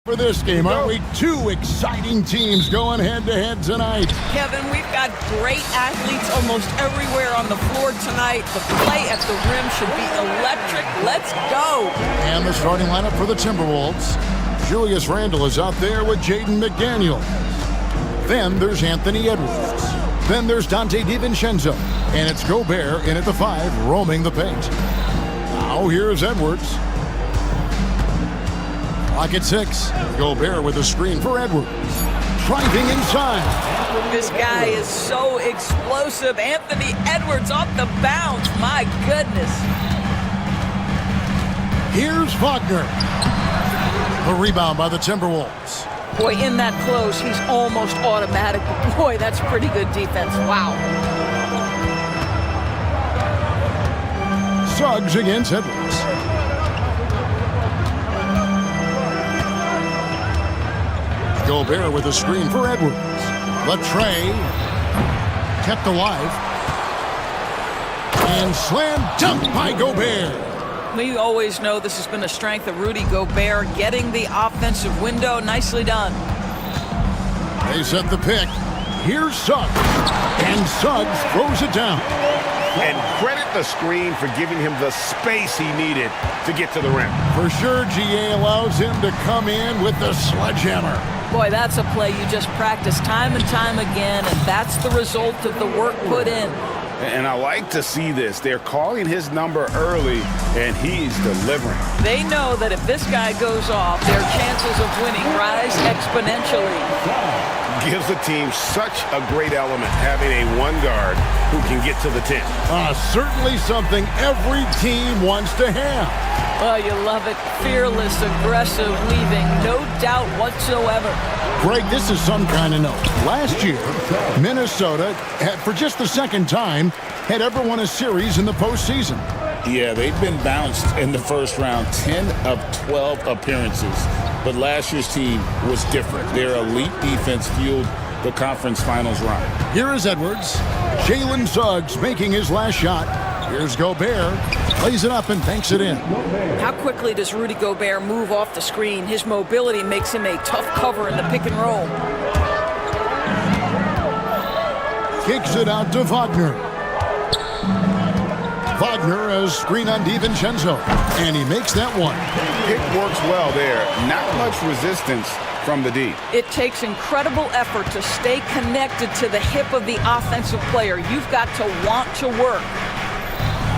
For this game, aren't we? Two exciting teams going head-to-head tonight. Kevin, we've got great athletes almost everywhere on the floor tonight. The play at the rim should be electric. Let's go. And the starting lineup for the Timberwolves. Julius Randle is out there with Jaden McDaniel. Then there's Anthony Edwards. Then there's Dante DiVincenzo. And it's Gobert in at the 5, roaming the paint. Now here's Edwards. Clock at 6. Gobert with a screen for Edwards. Driving inside. This guy is so explosive. Anthony Edwards off the bounce. My goodness. Here's Wagner. A rebound by the Timberwolves. Boy, in that close, he's almost automatic. But boy, that's pretty good defense. Wow. Suggs against Edwards. Gobert with a screen for Edwards. Latrey kept alive. And slam dunk by Gobert. We always know this has been a strength of Rudy Gobert, getting the offensive window. Nicely done. They set the pick. Here's Suggs. And Suggs throws it down. And credit the screen for giving him the space he needed to get to the rim. For sure, GA allows him to come in with the sledgehammer. Boy, that's a play you just practice time and time again, and that's the result of the work put in. And I like to see this. They're calling his number early, and he's delivering. They know that if this guy goes off, their chances of winning rise exponentially. Gives the team such a great element having a one guard who can get to the 10. Certainly something every team wants to have. Oh, you love it. Fearless, aggressive, leaving no doubt whatsoever. Greg, this is some kind of note. Last year, Minnesota, for just the second time, had ever won a series in the postseason. Yeah, they've been bounced in the first round, 10 of 12 appearances. But last year's team was different. Their elite defense fueled the conference finals run. Here is Edwards. Jalen Suggs making his last shot. Here's Gobert. Plays it up and banks it in. How quickly does Rudy Gobert move off the screen? His mobility makes him a tough cover in the pick and roll. Kicks it out to Wagner. Wagner has screen on DiVincenzo. And he makes that one. Pick works well there. Not much resistance from the D. It takes incredible effort to stay connected to the hip of the offensive player. You've got to want to work.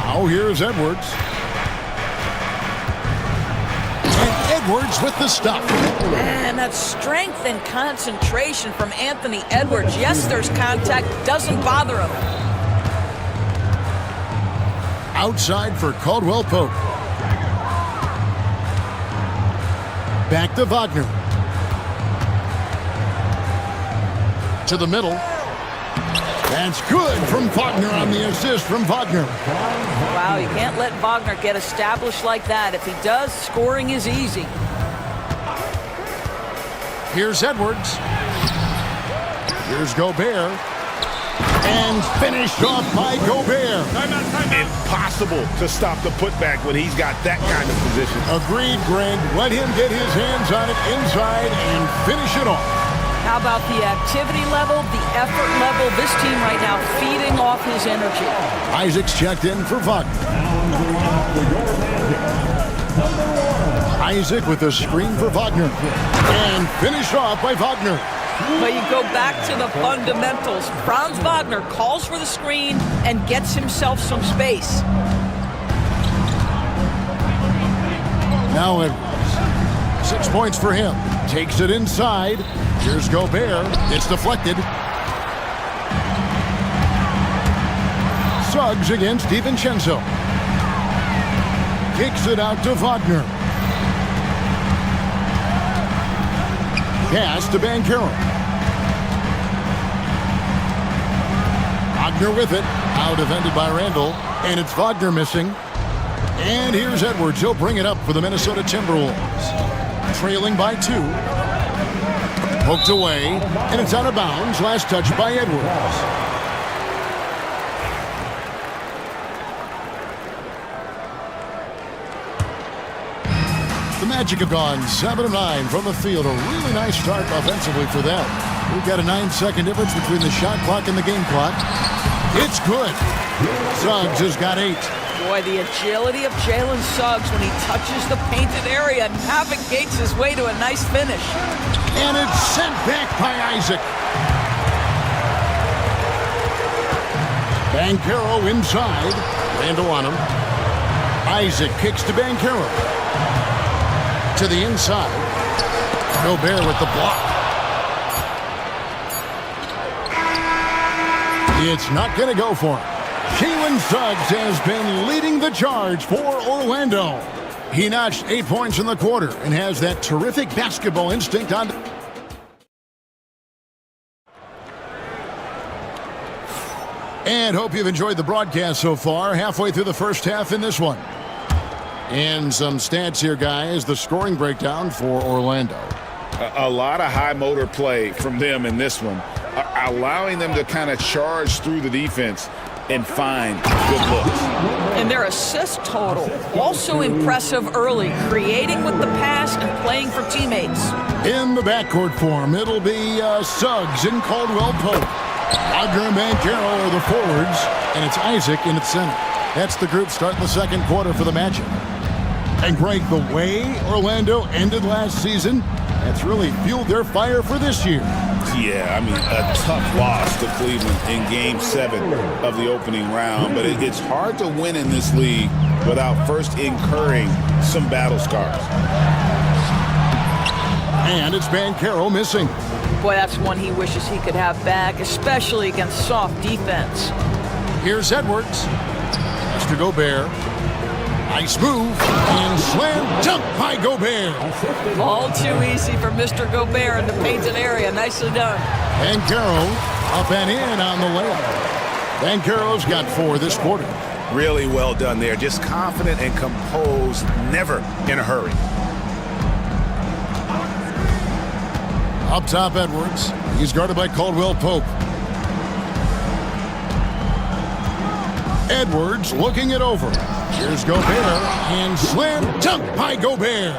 Now here's Edwards. And Edwards with the stop. And that's strength and concentration from Anthony Edwards. Yes, there's contact. Doesn't bother him. Outside for Caldwell Pope. Back to Wagner. To the middle. That's good from Wagner on the assist from Wagner. Wow, you can't let Wagner get established like that. If he does, scoring is easy. Here's Edwards. Here's Gobert. And finished off by Gobert. Impossible to stop the putback when he's got that kind of position. Agreed, Greg. Let him get his hands on it inside and finish it off. How about the activity level, the effort level? This team right now feeding off his energy. Isaac's checked in for Wagner. Isaac with a screen for Wagner. And finished off by Wagner. But you go back to the fundamentals. Franz Wagner calls for the screen and gets himself some space. Now Edwards. 6 points for him. Takes it inside. Here's Gobert. It's deflected. Suggs against DiVincenzo. Kicks it out to Wagner. Pass to Banchero. Wagner with it. Out defended by Randle. And it's Wagner missing. And here's Edwards. He'll bring it up for the Minnesota Timberwolves. Trailing by 2. Poked away. And it's out of bounds. Last touch by Edwards. The Magic have gone 7 of 9 from the field. A really nice start offensively for them. We've got a 9-second difference between the shot clock and the game clock. It's good. Suggs has got 8. Boy, the agility of Jalen Suggs when he touches the painted area and navigates his way to a nice finish. And it's sent back by Isaac. Banchero inside. Randall on him. Isaac kicks to Banchero. To the inside. Gobert with the block. It's not going to go for him. Jalen Suggs has been leading the charge for Orlando. He notched 8 points in the quarter and has that terrific basketball instinct on. And hope you've enjoyed the broadcast so far. Halfway through the first half in this one. And some stats here, guys. The scoring breakdown for Orlando. A lot of high motor play from them in this one, allowing them to kind of charge through the defense and find good looks. And their assist total, also impressive early, creating with the pass and playing for teammates. In the backcourt form, it'll be Suggs and Caldwell Pope. Wagner and Banchero are the forwards, and it's Isaac in its center. That's the group starting the second quarter for the matchup. And Greg, the way Orlando ended last season, that's really fueled their fire for this year. Yeah, I mean, a tough loss to Cleveland in Game 7 of the opening round, but it's hard to win in this league without first incurring some battle scars. And it's Banchero missing. Boy, that's one he wishes he could have back, especially against soft defense. Here's Edwards. Mr. Gobert. Nice move. And slam dunk by Gobert. All too easy for Mr. Gobert in the painted area. Nicely done. Banchero up and in on the layup. Banchero's got 4 this quarter. Really well done there. Just confident and composed, never in a hurry. Up top, Edwards. He's guarded by Caldwell Pope. Edwards looking it over. Here's Gobert, and slam dunk by Gobert.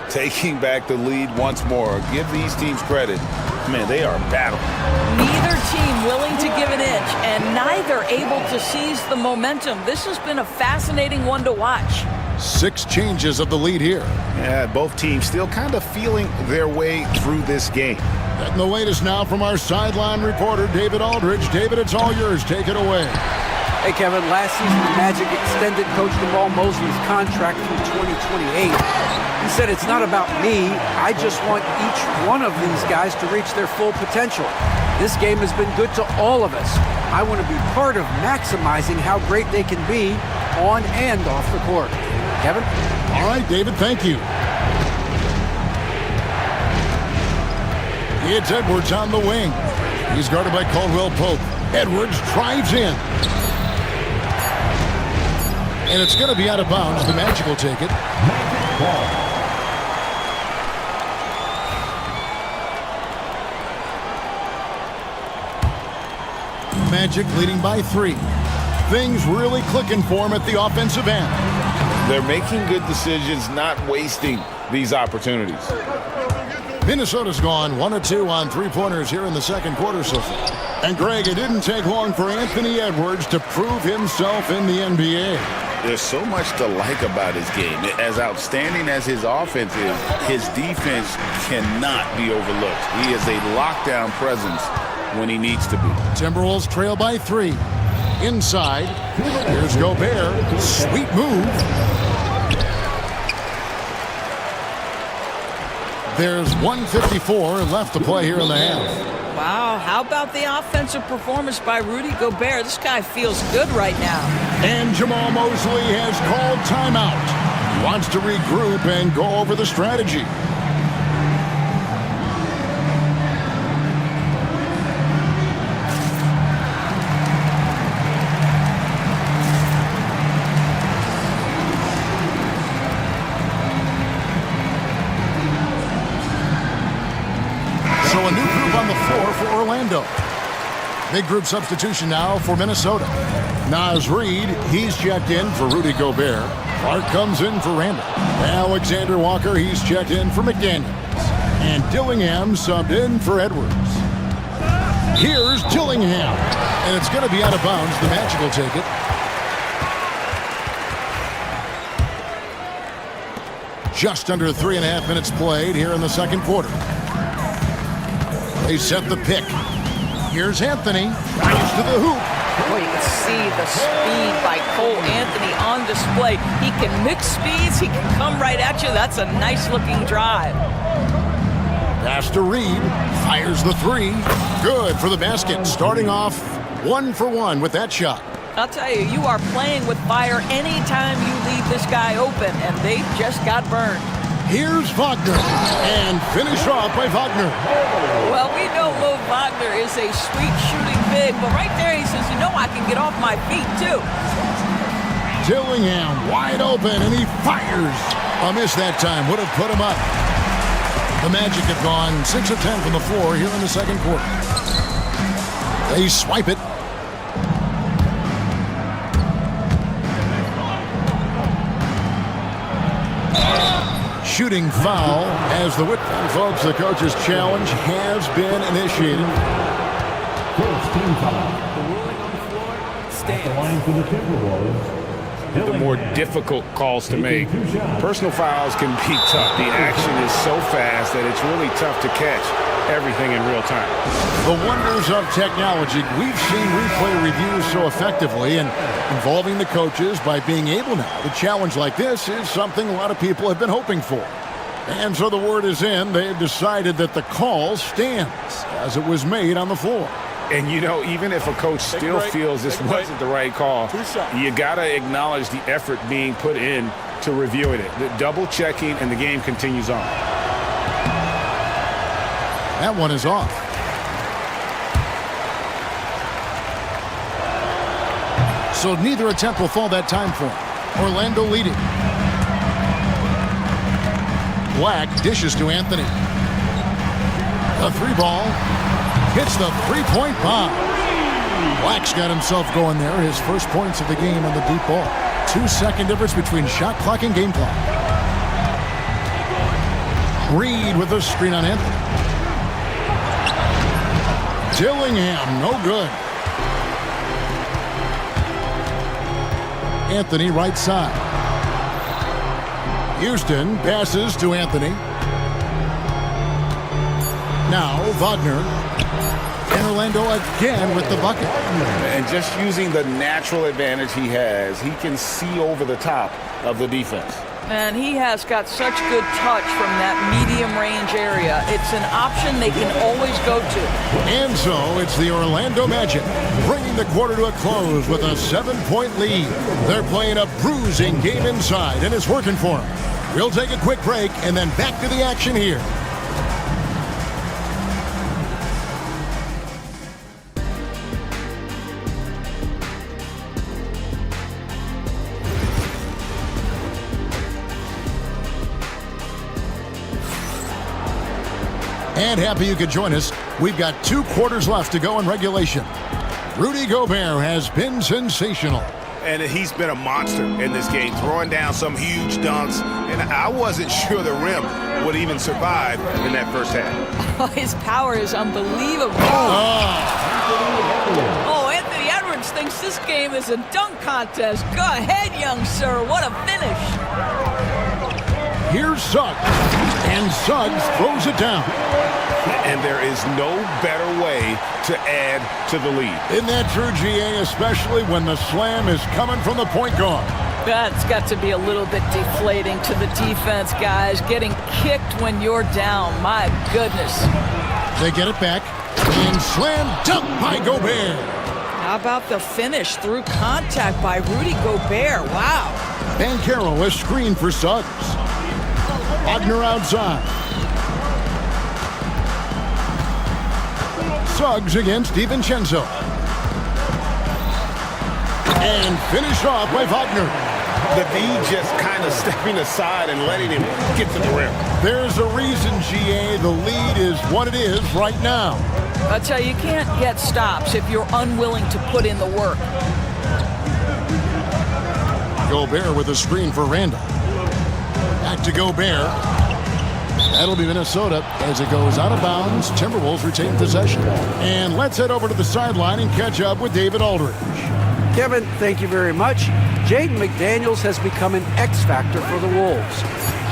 Taking back the lead once more. Give these teams credit. Man, they are battling. Neither team willing to give an inch, and neither able to seize the momentum. This has been a fascinating one to watch. 6 changes of the lead here. Yeah, both teams still kind of feeling their way through this game. And the latest now from our sideline reporter, David Aldridge. David, it's all yours. Take it away. Hey, Kevin, last season the Magic extended Coach Jamal Mosley's contract through 2028. He said, it's not about me. I just want each one of these guys to reach their full potential. This game has been good to all of us. I want to be part of maximizing how great they can be on and off the court. Kevin? All right, David, thank you. It's Edwards on the wing. He's guarded by Caldwell Pope. Edwards drives in. And it's going to be out of bounds. The Magic will take it. Magic leading by 3. Things really clicking for him at the offensive end. They're making good decisions, not wasting these opportunities. Minnesota's gone 1 of 2 on 3-pointers here in the second quarter so far. And Greg, it didn't take long for Anthony Edwards to prove himself in the NBA. There's so much to like about his game. As outstanding as his offense is, his defense cannot be overlooked. He is a lockdown presence when he needs to be. Timberwolves trail by 3. Inside, here's Gobert. Sweet move. There's 1:54 left to play here in the half. Wow, how about the offensive performance by Rudy Gobert? This guy feels good right now. And Jamal Mosley has called timeout. He wants to regroup and go over the strategy. So a new group on the floor for Orlando. Big group substitution now for Minnesota. Naz Reid, he's checked in for Rudy Gobert. Clark comes in for Randall. Alexander Walker, he's checked in for McDaniels. And Dillingham subbed in for Edwards. Here's Dillingham. And it's going to be out of bounds. The Magic will take it. Just under 3.5 minutes played here in the second quarter. They set the pick. Here's Anthony. Right to the hoop. Boy, you can see the speed by Cole Anthony on display. He can mix speeds. He can come right at you. That's a nice-looking drive. Pass to Reed. Fires the three. Good for the basket. Starting off 1 for 1 with that shot. I'll tell you, you are playing with fire anytime you leave this guy open, and they just got burned. Here's Wagner. And finished off by Wagner. Well, we know Mo Wagner is a sweet shooting big, but right there he says, you know, I can get off my feet too. Dillingham wide open, and he fires. A miss that time. Would have put him up. The Magic have gone 6 of 10 from the floor here in the second quarter. They swipe it. Shooting foul as the Whitman folks, the coach's challenge has been initiated. First team foul. The ruling on the floor stands. The line for the Timberwolves. The more difficult calls to make. Personal fouls can be tough. The action is so fast that it's really tough to catch everything in real time. The wonders of technology. We've seen replay reviews so effectively and involving the coaches by being able now to challenge like this is something a lot of people have been hoping for. And so the word is in. They've decided that the call stands as it was made on the floor. And, you know, even if a coach still feels this wasn't the right call, you got to acknowledge the effort being put in to reviewing it. The double checking, and the game continues on. That one is off. So neither attempt will fall that time for him. Orlando leading. Black dishes to Anthony. The three ball. Hits the three-point bomb. Black's got himself going there. His first points of the game on the deep ball. 2-second difference between shot clock and game clock. Reed with a screen on Anthony. Dillingham, no good. Anthony right side. Houston passes to Anthony. Now Wagner. And Orlando again with the bucket. And just using the natural advantage he has, he can see over the top of the defense. And he has got such good touch from that medium range area. It's an option they can always go to. And so it's the Orlando Magic bringing the quarter to a close with a 7-point lead. They're playing a bruising game inside, and it's working for them. We'll take a quick break and then back to the action here. And happy you could join us. We've got 2 quarters left to go in regulation. Rudy Gobert has been sensational. And he's been a monster in this game, throwing down some huge dunks. And I wasn't sure the rim would even survive in that first half. Oh, his power is unbelievable. Oh, Anthony Edwards thinks this game is a dunk contest. Go ahead, young sir. What a finish. Here's Suggs. And Suggs throws it down. And there is no better way to add to the lead. Isn't that true, GA, especially when the slam is coming from the point guard? That's got to be a little bit deflating to the defense, guys. Getting kicked when you're down. My goodness. They get it back. And slam dunk by Gobert. How about the finish through contact by Rudy Gobert? Wow. Banchero is screened for Suggs. Wagner outside. Suggs against DiVincenzo. And finished off by Wagner. The D just kind of stepping aside and letting him get to the rim. There's a reason, GA, the lead is what it is right now. I tell you, you can't get stops if you're unwilling to put in the work. Gobert with a screen for Randall. Back to Gobert. That'll be Minnesota as it goes out of bounds. Timberwolves retain possession. And let's head over to the sideline and catch up with David Aldridge. Kevin, thank you very much. Jaden McDaniels has become an X factor for the Wolves.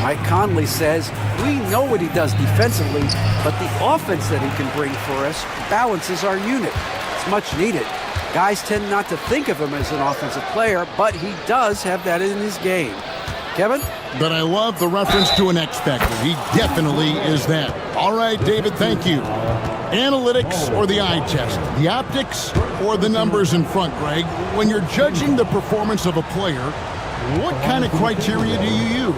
Mike Conley says, we know what he does defensively, but the offense that he can bring for us balances our unit. It's much needed. Guys tend not to think of him as an offensive player, but he does have that in his game. Kevin? But I love the reference to an X factor. He definitely is that. All right, David, thank you. Analytics or the eye test? The optics or the numbers in front, Greg? When you're judging the performance of a player, what kind of criteria do you use?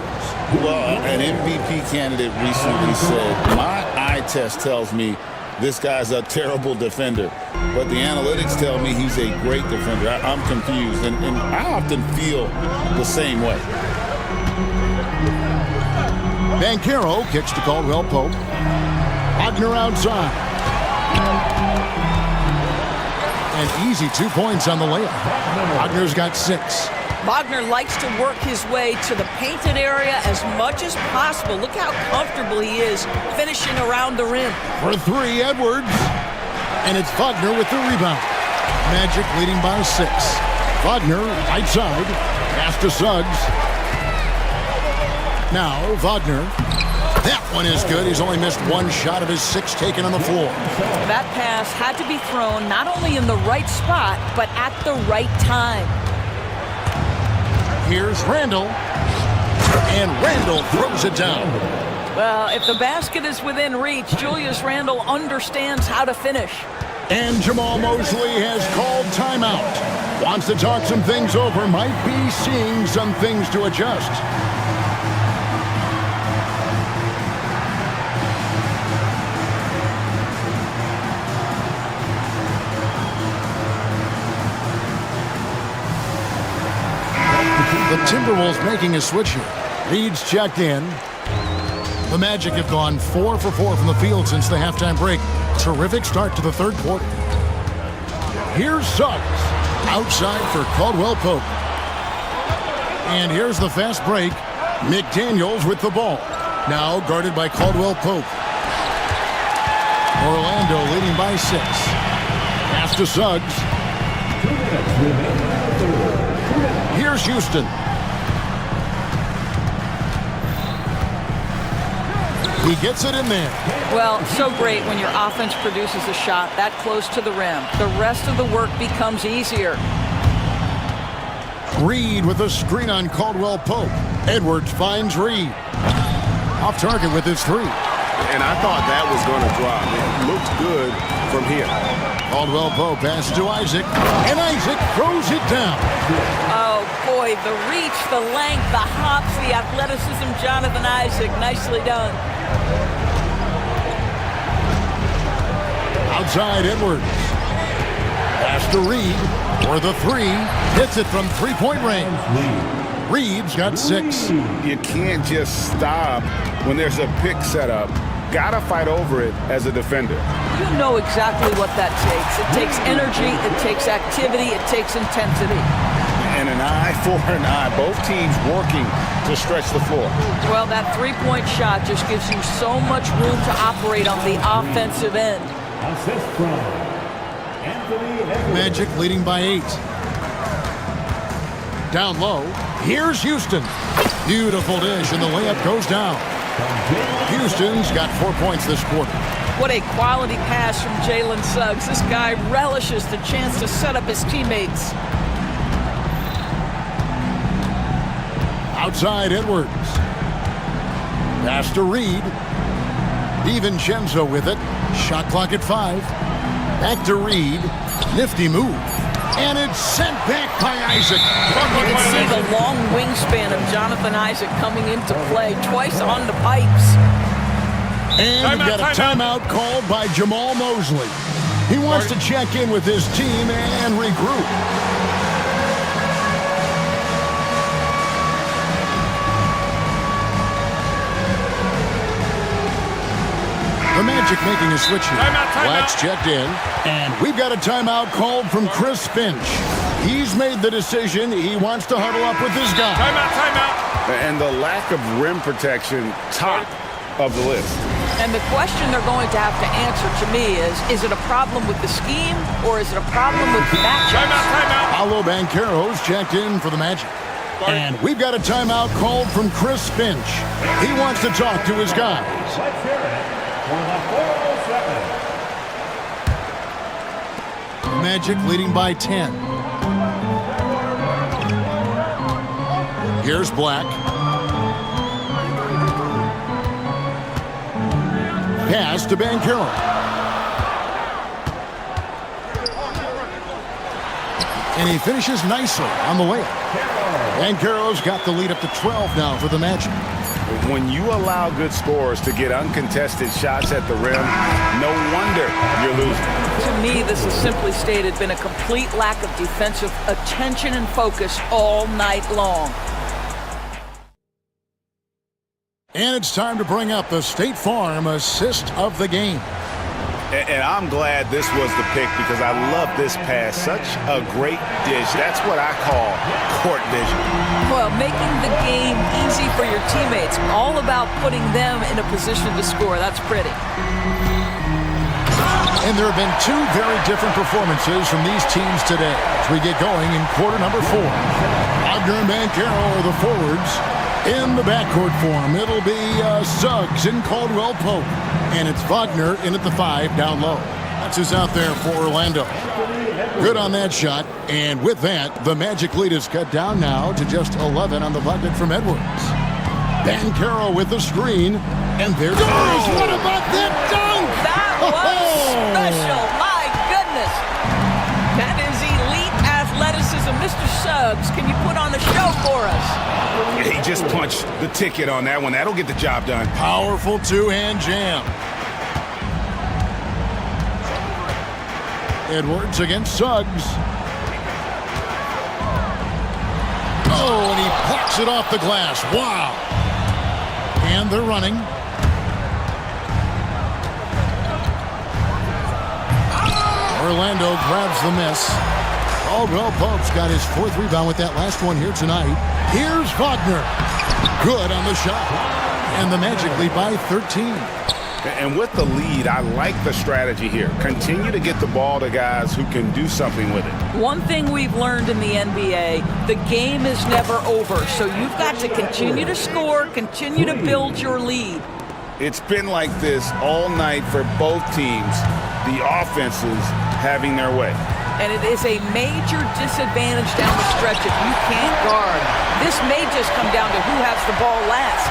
Well, an MVP candidate recently said, my eye test tells me this guy's a terrible defender, but the analytics tell me he's a great defender. I'm confused, and I often feel the same way. Banchero kicks to Caldwell Pope. Wagner outside. An easy 2 points on the layup. Wagner's got 6. Wagner likes to work his way to the painted area as much as possible. Look how comfortable he is finishing around the rim. For 3, Edwards. And it's Wagner with the rebound. Magic leading by 6. Wagner, right side. Pass to Suggs. Now, Wagner. That one is good. He's only missed 1 shot of his 6 taken on the floor. That pass had to be thrown not only in the right spot, but at the right time. Here's Randall. And Randall throws it down. Well, if the basket is within reach, Julius Randle understands how to finish. And Jamal Mosley has called timeout. Wants to talk some things over. Might be seeing some things to adjust. The Timberwolves making a switch here. Reed's checked in. The Magic have gone 4 for 4 from the field since the halftime break. Terrific start to the third quarter. Here's Suggs. Outside for Caldwell Pope. And here's the fast break. McDaniels with the ball. Now guarded by Caldwell Pope. Orlando leading by 6. Pass to Suggs. Here's Houston. He gets it in there. Well, so great when your offense produces a shot that close to the rim. The rest of the work becomes easier. Reed with a screen on Caldwell Pope. Edwards finds Reed. Off target with his 3. And I thought that was going to drop. It looked good from here. Caldwell Pope passes to Isaac. And Isaac throws it down. Oh, boy, the reach, the length, the hops, the athleticism, Jonathan Isaac. Nicely done. Outside Edwards. Pass to Reed for the 3. Hits it from 3-point range. Reed's got 6. You can't just stop when there's a pick set up. Gotta fight over it as a defender. You know exactly what that takes. It takes energy, it takes activity, it takes intensity. And an eye for an eye. Both teams working to stretch the floor. Well, that 3-point shot just gives you so much room to operate on the offensive end. Assist from Anthony Edwards. Magic leading by 8. Down low. Here's Houston. Beautiful dish, and the layup goes down. Houston's got 4 points this quarter. What a quality pass from Jalen Suggs. This guy relishes the chance to set up his teammates. Outside Edwards. Pass to Reed. DiVincenzo with it. Shot clock at 5. Back to Reed. Nifty move. And it's sent back by Isaac. You can see the long wingspan of Jonathan Isaac coming into play. Twice on the pipes. And we've got a timeout called by Jamal Mosley. He wants to check in with his team and regroup. The Magic making a switch here. Black's checked in. And we've got a timeout called from Chris Finch. He's made the decision. He wants to huddle up with his guy. Timeout. And the lack of rim protection, top of the list. And the question they're going to have to answer to me is it a problem with the scheme or is it a problem with the matchups? Timeout. Paulo Banchero's checked in for the Magic. And we've got a timeout called from Chris Finch. He wants to talk to his guys. Let's hear it for the 407. Magic leading by 10. Here's Black. Pass to Banchero. And he finishes nicely on the layup. Banchero's got the lead up to 12 now for the Magic. When you allow good scorers to get uncontested shots at the rim, no wonder you're losing. To me, this has simply stated been a complete lack of defensive attention and focus all night long. And it's time to bring up the State Farm assist of the game. And I'm glad this was the pick because I love this pass. Such a great dish. That's what I call court vision. Well, making the game easy for your teammates. All about putting them in a position to score. That's pretty. And there have been two very different performances from these teams today as we get going in quarter number 4. Wagner and Banchero are the forwards. In the backcourt form, it'll be Suggs and Caldwell Pope. And it's Wagner in at the 5 down low. That's who's out there for Orlando. Good on that shot. And with that, the Magic lead is cut down now to just 11 on the bucket from Edwards. Banchero with the screen. And there goes. What about that dunk? That was special. My goodness. That is elite athleticism. Mr. Suggs, can you put on a show for us? He just punched the ticket on that one. That'll get the job done. Powerful two-hand jam. Edwards against Suggs. Oh, and he plucks it off the glass. Wow. And they're running. Orlando grabs the miss. Caldwell Pope's got his 4th rebound with that last one here tonight. Here's Wagner. Good on the shot. And the Magic lead by 13. And with the lead, I like the strategy here. Continue to get the ball to guys who can do something with it. One thing we've learned in the NBA, the game is never over. So you've got to continue to score, continue to build your lead. It's been like this all night for both teams. The offenses having their way. And it is a major disadvantage down the stretch if you can't guard. This may just come down to who has the ball last.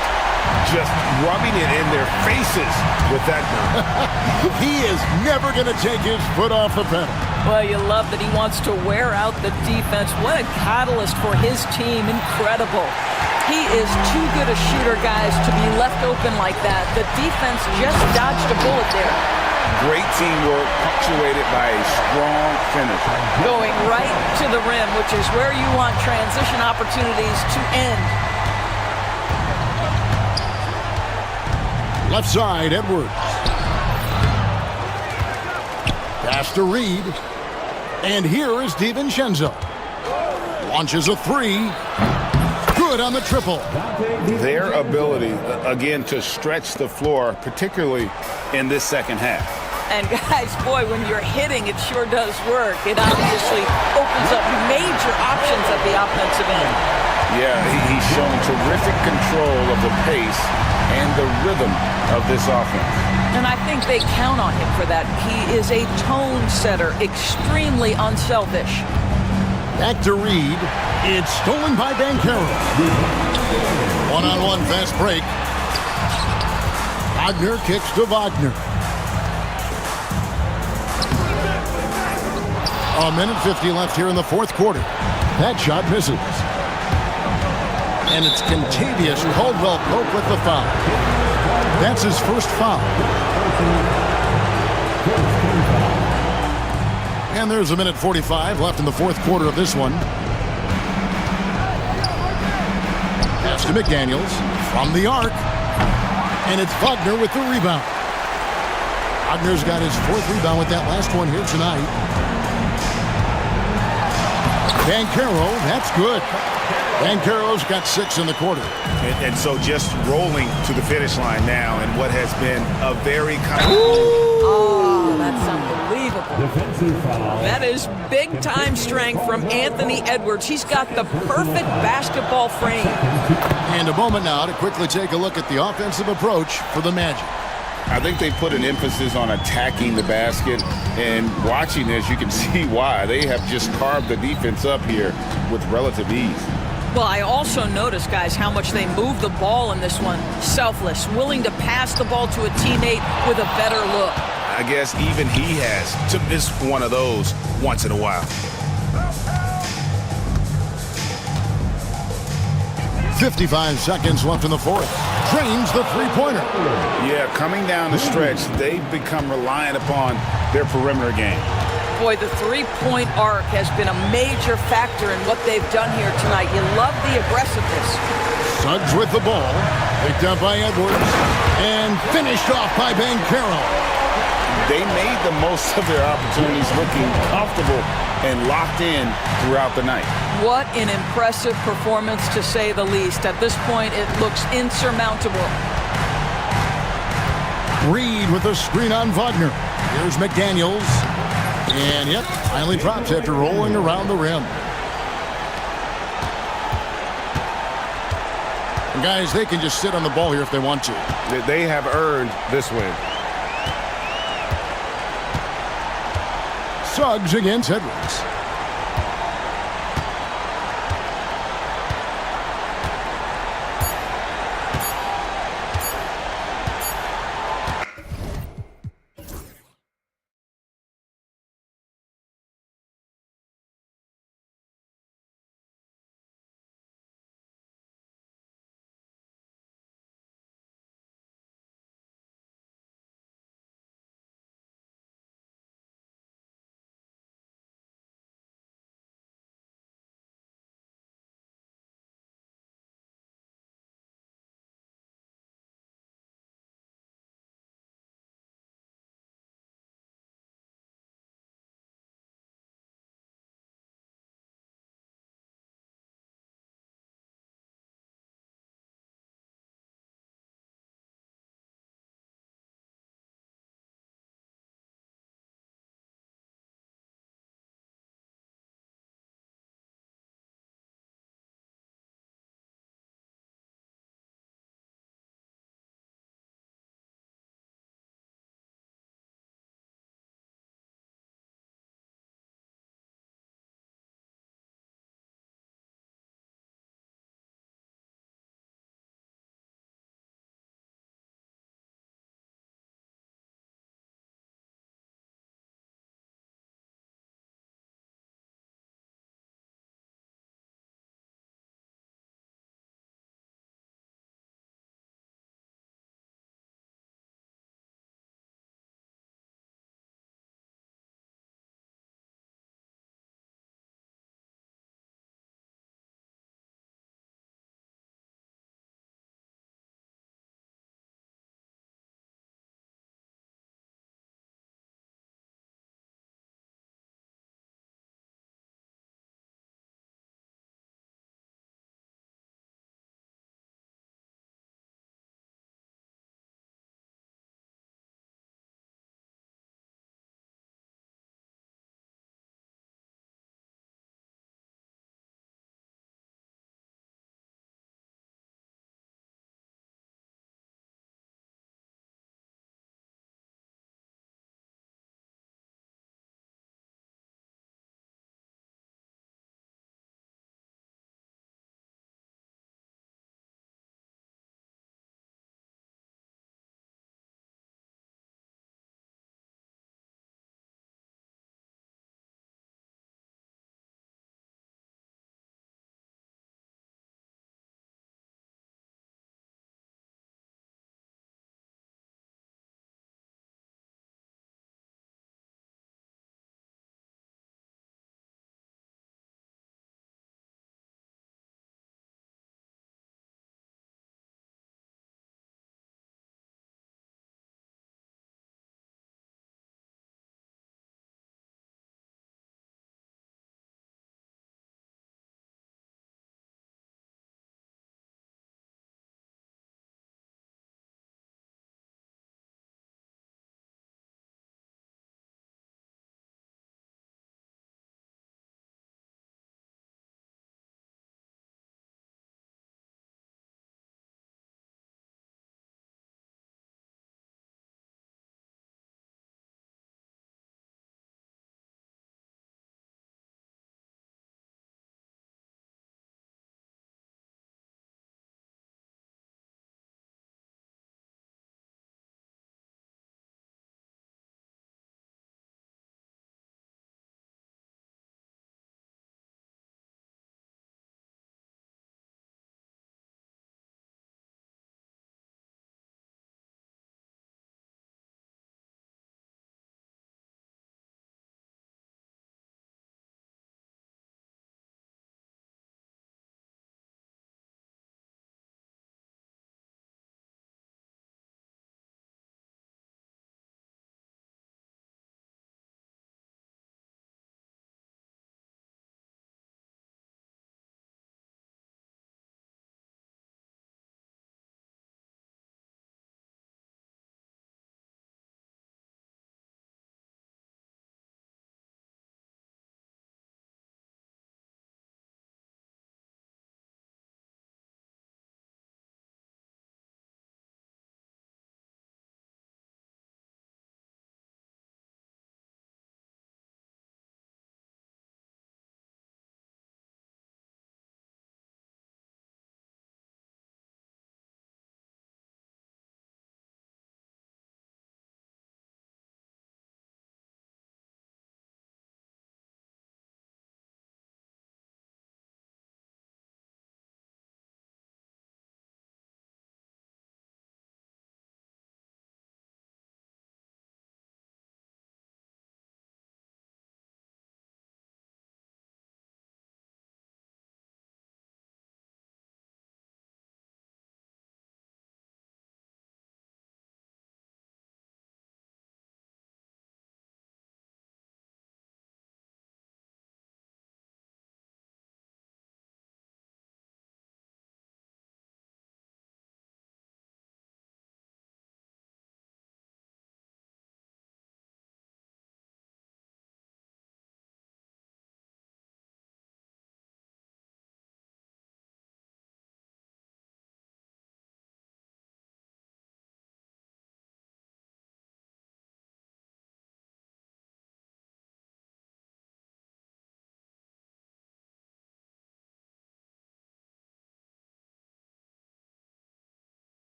Just rubbing it in their faces with that gun. He is never going to take his foot off the pedal. Well, you love that he wants to wear out the defense. What a catalyst for his team. Incredible. He is too good a shooter, guys, to be left open like that. The defense just dodged a bullet there. Great teamwork, punctuated by a strong finish. Going right to the rim, which is where you want transition opportunities to end. Left side, Edwards. Pass to Reed. And here is DiVincenzo. Launches a 3. Good on the triple. Their ability, again, to stretch the floor, particularly in this second half. And guys, boy, when you're hitting, it sure does work. It obviously opens up major options at the offensive end. Yeah, he's shown terrific control of the pace and the rhythm of this offense. And I think they count on him for that. He is a tone setter, extremely unselfish. Back to Reed. It's stolen by Banchero. One-on-one fast break. Wagner kicks to Wagner. A minute 50 left here in the 4th quarter. That shot misses. And it's Contavious Caldwell Pope with the foul. That's his first foul. And there's a minute 45 left in the 4th quarter of this one. Pass to McDaniels from the arc. And it's Wagner with the rebound. Wagner's got his 4th rebound with that last one here tonight. Bancaro, that's good. Bancaro's got 6 in the quarter. And so just rolling to the finish line now in what has been a very Oh, that's unbelievable. Defensive foul. That is big-time strength from Anthony Edwards. He's got the perfect basketball frame. And a moment now to quickly take a look at the offensive approach for the Magic. I think they put an emphasis on attacking the basket, and watching this, you can see why. They have just carved the defense up here with relative ease. Well, I also noticed, guys, how much they move the ball in this one. Selfless, willing to pass the ball to a teammate with a better look. I guess even he has to miss one of those once in a while. 55 seconds left in the fourth. Drains the three-pointer. Yeah, coming down the stretch, they've become reliant upon their perimeter game. Boy, the three-point arc has been a major factor in what they've done here tonight. You love the aggressiveness. Suggs with the ball. Picked up by Edwards. And finished off by Bancaro. They made the most of their opportunities, looking comfortable and locked in throughout the night. What an impressive performance, to say the least. At this point, it looks insurmountable. Reed with a screen on Wagner. Here's McDaniels. And yep, finally drops after rolling around the rim. And guys, they can just sit on the ball here if they want to. They have earned this win. Suggs against Edwards.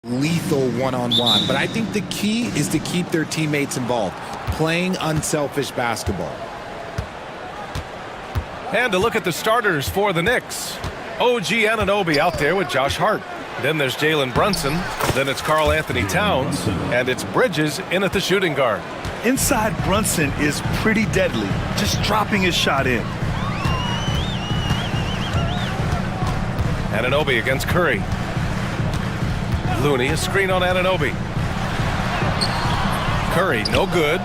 lethal one-on-one. But I think the key is to keep their teammates involved, playing unselfish basketball. And to look at the starters for the Knicks. OG Anunoby out there with Josh Hart. Then there's Jalen Brunson. Then it's Karl Anthony Towns. And it's Bridges in at the shooting guard. Inside Brunson is pretty deadly, just dropping his shot in. Anunoby against Curry. Looney, a screen on Anunoby. Curry, no good.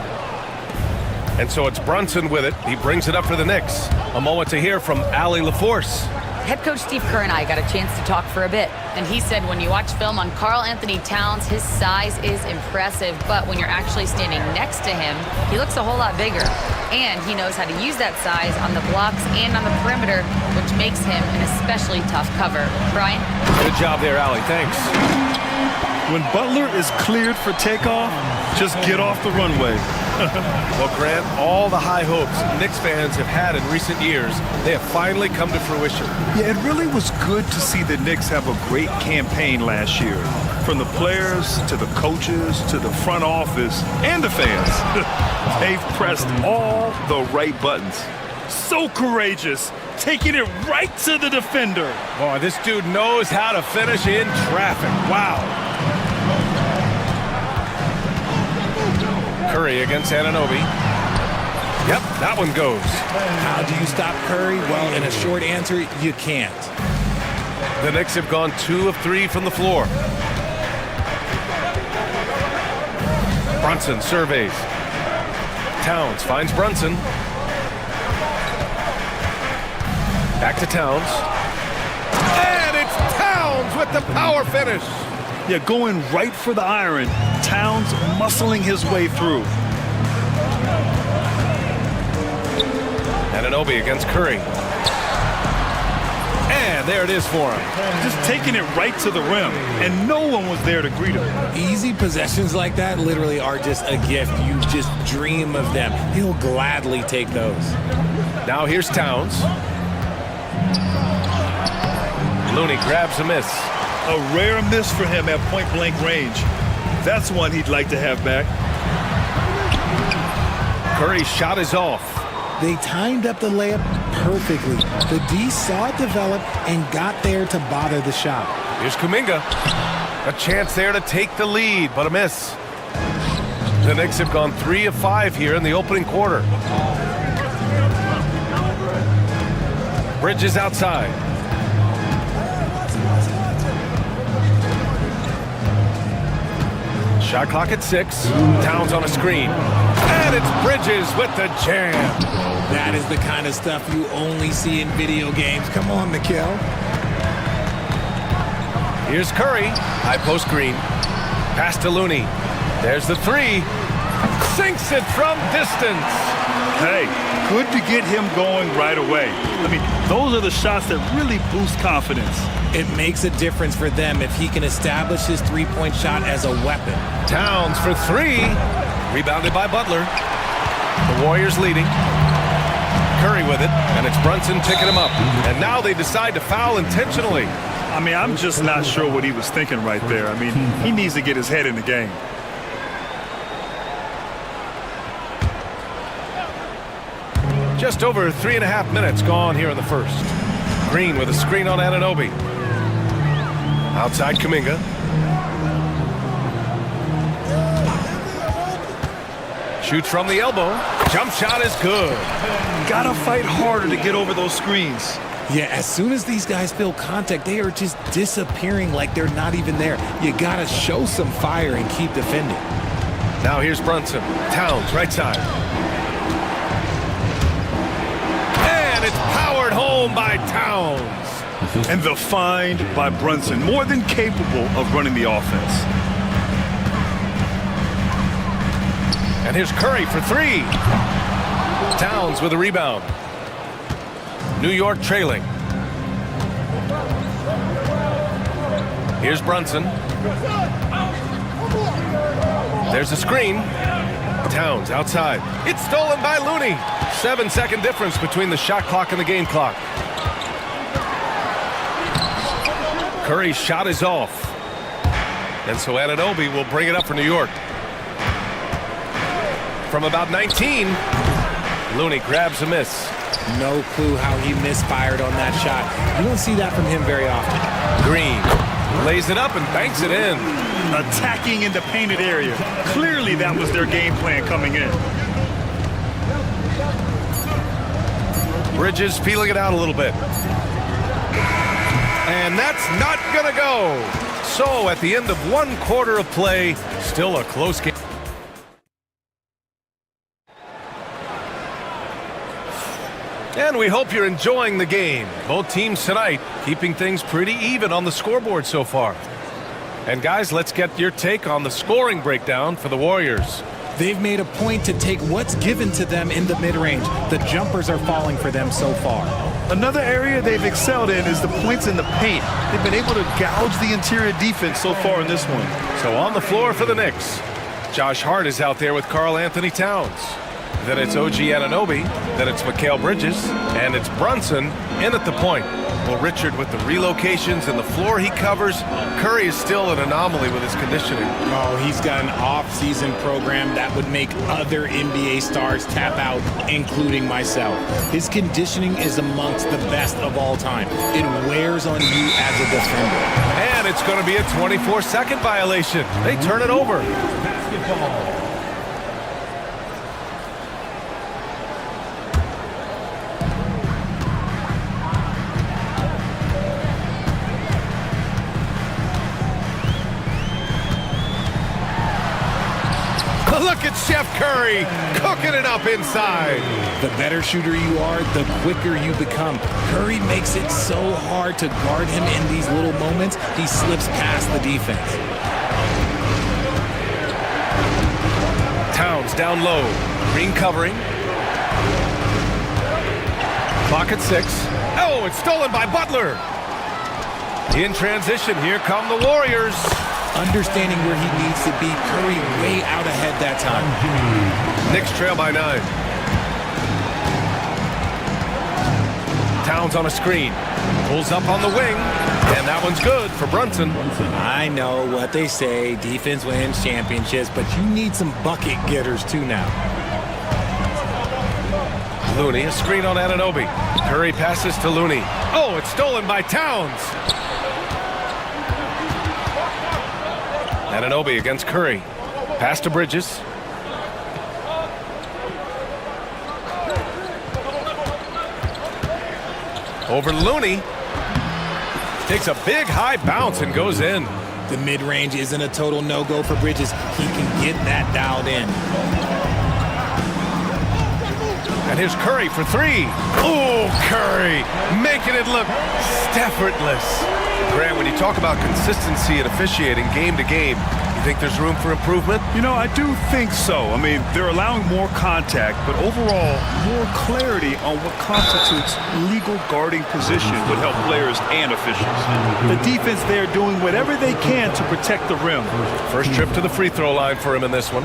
And so it's Brunson with it. He brings it up for the Knicks. A moment to hear from Allie LaForce. Head coach Steve Kerr and I got a chance to talk for a bit. And he said when you watch film on Karl Anthony Towns, his size is impressive. But when you're actually standing next to him, he looks a whole lot bigger. And he knows how to use that size on the blocks and on the perimeter, which makes him an especially tough cover. Brian? Good job there, Allie. Thanks. When Butler is cleared for takeoff, just get off the runway. Well, Grant, all the high hopes Knicks fans have had in recent years, they have finally come to fruition. Yeah, it really was good to see the Knicks have a great campaign last year. From the players to the coaches to the front office and the fans. They've pressed all the right buttons. So courageous, taking it right to the defender. Boy, this dude knows how to finish in traffic. Wow. Curry against Anunoby. Yep, that one goes. How do you stop Curry? Well, in a short answer, you can't. The Knicks have gone 2 of 3 from the floor. Brunson surveys. Towns finds Brunson. Back to Towns. And it's Towns with the power finish. Yeah, going right for the iron. Towns muscling his way through. Anunoby against Curry. And there it is for him. Just taking it right to the rim, and no one was there to greet him. Easy possessions like that literally are just a gift. You just dream of them. He'll gladly take those. Now here's Towns. Looney grabs a miss. A rare miss for him at point-blank range. That's one he'd like to have back. Curry's shot is off. They timed up the layup perfectly. The D saw it develop and got there to bother the shot. Here's Kuminga. A chance there to take the lead, but a miss. The Knicks have gone 3 of 5 here in the opening quarter. Bridges outside. Shot clock at 6. Towns on a screen. And it's Bridges with the jam. That is the kind of stuff you only see in video games. Come on, Mikal. Here's Curry. High post screen. Pass to Looney. There's the 3. Sinks it from distance. Hey, good to get him going right away. I mean, those are the shots that really boost confidence. It makes a difference for them if he can establish his three-point shot as a weapon. Towns for 3. Rebounded by Butler. The Warriors leading. Curry with it, and it's Brunson picking him up. And now they decide to foul intentionally. I mean, I'm just not sure what he was thinking right there. I mean, he needs to get his head in the game. Just over 3.5 minutes gone here in the first. Green with a screen on Anunoby. Outside Kuminga. Shoots from the elbow. Jump shot is good. Gotta fight harder to get over those screens. Yeah, as soon as these guys feel contact, they are just disappearing like they're not even there. You gotta show some fire and keep defending. Now here's Brunson. Towns, right side. And it's powered home by Towns. And the find by Brunson, more than capable of running the offense. And here's Curry for 3. Towns with a rebound. New York trailing. Here's Brunson. There's a screen. Towns outside. It's stolen by Looney. 7-second difference between the shot clock and the game clock. Curry's shot is off. And so Anunoby will bring it up for New York. From about 19, Looney grabs a miss. No clue how he misfired on that shot. You don't see that from him very often. Green lays it up and banks it in. Attacking in the painted area. Clearly that was their game plan coming in. Bridges feeling it out a little bit. And that's not gonna go. So at the end of 1 quarter of play, still a close game. And we hope you're enjoying the game. Both teams tonight keeping things pretty even on the scoreboard so far. And guys, let's get your take on the scoring breakdown for the Warriors. They've made a point to take what's given to them in the mid-range. The jumpers are falling for them so far. Another area they've excelled in is the points in the paint. They've been able to gouge the interior defense so far in this one. So on the floor for the Knicks, Josh Hart is out there with Karl Anthony Towns. Then it's OG Anunoby, then it's Mikal Bridges, and it's Brunson in at the point. Well, Richard, with the relocations and the floor he covers, Curry is still an anomaly with his conditioning. Oh, he's got an off-season program that would make other NBA stars tap out, including myself. His conditioning is amongst the best of all time. It wears on you as a defender. And it's going to be a 24-second violation. They turn it over. Basketball. Look at Chef Curry cooking it up inside. The better shooter you are, the quicker you become. Curry makes it so hard to guard him in these little moments. He slips past the defense. Towns down low. Green covering. Clock at 6. Oh, it's stolen by Butler. In transition, here come the Warriors. Understanding where he needs to be, Curry way out ahead that time. Knicks trail by 9. Towns on a screen. Pulls up on the wing. And that one's good for Brunson. I know what they say, defense wins championships, but you need some bucket getters too now. Looney, a screen on Anunoby. Curry passes to Looney. Oh, it's stolen by Towns. Anunoby against Curry. Pass to Bridges. Over to Looney. Takes a big high bounce and goes in. The mid-range isn't a total no-go for Bridges. He can get that dialed in. And here's Curry for 3. Oh, Curry making it look effortless. Grant, when you talk about consistency and officiating game to game, you think there's room for improvement? You know, I do think so. I mean, they're allowing more contact, but overall, more clarity on what constitutes legal guarding position would help players and officials. The defense there doing whatever they can to protect the rim. First trip to the free throw line for him in this one.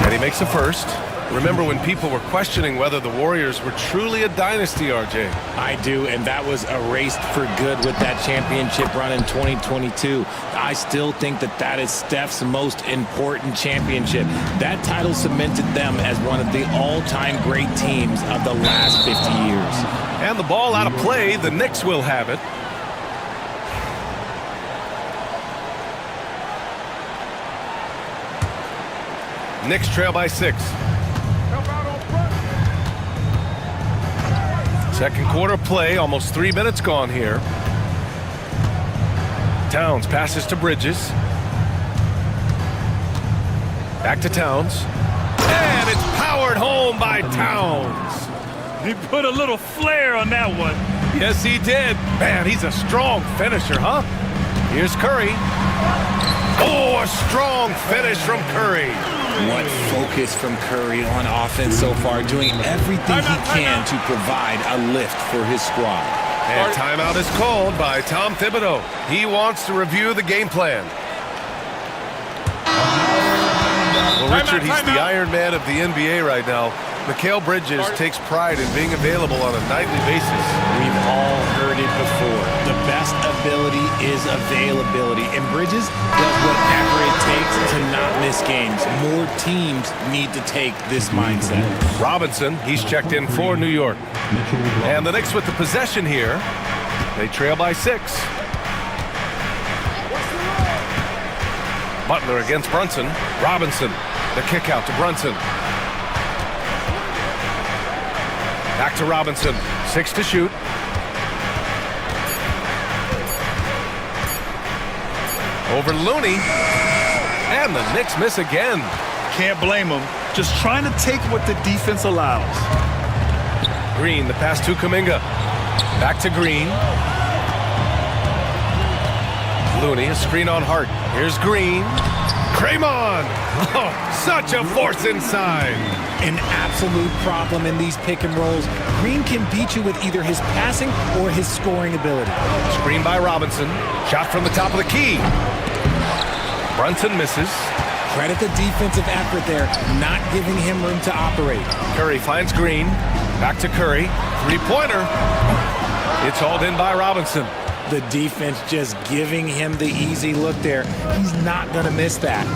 And he makes the first. Remember when people were questioning whether the Warriors were truly a dynasty, RJ? I do, and that was erased for good with that championship run in 2022. I still think that is Steph's most important championship. That title cemented them as one of the all-time great teams of the last 50 years. And the ball out of play, the Knicks will have it. Knicks trail by 6. Second quarter play, almost 3 minutes gone here. Towns passes to Bridges. Back to Towns. And it's powered home by Towns. He put a little flair on that one. Yes, he did. Man, he's a strong finisher, huh? Here's Curry. Oh, a strong finish from Curry. What focus from Curry on offense so far, doing everything he can to provide a lift for his squad. And timeout is called by Tom Thibodeau. He wants to review the game plan. Well, Richard, he's the Iron Man of the NBA right now. Mikal Bridges takes pride in being available on a nightly basis. We've all heard it before. The best ability is availability. And Bridges does whatever it takes to not miss games. More teams need to take this mindset. Robinson, he's checked in for New York. And the Knicks with the possession here. They trail by 6. Butler against Brunson. Robinson, the kick out to Brunson. Back to Robinson, 6 to shoot. Over Looney, and the Knicks miss again. Can't blame them. Just trying to take what the defense allows. Green, the pass to Kuminga. Back to Green. Looney, a screen on Hart. Here's Green. Draymond! Oh, such a force inside. An absolute problem in these pick and rolls. Green can beat you with either his passing or his scoring ability. Screen by Robinson. Shot from the top of the key. Brunson misses. Credit the defensive effort there, not giving him room to operate. Curry finds Green. Back to Curry. Three-pointer. It's hauled in by Robinson. The defense just giving him the easy look there. He's not going to miss that.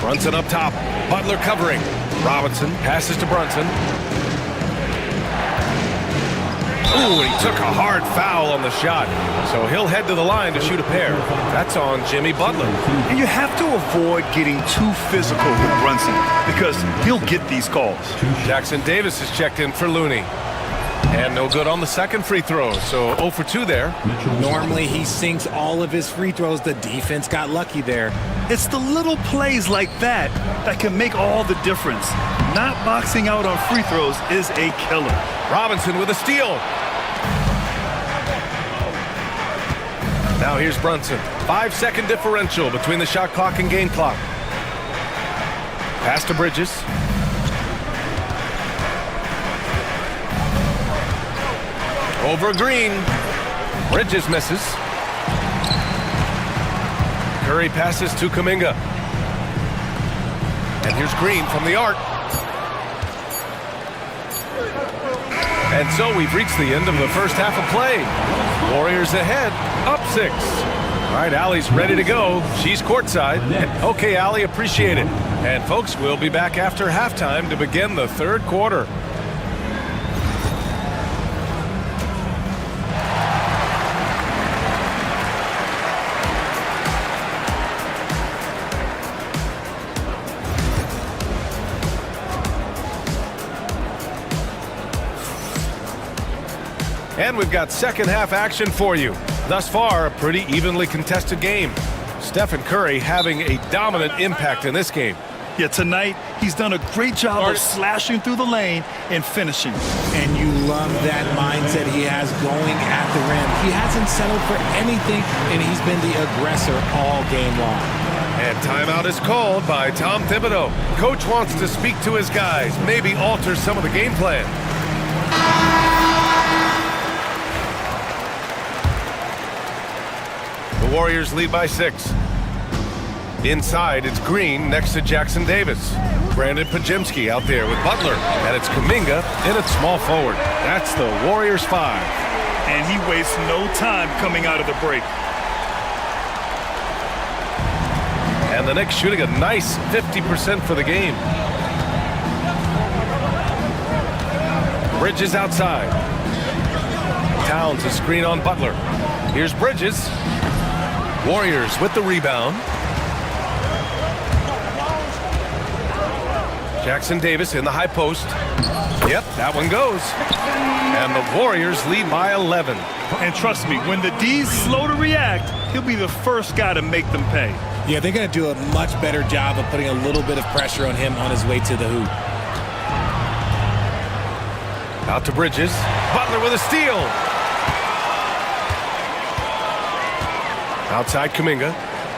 Brunson up top. Butler covering. Robinson passes to Brunson. Ooh, he took a hard foul on the shot. So he'll head to the line to shoot a pair. That's on Jimmy Butler. And you have to avoid getting too physical with Brunson because he'll get these calls. Jackson Davis is checked in for Looney. And no good on the second free throw, so 0 for 2 there. Normally he sinks all of his free throws. The defense got lucky there. It's the little plays like that that can make all the difference. Not boxing out on free throws is a killer. Robinson with a steal. Now here's Brunson. 5-second differential between the shot clock and game clock. Pass to Bridges. Over Green. Bridges misses. Curry passes to Kuminga. And here's Green from the arc. And so we've reached the end of the first half of play. Warriors ahead, up 6. All right, Allie's ready to go. She's courtside. Okay, Allie, appreciate it. And folks, we'll be back after halftime to begin the third quarter. And we've got second half action for you. Thus far, a pretty evenly contested game. Stephen Curry having a dominant impact in this game. Yeah, tonight, he's done a great job of slashing through the lane and finishing. And you love that mindset he has going at the rim. He hasn't settled for anything, and he's been the aggressor all game long. And timeout is called by Tom Thibodeau. Coach wants to speak to his guys, maybe alter some of the game plan. The Warriors lead by 6. Inside, it's Green next to Jackson Davis. Brandon Pajemski out there with Butler. And it's Kuminga in at small forward. That's the Warriors 5. And he wastes no time coming out of the break. And the Knicks shooting a nice 50% for the game. Bridges outside. Towns a screen on Butler. Here's Bridges. Warriors with the rebound. Jackson Davis in the high post. Yep, that one goes. And the Warriors lead by 11. And trust me, when the D's slow to react, he'll be the first guy to make them pay. Yeah, they're going to do a much better job of putting a little bit of pressure on him on his way to the hoop. Out to Bridges. Butler with a steal. Outside Kuminga.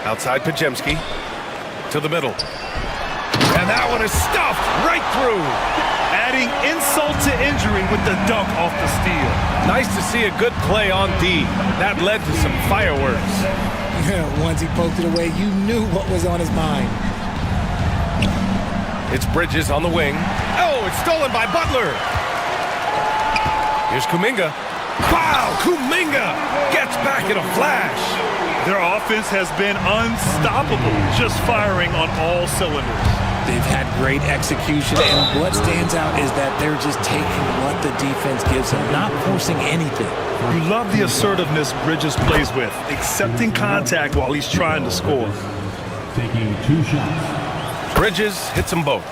Outside Pajemski. To the middle. And that one is stuffed right through. Adding insult to injury with the dunk off the steal. Nice to see a good play on D. That led to some fireworks. Once he poked it away, you knew what was on his mind. It's Bridges on the wing. Oh, it's stolen by Butler. Here's Kuminga. Wow, Kuminga gets back in a flash. Their offense has been unstoppable, just firing on all cylinders. They've had great execution, and what stands out is that they're just taking what the defense gives them, not forcing anything. You love the assertiveness Bridges plays with, accepting contact while he's trying to score. Taking 2 shots. Bridges hits them both.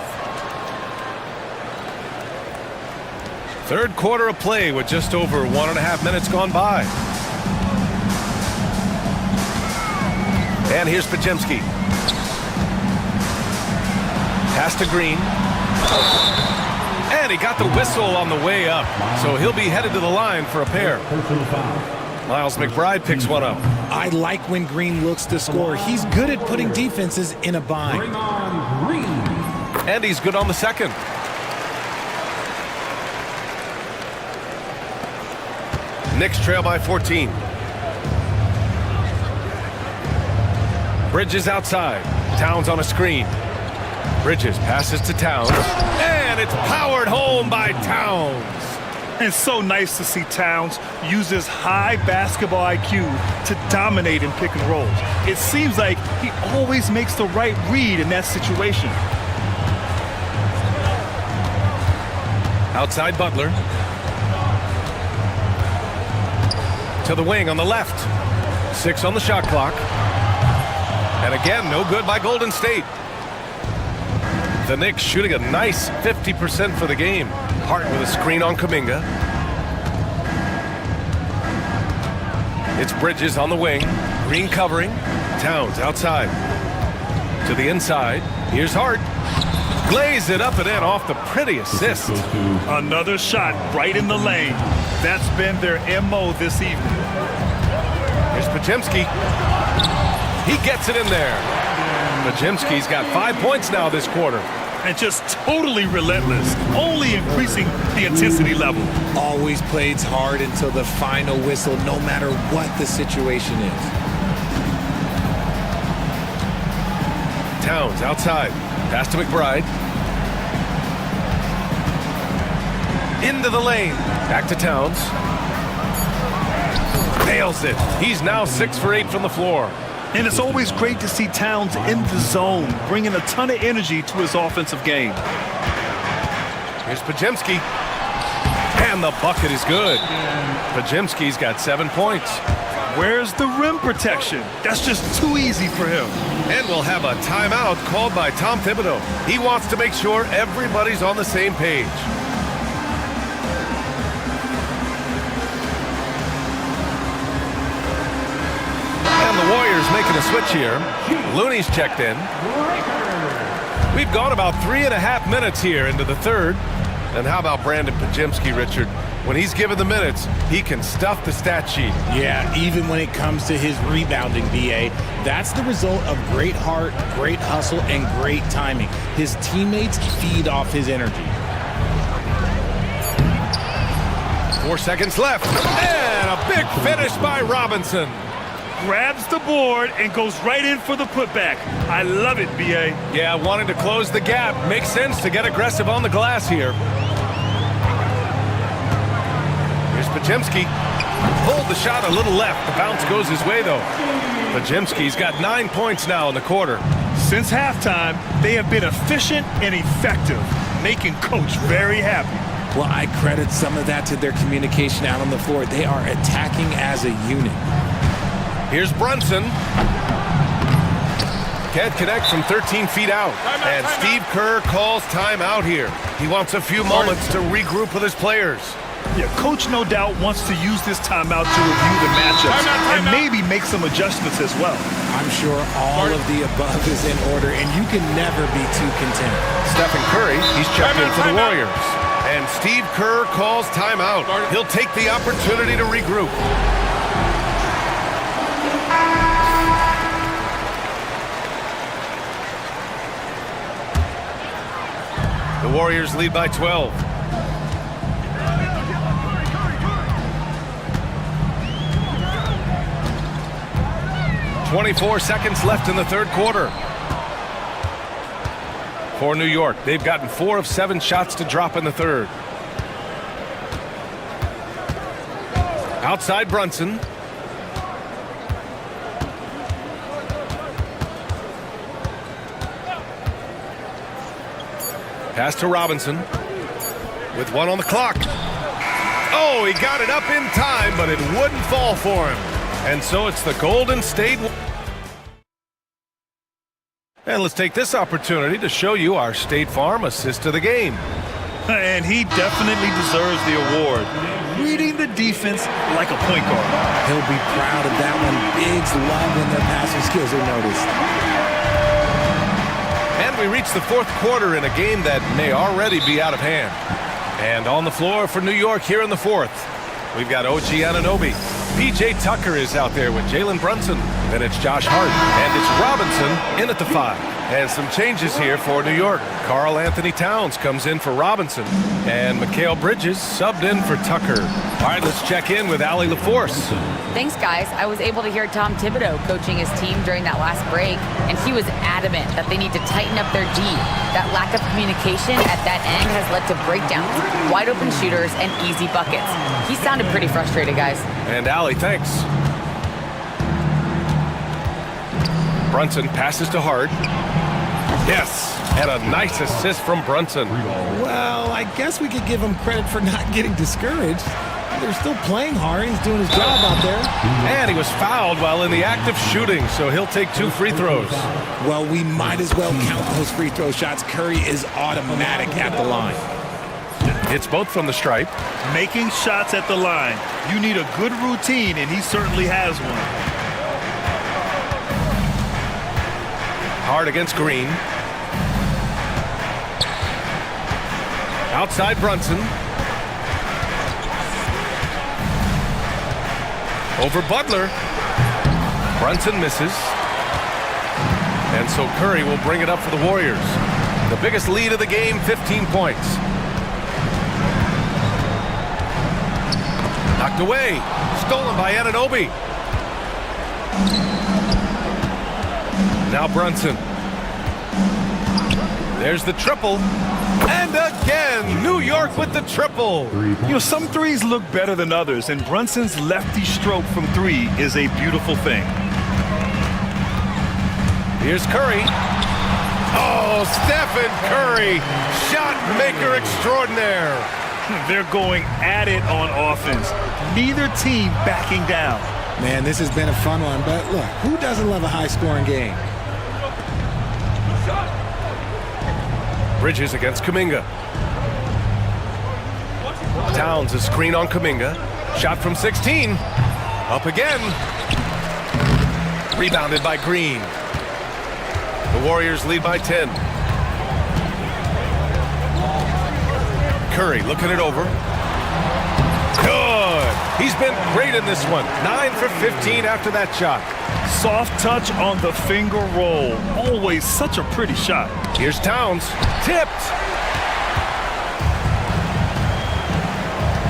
Third quarter of play with just over 1.5 minutes gone by. And here's Podziemski. Pass to Green. And he got the whistle on the way up. So he'll be headed to the line for a pair. Miles McBride picks one up. I like when Green looks to score. He's good at putting defenses in a bind. Bring on Green. And he's good on the second. Knicks trail by 14. Bridges outside. Towns on a screen. Bridges passes to Towns. And it's powered home by Towns. And so nice to see Towns use his high basketball IQ to dominate in pick and rolls. It seems like he always makes the right read in that situation. Outside Butler. To the wing on the left. 6 on the shot clock. And again, no good by Golden State. The Knicks shooting a nice 50% for the game. Hart with a screen on Kuminga. It's Bridges on the wing. Green covering. Towns outside. To the inside. Here's Hart. Glaze it up and in off the pretty assist. Another shot right in the lane. That's been their MO this evening. Here's Podziemski. He gets it in there. Podziemski's got 5 points now this quarter. And just totally relentless, only increasing the intensity level. Always plays hard until the final whistle, no matter what the situation is. Towns outside. Pass to McBride. Into the lane. Back to Towns. Nails it. He's now 6 for 8 from the floor. And it's always great to see Towns in the zone, bringing a ton of energy to his offensive game. Here's Podziemski. And the bucket is good. Podziemski's got 7 points. Where's the rim protection? That's just too easy for him. And we'll have a timeout called by Tom Thibodeau. He wants to make sure everybody's on the same page. And the Warriors making a switch here. Looney's checked in. We've gone about 3.5 minutes here into the third. And how about Brandon Podziemski, Richard? When he's given the minutes, he can stuff the stat sheet. Yeah, even when it comes to his rebounding, BA. That's the result of great heart, great hustle, and great timing. His teammates feed off his energy. 4 seconds left. And a big finish by Robinson. Grabs the board and goes right in for the putback. I love it, B.A. Yeah, wanting to close the gap. Makes sense to get aggressive on the glass here. Here's Podziemski. Pulled the shot a little left. The bounce goes his way, though. Podziemski's got 9 points now in the quarter. Since halftime, they have been efficient and effective, making Coach very happy. Well, I credit some of that to their communication out on the floor. They are attacking as a unit. Here's Brunson. Can't connect from 13 feet out. And Steve Kerr calls timeout here. He wants a few moments to regroup with his players. Yeah, Coach no doubt wants to use this timeout to review the matchups and maybe make some adjustments as well. I'm sure all of the above is in order, and you can never be too content. Stephen Curry, he's checked in for the Warriors. And Steve Kerr calls timeout. He'll take the opportunity to regroup. The Warriors lead by 12. .24 seconds left in the third quarter. for New York. They've gotten 4 of 7 shots to drop in the third. Outside Brunson. Pass to Robinson with 1 on the clock. Oh, he got it up in time, but it wouldn't fall for him. And so it's the Golden State. And let's take this opportunity to show you our State Farm assist of the game. And he definitely deserves the award. Reading the defense like a point guard. He'll be proud of that one. Bigs love in their passing skills, they noticed. And we reach the fourth quarter in a game that may already be out of hand. And on the floor for New York here in the fourth, we've got OG Anunoby. P.J. Tucker is out there with Jalen Brunson. Then it's Josh Hart. And it's Robinson in at the 5. And some changes here for New York. Karl Anthony Towns comes in for Robinson. And Mikal Bridges subbed in for Tucker. All right, let's check in with Allie LaForce. Thanks, guys. I was able to hear Tom Thibodeau coaching his team during that last break, and he was adamant that they need to tighten up their D. That lack of communication at that end has led to breakdowns, wide open shooters, and easy buckets. He sounded pretty frustrated, guys. And Allie, thanks. Brunson passes to Hart. Yes, and a nice assist from Brunson. Well, I guess we could give him credit for not getting discouraged. They're still playing hard. He's doing his job out there. And he was fouled while in the act of shooting, so he'll take 2 free throws. Well, we might as well count those free throw shots. Curry is automatic at the line. It's both from the stripe. Making shots at the line. You need a good routine, and he certainly has one. Hard against Green. Outside Brunson. Over Butler. Brunson misses. And so Curry will bring it up for the Warriors. The biggest lead of the game, 15 points. Knocked away. Stolen by Anunoby. Now Brunson. There's the triple. And again, New York with the triple. You know, some threes look better than others, and Brunson's lefty stroke from 3 is a beautiful thing. Here's Curry. Oh, Stephen Curry, shot maker extraordinaire. They're going at it on offense. Neither team backing down. Man, this has been a fun one, but look, who doesn't love a high-scoring game? Bridges against Kuminga. Towns a screen on Kuminga. Shot from 16. Up again. Rebounded by Green. The Warriors lead by 10. Curry looking it over. Good. He's been great in this one. 9 for 15 after that shot. Soft touch on the finger roll. Always such a pretty shot. Here's Towns. Tipped.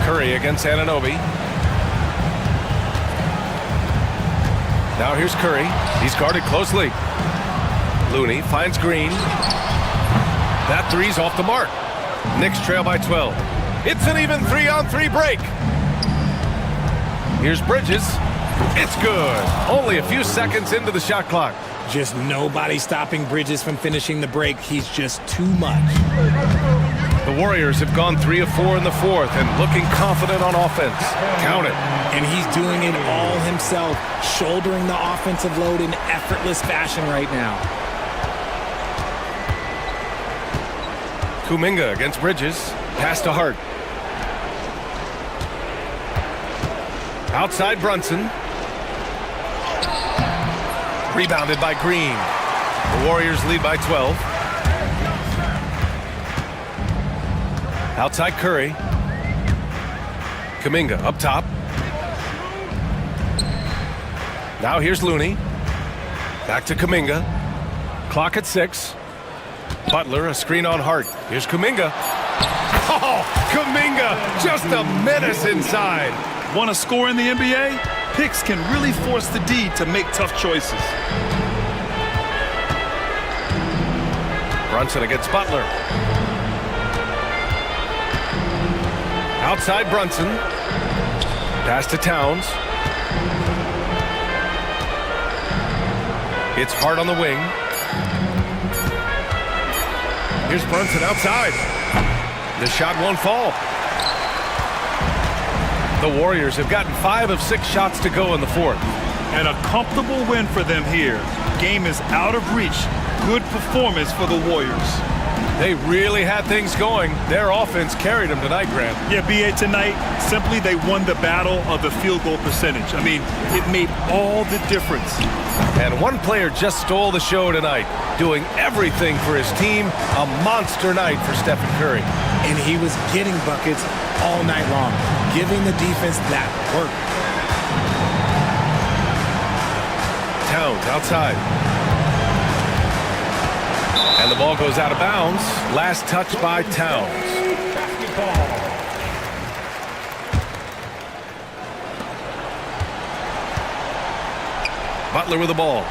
Curry against Anunoby. Now here's Curry. He's guarded closely. Looney finds Green. That three's off the mark. Knicks trail by 12. It's an even 3-on-3 break. Here's Bridges. It's good. Only a few seconds into the shot clock. Just nobody stopping Bridges from finishing the break. He's just too much. The Warriors have gone 3 of 4 in the fourth and looking confident on offense. Count it. And he's doing it all himself, shouldering the offensive load in effortless fashion right now. Kuminga against Bridges. Pass to Hart. Outside Brunson. Rebounded by Green. The Warriors lead by 12. Outside Curry. Kuminga up top. Now here's Looney. Back to Kuminga. Clock at 6. Butler, a screen on Hart. Here's Kuminga. Oh, Kuminga, just a menace inside. Want to score in the NBA? Picks can really force the D to make tough choices. Brunson against Butler. Outside Brunson. Pass to Towns. It's Hart on the wing. Here's Brunson outside. The shot won't fall. The Warriors have gotten 5 of 6 shots to go in the fourth. And a comfortable win for them here. Game is out of reach. Good performance for the Warriors. They really had things going. Their offense carried them tonight, Grant. Yeah, BA, tonight, simply they won the battle of the field goal percentage. I mean, it made all the difference. And one player just stole the show tonight, doing everything for his team. A monster night for Stephen Curry. And he was getting buckets all night long, giving the defense that work. Towns outside. And the ball goes out of bounds. Last touch by Towns. Butler with the ball.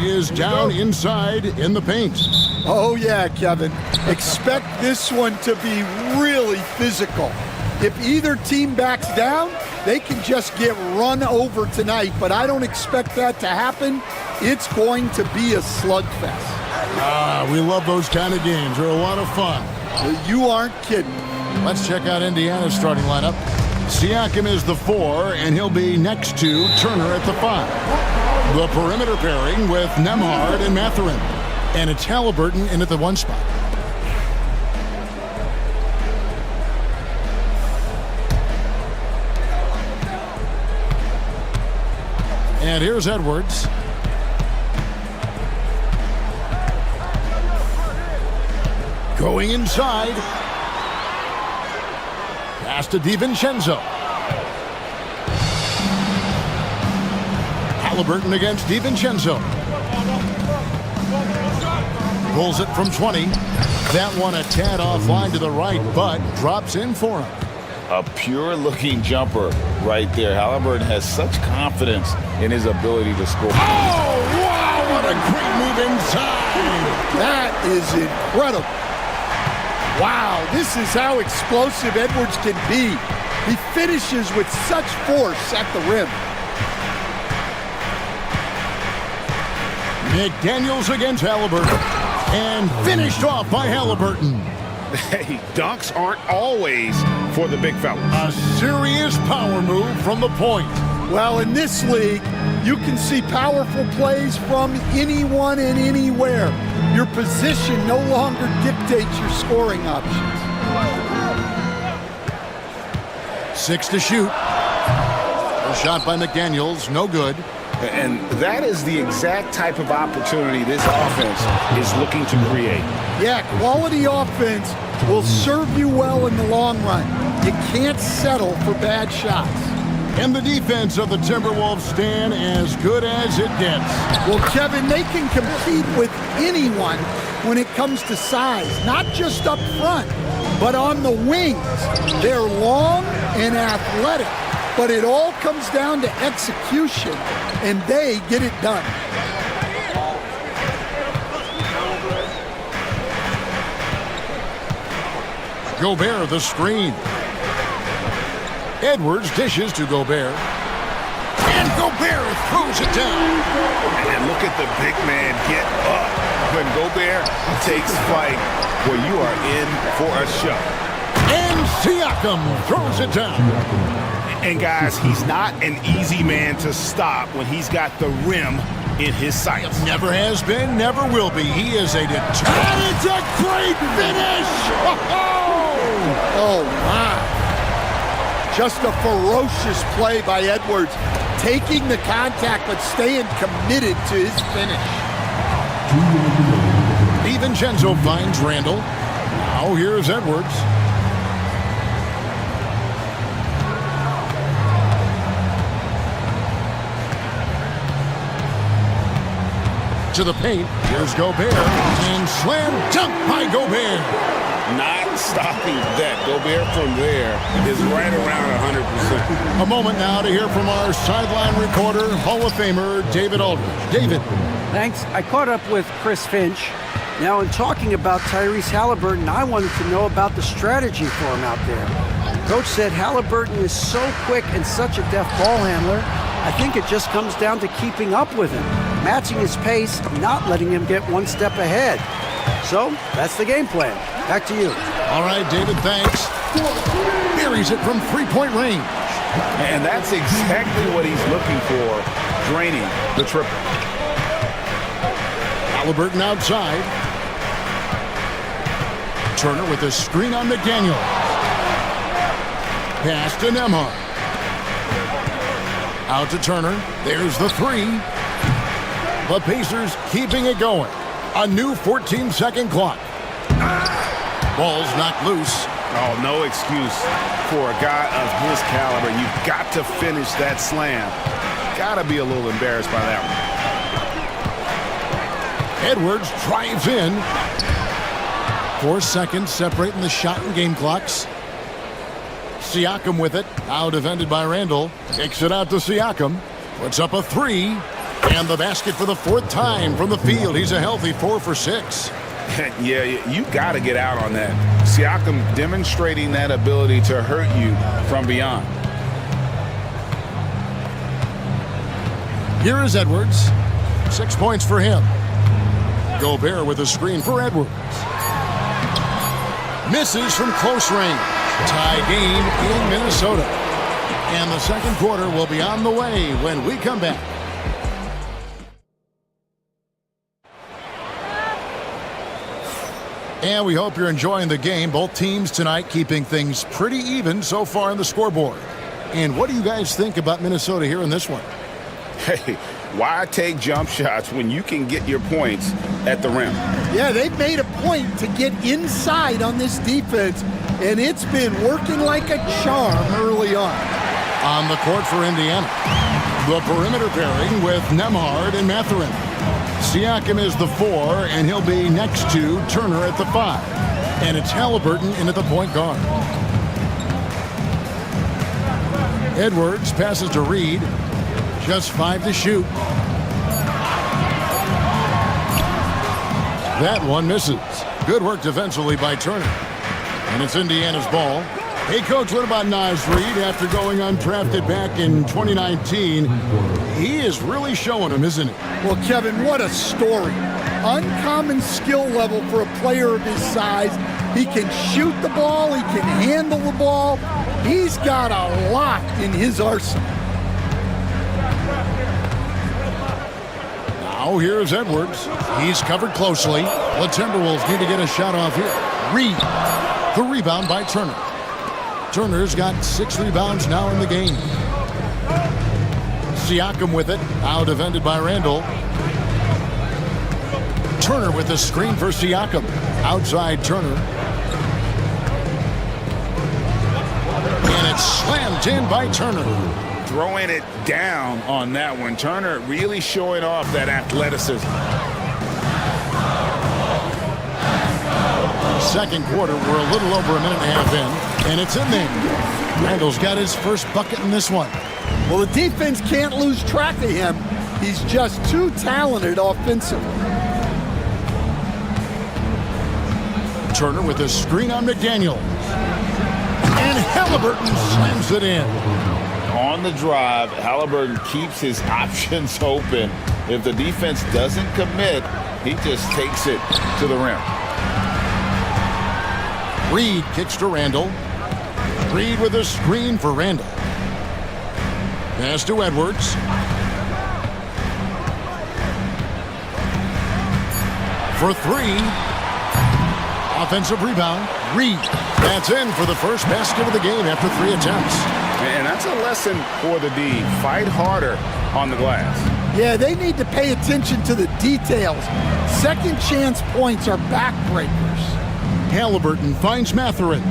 is down inside in the paint. Oh, yeah, Kevin. Expect this one to be really physical. If either team backs down, they can just get run over tonight, but I don't expect that to happen. It's going to be a slugfest. We love those kind of games. They're a lot of fun. Well, you aren't kidding. Let's check out Indiana's starting lineup. Siakam is the 4, and he'll be next to Turner at the 5. The perimeter pairing with Nembhard and Mathurin. And it's Halliburton in at the 1 spot. And here's Edwards. Going inside. Pass to DiVincenzo. Halliburton against DiVincenzo. Pulls it from 20. That one a tad offline to the right, but drops in for him. A pure-looking jumper right there. Halliburton has such confidence in his ability to score. Oh, wow, what a great move inside. That is incredible. Wow, this is how explosive Edwards can be. He finishes with such force at the rim. McDaniels against Halliburton. And finished off by Halliburton. Hey, dunks aren't always for the big fella. A serious power move from the point. Well, in this league, you can see powerful plays from anyone and anywhere. Your position no longer dictates your scoring options. 6 to shoot. A shot by McDaniels, no good. And that is the exact type of opportunity this offense is looking to create. Yeah, quality offense will serve you well in the long run. You can't settle for bad shots. And the defense of the Timberwolves stand as good as it gets. Well, Kevin, they can compete with anyone when it comes to size, not just up front, but on the wings. They're long and athletic, but it all comes down to execution, and they get it done. Gobert the screen. Edwards dishes to Gobert. And Gobert throws it down. And look at the big man get up. When Gobert takes flight, well, you are in for a show. And Siakam throws it down. And guys, he's not an easy man to stop when he's got the rim in his sights. Never has been, never will be. He is a determined. And it's a great finish! Oh, my. Just a ferocious play by Edwards, taking the contact but staying committed to his finish. DiVincenzo finds Randall. Now here's Edwards. To the paint. Here's Gobert. And slam dunk by Gobert. Not stopping that. Gobert from there is right around 100%. A moment now to hear from our sideline reporter, Hall of Famer David Aldridge. David. Thanks. I caught up with Chris Finch. Now, in talking about Tyrese Halliburton, I wanted to know about the strategy for him out there. Coach said Halliburton is so quick and such a deft ball handler, I think it just comes down to keeping up with him, matching his pace, not letting him get one step ahead. So, that's the game plan. Back to you. All right, David, thanks. Buries it from three-point range. And that's exactly what he's looking for, draining the triple. Halliburton outside. Turner with a screen on McDaniel. Pass to Nembhard. Out to Turner. There's the 3. The Pacers keeping it going. A new 14-second clock. Ball's knocked loose. Oh, no excuse for a guy of his caliber. You've got to finish that slam. Got to be a little embarrassed by that one. Edwards drives in. 4 seconds separating the shot and game clocks. Siakam with it. Now defended by Randall. Kicks it out to Siakam. Puts up a 3. And the basket for the fourth time from the field. He's a healthy 4 for 6. Yeah, you got to get out on that. Siakam demonstrating that ability to hurt you from beyond. Here is Edwards. 6 points for him. Gobert with a screen for Edwards. Misses from close range. Tie game in Minnesota. And the second quarter will be on the way when we come back. And we hope you're enjoying the game. Both teams tonight keeping things pretty even so far on the scoreboard. And what do you guys think about Minnesota here in this one? Hey, why take jump shots when you can get your points at the rim? Yeah, they've made a point to get inside on this defense, and it's been working like a charm early on. On the court for Indiana, the perimeter pairing with Nembhard and Mathurin. Siakam is the 4, and he'll be next to Turner at the 5. And it's Halliburton in at the point guard. Edwards passes to Reed. Just 5 to shoot. That one misses. Good work defensively by Turner. And it's Indiana's ball. Hey, Coach, what about Naz Reid after going undrafted back in 2019? He is really showing him, isn't he? Well, Kevin, what a story. Uncommon skill level for a player of his size. He can shoot the ball. He can handle the ball. He's got a lot in his arsenal. Now here's Edwards. He's covered closely. The Timberwolves need to get a shot off here. Reed. The rebound by Turner. Turner's got 6 rebounds now in the game. Siakam with it. Now defended by Randall. Turner with the screen for Siakam. Outside Turner. And it's slammed in by Turner. Throwing it down on that one. Turner really showing off that athleticism. Second quarter, we're a little over a minute and a half in, and it's in there. Randall's got his first bucket in this one. Well, the defense can't lose track of him. He's just too talented offensively. Turner with a screen on McDaniel. And Halliburton slams it in. On the drive, Halliburton keeps his options open. If the defense doesn't commit, he just takes it to the rim. Reed kicks to Randall. Reed with a screen for Randall. Pass to Edwards. For 3. Offensive rebound. Reed. That's in for the first basket of the game after 3 attempts. And that's a lesson for the D. Fight harder on the glass. Yeah, they need to pay attention to the details. Second chance points are backbreakers. Halliburton finds Mathurin.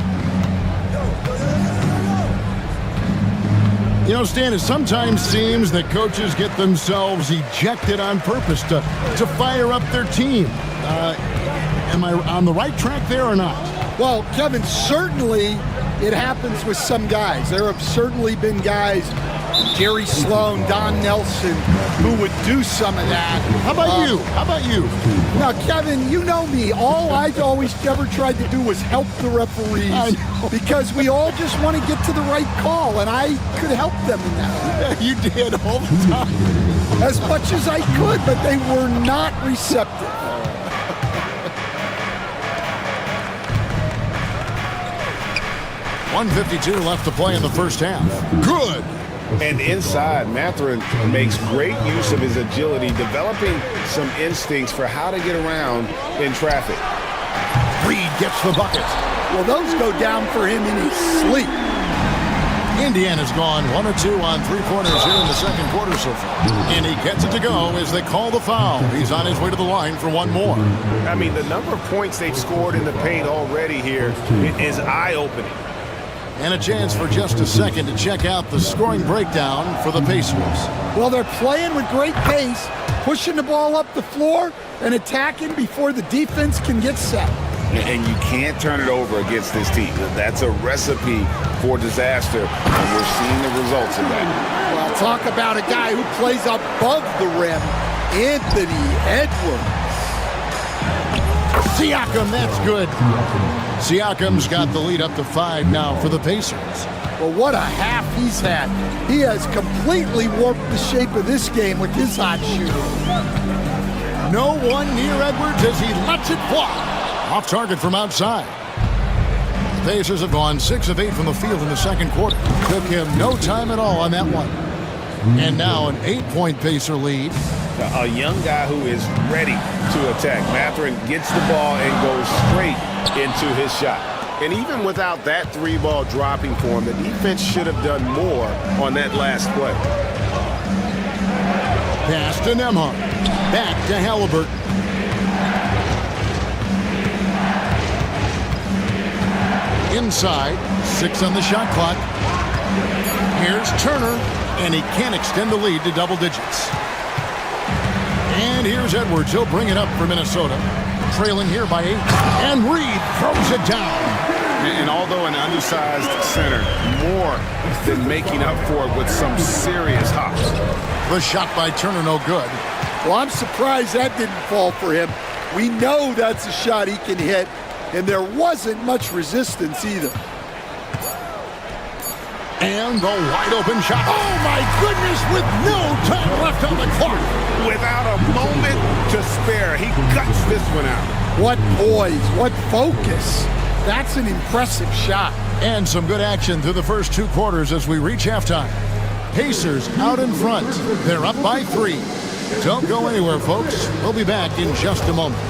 You know, Stan, it sometimes seems that coaches get themselves ejected on purpose to fire up their team. Am I on the right track there or not? Well, Kevin, certainly it happens with some guys. There have certainly been guys, Jerry Sloan, Don Nelson, who would do some of that. How about you? How about you? Now, Kevin, you know me. All I've always ever tried to do was help the referees because we all just want to get to the right call, and I could help them in that. Yeah, you did all the time. As much as I could, but they were not receptive. .152 left to play in the first half. Good. And inside, Mathurin makes great use of his agility, developing some instincts for how to get around in traffic. Reed gets the bucket. Well, those go down for him in his sleep. Indiana's gone 1 of 2 on 3-pointers here in the second quarter so far. And he gets it to go as they call the foul. He's on his way to the line for 1 more. I mean, the number of points they've scored in the paint already here is eye-opening. And a chance for just a second to check out the scoring breakdown for the Pacers. Well, they're playing with great pace, pushing the ball up the floor and attacking before the defense can get set. and you can't turn it over against this team. That's a recipe for disaster, and we're seeing the results of that. Well, talk about a guy who plays above the rim, Anthony Edwards. Siakam, that's good. Siakam's got the lead up to 5 now for the Pacers. Well, what a half he's had. He has completely warped the shape of this game with his hot shooting. No one near Edwards as he lets it fly. Off target from outside. The Pacers have gone 6 of 8 from the field in the second quarter. Took him no time at all on that one. And now an 8-point Pacer lead. A young guy who is ready to attack. Mathurin gets the ball and goes straight into his shot. And even without that 3-ball dropping for him, the defense should have done more on that last play. Pass to Nembhard. Back to Halliburton. Inside, 6 on the shot clock. Here's Turner, and he can't extend the lead to double digits. And here's Edwards. He'll bring it up for Minnesota. Trailing here by 8. And Reed throws it down. And although an undersized center, more than making up for it with some serious hops. The shot by Turner, no good. Well, I'm surprised that didn't fall for him. We know that's a shot he can hit, and there wasn't much resistance either. And the wide open shot. Oh my goodness, with no time left on the clock. Without a moment to spare, he guts this one out. What poise, what focus. That's an impressive shot. And some good action through the first 2 quarters as we reach halftime. Pacers out in front. They're up by 3. Don't go anywhere, folks. We'll be back in just a moment.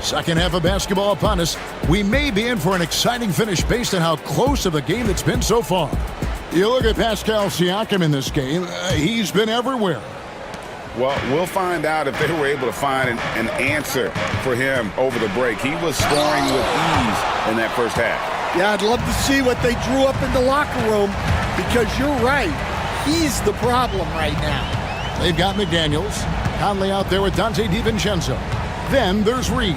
Second half of basketball upon us. We may be in for an exciting finish based on how close of a game it's been so far. You look at Pascal Siakam in this game, he's been everywhere. Well, we'll find out if they were able to find an answer for him over the break. He was scoring with ease in that first half. Yeah, I'd love to see what they drew up in the locker room, because you're right. He's the problem right now. They've got McDaniels. Conley out there with Dante DiVincenzo. Then there's Reed.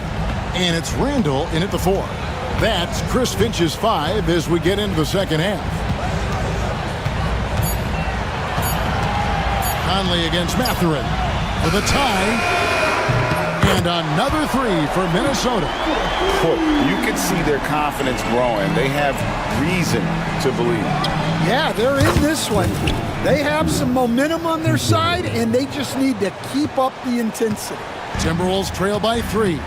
And it's Randall in at the 4. That's Chris Finch's 5 as we get into the second half. Conley against Mathurin for the tie. And another 3 for Minnesota. You can see their confidence growing. They have reason to believe. Yeah, they're in this one. They have some momentum on their side, and they just need to keep up the intensity. Timberwolves trail by 3.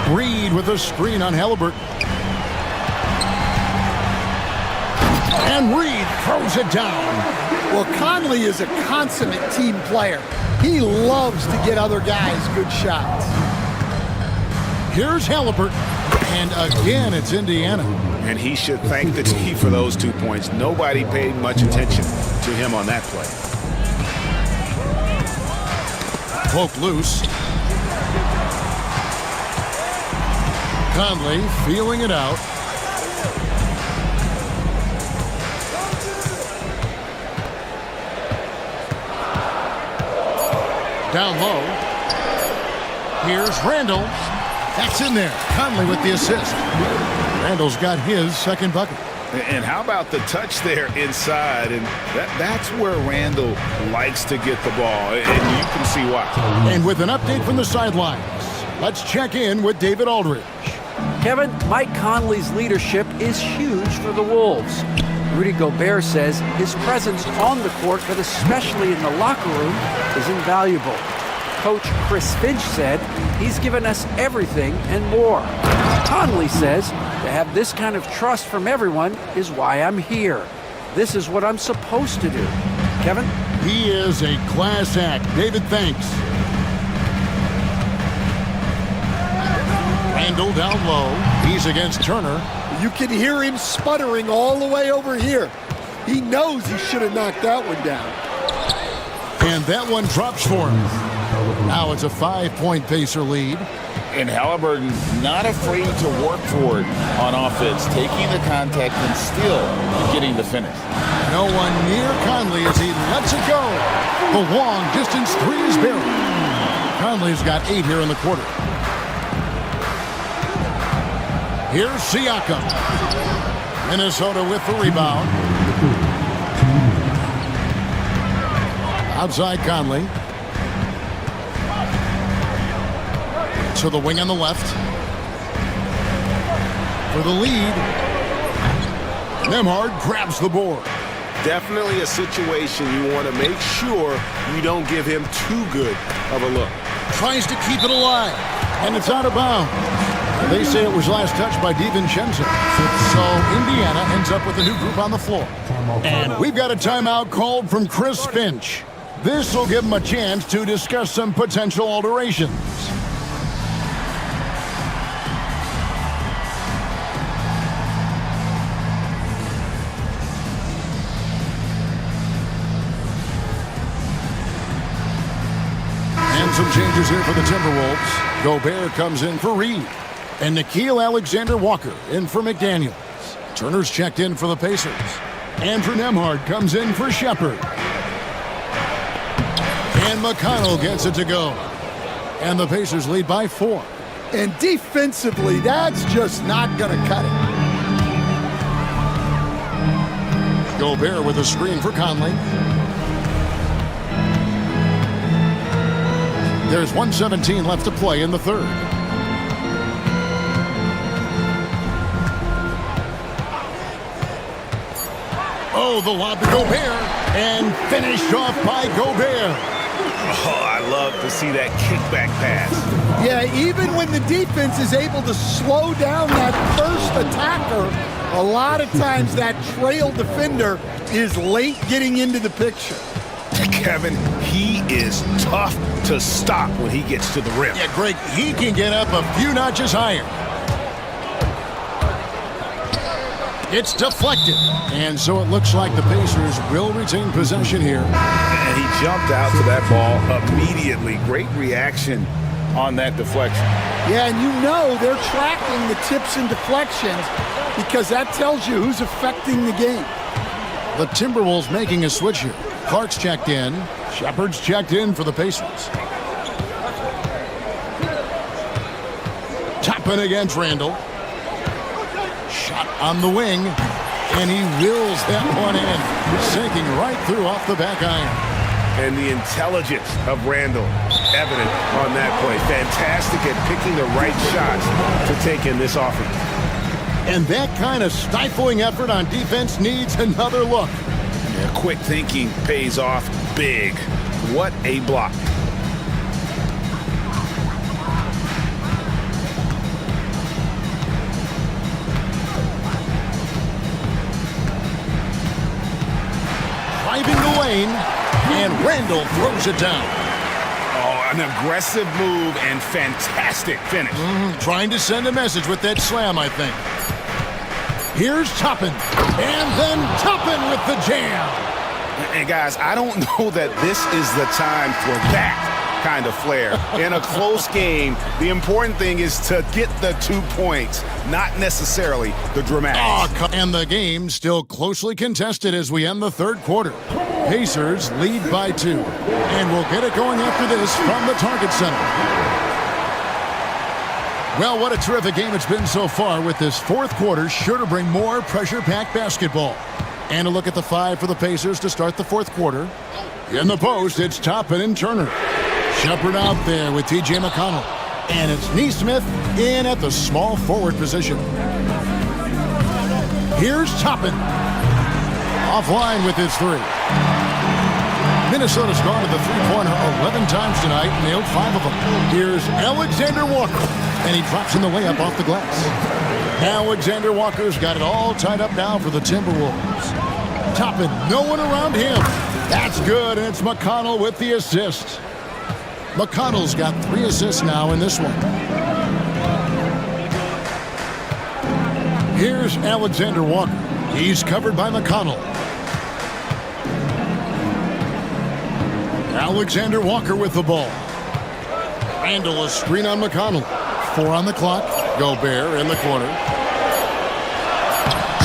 Reed with a screen on Halliburton. And Reed throws it down. Well, Conley is a consummate team player. He loves to get other guys good shots. Here's Halliburton. And again, it's Indiana. And he should thank the team for those 2 points. Nobody paid much attention to him on that play. Poke loose. Conley feeling it out. Down low. Here's Randall. That's in there. Conley with the assist. Randall's got his second bucket. And how about the touch there inside? And that's where Randall likes to get the ball. And you can see why. And with an update from the sidelines, let's check in with David Aldridge. Kevin, Mike Conley's leadership is huge for the Wolves. Rudy Gobert says his presence on the court, but especially in the locker room, is invaluable. Coach Chris Finch said he's given us everything and more. Conley says to have this kind of trust from everyone is why I'm here. This is what I'm supposed to do. Kevin? He is a class act. David, thanks. Randall down low. He's against Turner. You can hear him sputtering all the way over here. He knows he should have knocked that one down. And that one drops for him. Now it's a 5-point Pacer lead. And Halliburton not afraid to work for it on offense, taking the contact and still getting the finish. No one near Conley as he lets it go. The long distance three is buried. Conley's got 8 here in the quarter. Here's Siakam. Minnesota with the rebound. Outside Conley. To the wing on the left. For the lead. Nembhard grabs the board. Definitely a situation you want to make sure you don't give him too good of a look. Tries to keep it alive. And it's out of bounds. They say it was last touched by DiVincenzo. So Indiana ends up with a new group on the floor. And we've got a timeout called from Chris Finch. This will give him a chance to discuss some potential alterations. And some changes here for the Timberwolves. Gobert comes in for Reed. And Nickeil Alexander-Walker in for McDaniels. Turner's checked in for the Pacers. Andrew Nembhard comes in for Shepherd. And McConnell gets it to go. And the Pacers lead by 4. And defensively, that's just not going to cut it. Gobert with a screen for Conley. There's 1:17 left to play in the third. Oh, the lob to Gobert, and finished off by Gobert. Oh, I love to see that kickback pass. Yeah, even when the defense is able to slow down that first attacker, a lot of times that trail defender is late getting into the picture. Kevin, he is tough to stop when he gets to the rim. Yeah, Greg, he can get up a few notches higher. It's deflected. And so it looks like the Pacers will retain possession here. And he jumped out to that ball immediately. Great reaction on that deflection. Yeah, and you know they're tracking the tips and deflections because that tells you who's affecting the game. The Timberwolves making a switch here. Clark's checked in. Shepherd's checked in for the Pacers. Toppin against Randall. Shot on the wing. And he wills that one in. Sinking right through off the back iron. And the intelligence of Randall evident on that play. Fantastic at picking the right shots to take in this offense. And that kind of stifling effort on defense needs another look. Yeah, quick thinking pays off big. What a block. Driving the lane, and Randall throws it down. Oh, an aggressive move and fantastic finish. Trying to send a message with that slam, I think. Here's Toppin, and then Toppin with the jam. And guys, I don't know that this is the time for that kind of flair. In a close game, the important thing is to get the 2 points, not necessarily the dramatics. And the game still closely contested as we end the third quarter. Pacers lead by 2. And we'll get it going after this from the Target Center. Well, what a terrific game it's been so far, with this fourth quarter sure to bring more pressure-packed basketball. And a look at the 5 for the Pacers to start the fourth quarter. In the post, it's Toppin and Turner. Shepherd out there with T.J. McConnell. And it's Nesmith in at the small forward position. Here's Toppin. Offline with his 3. Minnesota's gone to the three-pointer 11 times tonight, nailed 5 of them. Here's Alexander Walker, and he drops in the layup off the glass. Alexander Walker's got it all tied up now for the Timberwolves. Toppin, no one around him. That's good, and it's McConnell with the assist. McConnell's got 3 assists now in this one. Here's Alexander Walker. He's covered by McConnell. Alexander Walker with the ball. Randall, a screen on McConnell. 4 on the clock. Gobert in the corner.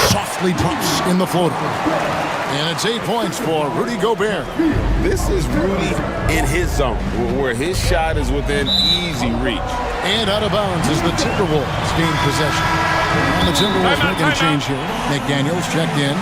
Softly drops in the floater. And it's 8 points for Rudy Gobert. This is Rudy in his zone, where his shot is within easy reach. And out of bounds as the Timberwolves gain possession. And the Timberwolves making a change here. McDaniels checked in.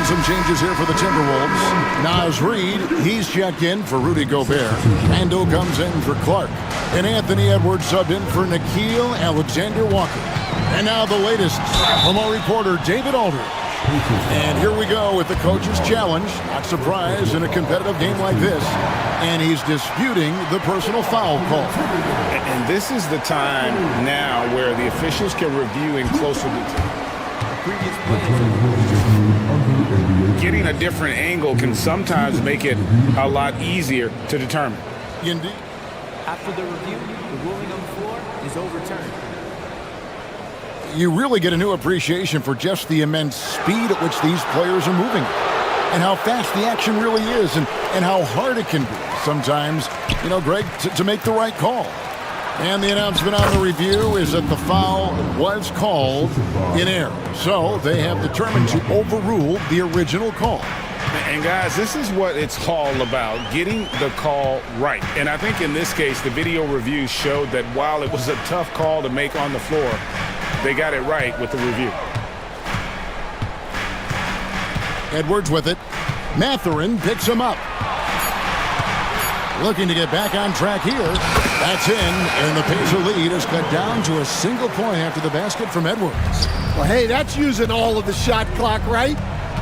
Some changes here for the Timberwolves. Naz Reid, he's checked in for Rudy Gobert. Randall comes in for Clark. And Anthony Edwards subbed in for Nickeil Alexander-Walker. And now the latest from our reporter, David Aldridge. And here we go with the coach's challenge. Not surprised in a competitive game like this. And he's disputing the personal foul call. And this is the time now where the officials can review in closer detail. Getting a different angle can sometimes make it a lot easier to determine. Indeed. After the review, the ruling on the floor is overturned. You really get a new appreciation for just the immense speed at which these players are moving and how fast the action really is and how hard it can be sometimes, Greg, to make the right call. And the announcement on the review is that the foul was called in error. So they have determined to overrule the original call. And guys, this is what it's all about, getting the call right. And I think in this case, the video review showed that while it was a tough call to make on the floor, they got it right with the review. Edwards with it. Mathurin picks him up. Looking to get back on track here. That's in, and the Pacer lead is cut down to a single point after the basket from Edwards. Well, hey, that's using all of the shot clock, right?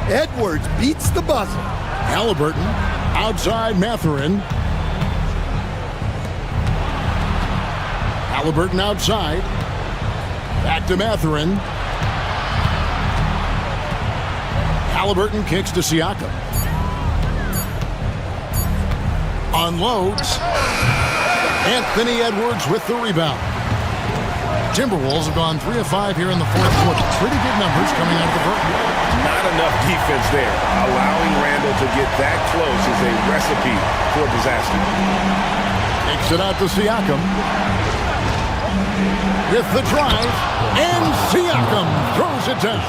Edwards beats the buzzer. Halliburton outside Mathurin. Halliburton outside. Back to Mathurin. Halliburton kicks to Siakam. Unloads. Anthony Edwards with the rebound. Timberwolves have gone 3 of 5 here in the fourth quarter. Pretty good numbers coming out of the break. Not enough defense there. Allowing Randall to get that close is a recipe for disaster. Takes it out to Siakam. With the drive, and Siakam throws it down.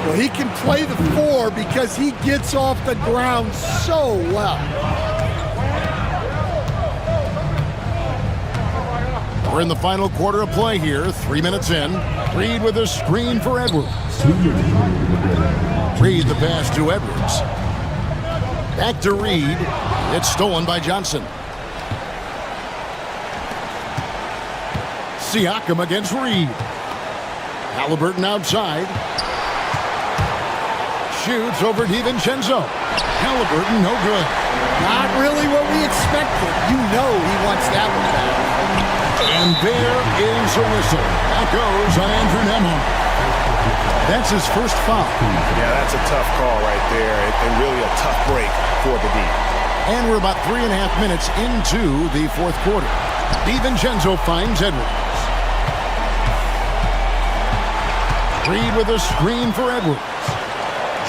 Well, he can play the 4 because he gets off the ground so well. We're in the final quarter of play here, 3 minutes in. Reid with a screen for Edwards. Reid the pass to Edwards. Back to Reid. It's stolen by Johnson. Siakam against Reid. Halliburton outside. Shoots over DiVincenzo. Halliburton no good. Not really what we expected. You know he wants that one back. And there is a whistle. That goes on Andrew Nembhard. That's his first foul. Yeah, that's a tough call right there, and really a tough break for the D. And we're about 3.5 minutes into the fourth quarter. DiVincenzo finds Edwards. Reid with a screen for Edwards.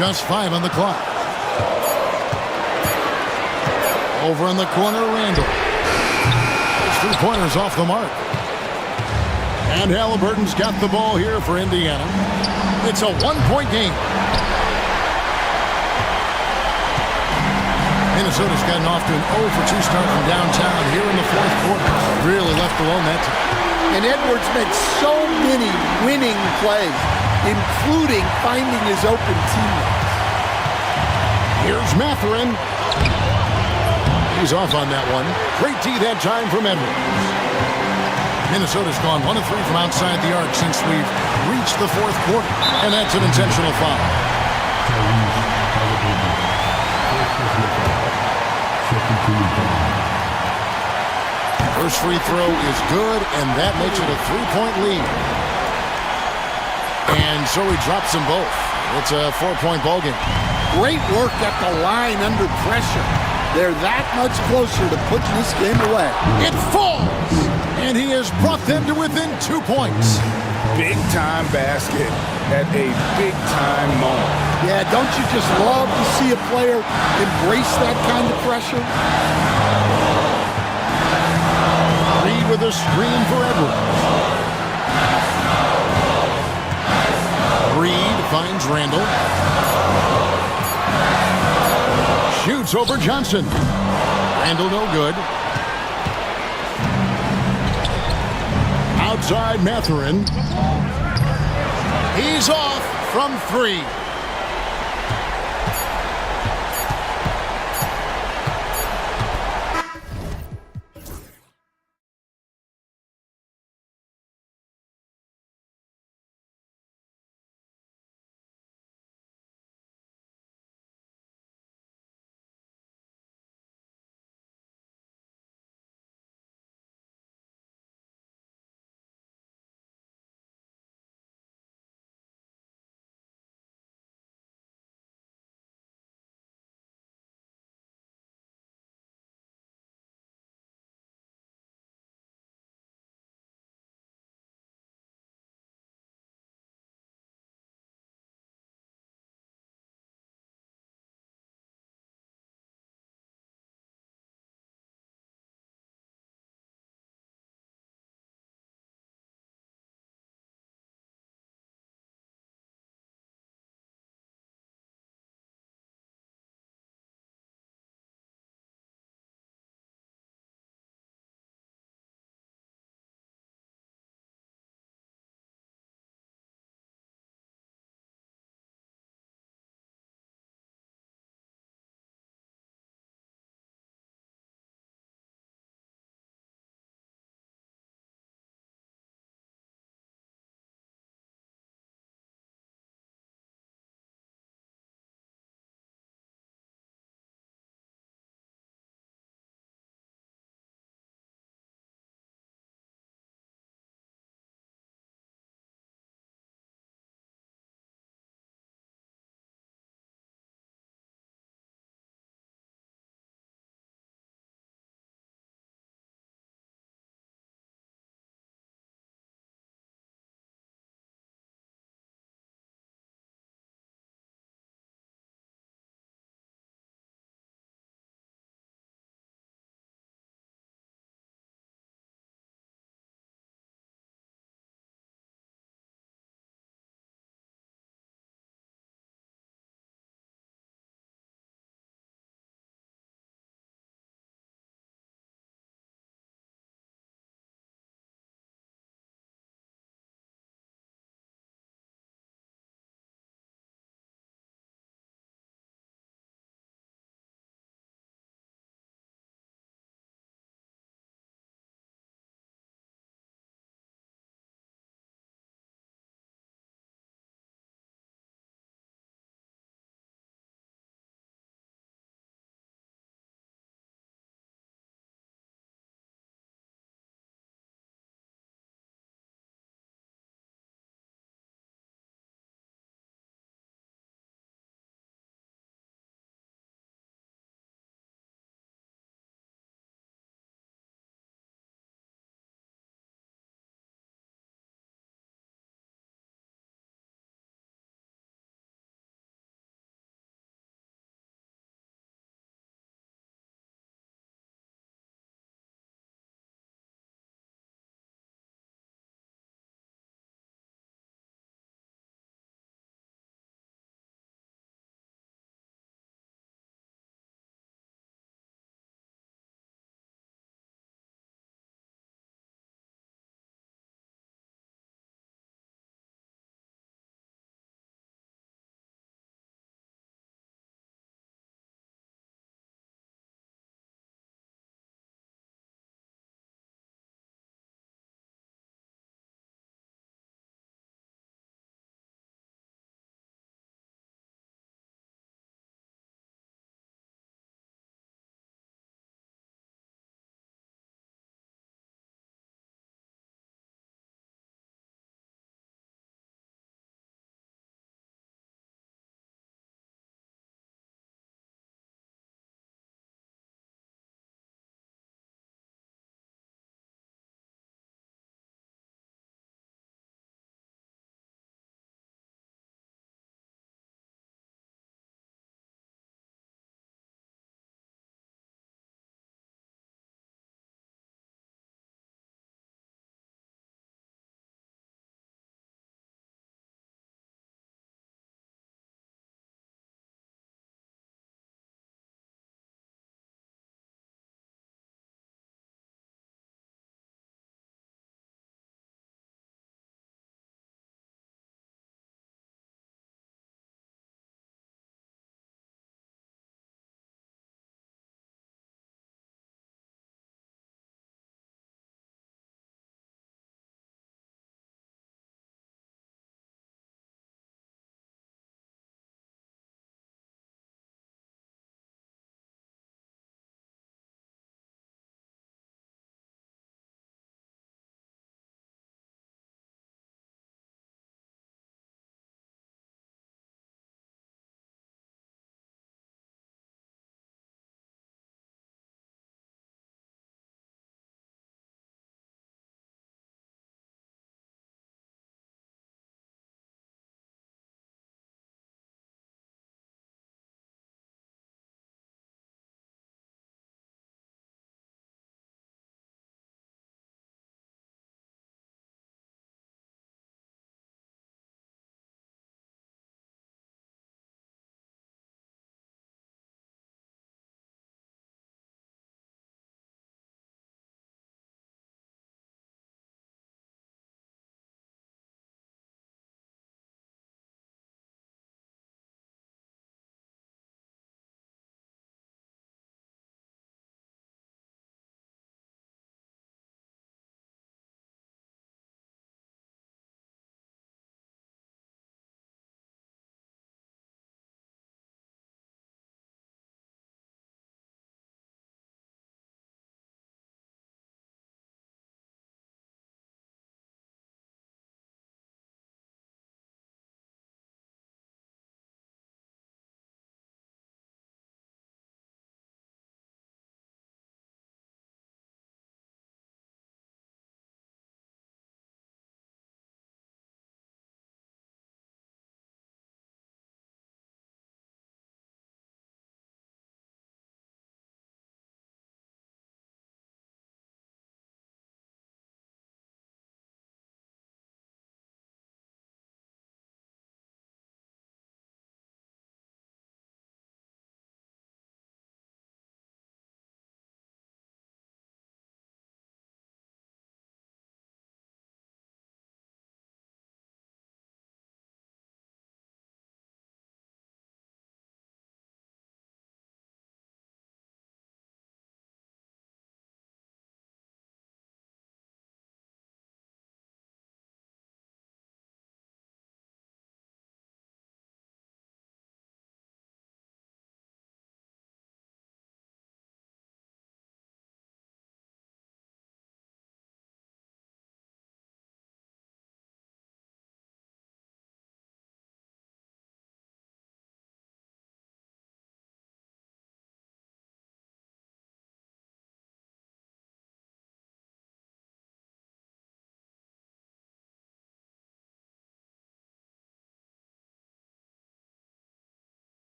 Just 5 on the clock. Over in the corner, Randall. 3-pointers off the mark. And Halliburton's got the ball here for Indiana. It's a 1-point game. Minnesota's gotten off to an 0 for 2 start from downtown here in the fourth quarter. Really left alone that time. And Edwards makes so many winning plays, including finding his open teammates. Here's Mathurin. He's off on that one. Great D that time from Edwards. Minnesota's gone 1 of 3 from outside the arc since we've reached the fourth quarter. And that's an intentional foul. First free throw is good, and that makes it a 3-point lead. And so he drops them both. It's a 4-point ball game. Great work at the line under pressure. They're that much closer to putting this game away. It falls! And he has brought them to within 2 points. Big-time basket at a big-time moment. Yeah, don't you just love to see a player embrace that kind of pressure? Reed with a screen for Edwards. Reed finds Randall. Shoots over Johnson. Randall no good. Outside Mathurin. He's off from 3.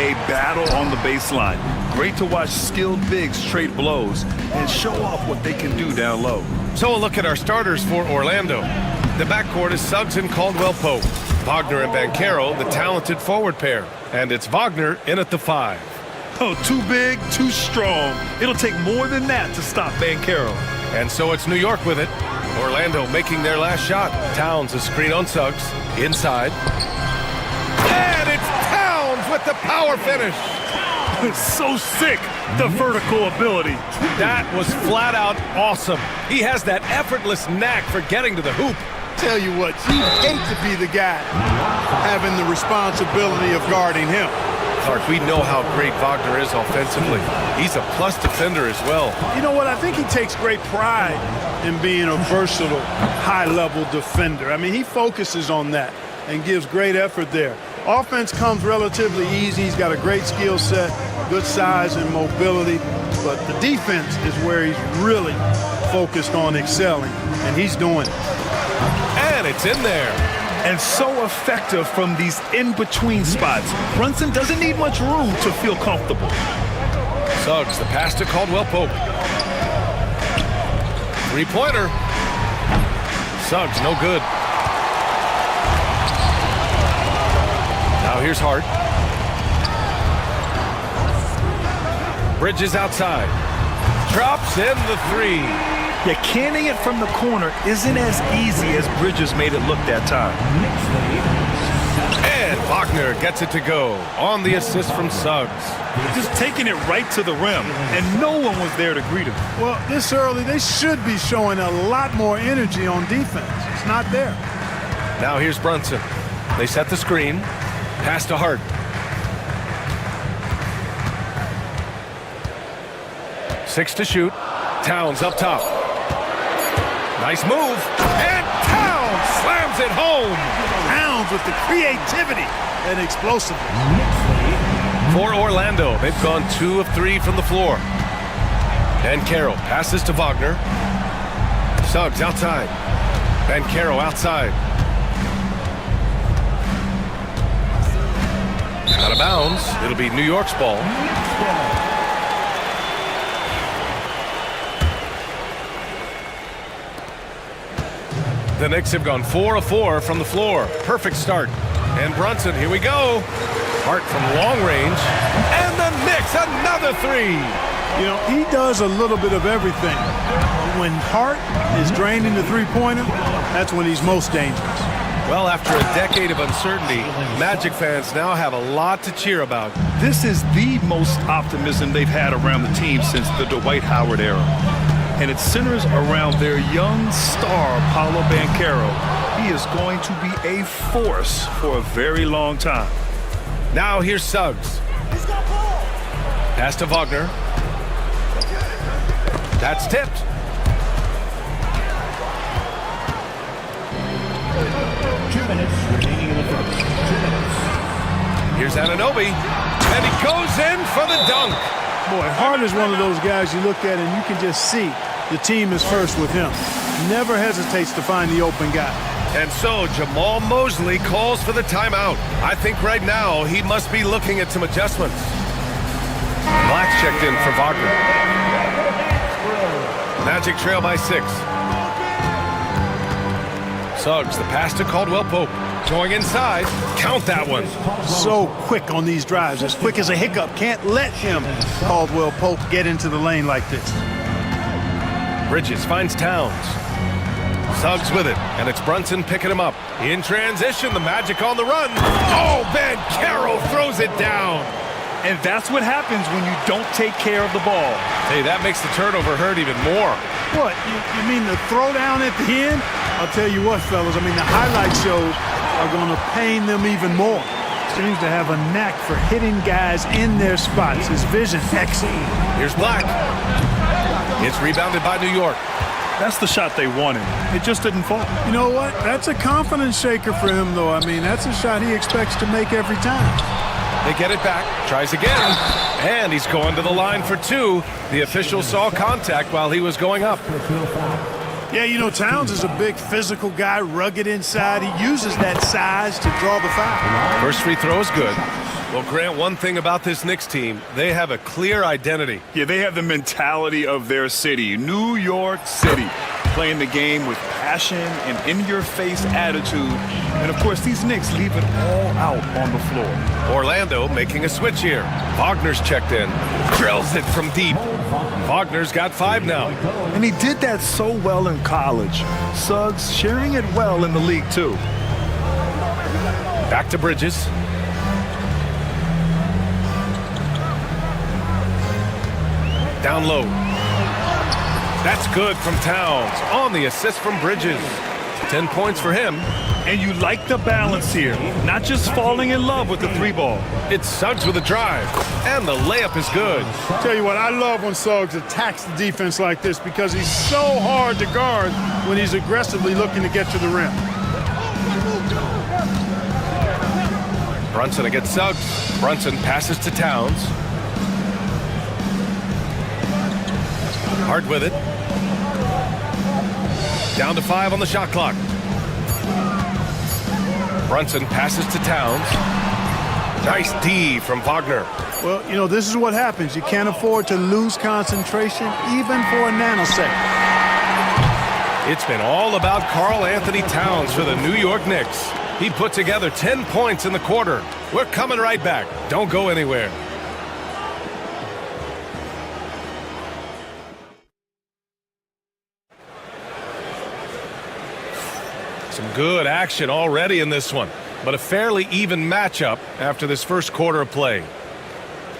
a battle on the baseline. Great to watch skilled bigs trade blows and show off what they can do down low. So a look at our starters for Orlando. The backcourt is Suggs and Caldwell-Pope. Wagner and Banchero, the talented forward pair. And it's Wagner in at the 5. Oh, too big, too strong. It'll take more than that to stop Banchero. And so it's New York with it. Orlando making their last shot. Towns a screen on Suggs. Inside. And it's Towns with the power finish. It's so sick, the vertical ability. That was flat out awesome. He has that effortless knack for getting to the hoop. Tell you what, you hate to be the guy having the responsibility of guarding him. Clark, we know how great Wagner is offensively. He's a plus defender as well. You know what? I think he takes great pride in being a versatile, high-level defender. I mean, he focuses on that and gives great effort there. Offense comes relatively easy. He's got a great skill set, good size and mobility. But the defense is where he's really focused on excelling, and he's doing it. And it's in there. And so effective from these in-between spots. Brunson doesn't need much room to feel comfortable. Suggs, the pass to Caldwell-Pope. Three-pointer. Suggs, no good. Now here's Hart. Bridges outside. Drops in the 3. Yeah, canning it from the corner isn't as easy as Bridges made it look that time. And Wagner gets it to go on the assist from Suggs. Just taking it right to the rim, and no one was there to greet him. Well, this early, they should be showing a lot more energy on defense. It's not there. Now here's Brunson. They set the screen. Pass to Hart. Six to shoot. Towns up top. Nice move. And Towns slams it home. Towns with the creativity and explosiveness. For Orlando, they've gone 2 of 3 from the floor. Banchero passes to Wagner. Suggs outside. Banchero outside. Out of bounds. It'll be New York's ball. The Knicks have gone 4 of 4 from the floor. Perfect start. And Brunson, here we go. Hart from long range. And the Knicks, another 3. You know, he does a little bit of everything. When Hart is draining the three-pointer, that's when he's most dangerous. Well, after a decade of uncertainty, Magic fans now have a lot to cheer about. This is the most optimism they've had around the team since the Dwight Howard era. And it centers around their young star, Paolo Banchero. He is going to be a force for a very long time. Now here's Suggs. Pass to Wagner. That's tipped. Here's Anunoby. And he goes in for the dunk. Boy, Hart is one of those guys you look at and you can just see the team is first with him. Never hesitates to find the open guy. And so Jamal Mosley calls for the timeout. I think right now he must be looking at some adjustments. Black's checked in for Wagner. Magic trail by 6. Suggs, the pass to Caldwell-Pope. Going inside. Count that one. So quick on these drives. As quick as a hiccup. Can't let him, Caldwell-Pope, get into the lane like this. Bridges finds Towns. Suggs with it, and it's Brunson picking him up. In transition, the Magic on the run. Oh, Banchero throws it down. And that's what happens when you don't take care of the ball. Hey, that makes the turnover hurt even more. What, you mean the throwdown at the end? I'll tell you what, fellas, I mean, the highlight shows are going to pain them even more. Seems to have a knack for hitting guys in their spots. His vision, excellent. Here's Black. It's rebounded by New York. That's the shot they wanted. It just didn't fall. You know what? That's a confidence shaker for him, though. I mean, that's a shot he expects to make every time. They get it back. Tries again. And he's going to the line for 2. The official saw contact while he was going up. Yeah, you know, Towns is a big physical guy, rugged inside. He uses that size to draw the foul. First free throw is good. Well, Grant, one thing about this Knicks team, they have a clear identity. Yeah, they have the mentality of their city, New York City, playing the game with passion and in-your-face attitude. And, of course, these Knicks leave it all out on the floor. Orlando making a switch here. Wagner's checked in. Drills it from deep. Wagner's got 5 now. And he did that so well in college. Suggs sharing it well in the league, too. Back to Bridges. Down low. That's good from Towns on the assist from Bridges. 10 points for him. And you like the balance here, not just falling in love with the 3-ball. It's Suggs with a drive, and the layup is good. Tell you what, I love when Suggs attacks the defense like this because he's so hard to guard when he's aggressively looking to get to the rim. Brunson against Suggs. Brunson passes to Towns. Hart with it. Down to 5 on the shot clock. Brunson passes to Towns. Nice D from Wagner. Well, you know, this is what happens. You can't afford to lose concentration even for a nanosecond. It's been all about Karl Anthony Towns for the New York Knicks. He put together 10 points in the quarter. We're coming right back. Don't go anywhere. Some good action already in this one, but a fairly even matchup after this first quarter of play.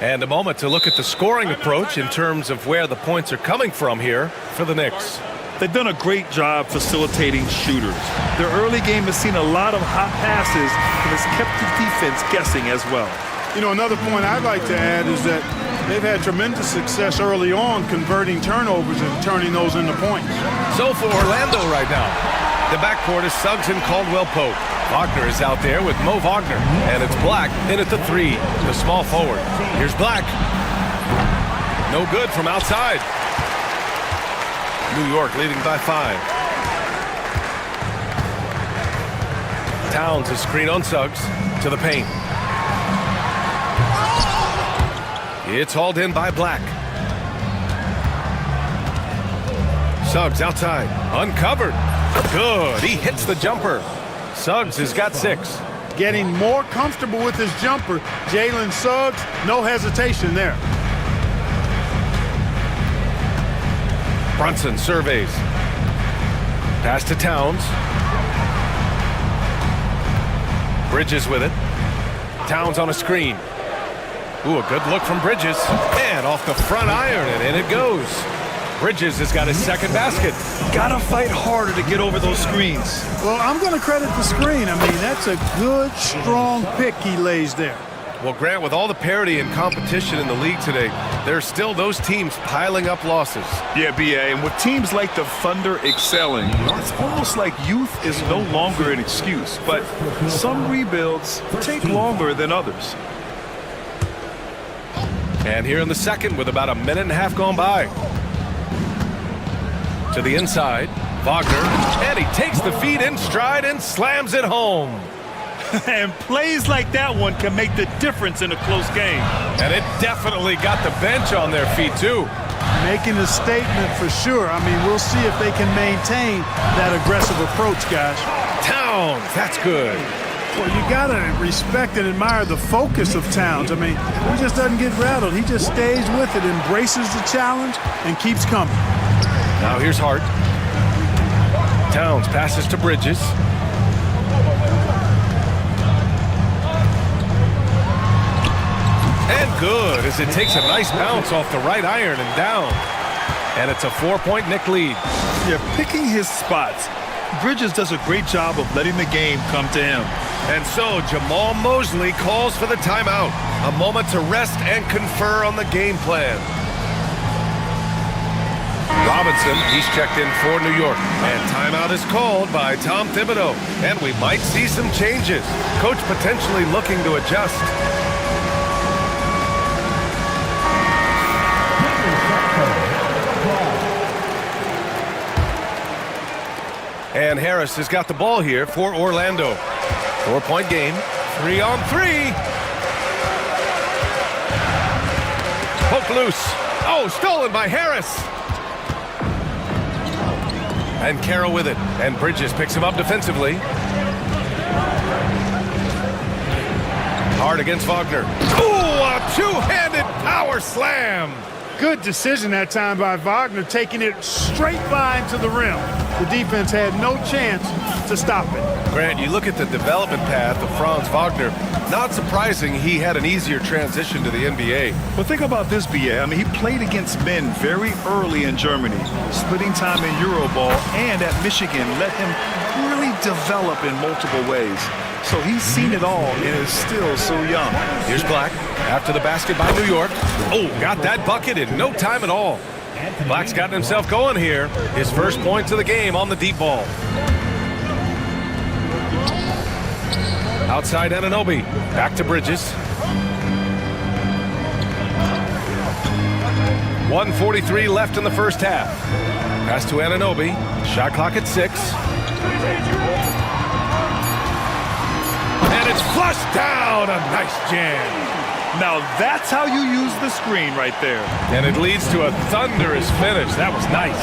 And a moment to look at the scoring approach in terms of where the points are coming from here for the Knicks. They've done a great job facilitating shooters. Their early game has seen a lot of hot passes and has kept the defense guessing as well. You know, another point I'd like to add is that they've had tremendous success early on converting turnovers and turning those into points. So for Orlando right now, the backcourt is Suggs and Caldwell Pope. Wagner is out there with Mo Wagner, and it's Black in at the 3, the small forward. Here's Black. No good from outside. New York leading by 5. Towns is screen on Suggs to the paint. It's hauled in by Black. Suggs outside, uncovered. Good, he hits the jumper. Suggs has got 6. Getting more comfortable with his jumper. Jalen Suggs, no hesitation there. Brunson surveys. Pass to Towns. Bridges with it. Towns on a screen. Ooh, a good look from Bridges. And off the front iron, and in it goes. Bridges has got his second basket. Gotta fight harder to get over those screens. Well, I'm going to credit the screen. I mean, that's a good, strong pick he lays there. Well, Grant, with all the parity and competition in the league today, there are still those teams piling up losses. Yeah, B.A., and with teams like the Thunder excelling, it's almost like youth is no longer an excuse. But some rebuilds take longer than others. And here in the second, with about a minute and a half gone by. To the inside, Wagner, and he takes the feed in stride and slams it home. And plays like that one can make the difference in a close game. And it definitely got the bench on their feet, too. Making a statement for sure. I mean, we'll see if they can maintain that aggressive approach, guys. Towns, that's good. Well, you got to respect and admire the focus of Towns. I mean, he just doesn't get rattled. He just stays with it, embraces the challenge, and keeps coming. Now here's Hart. Towns passes to Bridges. And good, as it takes a nice bounce off the right iron and down. And it's a 4-point Knick lead. Yeah, picking his spots. Bridges does a great job of letting the game come to him. And so Jamal Mosley calls for the timeout. A moment to rest and confer on the game plan. Robinson, he's checked in for New York. And timeout is called by Tom Thibodeau. And we might see some changes. Coach potentially looking to adjust. And Harris has got the ball here for Orlando. 4-point game, 3-on-3. Poked loose. Oh, stolen by Harris. And Carroll with it. And Bridges picks him up defensively. Hard against Wagner. Ooh, a two-handed power slam. Good decision that time by Wagner, taking it straight line to the rim. The defense had no chance to stop it. Grant, you look at the development path of Franz Wagner, not surprising he had an easier transition to the NBA. Well, think about this, BA. I mean, he played against men very early in Germany, splitting time in Euroball, and at Michigan let him really develop in multiple ways. So he's seen it all and is still so young. Here's Black after the basket by New York. Oh, got that bucket in no time at all. Black's gotten himself going here. His first points of the game on the deep ball. Outside Anunoby. Back to Bridges. 1:43 left in the first half. Pass to Anunoby. Shot clock at 6. And it's flushed down. A nice jam. Now that's how you use the screen right there. And it leads to a thunderous finish. That was nice.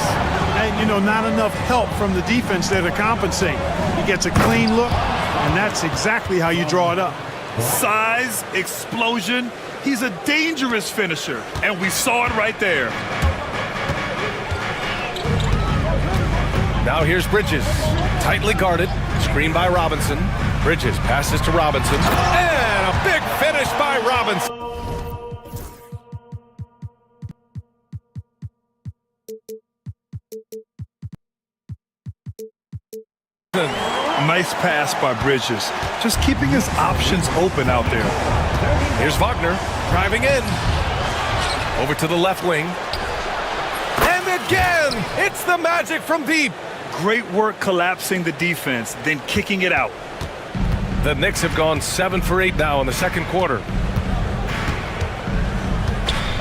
And, you know, not enough help from the defense there to compensate. He gets a clean look, and that's exactly how you draw it up. Size, explosion. He's a dangerous finisher, and we saw it right there. Now here's Bridges. Tightly guarded. Screen by Robinson. Bridges passes to Robinson. And a big finish by Robinson. Nice pass by Bridges. Just keeping his options open out there. Here's Wagner driving in. Over to the left wing. And again, it's the Magic from deep. Great work collapsing the defense, then kicking it out. The Knicks have gone 7 for 8 now in the second quarter.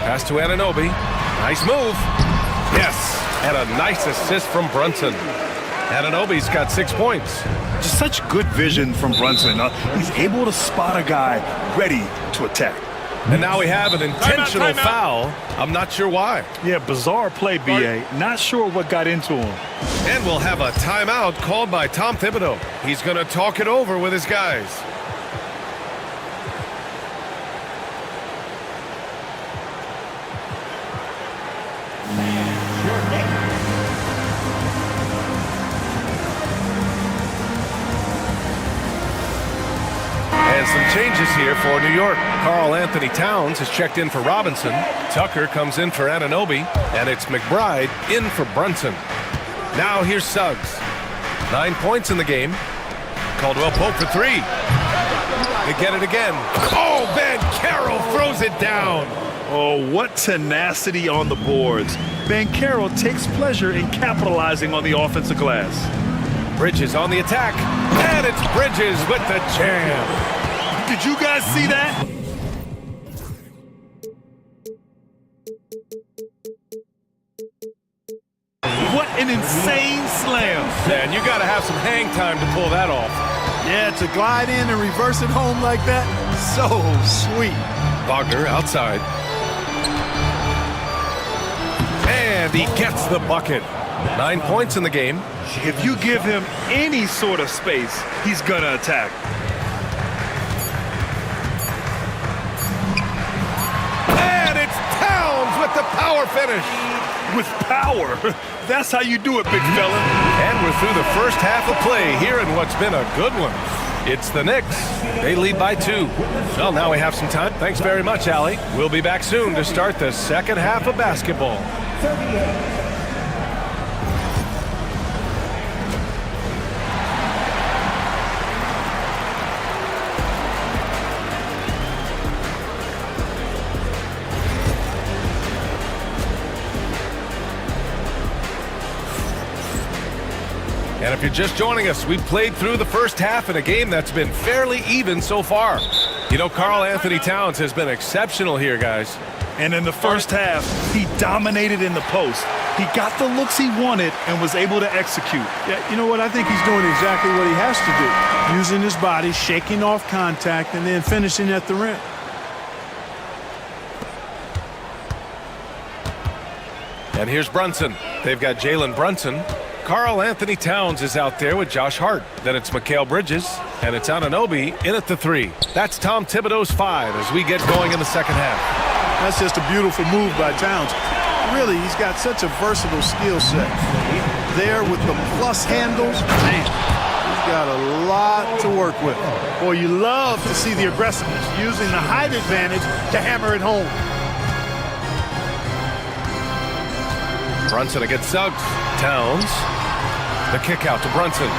Pass to Anunoby. Nice move. Yes, and a nice assist from Brunson. Anunoby's got 6 points. Just such good vision from Brunson. He's able to spot a guy ready to attack. And now we have an intentional foul. I'm not sure why. Yeah, bizarre play, BA. Not sure what got into him. And we'll have a timeout called by Tom Thibodeau. He's going to talk it over with his guys. And some changes here for New York. Karl Anthony Towns has checked in for Robinson. Tucker comes in for Anunoby. And it's McBride in for Brunson. Now here's Suggs. 9 points in the game. Caldwell Pope for 3. They get it again. Oh, Ben Carroll throws it down. Oh, what tenacity on the boards. Banchero takes pleasure in capitalizing on the offensive glass. Bridges on the attack. And it's Bridges with the jam. Did you guys see that? What an insane slam. Man, you got to have some hang time to pull that off. Yeah, to glide in and reverse it home like that, so sweet. Wagner outside. And he gets the bucket. 9 points in the game. If you give him any sort of space, he's gonna attack. And it's Towns with the power finish. With power. That's how you do it, big fella. And we're through the first half of play here in what's been a good one. It's the Knicks. They lead by 2. Well, now we have some time. Thanks very much, Allie. We'll be back soon to start the second half of basketball. 38. And if you're just joining us, we've played through the first half in a game that's been fairly even so far. You know, Karl Anthony Towns has been exceptional here, guys. And in the first half, he dominated in the post. He got the looks he wanted and was able to execute. Yeah, you know what? I think he's doing exactly what he has to do. Using his body, shaking off contact, and then finishing at the rim. And here's Brunson. They've got Jalen Brunson. Karl Anthony Towns is out there with Josh Hart. Then it's Mikal Bridges, and it's Anunoby in at the 3. That's Tom Thibodeau's 5 as we get going in the second half. That's just a beautiful move by Towns. Really, he's got such a versatile skill set. There with the plus handles, man, he's got a lot to work with. Boy, you love to see the aggressiveness, using the height advantage to hammer it home. Brunson against Suggs. Towns. The kick out to Brunson.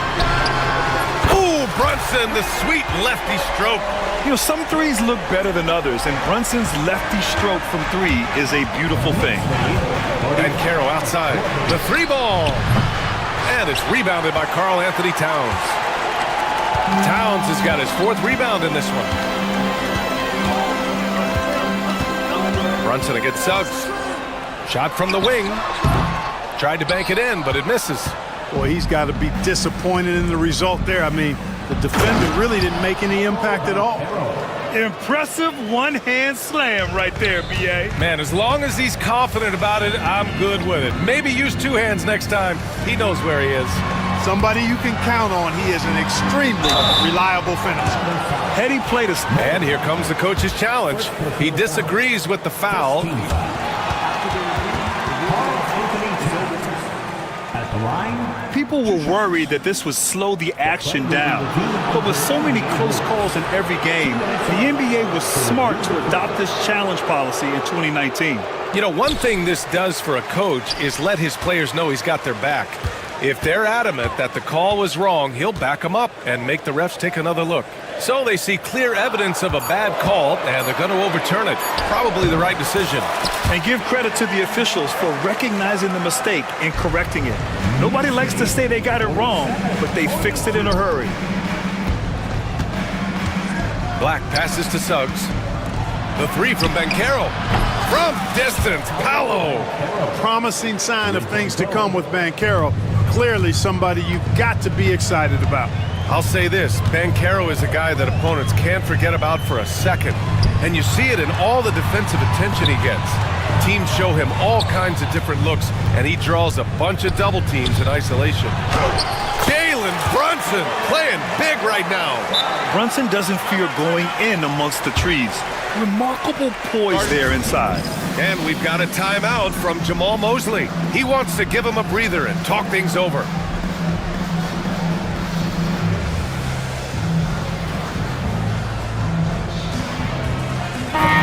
Ooh, Brunson, the sweet lefty stroke. You know, some threes look better than others, and Brunson's lefty stroke from 3 is a beautiful thing. And Caro outside. The 3 ball. And it's rebounded by Karl Anthony Towns. Towns has got his 4th rebound in this one. Brunson against Suggs. Shot from the wing. Tried to bank it in, but it misses. Boy, he's got to be disappointed in the result there. I mean, the defender really didn't make any impact at all. Impressive one-hand slam right there, B.A. Man, as long as he's confident about it, I'm good with it. Maybe use 2 hands next time. He knows where he is. Somebody you can count on. He is an extremely reliable finisher. Heady play to... And here comes the coach's challenge. He disagrees with the foul. People were worried that this would slow the action down. But with so many close calls in every game, the NBA was smart to adopt this challenge policy in 2019. You know, one thing this does for a coach is let his players know he's got their back. If they're adamant that the call was wrong, he'll back them up and make the refs take another look. So they see clear evidence of a bad call, and they're going to overturn it. Probably the right decision. And give credit to the officials for recognizing the mistake and correcting it. Nobody likes to say they got it wrong, but they fixed it in a hurry. Black passes to Suggs. The 3 from Banchero. From distance, Paolo. A promising sign of things to come with Banchero. Clearly somebody you've got to be excited about. I'll say this, Banchero is a guy that opponents can't forget about for a second. And you see it in all the defensive attention he gets. Teams show him all kinds of different looks, and he draws a bunch of double teams in isolation. Jalen Brunson playing big right now. Brunson doesn't fear going in amongst the trees. Remarkable poise there inside. And we've got a timeout from Jamal Mosley. He wants to give him a breather and talk things over.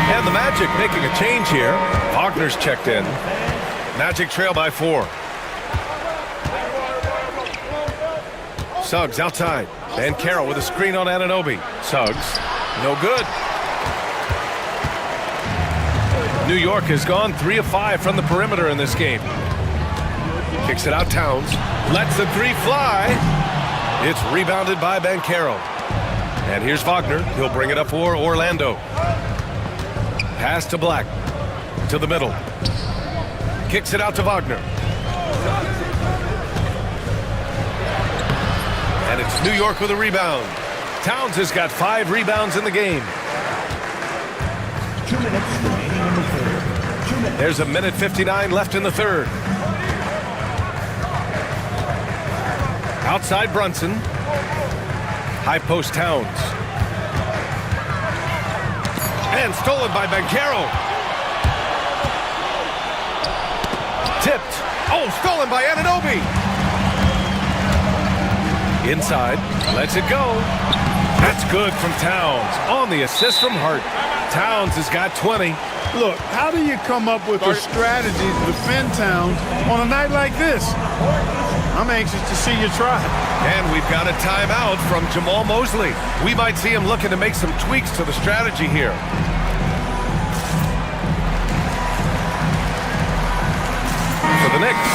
And the Magic making a change here. Wagner's checked in. Magic trail by 4. Suggs outside. And Carroll with a screen on Anunoby. Suggs, no good. New York has gone 3 of 5 from the perimeter in this game. Kicks it out Towns. Lets the 3 fly. It's rebounded by Banchero. And here's Wagner. He'll bring it up for Orlando. Pass to Black. To the middle. Kicks it out to Wagner. And it's New York with a rebound. Towns has got 5 rebounds in the game. 2 minutes remaining in the third. 2 minutes. There's a minute 59 left in the third. Outside Brunson. High post Towns. And stolen by Banchero. Tipped. Oh, stolen by Anunoby. Inside. Lets it go. That's good from Towns. On the assist from Hart. Towns has got 20. Look, how do you come up with a strategy to defend Towns on a night like this? I'm anxious to see you try. And we've got a timeout from Jamal Mosley. We might see him looking to make some tweaks to the strategy here. For the Knicks,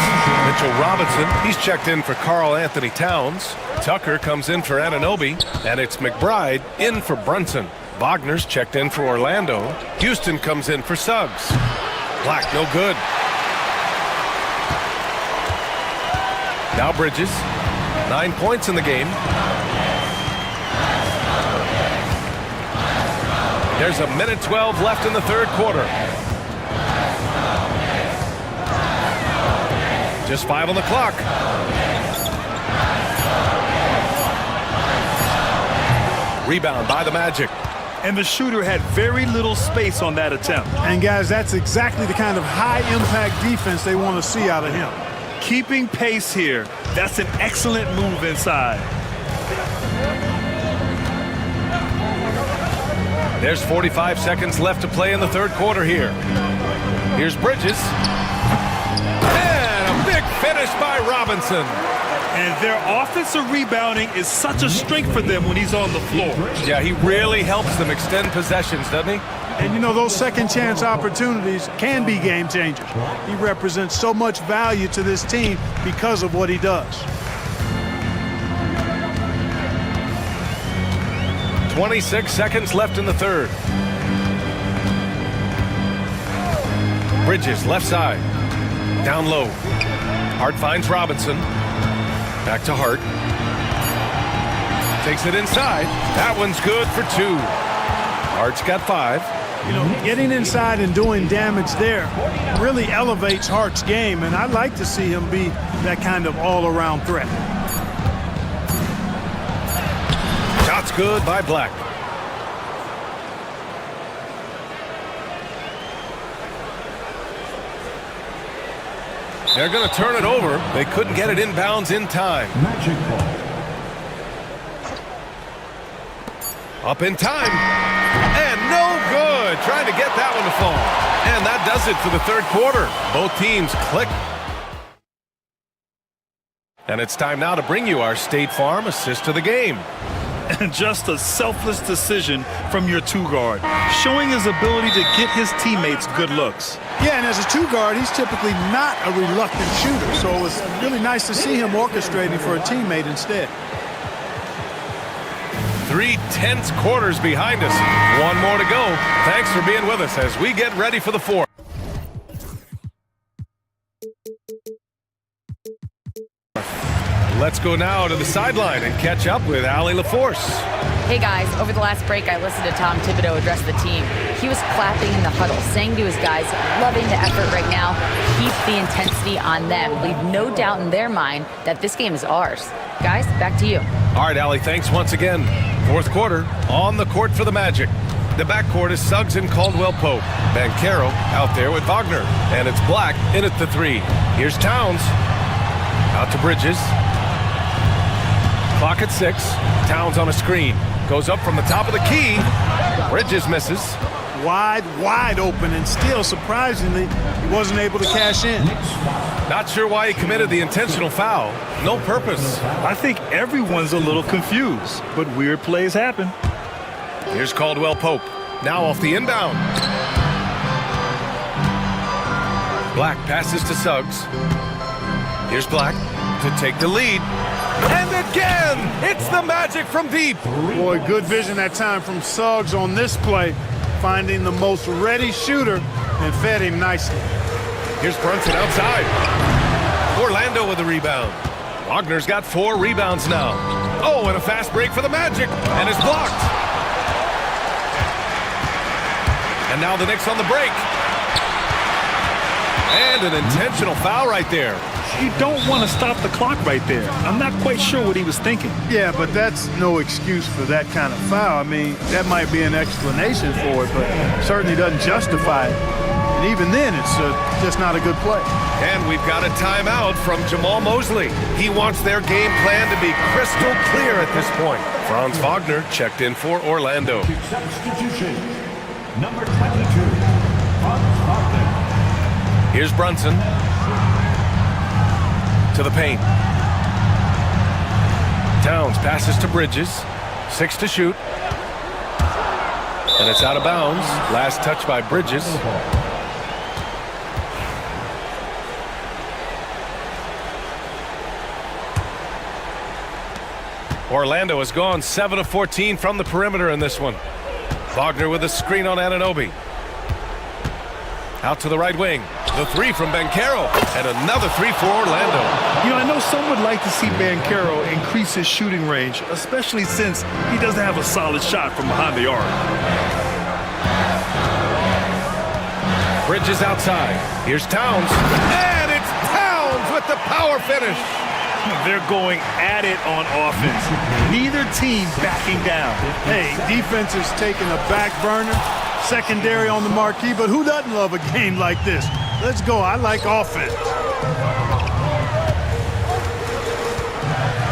Mitchell Robinson, he's checked in for Karl Anthony Towns. Tucker comes in for Anunoby, and it's McBride in for Brunson. Wagner's checked in for Orlando. Houston comes in for Suggs. Black, no good. Now Bridges, 9 points in the game. There's a minute 12 left in the third quarter. Just 5 on the clock. Rebound by the Magic. And the shooter had very little space on that attempt. And guys, that's exactly the kind of high-impact defense they want to see out of him. Keeping pace here. That's an excellent move inside. There's 45 seconds left to play in the third quarter here. Here's Bridges. And a big finish by Robinson. And their offensive rebounding is such a strength for them when he's on the floor. Yeah, he really helps them extend possessions, doesn't he? And, you know, those second-chance opportunities can be game changers. He represents so much value to this team because of what he does. 26 seconds left in the third. Bridges, left side. Down low. Hart finds Robinson. Back to Hart. Takes it inside. That one's good for 2. Hart's got 5. You know, getting inside and doing damage there really elevates Hart's game, and I'd like to see him be that kind of all-around threat. Shot's good by Black. They're going to turn it over. They couldn't get it inbounds in time. Magic ball. Up in time. And no good. Trying to get that one to fall. And that does it for the third quarter. Both teams click. And it's time now to bring you our State Farm assist of the game. And just a selfless decision from your two-guard, showing his ability to get his teammates good looks. Yeah, and as a two-guard, he's typically not a reluctant shooter, so it was really nice to see him orchestrating for a teammate instead. 3 tense quarters behind us. 1 more to go. Thanks for being with us as we get ready for the fourth. Let's go now to the sideline and catch up with Allie LaForce. Hey guys, over the last break I listened to Tom Thibodeau address the team. He was clapping in the huddle, saying to his guys, loving the effort right now, keep the intensity on them. Leave no doubt in their mind that this game is ours. Guys, back to you. All right, Allie, thanks once again. Fourth quarter, on the court for the Magic. The backcourt is Suggs and Caldwell Pope. Banchero out there with Wagner. And it's Black in at the 3. Here's Towns. Out to Bridges. Clock at 6. Towns on a screen. Goes up from the top of the key. Bridges misses. Wide open, and still, surprisingly, he wasn't able to cash in. Not sure why he committed the intentional foul. No purpose. I think everyone's a little confused, but weird plays happen. Here's Caldwell Pope. Now off the inbound. Black passes to Suggs. Here's Black to take the lead. And again, it's the Magic from deep. Boy, good vision that time from Suggs on this play, finding the most ready shooter and fed him nicely. Here's Brunson outside. Orlando with the rebound. Wagner's got 4 rebounds now. Oh, and a fast break for the Magic, and it's blocked. And now the Knicks on the break. And an intentional foul right there. You don't want to stop the clock right there. I'm not quite sure what he was thinking. Yeah, but that's no excuse for that kind of foul. I mean, that might be an explanation for it, but certainly doesn't justify it. And even then, it's just not a good play. And we've got a timeout from Jamal Mosley. He wants their game plan to be crystal clear at this point. Franz Wagner checked in for Orlando. Substitution. Number 22. Franz Wagner. Here's Brunson. To the paint. Towns passes to Bridges. 6 to shoot. And it's out of bounds. Last touch by Bridges. Orlando has gone 7 of 14 from the perimeter in this one. Wagner with a screen on Anunoby. Out to the right wing. The 3 from Banchero. And another 3 for Orlando. You know, I know some would like to see Banchero increase his shooting range, especially since he doesn't have a solid shot from behind the arc. Bridges outside. Here's Towns. And it's Towns with the power finish. They're going at it on offense. Neither team backing down. Hey, defense is taking a back burner, secondary on the marquee, but who doesn't love a game like this? Let's go. I like offense.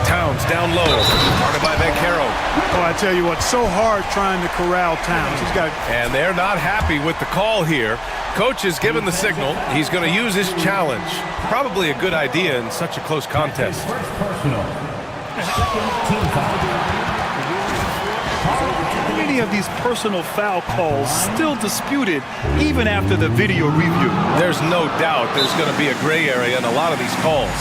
Towns down low, guarded by Vancaro. Oh, I tell you what, so hard trying to corral Towns. He's got. And they're not happy with the call here. Coach has given the signal. He's going to use his challenge. Probably a good idea in such a close contest. Many of these personal foul calls still disputed even after the video review. There's no doubt there's going to be a gray area in a lot of these calls.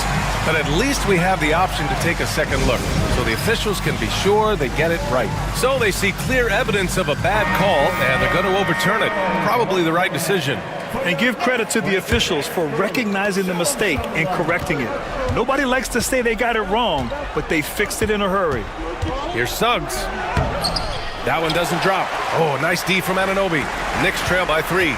But at least we have the option to take a second look, so the officials can be sure they get it right. So they see clear evidence of a bad call, and they're going to overturn it. Probably the right decision. And give credit to the officials for recognizing the mistake and correcting it. Nobody likes to say they got it wrong, but they fixed it in a hurry. Here's Suggs. That one doesn't drop. Oh, nice D from Anunoby. Knicks trail by 3.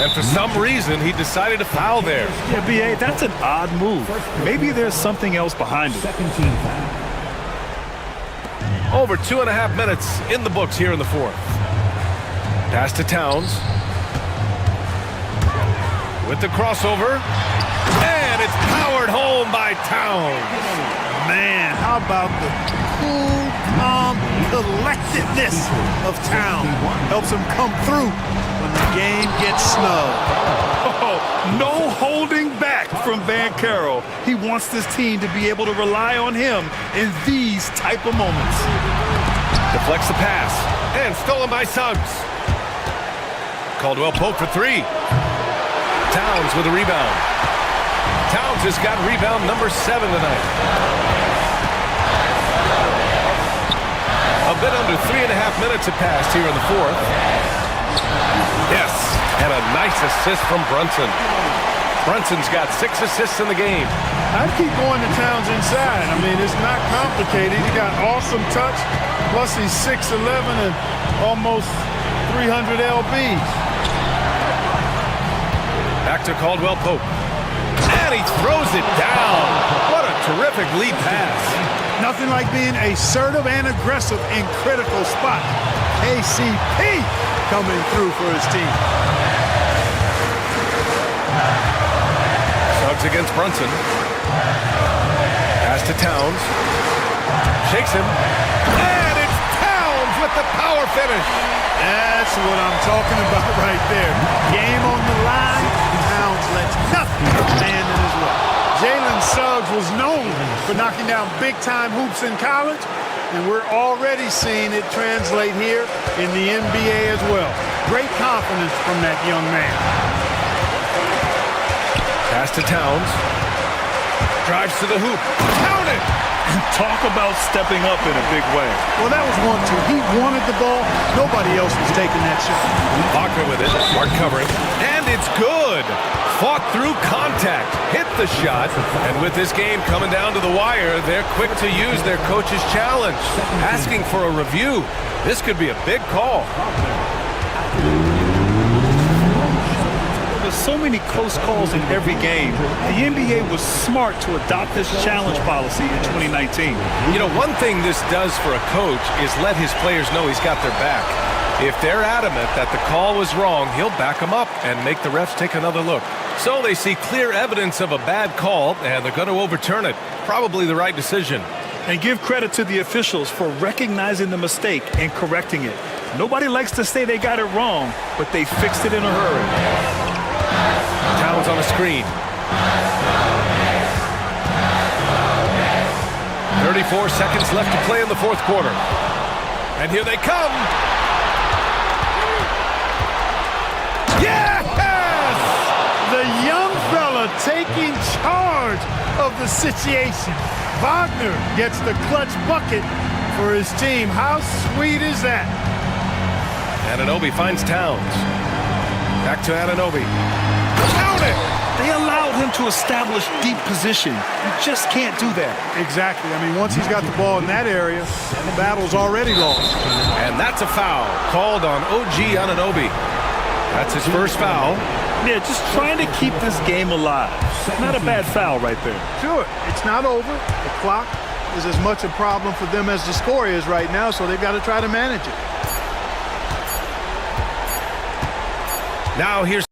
And for some reason, he decided to foul there. Yeah, B.A., that's an odd move. Maybe there's something else behind it. Over 2.5 minutes in the books here in the fourth. Pass to Towns. With the crossover. And it's powered home by Towns. Man, how about the cool, calm collectedness of Towns? Helps him come through when the game gets snug. Oh, no holding back from Vancaro. He wants this team to be able to rely on him in these type of moments. Deflects the pass. And stolen by Suggs. Caldwell Pope for 3. Towns with a rebound. Towns has got rebound number 7 tonight. A bit under 3.5 minutes have passed here in the fourth. Yes, and a nice assist from Brunson. Brunson's got 6 assists in the game. I'd keep going to Towns inside. I mean, it's not complicated. He got awesome touch, plus he's 6'11" and almost 300 lbs. Back to Caldwell Pope. And he throws it down. What a terrific lead pass. Nothing like being assertive and aggressive in critical spots. KCP coming through for his team. Suggs against Brunson. Pass to Towns. Shakes him. And it's Towns with the power finish. That's what I'm talking about right there. Game on the line. Towns lets nothing stand in his way. Jalen Suggs was known for knocking down big-time hoops in college, and we're already seeing it translate here in the NBA as well. Great confidence from that young man. Pass to Towns. Drives to the hoop. Count it! Talk about stepping up in a big way. Well, that was 1-2. He wanted the ball. Nobody else was taking that shot. Wagner with it. Mark covering. And it's good. Fought through contact. Hit the shot. And with this game coming down to the wire, they're quick to use their coach's challenge. Asking for a review. This could be a big call. There's so many close calls in every game. The NBA was smart to adopt this challenge policy in 2019. You know, one thing this does for a coach is let his players know he's got their back. If they're adamant that the call was wrong, he'll back them up and make the refs take another look. So they see clear evidence of a bad call, and they're going to overturn it. Probably the right decision. And give credit to the officials for recognizing the mistake and correcting it. Nobody likes to say they got it wrong, but they fixed it in a hurry. Towns on a screen. 34 seconds left to play in the fourth quarter. And here they come. Yes! The young fella taking charge of the situation. Wagner gets the clutch bucket for his team. How sweet is that? Anunoby finds Towns. Back to Anunoby. Count it! They allowed him to establish deep position. You just can't do that. Exactly. I mean, once he's got the ball in that area, the battle's already lost. And that's a foul called on OG Anunoby. That's his first foul. Yeah, just trying to keep this game alive. Not a bad foul right there. Sure, it's not over. The clock is as much a problem for them as the score is right now, so they've got to try to manage it. Now here's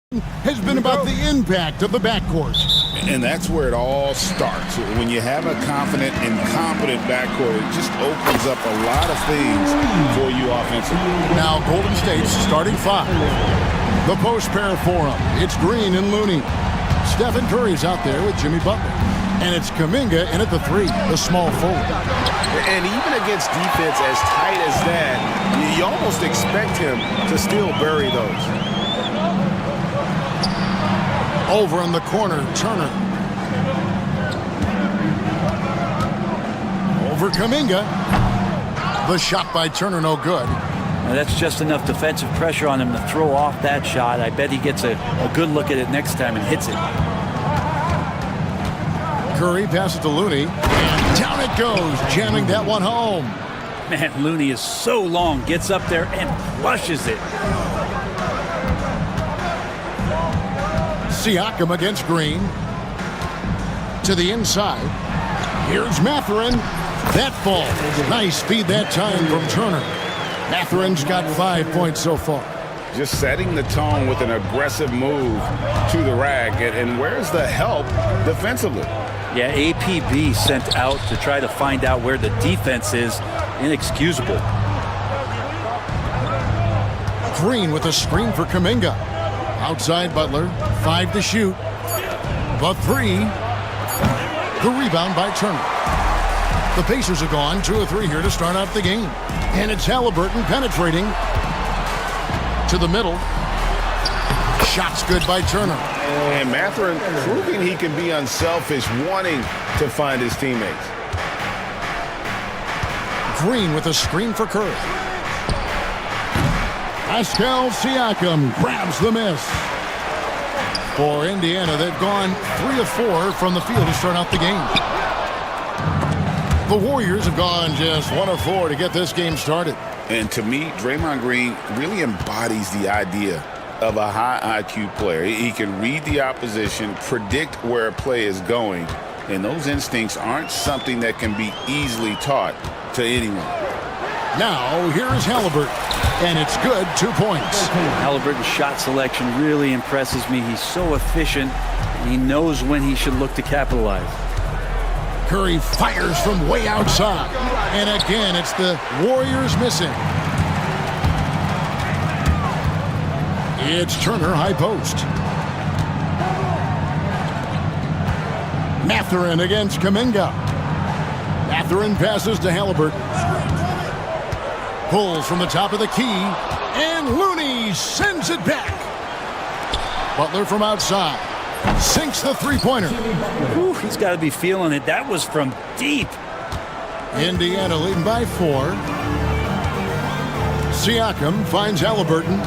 has been about the impact of the backcourt. And that's where it all starts. When you have a confident and competent backcourt, it just opens up a lot of things for you offensively. Now Golden State's starting five. The post pair for him. It's Green and Looney. Stephen Curry's out there with Jimmy Butler. And it's Kuminga in at the three, the small forward. And even against defense as tight as that, you almost expect him to still bury those. Over in the corner, Turner. Over Kuminga. The shot by Turner, no good. Now that's just enough defensive pressure on him to throw off that shot. I bet he gets a good look at it next time and hits it. Curry passes to Looney, and down it goes, jamming that one home. Man, Looney is so long, gets up there and flushes it. Siakam against Green. To the inside. Here's Mathurin. That fall. Nice speed that time from Turner. Mathurin's got 5 points so far. Just setting the tone with an aggressive move to the rack. And where's the help defensively? Yeah, APB sent out to try to find out where the defense is. Inexcusable. Green with a screen for Kuminga. Outside Butler, 5 to shoot. The three. The rebound by Turner. The Pacers are gone 2 of 3 here to start out the game. And it's Halliburton penetrating to the middle. Shots good by Turner. And Mathurin proving he can be unselfish, wanting to find his teammates. Green with a screen for Curry. Pascal Siakam grabs the miss. For Indiana, they've gone 3 of 4 from the field to start out the game. The Warriors have gone just 1 of 4 to get this game started. And to me, Draymond Green really embodies the idea of a high IQ player. He can read the opposition, predict where a play is going, and those instincts aren't something that can be easily taught to anyone. Now, here is Halliburton, and it's good, 2 points. Halliburton's shot selection really impresses me. He's so efficient. He knows when he should look to capitalize. Curry fires from way outside, and again, it's the Warriors missing. It's Turner, high post. Mathurin against Kuminga. Mathurin passes to Halliburton. Pulls from the top of the key, and Looney sends it back. Butler from outside. Sinks the three-pointer. Ooh, he's got to be feeling it. That was from deep. Indiana leading by 4. Siakam finds Halliburton.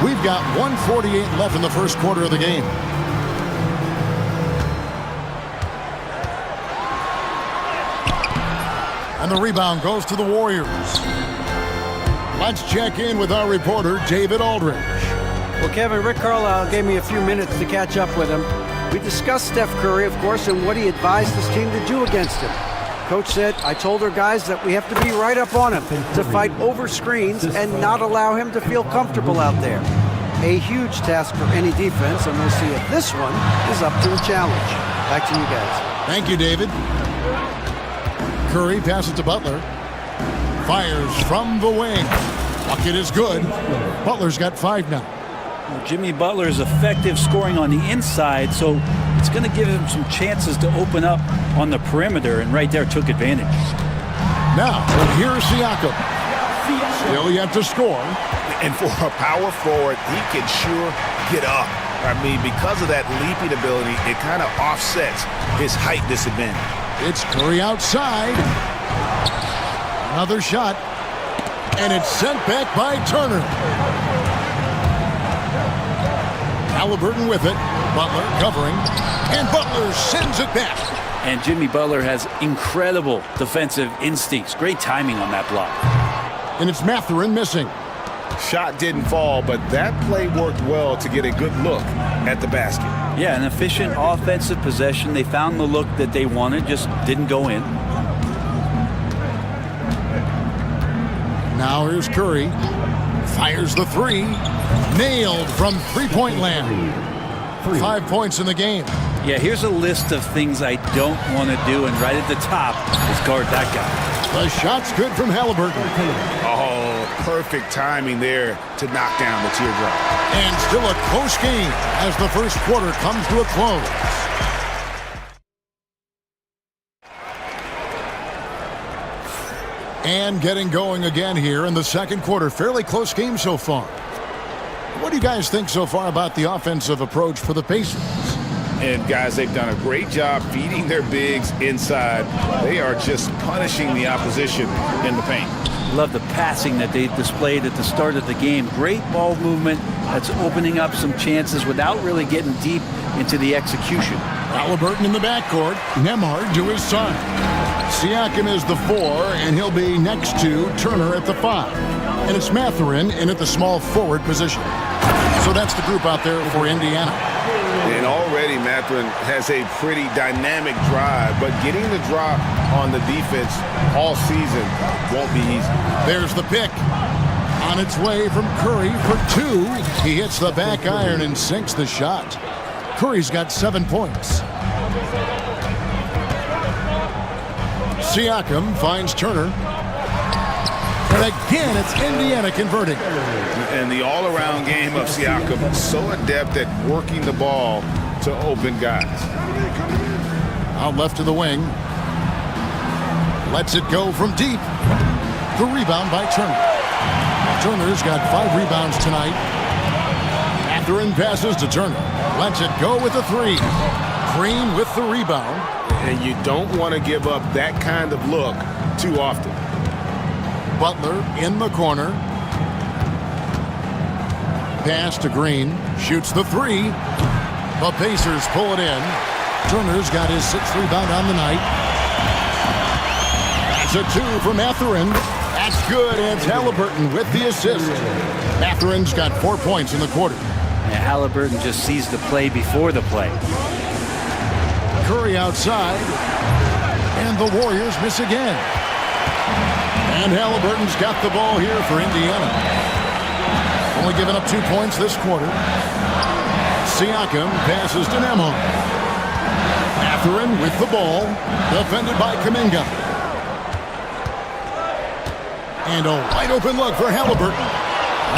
We've got 1:48 left in the first quarter of the game. And the rebound goes to the Warriors. Let's check in with our reporter, David Aldridge. Well, Kevin, Rick Carlisle gave me a few minutes to catch up with him. We discussed Steph Curry, of course, and what he advised his team to do against him. Coach said, I told our guys that we have to be right up on him to fight over screens and not allow him to feel comfortable out there. A huge task for any defense, and we'll see if this one is up to the challenge. Back to you guys. Thank you, David. Curry passes to Butler. Fires from the wing. Bucket is good. Butler's got 5 now. Well, Jimmy Butler is effective scoring on the inside, so it's going to give him some chances to open up on the perimeter, and right there took advantage. Now, here's Siakam. Still yet to score. And for a power forward, he can sure get up. I mean, because of that leaping ability, it kind of offsets his height disadvantage. It's Curry outside. Another shot. And it's sent back by Turner. Halliburton with it. Butler covering. And Butler sends it back. And Jimmy Butler has incredible defensive instincts. Great timing on that block. And it's Mathurin missing. Shot didn't fall, but that play worked well to get a good look at the basket. Yeah, an efficient offensive possession. They found the look that they wanted, just didn't go in. Now here's Curry. Fires the three. Nailed from three-point land. 5 points in the game. Yeah, here's a list of things I don't want to do, and right at the top is guard that guy. The shot's good from Halliburton. Oh, perfect timing there to knock down the teardrop. And still a close game as the first quarter comes to a close. And getting going again here in the second quarter. Fairly close game so far. What do you guys think so far about the offensive approach for the Pacers? And guys, they've done a great job feeding their bigs inside. They are just punishing the opposition in the paint. Love the passing that they displayed at the start of the game. Great ball movement that's opening up some chances without really getting deep into the execution. Halliburton in the backcourt. Nembhard to his side. Siakam is the 4, and he'll be next to Turner at the 5. And it's Mathurin in at the small forward position. So that's the group out there for Indiana. And already Mathurin has a pretty dynamic drive, but getting the drop on the defense all season won't be easy. There's the pick. On its way from Curry for 2. He hits the back iron and sinks the shot. Curry's got 7 points. Siakam finds Turner. And again, it's Indiana converting. And the all-around game of Siakam, so adept at working the ball to open guys. Out left to the wing. Lets it go from deep. The rebound by Turner. Turner's got 5 rebounds tonight. Mathurin passes to Turner. Lets it go with a 3. Green with the rebound. And you don't want to give up that kind of look too often. Butler in the corner. Pass to Green. Shoots the 3. The Pacers pull it in. Turner's got his 6th rebound on the night. That's a 2 for Mathurin. That's good, and it's Halliburton with the assist. Mathurin's got 4 points in the quarter. Yeah, Halliburton just sees the play before the play. Curry outside. And the Warriors miss again. And Halliburton's got the ball here for Indiana. Only giving up 2 points this quarter. Siakam passes to Nembhard. Mathurin with the ball. Defended by Kuminga. And a wide open look for Halliburton.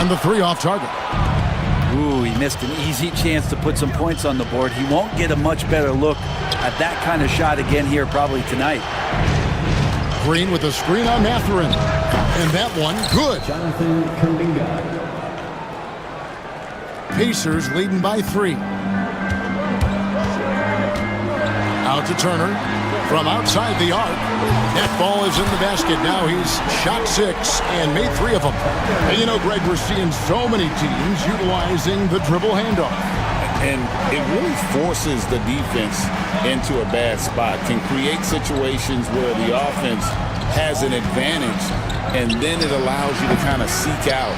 And the 3 off target. Ooh, he missed an easy chance to put some points on the board. He won't get a much better look at that kind of shot again here probably tonight. Green with a screen on Mathurin. And that one, good. Jonathan Kuminga. Pacers leading by 3. Out to Turner. From outside the arc. That ball is in the basket. Now he's shot 6 and made 3 of them. And you know, Greg, we're seeing so many teams utilizing the dribble handoff. And it really forces the defense into a bad spot. Can create situations where the offense has an advantage, and then it allows you to kind of seek out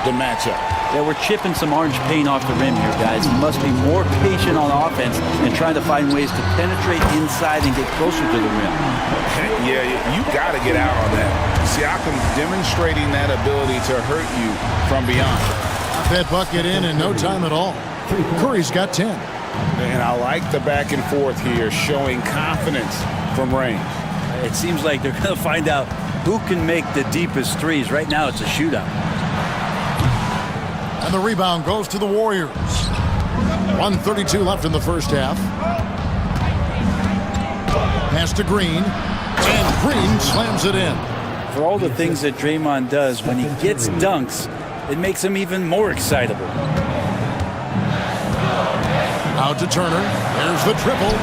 the matchup. Yeah, we're chipping some orange paint off the rim here, guys. You must be more patient on offense and trying to find ways to penetrate inside and get closer to the rim. Yeah, you got to get out on that. Siakam demonstrating that ability to hurt you from beyond. That bucket in no time at all. Curry's got 10. And I like the back and forth here, showing confidence from range. It seems like they're going to find out who can make the deepest threes. Right now, it's a shootout. And the rebound goes to the Warriors. 1:32 left in the first half. Pass to Green. And Green slams it in. For all the things that Draymond does, when he gets dunks, it makes him even more excitable. Out to Turner. There's the triple.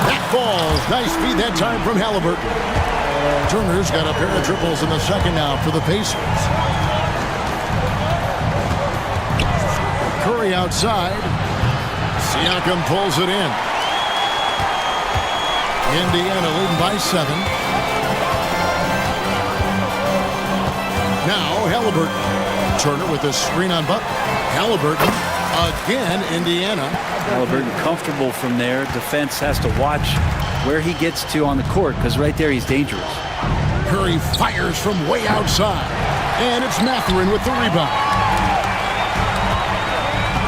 That falls. Nice feed that time from Halliburton. Turner's got a pair of triples in the second now for the Pacers. Curry outside. Siakam pulls it in. Indiana leading by 7. Now Halliburton. Turner with a screen on Butler. Halliburton. Again, Indiana. Halliburton comfortable from there. Defense has to watch where he gets to on the court, because right there he's dangerous. Curry fires from way outside. And it's Mathurin with the rebound.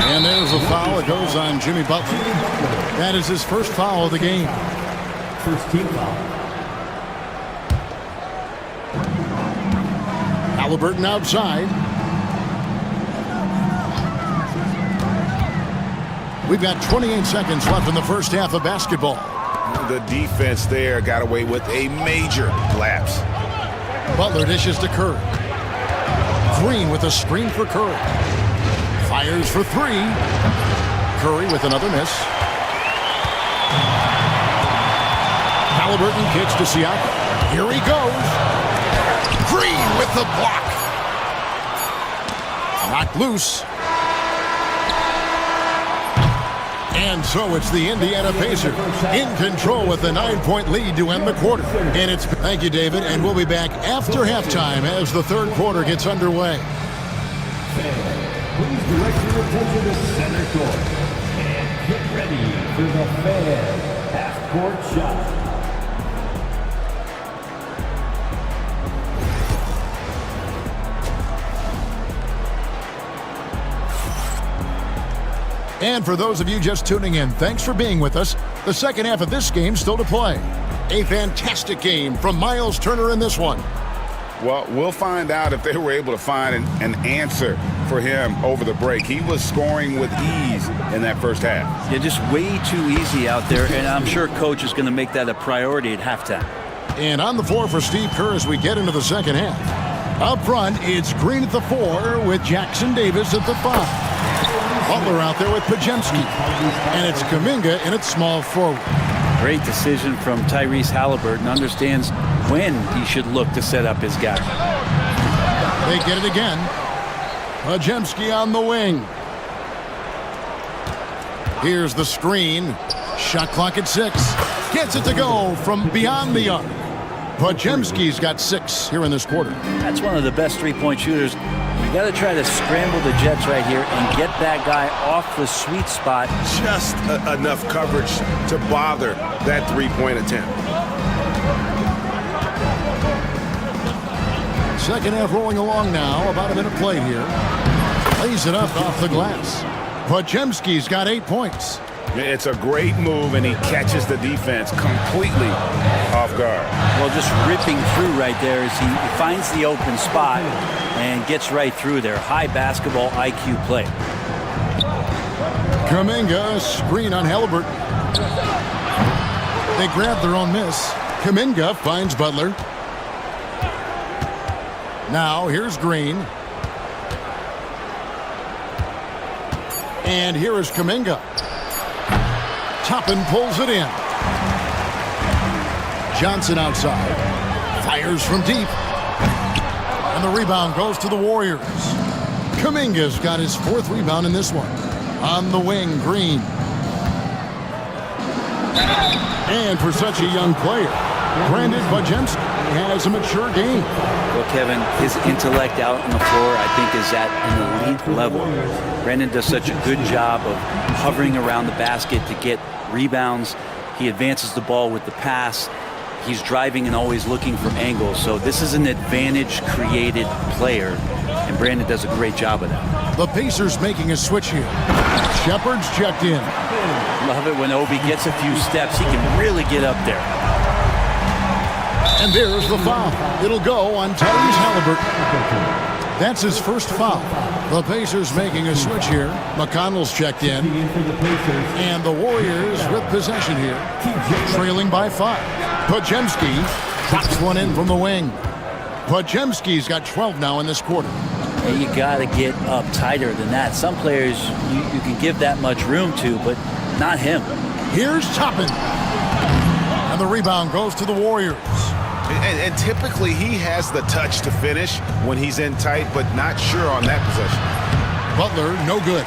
And there's a foul. It goes on Jimmy Butler. That is his first foul of the game. First team foul. Halliburton outside. We've got 28 seconds left in the first half of basketball. The defense there got away with a major lapse. Butler dishes to Curry. Green with a screen for Curry. Fires for three. Curry with another miss. Halliburton kicks to Siakam. Here he goes. Green with the block. Knocked loose. And so it's the Indiana Pacers in control with a 9-point lead to end the quarter. And it's thank you, David, and we'll be back after halftime as the third quarter gets underway. Please direct your attention to center court and get ready for the Fan half-court shot. And for those of you just tuning in, thanks for being with us. The second half of this game still to play. A fantastic game from Miles Turner in this one. Well, we'll find out if they were able to find an answer for him over the break. He was scoring with ease in that first half. Yeah, just way too easy out there, and I'm sure Coach is going to make that a priority at halftime. And on the floor for Steve Kerr as we get into the second half. Up front, it's Green at the 4 with Jackson Davis at the 5. Butler out there with Pajemski. And it's Kuminga in its small forward. Great decision from Tyrese Halliburton. Understands when he should look to set up his guy. They get it again. Pajemski on the wing. Here's the screen. Shot clock at 6. Gets it to go from beyond the arc. Pajemski's got 6 here in this quarter. That's one of the best three-point shooters. You got to try to scramble the Jets right here and get that guy off the sweet spot. Just enough coverage to bother that three-point attempt. Second half rolling along now. About a minute played here. Lays it up off the glass. Pajemski's got 8 points. It's a great move, and he catches the defense completely off guard. Well, just ripping through right there as he finds the open spot and gets right through there. High basketball IQ play. Kuminga, screen on Halliburton. They grab their own miss. Kuminga finds Butler. Now, here's Green. And here is Kuminga. Toppin pulls it in. Johnson outside. Fires from deep. And the rebound goes to the Warriors. Kuminga's got his 4th rebound in this one. On the wing, Green. And for such a young player, Brandon Pajemski has a mature game. Well, Kevin, his intellect out on the floor, I think, is at an elite level. Brandon does such a good job of hovering around the basket to get rebounds. He advances the ball with the pass. He's driving and always looking for angles. So this is an advantage-created player, and Brandon does a great job of that. The Pacers making a switch here. Shepard's checked in. Love it when Obi gets a few steps. He can really get up there. And there's the foul. It'll go on Tyrese Halliburton. That's his first foul. The Pacers making a switch here. McConnell's checked in. And the Warriors with possession here. Trailing by 5. Pajemski drops one in from the wing. Pajemski's got 12 now in this quarter. And you got to get up tighter than that. Some players you can give that much room to, but not him. Here's Toppin. And the rebound goes to the Warriors. And typically he has the touch to finish when he's in tight, but not sure on that possession. Butler, no good.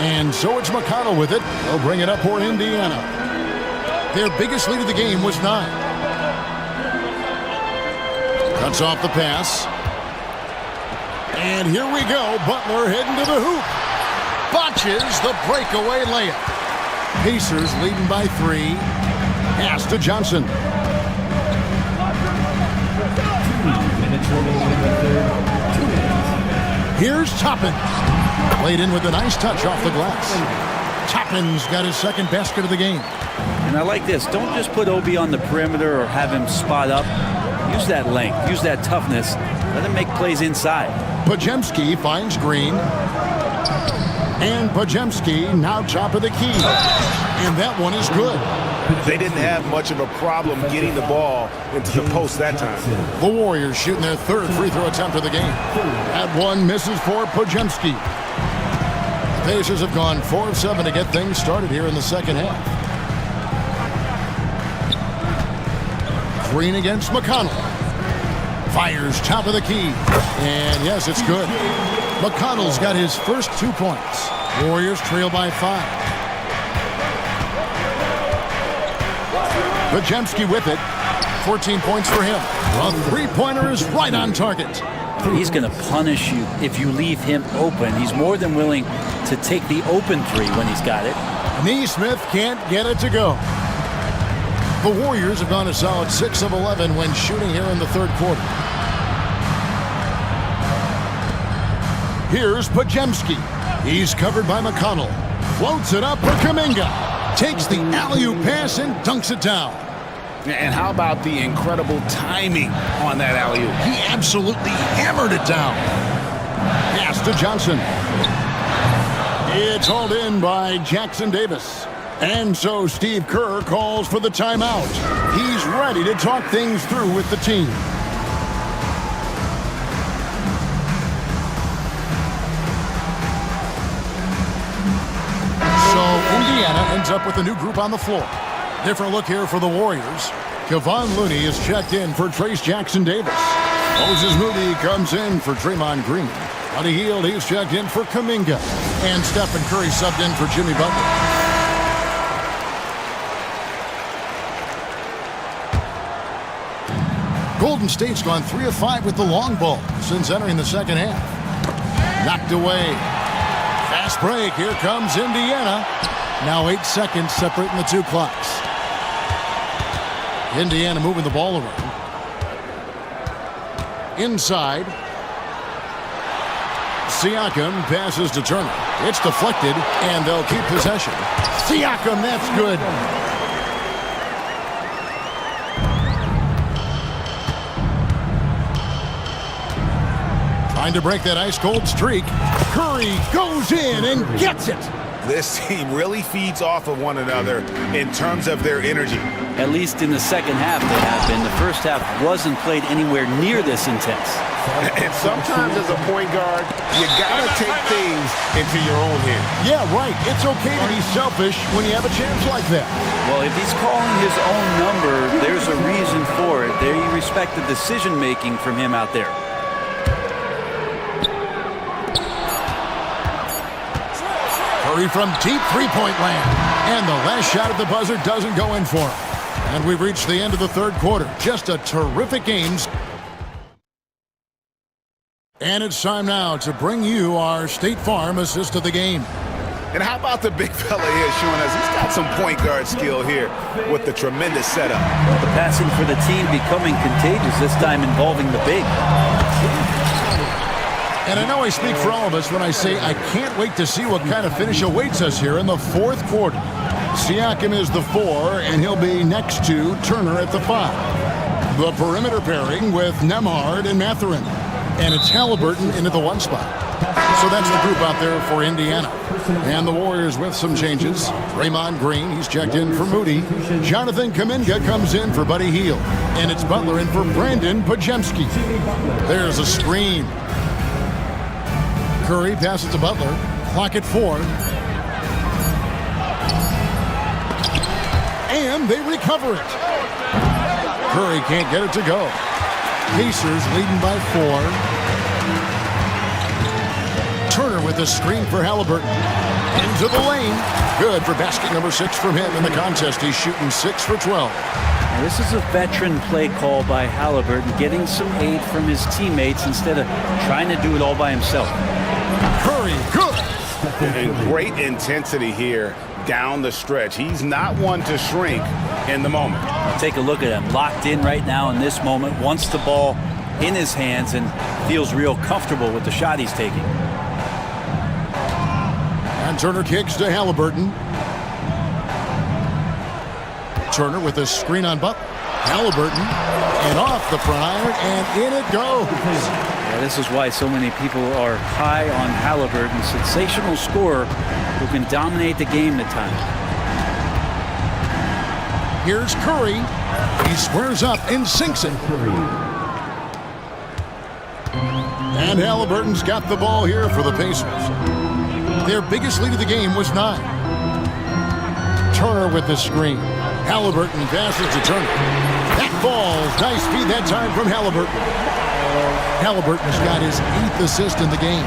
And so it's McConnell with it. They'll bring it up for Indiana. Their biggest lead of the game was 9. Cuts off the pass. And here we go. Butler heading to the hoop. Botches the breakaway layup. Pacers leading by 3. Pass to Johnson. 2 minutes remaining in the third. 2 minutes. Here's Toppin. Played in with a nice touch off the glass. Toppin's got his second basket of the game. And I like this. Don't just put Obi on the perimeter or have him spot up. Use that length. Use that toughness. Let him make plays inside. Podziemski finds Green. And Podziemski now top of the key. And that one is good. They didn't have much of a problem getting the ball into the post that time. The Warriors shooting their third free throw attempt of the game. That one misses for Podziemski. The Pacers have gone 4 of 7 to get things started here in the second half. Green against McConnell. Fires top of the key. And yes, it's good. McConnell's got his first 2 points. Warriors trail by 5. Podziemski with it. 14 points for him. A three-pointer is right on target. He's going to punish you if you leave him open. He's more than willing to take the open three when he's got it. Neesmith can't get it to go. The Warriors have gone a solid 6 of 11 when shooting here in the third quarter. Here's Podziemski. He's covered by McConnell. Floats it up for Kuminga. Takes the alley-oop pass and dunks it down. And how about the incredible timing on that alley-oop? He absolutely hammered it down. Pass to Johnson. It's hauled in by Jackson Davis. And so Steve Kerr calls for the timeout. He's ready to talk things through with the team. So Indiana ends up with a new group on the floor. Different look here for the Warriors. Kevon Looney is checked in for Trace Jackson Davis. Moses Moody comes in for Draymond Green. Buddy Hield, he's checked in for Kuminga. And Stephen Curry subbed in for Jimmy Butler. Golden State's gone 3 of 5 with the long ball since entering the second half. Knocked away. Fast break. Here comes Indiana. Now 8 seconds separating the two clocks. Indiana moving the ball around. Inside. Siakam passes to Turner. It's deflected, and they'll keep possession. Siakam, that's good. Trying to break that ice-cold streak. Curry goes in and gets it. This team really feeds off of one another in terms of their energy. At least in the second half they have been. The first half wasn't played anywhere near this intense. And sometimes as a point guard, you gotta take things into your own hands. Yeah, right. It's okay to be selfish when you have a chance like that. Well, if he's calling his own number, there's a reason for it. There you respect the decision-making from him out there. Curry from deep three-point land. And the last shot at the buzzer doesn't go in for him. And we've reached the end of the third quarter. Just a terrific game. And it's time now to bring you our State Farm assist of the game. And how about the big fella here showing us he's got some point guard skill here with the tremendous setup. The passing for the team becoming contagious, this time involving the big. And I know I speak for all of us when I say I can't wait to see what kind of finish awaits us here in the fourth quarter. Siakam is the 4, and he'll be next to Turner at the 5. The perimeter pairing with Nembhard and Mathurin. And it's Halliburton into the 1 spot. So that's the group out there for Indiana. And the Warriors with some changes. Draymond Green, he's checked in for Moody. Jonathan Kuminga comes in for Buddy Hield. And it's Butler in for Brandon Podziemski. There's a screen. Curry passes to Butler. Clock at 4. And they recover it. Curry can't get it to go. Pacers leading by 4. Turner with a screen for Halliburton. Into the lane. Good for basket number 6 from him in the contest. He's shooting 6 for 12. Now, this is a veteran play call by Halliburton, getting some aid from his teammates instead of trying to do it all by himself. Curry, good. And great intensity here down the stretch. He's not one to shrink in the moment. Take a look at him, locked in right now in this moment, wants the ball in his hands and feels real comfortable with the shot he's taking. And Turner kicks to Halliburton. Turner with a screen on Butler. Halliburton, and off the front iron, and in it goes. Yeah, this is why so many people are high on Halliburton. Sensational scorer who can dominate the game at times. Here's Curry. He squares up and sinks it. And Halliburton's got the ball here for the Pacers. Their biggest lead of the game was 9. Turner with the screen. Halliburton passes to Turner. That falls. Nice feed that time from Halliburton. Halliburton's got his 8th assist in the game.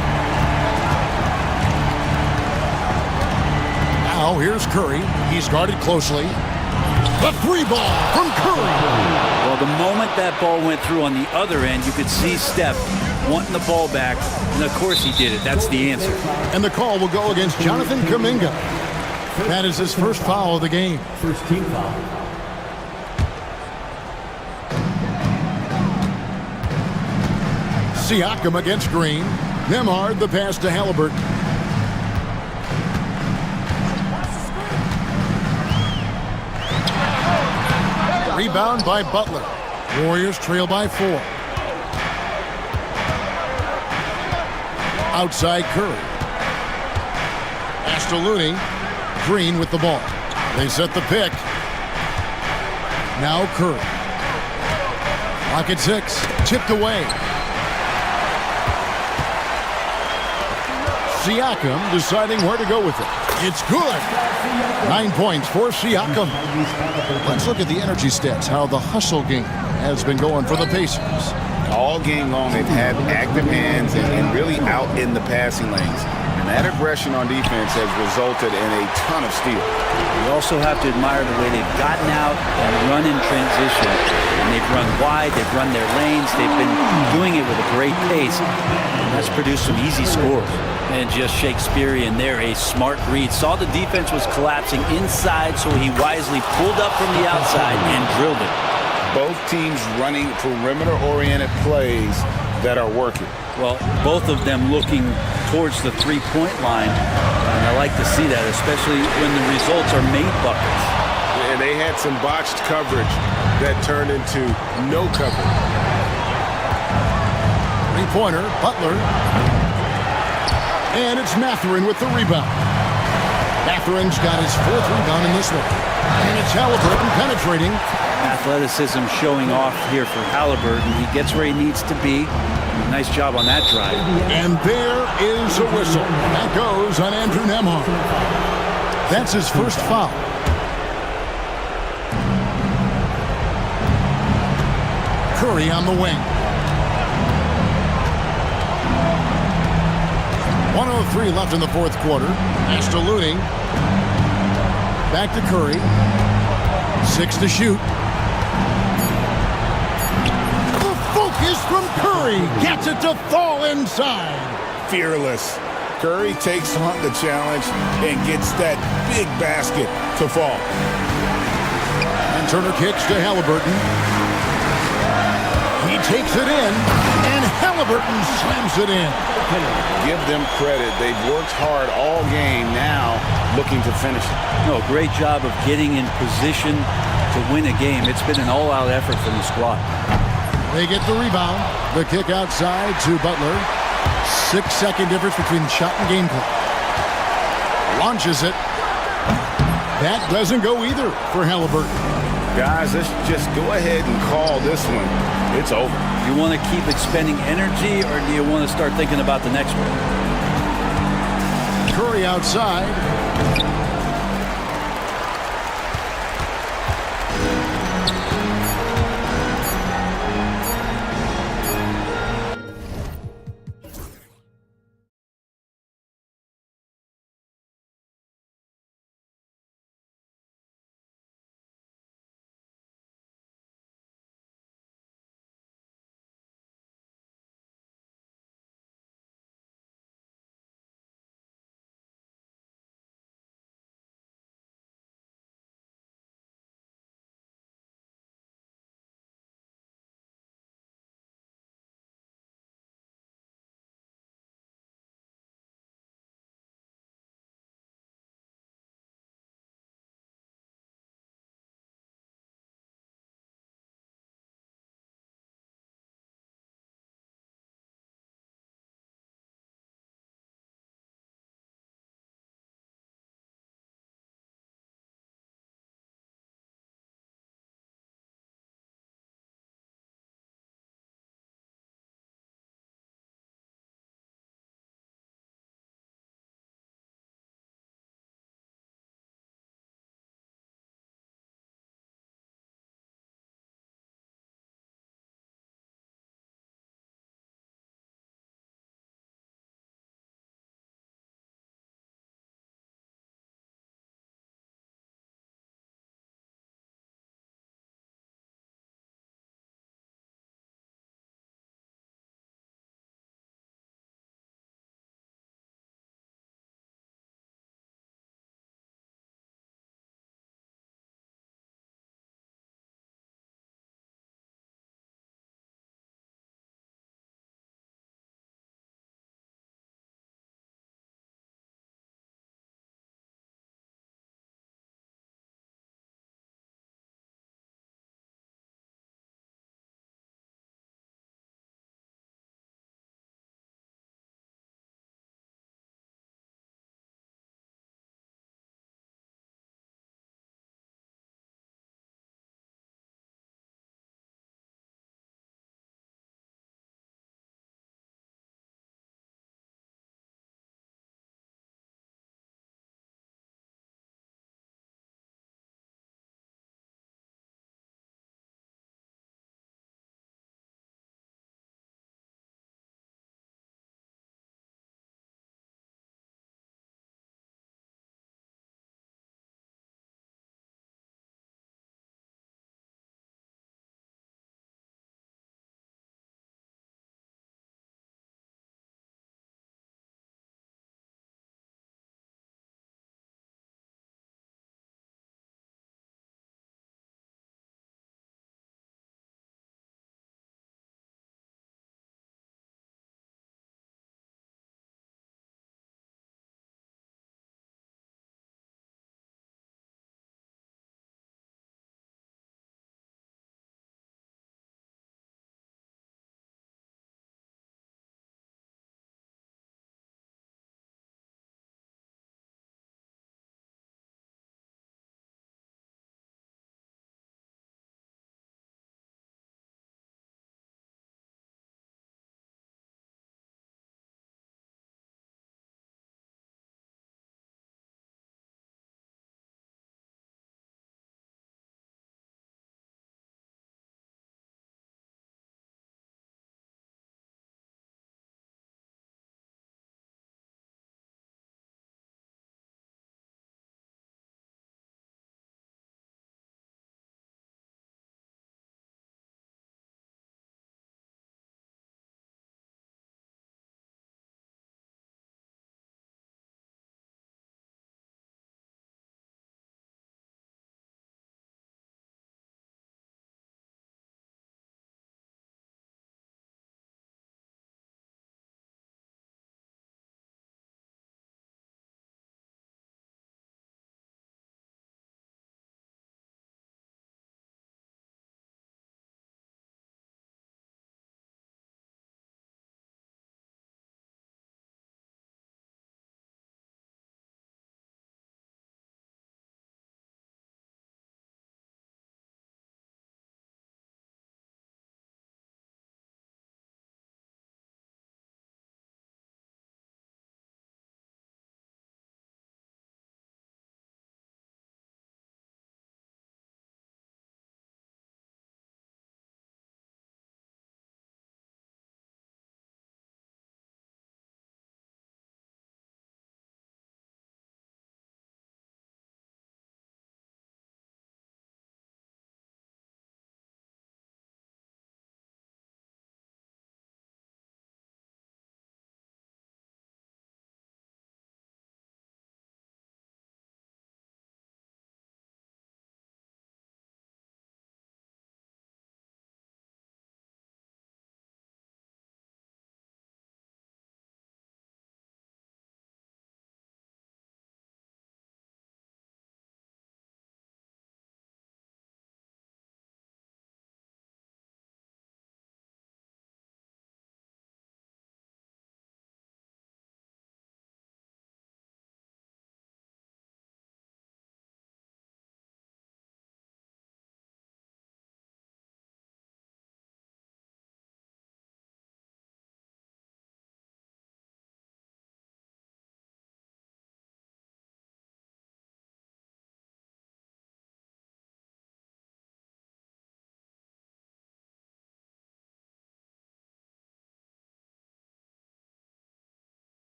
Now here's Curry. He's guarded closely. The 3 ball from Curry. Well, the moment that ball went through on the other end, you could see Steph wanting the ball back, and of course he did it. That's the answer. And the call will go against Jonathan Kuminga. That is his first foul of the game. First team foul. Siakam against Green. Nemhard the pass to Halliburton. Rebound by Butler. Warriors trail by 4. Outside Curry. Astaluni. Green with the ball. They set the pick. Now Curry. Clock at 6. Chipped away. Siakam deciding where to go with it. It's good. 9 points for Siakam. Let's look at the energy stats, how the hustle game has been going for the Pacers. All game long, they've had active hands and really out in the passing lanes. And that aggression on defense has resulted in a ton of steals. You also have to admire the way they've gotten out and run in transition. And they've run wide, they've run their lanes, they've been doing it with a great pace. And that's produced some easy scores. And just Shakespearean there, a smart read. Saw the defense was collapsing inside, so he wisely pulled up from the outside and drilled it. Both teams running perimeter-oriented plays that are working. Well, both of them looking towards the three-point line, and I like to see that, especially when the results are made buckets. And they had some botched coverage that turned into no coverage. 3-pointer, Butler. And it's Mathurin with the rebound. Mathurin's got his 4th rebound in this one. And it's Halliburton penetrating. Athleticism showing off here for Halliburton. He gets where he needs to be. Nice job on that drive. And there is a whistle. That goes on Andrew Nemhard. That's his first foul. Curry on the wing. 1:03 left in the 4th quarter. Astaluni. Back to Curry. 6 to shoot. The focus from Curry. Gets it to fall inside. Fearless. Curry takes on the challenge and gets that big basket to fall. And Turner kicks to Halliburton. He takes it in, and Halliburton slams it in. Give them credit. They've worked hard all game, now looking to finish it. No, great job of getting in position to win a game. It's been an all-out effort from the squad. They get the rebound. The kick outside to Butler. 6-second difference between shot and game clock. Launches it. That doesn't go either for Halliburton. Guys, let's just go ahead and call this one. It's over. You want to keep expending energy, or do you want to start thinking about the next one? Curry outside.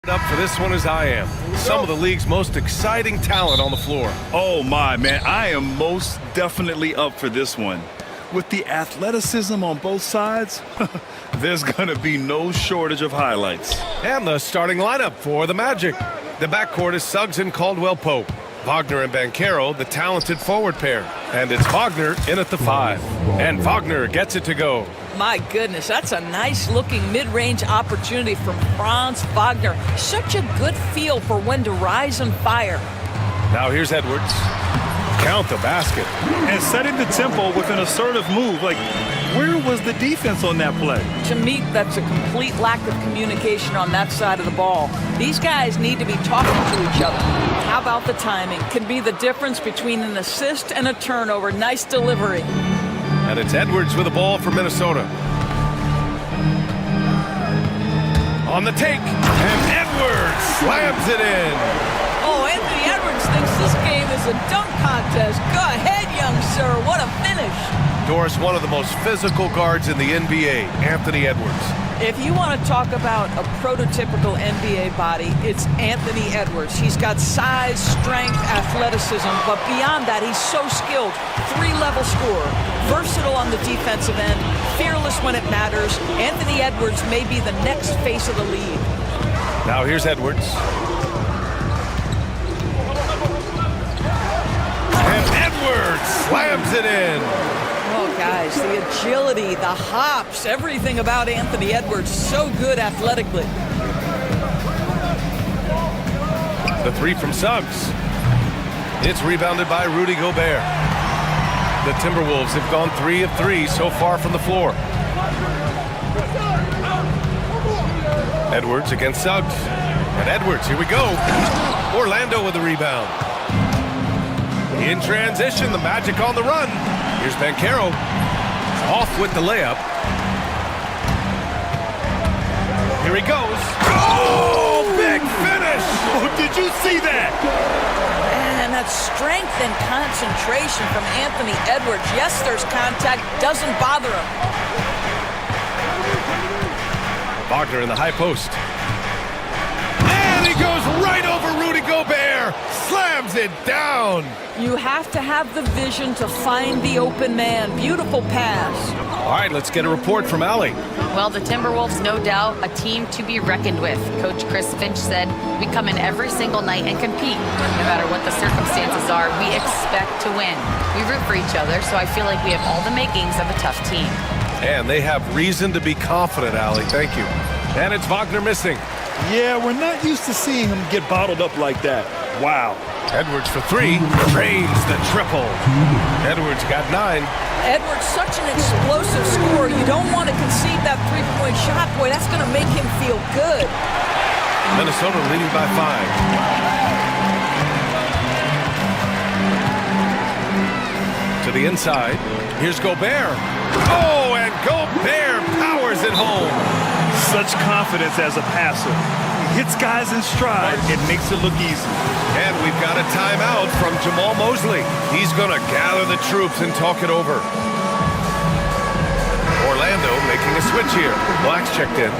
Up for this one as I am. Some of the league's most exciting talent on the floor. Oh my, man, I am most definitely up for this one. With the athleticism on both sides, there's gonna be no shortage of highlights. And the starting lineup for the Magic. The backcourt is Suggs and Caldwell-Pope. Wagner and Banchero, the talented forward pair. And it's Wagner in at the 5. And Wagner gets it to go. My goodness, that's a nice-looking mid-range opportunity from Franz Wagner. Such a good feel for when to rise and fire. Now here's Edwards. Count the basket. And setting the tempo with an assertive move. Like, where was the defense on that play? To me, that's a complete lack of communication on that side of the ball. These guys need to be talking to each other. How about the timing? Can be the difference between an assist and a turnover. Nice delivery. And it's Edwards with the ball for Minnesota. On the take, and Edwards slams it in. Oh, Anthony Edwards thinks this game is a dunk contest. Go ahead, young sir. What a finish. Doris, one of the most physical guards in the NBA, Anthony Edwards. If you want to talk about a prototypical NBA body, it's Anthony Edwards. He's got size, strength, athleticism, but beyond that, he's so skilled. 3-level scorer, versatile on the defensive end, fearless when it matters. Anthony Edwards may be the next face of the league. Now here's Edwards. And Edwards slams it in. Oh, guys, the agility, the hops, everything about Anthony Edwards, so good athletically. The 3 from Suggs. It's rebounded by Rudy Gobert. The Timberwolves have gone 3 of 3 so far from the floor. Edwards against Suggs. And Edwards, here we go. Orlando with the rebound. In transition, the Magic on the run. Here's Banchero. Off with the layup. Here he goes. Oh, big finish! Oh, did you see that? And that strength and concentration from Anthony Edwards. Yes, there's contact, doesn't bother him. Wagner in the high post. And he goes right over Rudy Gobert. Slams it down. You have to have the vision to find the open man. Beautiful pass. All right, let's get a report from Allie. Well, the Timberwolves, no doubt, a team to be reckoned with. Coach Chris Finch said, we come in every single night and compete. No matter what the circumstances are, we expect to win. We root for each other, so I feel like we have all the makings of a tough team. And they have reason to be confident, Allie. Thank you. And it's Wagner missing. Yeah, we're not used to seeing him get bottled up like that. Wow. Edwards for 3, drains the triple. Edwards got 9. Edwards, such an explosive scorer. You don't want to concede that three-point shot. Boy, that's going to make him feel good. Minnesota leading by 5. To the inside. Here's Gobert. Oh, and Gobert powers it home. Such confidence as a passer. He hits guys in stride. It makes it look easy. And we've got a timeout from Jamal Mosley. He's going to gather the troops and talk it over. Orlando making a switch here. Black's checked in.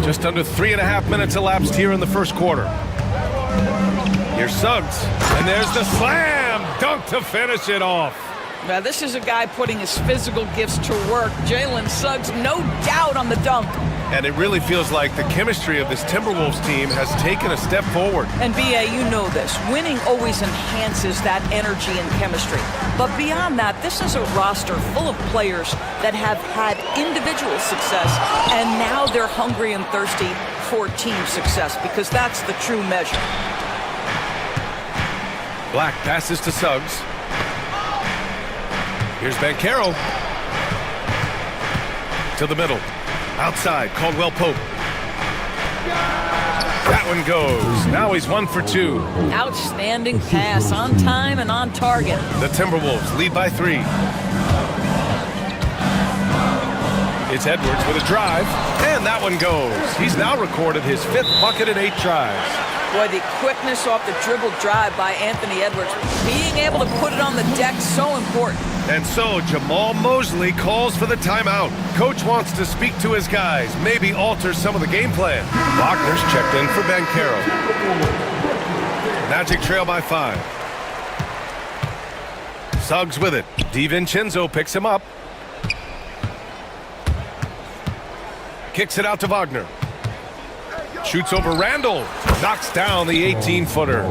Just under 3.5 minutes elapsed here in the first quarter. Here's Suggs. And there's the slam dunk to finish it off. Now, this is a guy putting his physical gifts to work. Jalen Suggs, no doubt on the dunk. And it really feels like the chemistry of this Timberwolves team has taken a step forward. And B.A., you know this. Winning always enhances that energy and chemistry. But beyond that, this is a roster full of players that have had individual success, and now they're hungry and thirsty for team success, because that's the true measure. Black passes to Suggs. Here's Banchero. To the middle. Outside, Caldwell-Pope. That one goes. Now he's 1 for 2. Outstanding pass, on time and on target. The Timberwolves lead by 3. It's Edwards with a drive, and that one goes. He's now recorded his 5th bucket in 8 tries. Boy, the quickness off the dribble drive by Anthony Edwards. Being able to put it on the deck, so important. And so Jamal Mosley calls for the timeout. Coach wants to speak to his guys, maybe alter some of the game plan. Wagner's checked in for Bankero. Magic trail by 5. Suggs with it. DiVincenzo picks him up. Kicks it out to Wagner. Shoots over Randall. Knocks down the 18-footer.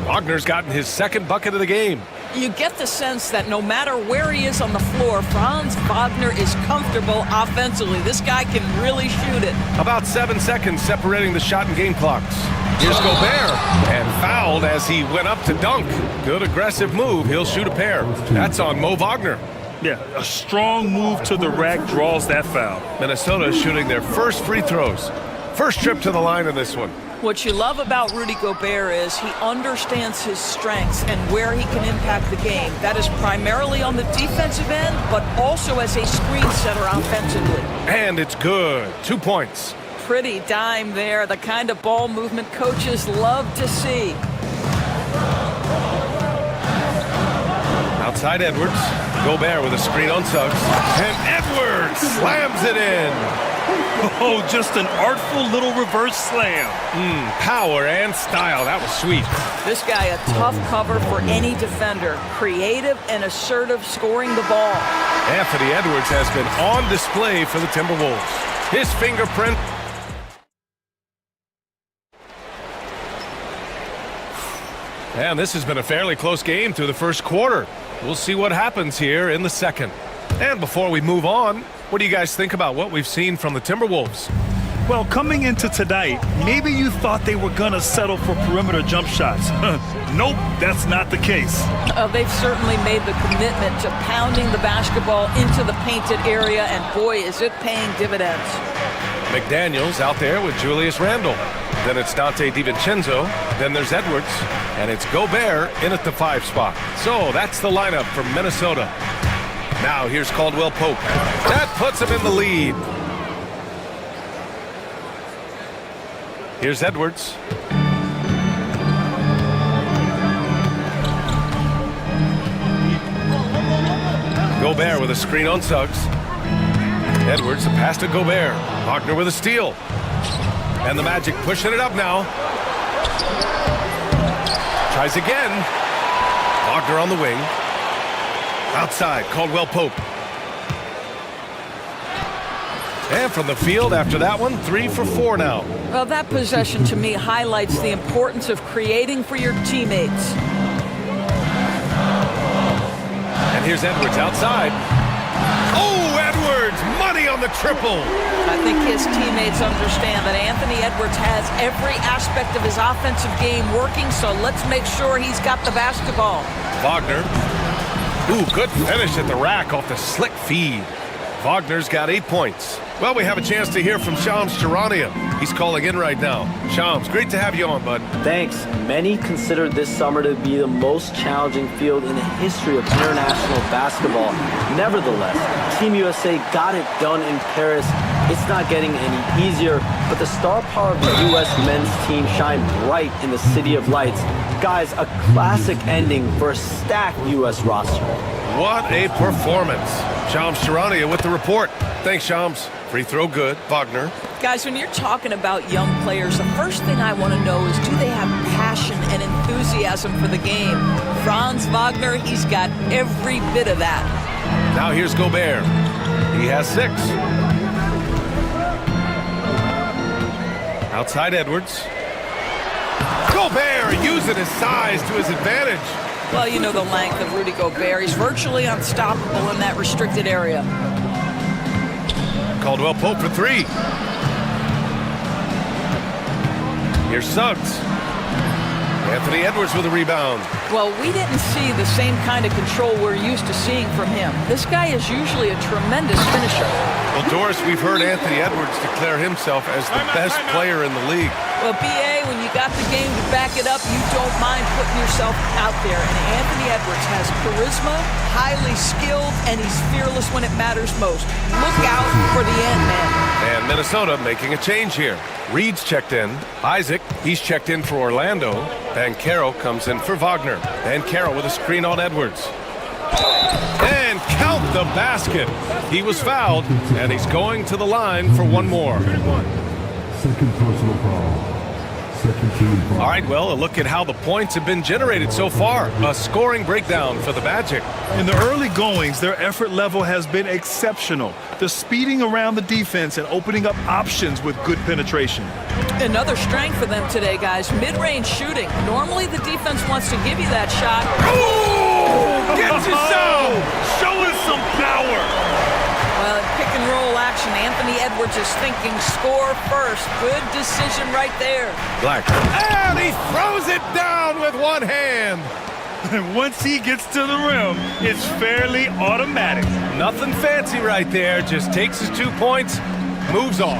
Wagner's gotten his second bucket of the game. You get the sense that no matter where he is on the floor, Franz Wagner is comfortable offensively. This guy can really shoot it. About 7 seconds separating the shot and game clocks. Here's Gobert, and fouled as he went up to dunk. Good aggressive move. He'll shoot a pair. That's on Mo Wagner. Yeah, a strong move to the rack draws that foul. Minnesota is shooting their first free throws. First trip to the line in this one. What you love about Rudy Gobert is he understands his strengths and where he can impact the game. That is primarily on the defensive end, but also as a screen setter offensively. And it's good. 2 points. Pretty dime there, the kind of ball movement coaches love to see. Outside Edwards. Gobert with a screen on Suggs. And Edwards slams it in. Oh, just an artful little reverse slam. Power and style. That was sweet. This guy a tough cover for any defender. Creative and assertive scoring the ball. Anthony Edwards has been on display for the Timberwolves. His fingerprint. And this has been a fairly close game through the first quarter. We'll see what happens here in the second. And before we move on, what do you guys think about what we've seen from the Timberwolves? Well, coming into tonight, maybe you thought they were going to settle for perimeter jump shots. Nope, that's not the case. They've certainly made the commitment to pounding the basketball into the painted area, and boy, is it paying dividends. McDaniels out there with Julius Randle. Then it's Dante DiVincenzo. Then there's Edwards. And it's Gobert in at the 5 spot. So that's the lineup for Minnesota. Now here's Caldwell Pope. That puts him in the lead. Here's Edwards. Gobert with a screen on Suggs. Edwards, a pass to Gobert. Wagner with a steal. And the Magic pushing it up now. Tries again. Wagner on the wing. Outside, Caldwell Pope. And from the field after that one, 3 for 4 now. Well, that possession to me highlights the importance of creating for your teammates. And here's Edwards outside. Oh, Edwards! Money on the triple! I think his teammates understand that Anthony Edwards has every aspect of his offensive game working, so let's make sure he's got the basketball. Wagner. Ooh, good finish at the rack off the slick feed. Wagner's got 8 points. Well, we have a chance to hear from Shams Charania. He's calling in right now. Shams, great to have you on, bud. Thanks. Many consider this summer to be the most challenging field in the history of international basketball. Nevertheless, Team USA got it done in Paris. It's not getting any easier, but the star power of the U.S. men's team shined bright in the City of Lights. Guys, a classic ending for a stacked U.S. roster. What a performance. Shams Charania with the report. Thanks, Shams. Free throw good. Wagner. Guys, when you're talking about young players, the first thing I want to know is, do they have passion and enthusiasm for the game? Franz Wagner, he's got every bit of that. Now here's Gobert. He has 6. Outside Edwards. Gobert using his size to his advantage. Well, you know the length of Rudy Gobert. He's virtually unstoppable in that restricted area. Caldwell Pope for 3. Here's Suggs. Anthony Edwards with a rebound. Well, we didn't see the same kind of control we're used to seeing from him. This guy is usually a tremendous finisher. Well, Doris, we've heard Anthony Edwards declare himself as the best player in the league. Well, B.A., when you got the game to back it up, you don't mind putting yourself out there. And Anthony Edwards has charisma, highly skilled, and he's fearless when it matters most. Look out for the Ant-Man. And Minnesota making a change here. Reed's checked in. Isaac, he's checked in for Orlando. And Carroll comes in for Wagner. And Carroll with a screen on Edwards. And count the basket. He was fouled, and he's going to the line for one more. Second personal foul. Second team foul. All right, well, a look at how the points have been generated so far. A scoring breakdown for the Magic. In the early goings, their effort level has been exceptional. They're speeding around the defense and opening up options with good penetration. Another strength for them today, guys. Mid-range shooting. Normally the defense wants to give you that shot. Oh, get yourself! Show us some power! Well, in pick and roll action, Anthony Edwards is thinking score first. Good decision right there. Black. And he throws it down with one hand. And once he gets to the rim, it's fairly automatic. Nothing fancy right there. Just takes his 2 points, moves on.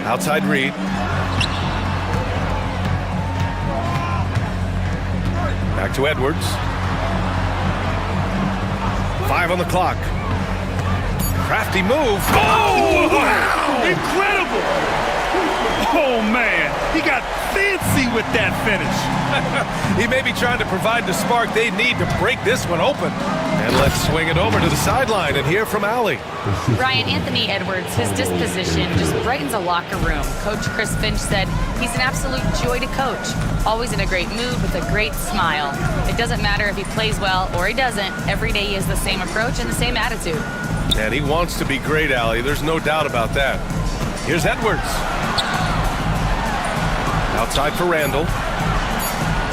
Outside Reed. Back to Edwards. 5 on the clock. Crafty move. Oh, wow! Incredible! Oh, man. He got fancy with that finish. He may be trying to provide the spark they need to break this one open. And let's swing it over to the sideline and hear from Allie. Ryan, Anthony Edwards, his disposition just brightens a locker room. Coach Chris Finch said he's an absolute joy to coach. Always in a great mood with a great smile. It doesn't matter if he plays well or he doesn't. Every day he has the same approach and the same attitude. And he wants to be great, Allie. There's no doubt about that. Here's Edwards. Outside for Randall.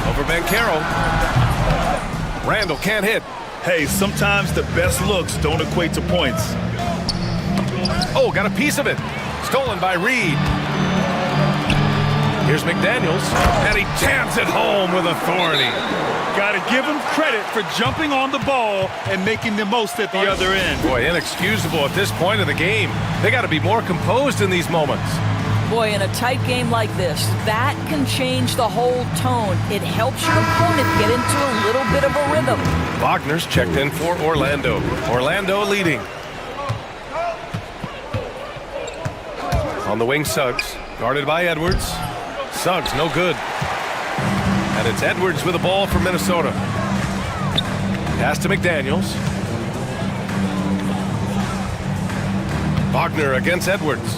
Over Bankero. Randall can't hit. Hey, sometimes the best looks don't equate to points. Oh, got a piece of it. Stolen by Reed. Here's McDaniels, and he jams it home with authority. Got to give him credit for jumping on the ball and making the most at the other end. Boy, inexcusable at this point of the game. They got to be more composed in these moments. Boy, in a tight game like this, that can change the whole tone. It helps your opponent get into a little bit of a rhythm. Wagner's checked in for Orlando. Orlando leading. On the wing, Suggs, guarded by Edwards. Suggs, no good. And it's Edwards with the ball for Minnesota. Pass to McDaniels. Wagner against Edwards.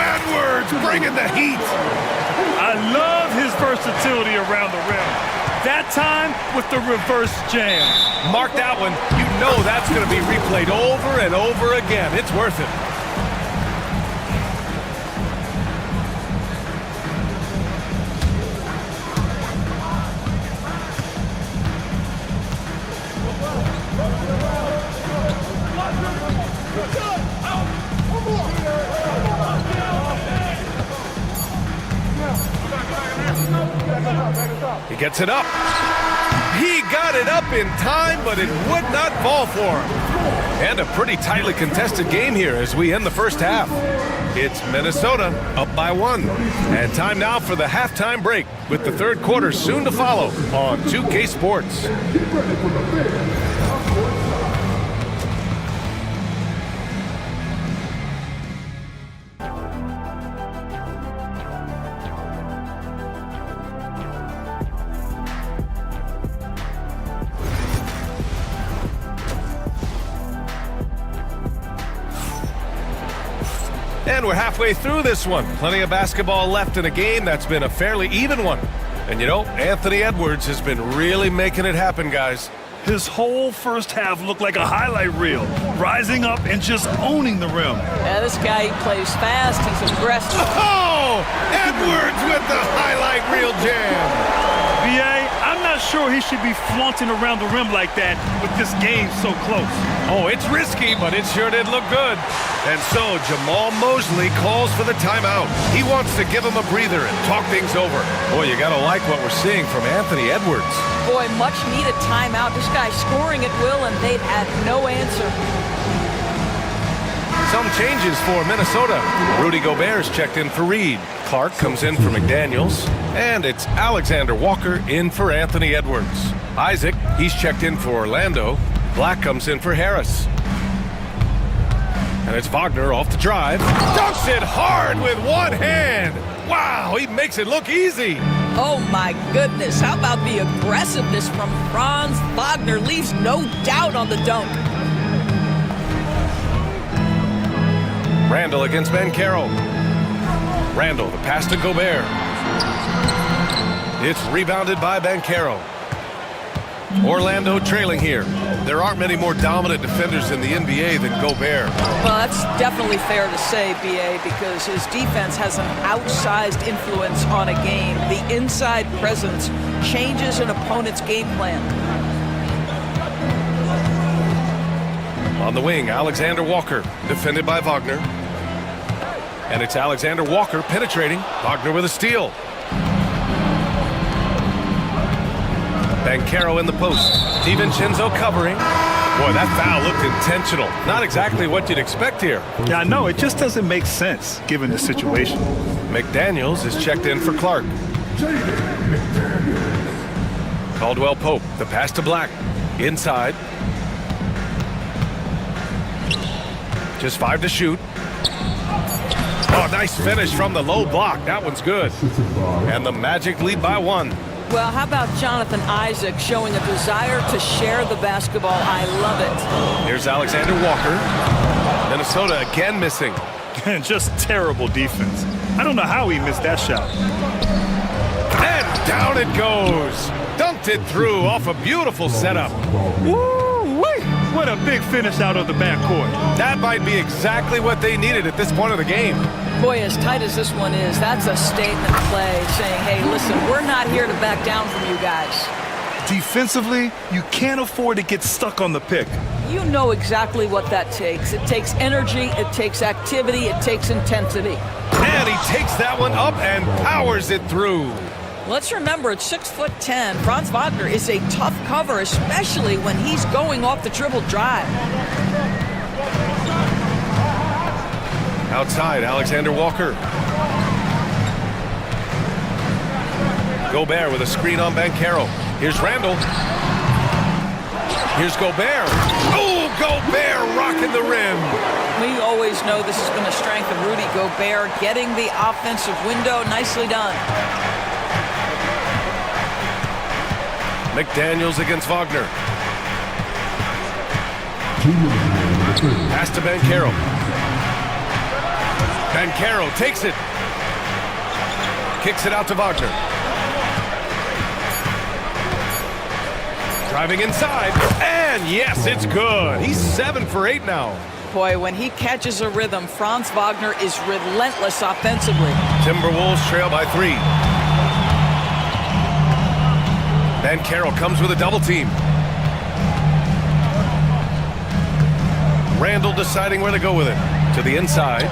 Edwards bringing the heat. I love his versatility around the rim. That time with the reverse jam. Mark that one. You know that's going to be replayed over and over again. It's worth it. He gets it up. He got it up in time, but it would not fall for him. And a pretty tightly contested game here as we end the first half. It's Minnesota up by 1. And time now for the halftime break with the third quarter soon to follow on 2K Sports. And we're halfway through this one. Plenty of basketball left in a game that's been a fairly even one. And you know, Anthony Edwards has been really making it happen, guys. His whole first half looked like a highlight reel, rising up and just owning the rim. Yeah, this guy, he plays fast, he's aggressive. Oh! Edwards with the highlight reel jam. B.A., I'm not sure he should be flaunting around the rim like that with this game so close. Oh, it's risky, but it sure did look good. And so Jamal Mosley calls for the timeout. He wants to give him a breather and talk things over. Boy, you gotta like what we're seeing from Anthony Edwards. Boy, much needed timeout. This guy's scoring at will, and they've had no answer. Some changes for Minnesota. Rudy Gobert's checked in for Reed. Clark comes in for McDaniels. And it's Alexander Walker in for Anthony Edwards. Isaac, he's checked in for Orlando. Black comes in for Harris. And it's Wagner off the drive. Dunks it hard with one hand. Wow, he makes it look easy. Oh my goodness, how about the aggressiveness from Franz Wagner? Leaves no doubt on the dunk. Randall against Ben Carroll. Randall, the pass to Gobert. It's rebounded by Ben Carroll. Orlando trailing here. There aren't many more dominant defenders in the NBA than Gobert. Well, that's definitely fair to say, B.A., because his defense has an outsized influence on a game. The inside presence changes an opponent's game plan. On the wing, Alexander Walker, defended by Wagner. And it's Alexander Walker penetrating. Wagner with a steal. Banchero in the post. DiVincenzo covering. Boy, that foul looked intentional. Not exactly what you'd expect here. Yeah, I know. It just doesn't make sense given the situation. McDaniels is checked in for Clark. Caldwell Pope, the pass to Black. Inside. Just 5 to shoot. Oh, nice finish from the low block. That one's good. And the Magic lead by 1. Well, how about Jonathan Isaac showing a desire to share the basketball? I love it. Here's Alexander Walker. Minnesota again missing. Just terrible defense. I don't know how he missed that shot. And down it goes. Dunked it through off a beautiful setup. Woo-wee! What a big finish out of the backcourt. That might be exactly what they needed at this point of the game. Boy, as tight as this one is, that's a statement play saying, hey, listen, we're not here to back down from you guys. Defensively, you can't afford to get stuck on the pick. You know exactly what that takes. It takes energy, it takes activity, it takes intensity. And he takes that one up and powers it through. Let's remember, at 6'10", Franz Wagner is a tough cover, especially when he's going off the dribble drive. Outside, Alexander Walker. Gobert with a screen on Banchero. Here's Randall. Here's Gobert. Oh, Gobert rocking the rim. We always know this has been a strength of Rudy Gobert, getting the offensive window. Nicely done. McDaniels against Wagner. Pass to Banchero. Banchero takes it. Kicks it out to Wagner. Driving inside. And yes, it's good. He's 7 for 8 now. Boy, when he catches a rhythm, Franz Wagner is relentless offensively. Timberwolves trail by 3. Banchero comes with a double team. Randall deciding where to go with it. To the inside.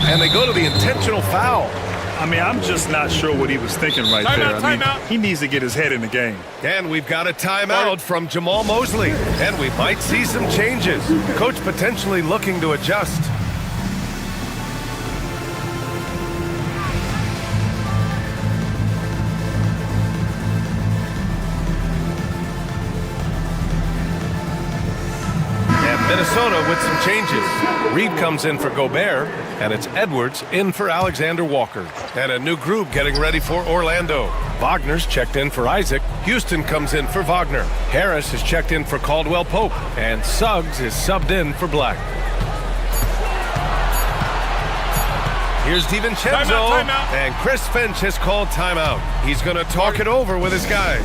And they go to the intentional foul. I mean, I'm just not sure what he was thinking right there. I mean, he needs to get his head in the game. And we've got a timeout from Jamal Mosley. And we might see some changes. Coach potentially looking to adjust. Minnesota with some changes. Reed comes in for Gobert, and it's Edwards in for Alexander Walker. And a new group getting ready for Orlando. Wagner's checked in for Isaac. Houston comes in for Wagner. Harris is checked in for Caldwell Pope. And Suggs is subbed in for Black. Here's DiVincenzo. Timeout. And Chris Finch has called timeout. He's going to talk it over with his guys.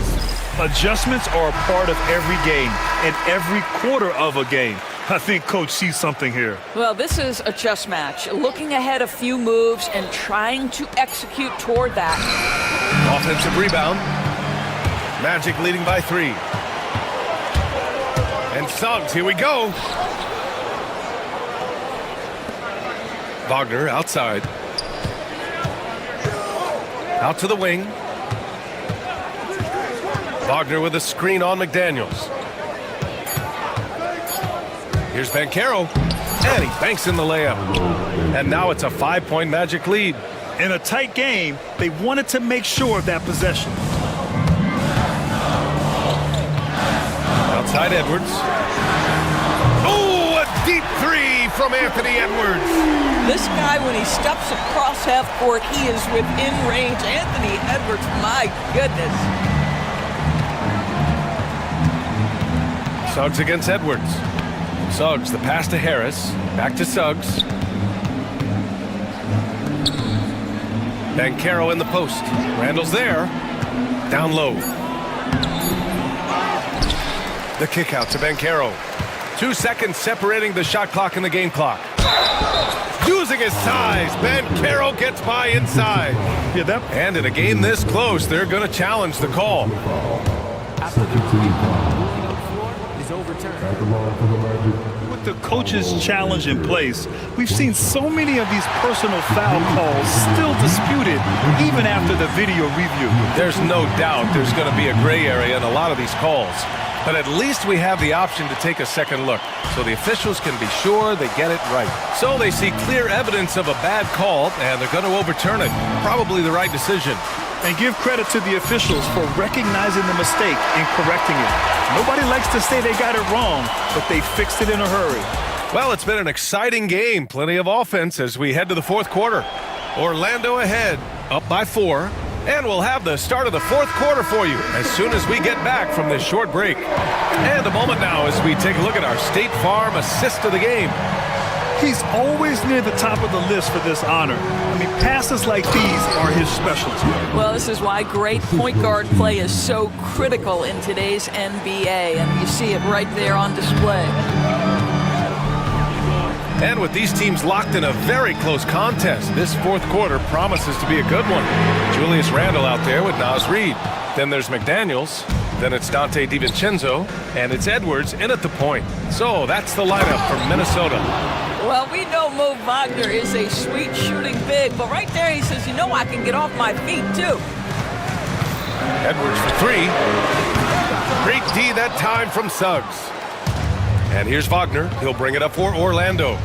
Adjustments are a part of every game and every quarter of a game. I think Coach sees something here. Well, this is a chess match. Looking ahead a few moves and trying to execute toward that. Offensive rebound. Magic leading by 3. And Suggs, here we go. Wagner outside. Out to the wing. Wagner with a screen on McDaniels. Here's Banchero, and he banks in the layup. And now it's a 5-point Magic lead. In a tight game, they wanted to make sure of that possession. Outside Edwards. Oh, a deep three from Anthony Edwards. This guy, when he steps across half court, he is within range. Anthony Edwards, my goodness. Suggs against Edwards. Suggs, the pass to Harris. Back to Suggs. Banchero in the post. Randall's there. Down low. The kick out to Banchero. 2 seconds separating the shot clock and the game clock. Using his size, Banchero gets by inside. And in a game this close, they're going to challenge the call. With the coach's challenge in place, we've seen so many of these personal foul calls still disputed even after the video review. There's no doubt there's going to be a gray area in a lot of these calls. But at least we have the option to take a second look, so the officials can be sure they get it right. So they see clear evidence of a bad call, and they're going to overturn it. Probably the right decision. And give credit to the officials for recognizing the mistake and correcting it. Nobody likes to say they got it wrong, but they fixed it in a hurry. Well, it's been an exciting game. Plenty of offense as we head to the fourth quarter. Orlando ahead, up by 4. And we'll have the start of the fourth quarter for you as soon as we get back from this short break. And a moment now as we take a look at our State Farm assist of the game. He's always near the top of the list for this honor. I mean, passes like these are his specialty. Well, this is why great point guard play is so critical in today's NBA, and you see it right there on display. And with these teams locked in a very close contest, this fourth quarter promises to be a good one. Julius Randle out there with Naz Reid. Then there's McDaniels. Then it's Dante DiVincenzo. And it's Edwards in at the point. So that's the lineup from Minnesota. Well, we know Mo Wagner is a sweet shooting big, but right there he says, you know, I can get off my feet too. Edwards for 3. Great D that time from Suggs. And here's Wagner. He'll bring it up for Orlando.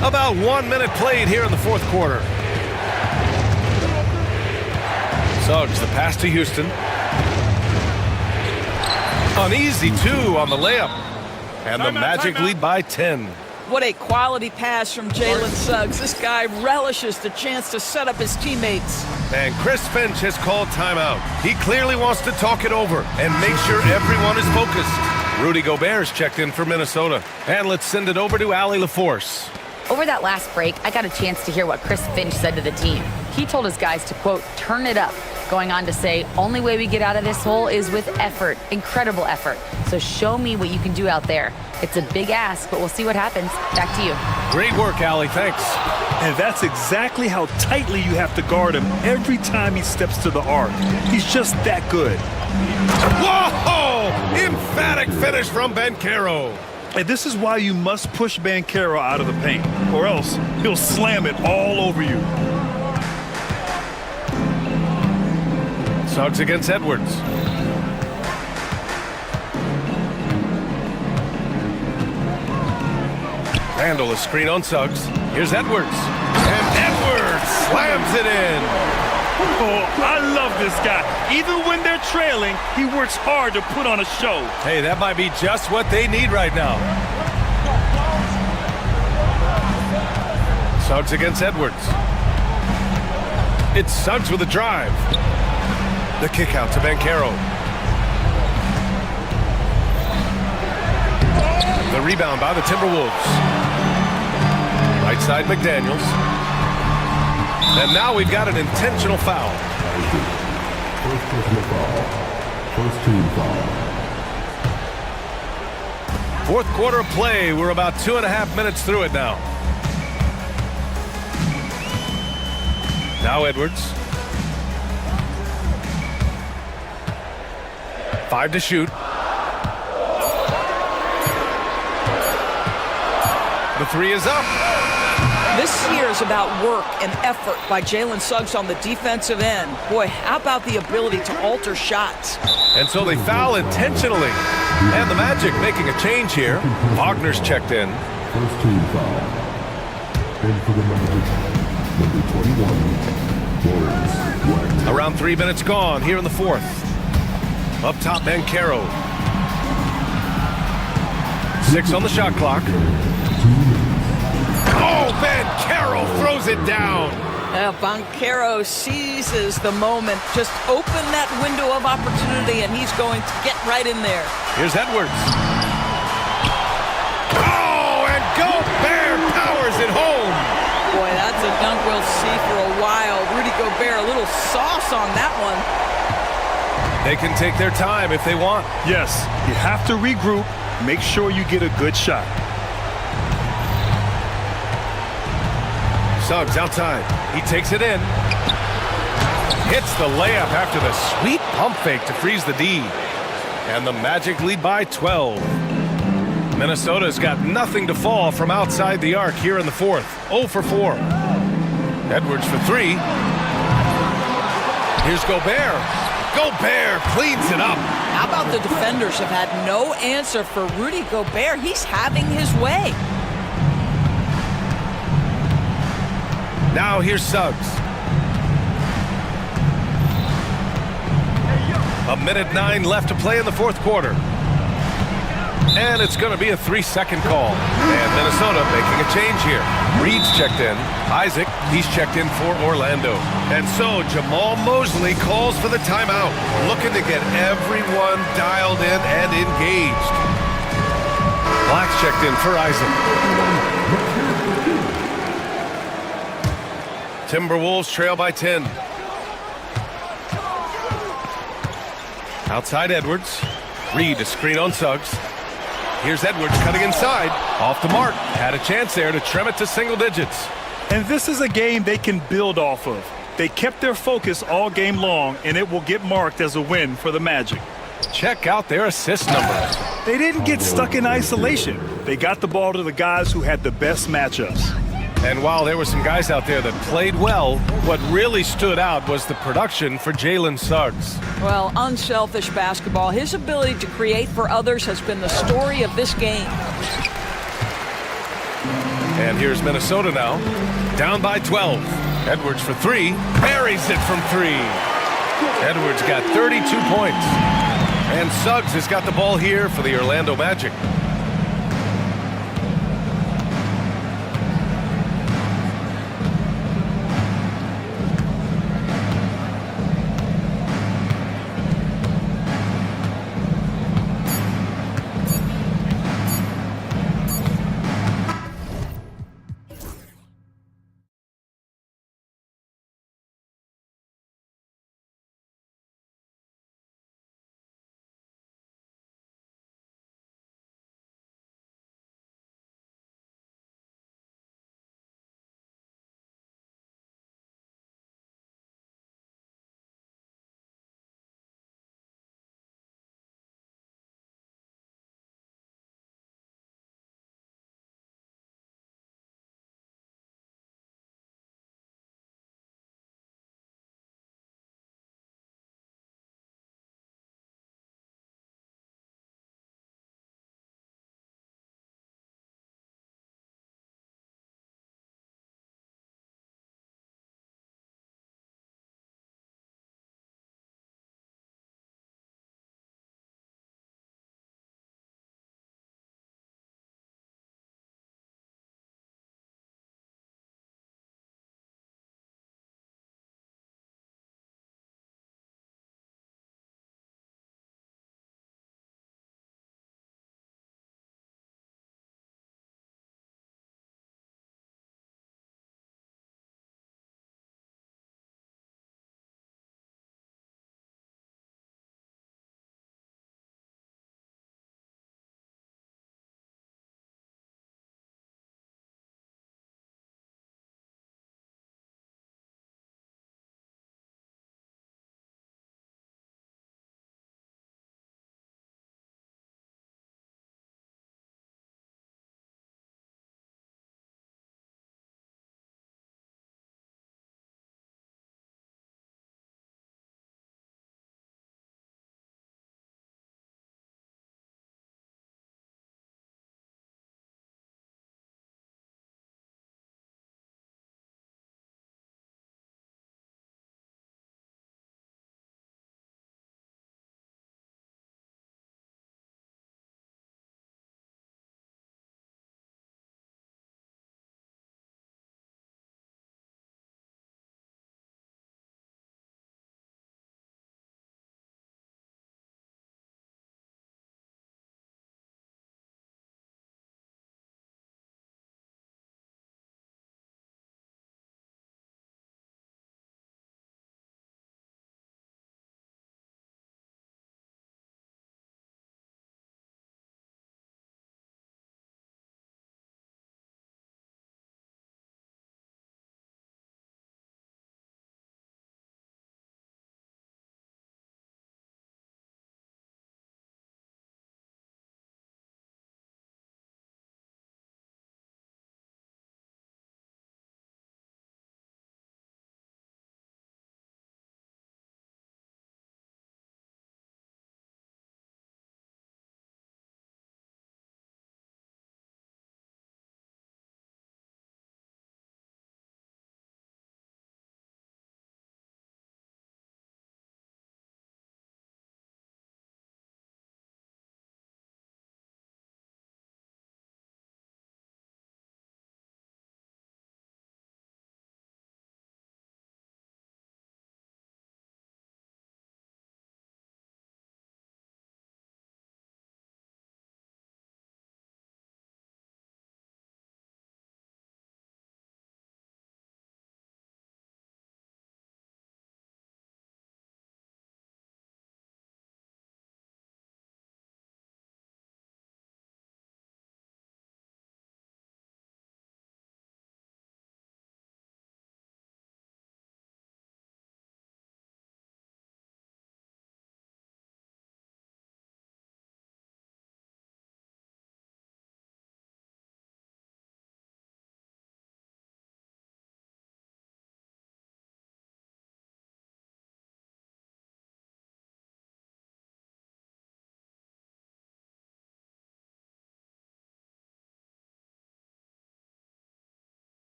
About 1 minute played here in the fourth quarter. Suggs, the pass to Houston. An easy 2 on the layup. And the Magic lead by 10. What a quality pass from Jalen Suggs. This guy relishes the chance to set up his teammates. And Chris Finch has called timeout. He clearly wants to talk it over and make sure everyone is focused. Rudy Gobert's checked in for Minnesota. And let's send it over to Allie LaForce. Over that last break, I got a chance to hear what Chris Finch said to the team. He told his guys to, quote, turn it up, going on to say, only way we get out of this hole is with effort, incredible effort. So show me what you can do out there. It's a big ask, but we'll see what happens. Back to you. Great work, Allie. Thanks. And that's exactly how tightly you have to guard him every time he steps to the arc. He's just that good. Whoa! Emphatic finish from Banchero. And this is why you must push Banchero out of the paint, or else he'll slam it all over you. Suggs against Edwards. Randall, a screen on Suggs. Here's Edwards. And Edwards slams it in. Oh, I love this guy. Even when they're trailing, he works hard to put on a show. Hey, that might be just what they need right now. Suggs against Edwards. It's Suggs with a drive. The kick out to Banchero. The rebound by the Timberwolves. Right side McDaniels. And now we've got an intentional foul. First personal foul. First team foul. Fourth quarter of play. We're about 2.5 minutes through it now. Now Edwards. 5 to shoot. The 3 is up. This year is about work and effort by Jalen Suggs on the defensive end. Boy, how about the ability to alter shots? And so they foul intentionally. And the Magic making a change here. Wagner's checked in. First team foul. And for the Magic, number 21, Lawrence Wagner. Around 3 minutes gone here in the fourth. Up top, Bancaro. 6 on the shot clock. Oh, Bancaro throws it down. Bancaro seizes the moment. Just open that window of opportunity, and he's going to get right in there. Here's Edwards. Oh, and Gobert powers it home. Boy, that's a dunk we'll see for a while. Rudy Gobert, a little sauce on that one. They can take their time if they want. Yes, you have to regroup. Make sure you get a good shot. Suggs outside. He takes it in. Hits the layup after the sweet pump fake to freeze the D. And the Magic lead by 12. Minnesota's got nothing to fall from outside the arc here in the fourth. 0 for 4. Edwards for 3. Here's Gobert. Gobert cleans it up. How about the defenders have had no answer for Rudy Gobert? He's having his way. Now here's Suggs. A minute 9 left to play in the fourth quarter. And it's going to be a 3-second call. And Minnesota making a change here. Reed's checked in. Isaac, he's checked in for Orlando. And so Jamal Mosley calls for the timeout, looking to get everyone dialed in and engaged. Black's checked in for Isaac. Timberwolves trail by 10. Outside Edwards. Reed, a screen on Suggs. Here's Edwards cutting inside. Off the mark. Had a chance there to trim it to single digits. And this is a game they can build off of. They kept their focus all game long, and it will get marked as a win for the Magic. Check out their assist numbers. They didn't get stuck in isolation. They got the ball to the guys who had the best matchups. And while there were some guys out there that played well, what really stood out was the production for Jalen Suggs. Well, unselfish basketball. His ability to create for others has been the story of this game. And here's Minnesota now, down by 12. Edwards for 3, buries it from 3. Edwards got 32 points. And Suggs has got the ball here for the Orlando Magic.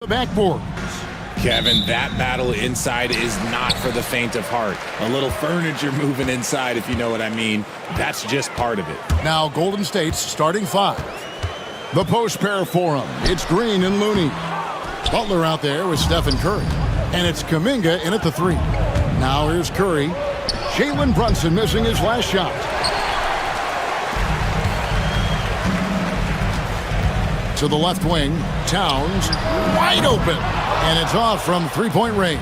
The backboard. Kevin, that battle inside is not for the faint of heart. A little furniture moving inside, if you know what I mean. That's just part of it. Now Golden State's starting five. The post pair for him. It's Green and Looney. Butler out there with Stephen Curry. And it's Kuminga in at the three. Now here's Curry. Jalen Brunson missing his last shot. To the left wing, Towns wide open, and it's off from three-point range.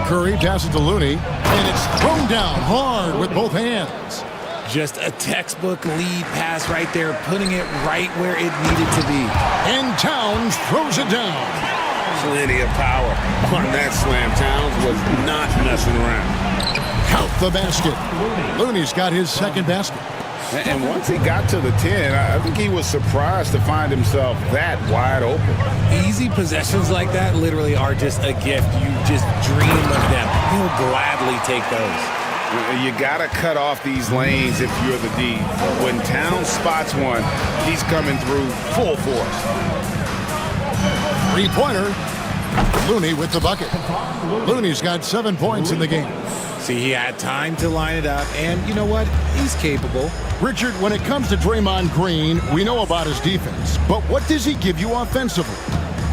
Curry passes to Looney, and it's thrown down hard with both hands. Just a textbook lead pass right there, putting it right where it needed to be. And Towns throws it down. Plenty of power on that slam. Towns was not messing around. Count the basket. Looney's got his second basket. And once he got to the 10, I think he was surprised to find himself that wide open. Easy possessions like that literally are just a gift. You just dream of them. He'll gladly take those. You got to cut off these lanes if you're the D. When Towns spots one, he's coming through full force. Three-pointer. Looney with the bucket. Looney's got 7 points in the game. See, he had time to line it up, and you know what? He's capable. Richard, when it comes to Draymond Green, we know about his defense, but what does he give you offensively?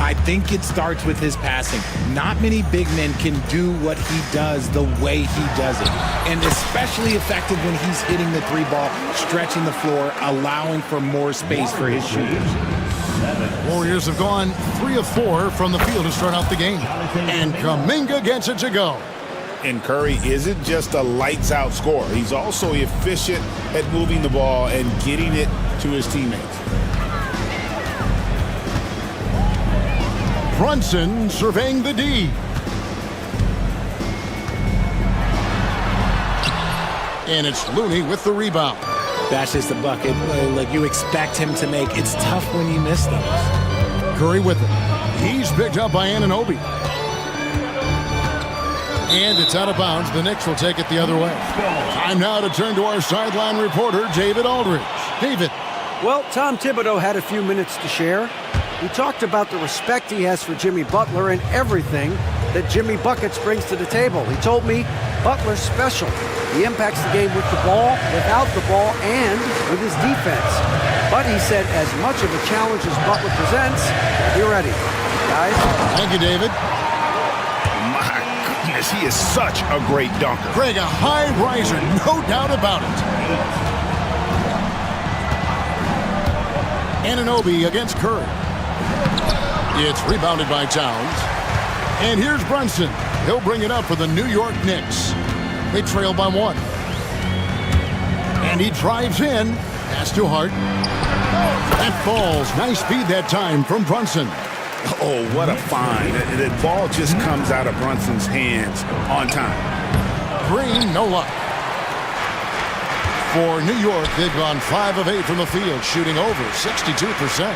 I think it starts with his passing. Not many big men can do what he does the way he does it. And especially effective when he's hitting the three ball, stretching the floor, allowing for more space for his shooters. Warriors have gone 3 of 4 from the field to start out the game. And Kuminga gets it to go. And Curry isn't just a lights-out scorer. He's also efficient at moving the ball and getting it to his teammates. Brunson surveying the D. And it's Looney with the rebound. That's just a bucket like you expect him to make. It's tough when you miss those. Curry with it. He's picked up by Anunoby. And it's out of bounds. The Knicks will take it the other way. Time now to turn to our sideline reporter, David Aldridge. David. Well, Tom Thibodeau had a few minutes to share. He talked about the respect he has for Jimmy Butler and everything that Jimmy Buckets brings to the table. He told me Butler's special. He impacts the game with the ball, without the ball, and with his defense. But he said as much of a challenge as Butler presents, be ready. Guys? Thank you, David. He is such a great dunker. Greg, a high riser, no doubt about it. Anunoby against Curry. It's rebounded by Towns. And here's Brunson. He'll bring it up for the New York Knicks. They trail by 1. And he drives in. Pass to Hart. That falls. Nice feed that time from Brunson. Oh, what a find. The ball just comes out of Brunson's hands on time. Green, no luck. For New York, they've gone 5 of 8 from the field, shooting over 62%.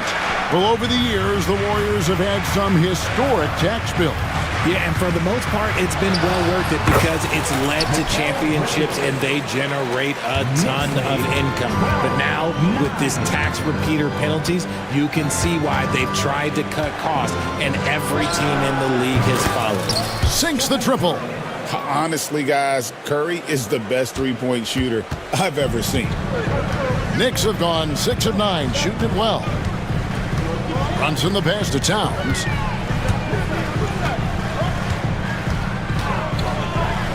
Well, over the years, the Warriors have had some historic tax bills. Yeah, and for the most part, it's been well worth it because it's led to championships and they generate a ton of income. But now, with this tax repeater penalties, you can see why they've tried to cut costs, and every team in the league has followed. Sinks the triple. Honestly, guys, Curry is the best three-point shooter I've ever seen. Knicks have gone 6 of 9, shooting it well. Brunson the pass to Towns.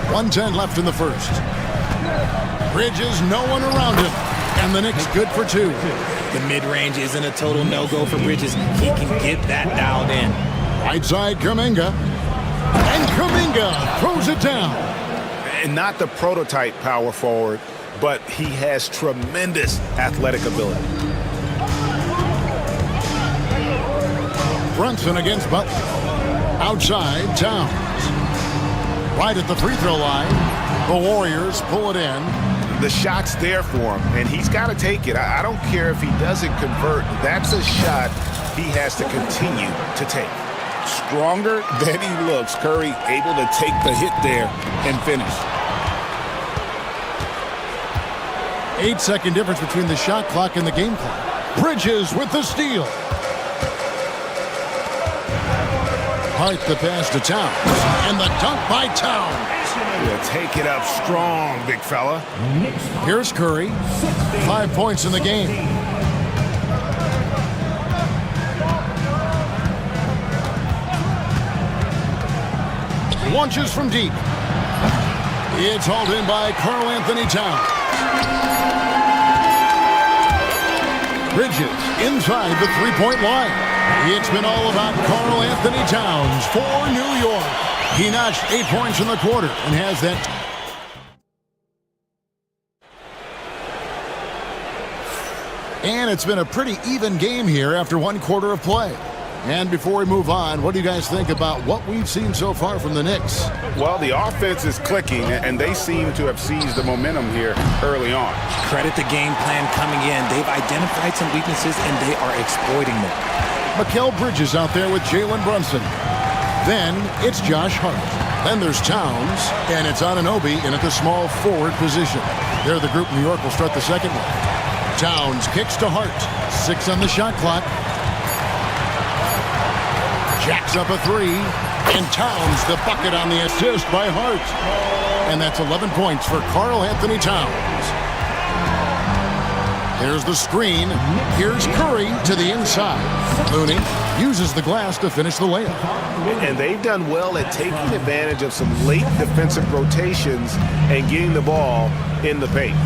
1:10 left in the first. Bridges, no one around him. And the Knicks good for 2. The mid-range isn't a total no-go for Bridges. He can get that dialed in. Right side, Kuminga. And Kuminga throws it down. And not the prototype power forward, but he has tremendous athletic ability. Brunson against Butler. Outside, Towns. Right at the free throw line. The Warriors pull it in. The shot's there for him, and he's got to take it. I don't care if he doesn't convert. That's a shot he has to continue to take. Stronger than he looks. Curry able to take the hit there and finish. 8-second difference between the shot clock and the game clock. Bridges with the steal. Hart the pass to Towns. And the dunk by Towns. He'll take it up strong, big fella. Here's Curry. 5 points in the game. Launches from deep. It's hauled in by Karl Anthony Towns. Bridges inside the three-point line. It's been all about Karl Anthony Towns for New York. He notched 8 points in the quarter and has that. And it's been a pretty even game here after 1 quarter of play. And before we move on, what do you guys think about what we've seen so far from the Knicks? Well, the offense is clicking, and they seem to have seized the momentum here early on. Credit the game plan coming in. They've identified some weaknesses, and they are exploiting them. Mikal Bridges out there with Jalen Brunson. Then it's Josh Hart. Then there's Towns, and it's Anunoby in at the small forward position. They're the group New York will start the second one. Towns kicks to Hart. 6 on the shot clock. Jacks up a 3, and Towns the bucket on the assist by Hart. And that's 11 points for Karl Anthony Towns. Here's the screen. Here's Curry to the inside. Looney uses the glass to finish the layup. And they've done well at taking advantage of some late defensive rotations and getting the ball in the paint.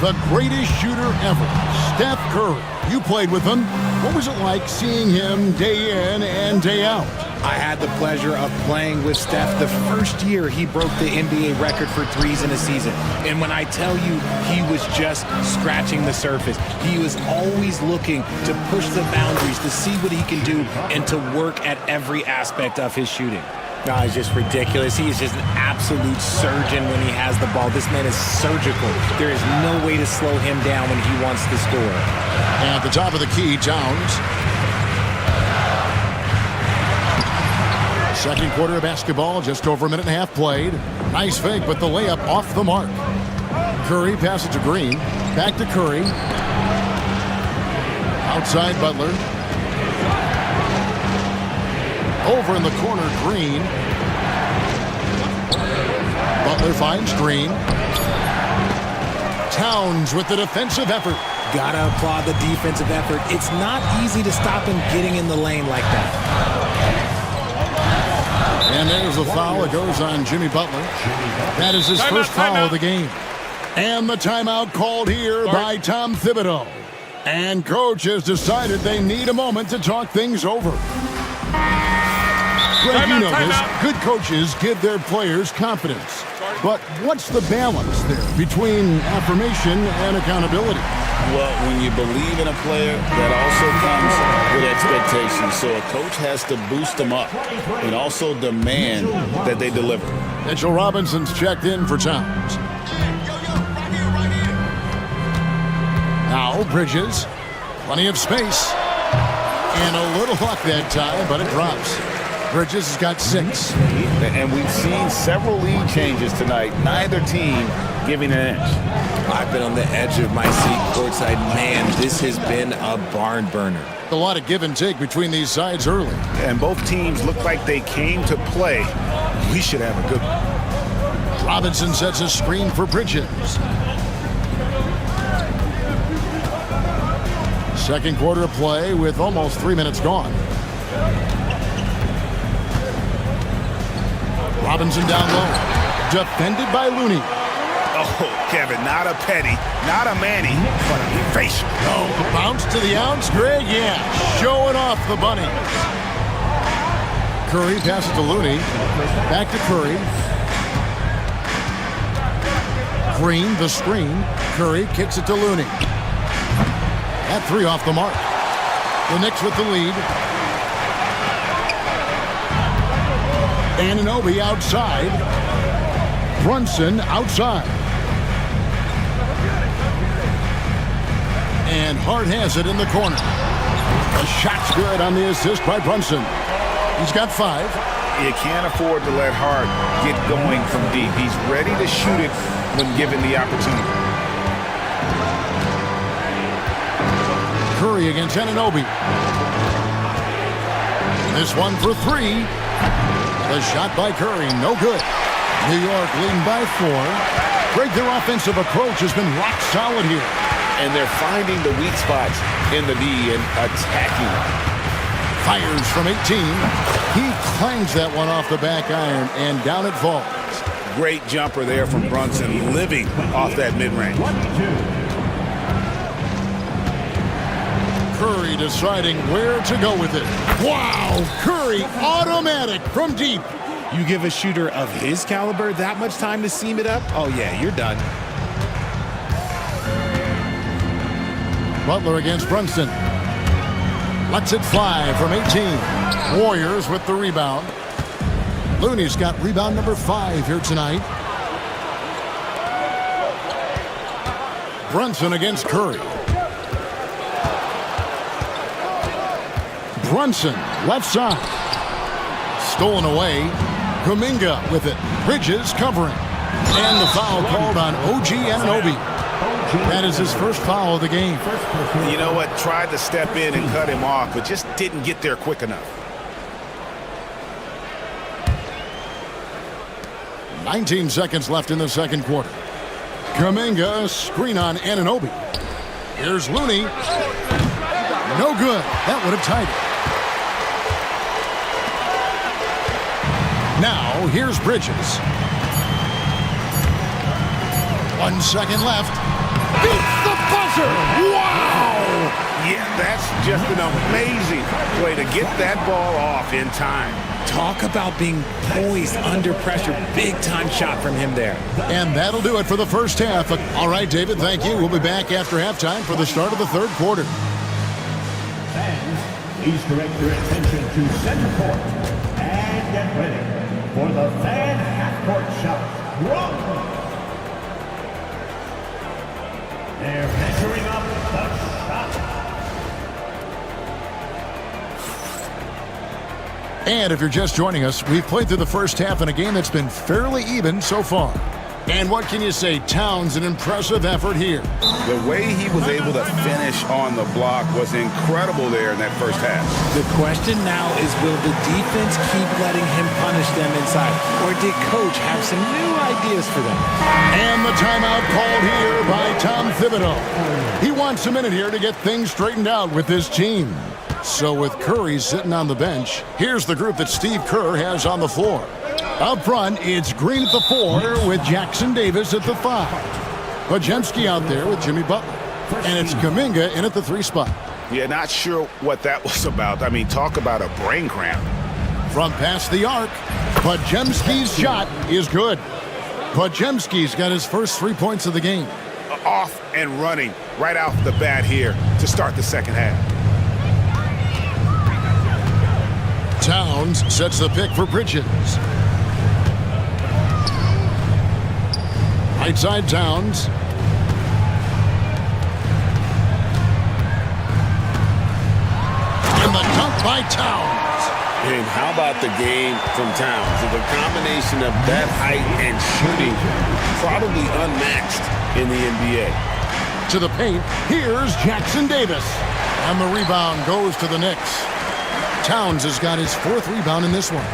The greatest shooter ever, Steph Curry. You played with him. What was it like seeing him day in and day out? I had the pleasure of playing with Steph the first year he broke the NBA record for threes in a season. And when I tell you he was just scratching the surface, he was always looking to push the boundaries, to see what he can do, and to work at every aspect of his shooting. No, it's just ridiculous. He is just an absolute surgeon when he has the ball. This man is surgical. There is no way to slow him down when he wants to score. And at the top of the key, Towns. Second quarter of basketball, just over a minute and a half played. Nice fake, but the layup off the mark. Curry passes to Green. Back to Curry. Outside Butler. Over in the corner, Green. Butler finds Green. Towns with the defensive effort. Gotta applaud the defensive effort. It's not easy to stop him getting in the lane like that. And there's a foul. It goes on Jimmy Butler. That is his first foul of the game. And the timeout called here by Tom Thibodeau. And coach has decided they need a moment to talk things over. Greg, you know this. Good coaches give their players confidence. But what's the balance there between affirmation and accountability? Well, when you believe in a player, that also comes with expectations. So a coach has to boost them up and also demand that they deliver. Mitchell Robinson's checked in for Towns. Now Bridges. Plenty of space. And a little luck that time, but it drops. Bridges has got 6. And we've seen several lead changes tonight. Neither team giving an inch. I've been on the edge of my seat courtside. Man, this has been a barn burner. A lot of give and take between these sides early. And both teams look like they came to play. We should have a good one. Robinson sets a screen for Bridges. Second quarter of play with almost 3 minutes gone. Robinson down low. Defended by Looney. Oh, Kevin, not a petty, not a Manny, but a facial. Oh, bounce to the ounce, Greg, yeah. Showing off the bunny. Curry passes to Looney. Back to Curry. Green, the screen. Curry kicks it to Looney. That 3 off the mark. The Knicks with the lead. Anunoby outside. Brunson outside. And Hart has it in the corner. The shot's good on the assist by Brunson. He's got 5. You can't afford to let Hart get going from deep. He's ready to shoot it when given the opportunity. Curry against Anunoby. This one for 3. The shot by Curry, no good. New York leading by 4. Greg, their offensive approach has been rock solid here. And they're finding the weak spots in the D and attacking them. Fires from 18. He clangs that one off the back iron, and down it falls. Great jumper there from Brunson, living off that mid-range. Curry deciding where to go with it. Wow! Curry automatic from deep. You give a shooter of his caliber that much time to seam it up? Oh, yeah, you're done. Butler against Brunson. Lets it fly from 18. Warriors with the rebound. Looney's got rebound number 5 here tonight. Brunson against Curry. Brunson, left side. Stolen away. Kuminga with it. Bridges covering. And the foul called on OG Anunoby. That is his first foul of the game. You know what? Tried to step in and cut him off, but just didn't get there quick enough. 19 seconds left in the second quarter. Kuminga, screen on Anunoby. Here's Looney. No good. That would have tied it. Now, here's Bridges. 1 second left. Beats the buzzer! Wow! Yeah, that's just an amazing way to get that ball off in time. Talk about being poised under pressure. Big time shot from him there. And that'll do it for the first half. All right, David, thank you. We'll be back after halftime for the start of the third quarter. Fans, please direct your attention to center court and get ready for the fan half-court shot. Run! They're measuring up the shot. And if you're just joining us, we've played through the first half in a game that's been fairly even so far. And what can you say? Towns, an impressive effort here. The way he was able to finish on the block was incredible there in that first half. The question now is, will the defense keep letting him punish them inside? Or did coach have some new ideas for them? And the timeout called here by Tom Thibodeau. He wants a minute here to get things straightened out with his team. So with Curry sitting on the bench, here's the group that Steve Kerr has on the floor. Up front, it's Green at the 4 with Jackson Davis at the 5. Podziemski out there with Jimmy Butler. And it's Kuminga in at the 3 spot. Yeah, not sure what that was about. I mean, talk about a brain cramp. From past the arc, Podziemski's shot is good. Podziemski's got his first 3 points of the game. Off and running right off the bat here to start the second half. Towns sets the pick for Bridges. Right side Towns. And the dunk by Towns. And how about the game from Towns? The combination of that height and shooting, probably unmatched in the NBA. To the paint, here's Jackson Davis. And the rebound goes to the Knicks. Towns has got his 4th rebound in this one.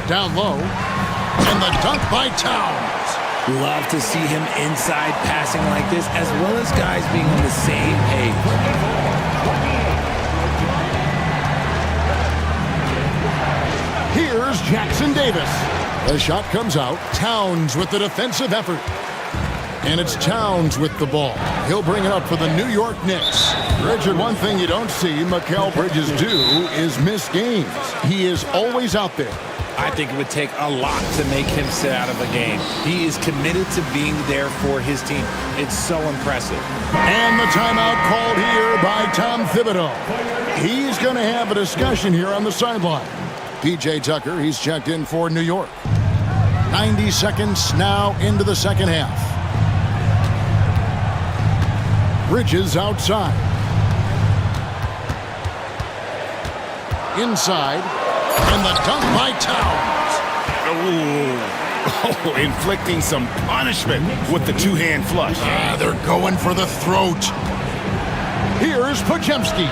Down low. And the dunk by Towns. Love to see him inside passing like this, as well as guys being on the same page. Here's Jackson Davis. The shot comes out. Towns with the defensive effort. And it's Towns with the ball. He'll bring it up for the New York Knicks. Richard, one thing you don't see Mikal Bridges do is miss games. He is always out there. I think it would take a lot to make him sit out of a game. He is committed to being there for his team. It's so impressive. And the timeout called here by Tom Thibodeau. He's going to have a discussion here on the sideline. P.J. Tucker, he's checked in for New York. 90 seconds now into the second half. Bridges outside. Inside. And the dunk by Towns. Oh, inflicting some punishment with the two-hand flush. They're going for the throat. Here's Podziemski.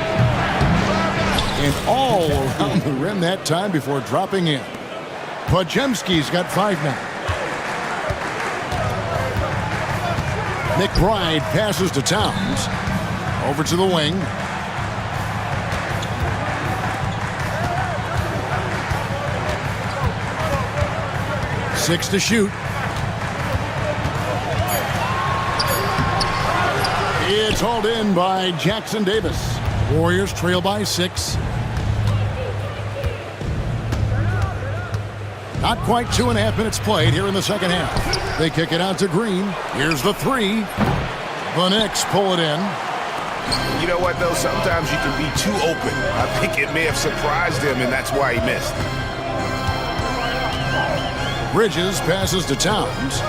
And all around the rim that time before dropping in. Podziemski's got 5 now. McBride passes to Towns. Over to the wing. Six to shoot. It's hauled in by Jackson Davis. Warriors trail by 6. Not quite 2.5 minutes played here in the second half. They kick it out to Green. Here's the 3. The Knicks pull it in. You know what, though? Sometimes you can be too open. I think it may have surprised him, and that's why he missed. Bridges passes to Towns.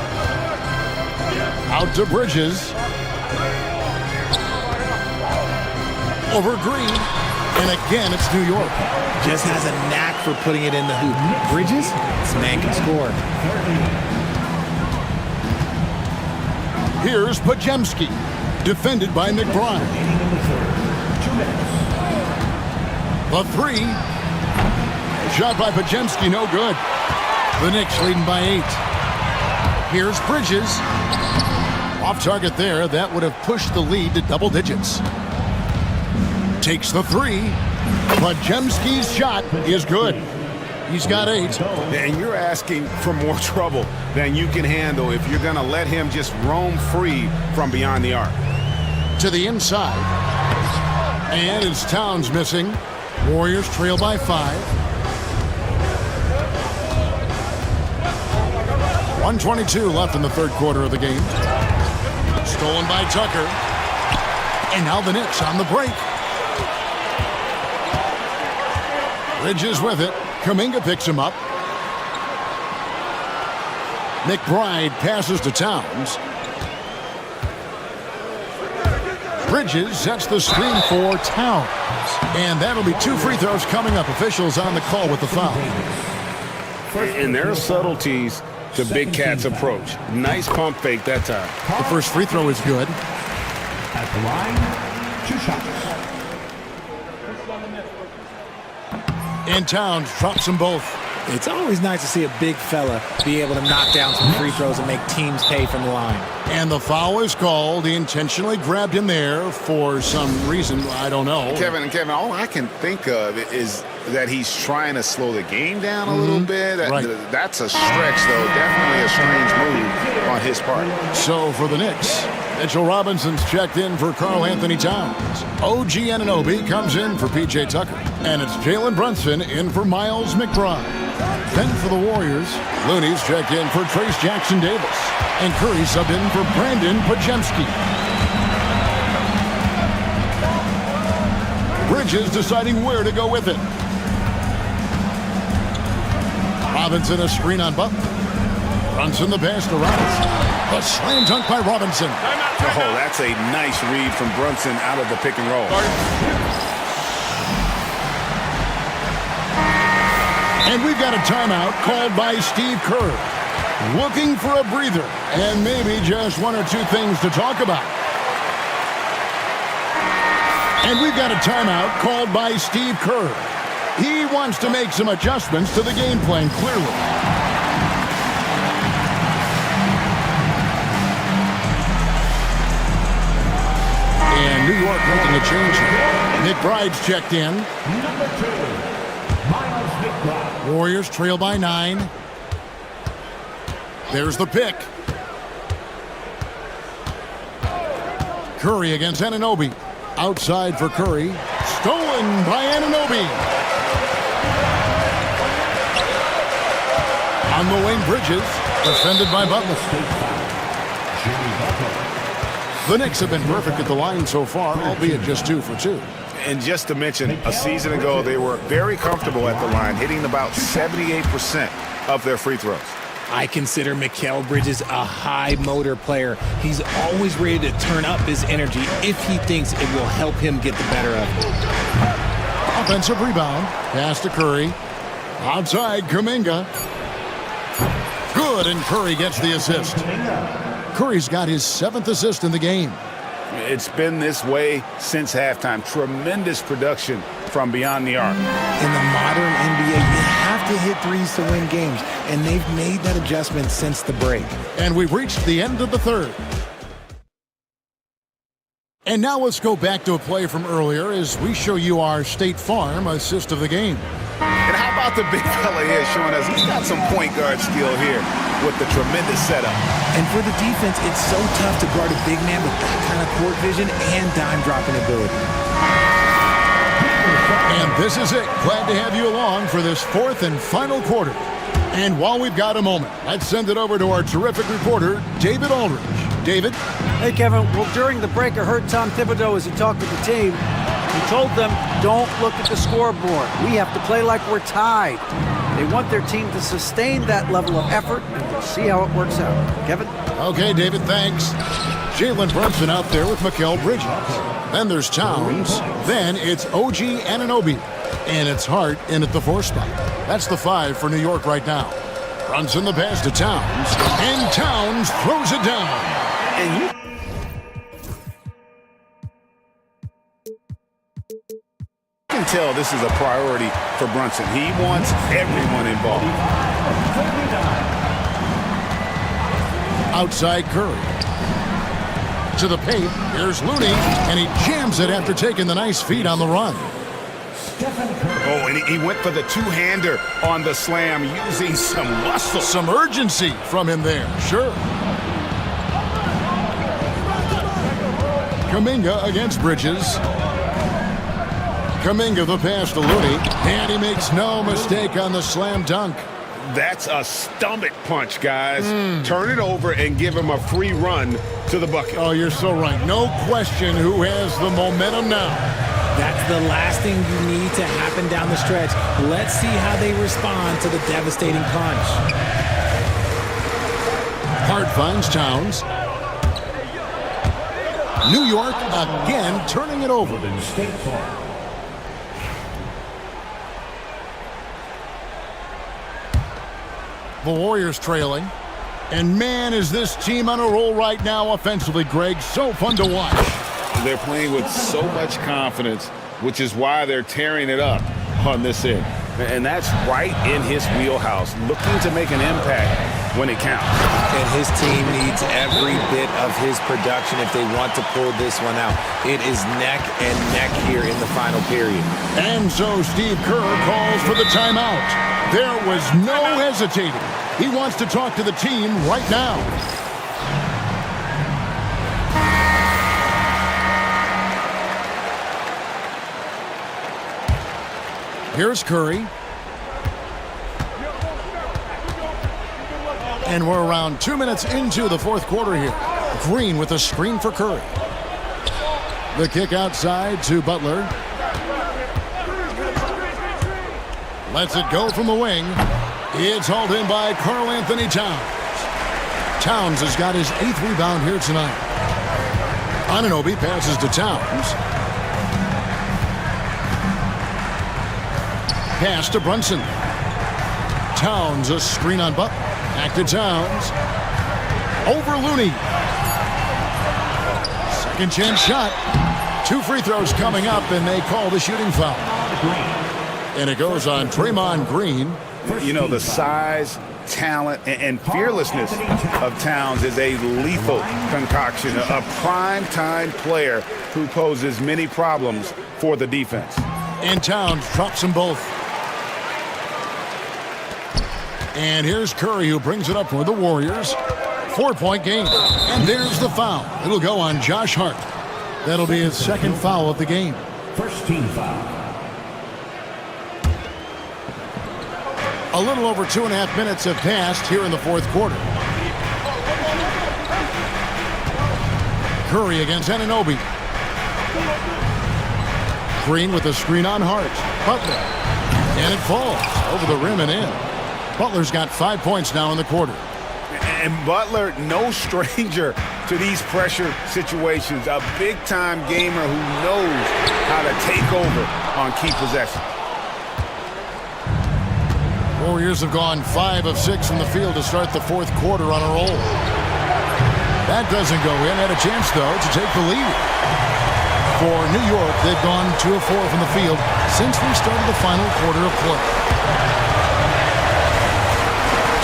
Out to Bridges. Over Green. And again, it's New York. Just has a knack for putting it in the hoop. Bridges, this man can score. Here's Podziemski. Defended by McBride. The 3. Shot by Podziemski, no good. The Knicks leading by 8. Here's Bridges. Off target there. That would have pushed the lead to double digits. Takes the 3. Podziemski's shot is good. He's got 8. And you're asking for more trouble than you can handle if you're going to let him just roam free from beyond the arc. To the inside. And it's Towns missing. Warriors trail by 5. 1:22 left in the third quarter of the game. Stolen by Tucker. And now the Knicks on the break. Bridges with it. Kuminga picks him up. McBride passes to Towns. Bridges sets the screen for Towns. And that'll be 2 free throws coming up. Officials on the call with the foul. And there are subtleties to Big Cat's approach. Nice pump fake that time. The first free throw is good. At the line, 2 shots. And Towns drops them both. It's always nice to see a big fella be able to knock down some free throws and make teams pay from the line. And the foul is called. He intentionally grabbed him there for some reason. I don't know. Kevin, all I can think of is that he's trying to slow the game down a little bit. That's a stretch, though. Definitely a strange move on his part. So for the Knicks, Mitchell Robinson's checked in for Karl Anthony Towns. OG Anunoby comes in for P.J. Tucker. And it's Jalen Brunson in for Miles McBride. Then for the Warriors, Looney's checked in for Trace Jackson Davis. And Curry subbed in for Brandon Podziemski. Bridges deciding where to go with it. Robinson a screen on Butler. Brunson the pass to Robinson. A slam dunk by Robinson. Oh, that's a nice read from Brunson out of the pick and roll. And we've got a timeout called by Steve Kerr. Looking for a breather and maybe just 1 or 2 things to talk about. And we've got a timeout called by Steve Kerr. He wants to make some adjustments to the game plan, clearly. And New York making a change here. McBride's checked in. Number 2, Miles McBride. Warriors trail by 9. There's the pick. Curry against Anunoby. Outside for Curry. Stolen by Anunoby. On the wing, Bridges. Defended by Butler. The Knicks have been perfect at the line so far, albeit just 2 for 2. And just to mention, a season ago, they were very comfortable at the line, hitting about 78% of their free throws. I consider Mikal Bridges a high motor player. He's always ready to turn up his energy if he thinks it will help him get the better of it. Offensive rebound. Pass to Curry. Outside, Kuminga. Good, and Curry gets the assist. Curry's got his 7th assist in the game. It's been this way since halftime. Tremendous production from beyond the arc. In the modern NBA, you have to hit threes to win games, and they've made that adjustment since the break. And we've reached the end of the third. And now let's go back to a play from earlier as we show you our State Farm assist of the game. And how about the big fella here showing us he's got some point guard skill here with the tremendous setup. And for the defense, it's so tough to guard a big man with that kind of court vision and dime dropping ability. And this is it. Glad to have you along for this fourth and final quarter. And while we've got a moment, let's send it over to our terrific reporter, David Aldridge. David? Hey, Kevin. Well, during the break, I heard Tom Thibodeau as he talked with the team. He told them, don't look at the scoreboard. We have to play like we're tied. They want their team to sustain that level of effort, and we'll see how it works out. Kevin? Okay, David, thanks. Jalen Brunson out there with Mikal Bridges. Then there's Towns. Then it's OG Anunoby. And it's Hart in at the 4 spot. That's the 5 for New York right now. Brunson the pass to Towns. And Towns throws it down. And you can tell this is a priority for Brunson. He wants everyone involved. Outside Curry. To the paint. Here's Looney. And he jams it after taking the nice feed on the run. Oh, and he went for the two-hander on the slam using some muscle. Some urgency from him there. Sure. Kuminga against Bridges. Kuminga the pass to Looney, and he makes no mistake on the slam dunk. That's a stomach punch, guys. Turn it over and give him a free run to the bucket. Oh, you're so right. No question who has the momentum now. That's the last thing you need to happen down the stretch. Let's see how they respond to the devastating punch. Hart finds Towns. New York again turning it over. The Warriors trailing. And man, is this team on a roll right now offensively, Greg. So fun to watch. They're playing with so much confidence, which is why they're tearing it up on this end. And that's right in his wheelhouse, looking to make an impact when it counts. And his team needs every bit of his production if they want to pull this one out. It is neck and neck here in the final period. And so Steve Kerr calls for the timeout. There was no hesitating. He wants to talk to the team right now. Here's Curry. And we're around 2 minutes into the fourth quarter here. Green with a screen for Curry. The kick outside to Butler. Lets it go from the wing. It's hauled in by Karl Anthony Towns. Towns has got his 8th rebound here tonight. Anunoby passes to Towns. Pass to Brunson. Towns, a screen on Butler. Back to Towns. Over Looney. Second chance shot. 2 free throws coming up, and they call the shooting foul. And it goes on Draymond Green. You know, the size, talent, and fearlessness of Towns is a lethal concoction. A prime-time player who poses many problems for the defense. And Towns drops them both. And here's Curry, who brings it up for the Warriors. 4-point game. And there's the foul. It'll go on Josh Hart. That'll be his 2nd foul of the game. First team foul. A little over 2.5 minutes have passed here in the fourth quarter. Curry against Anunoby. Green with a screen on Hart. Butler. And it falls over the rim and in. Butler's got 5 points now in the quarter. And Butler, no stranger to these pressure situations. A big-time gamer who knows how to take over on key possessions. Warriors have gone 5 of 6 from the field to start the fourth quarter on a roll. That doesn't go in. Had a chance, though, to take the lead. For New York, they've gone 2 of 4 from the field since we started the final quarter of play.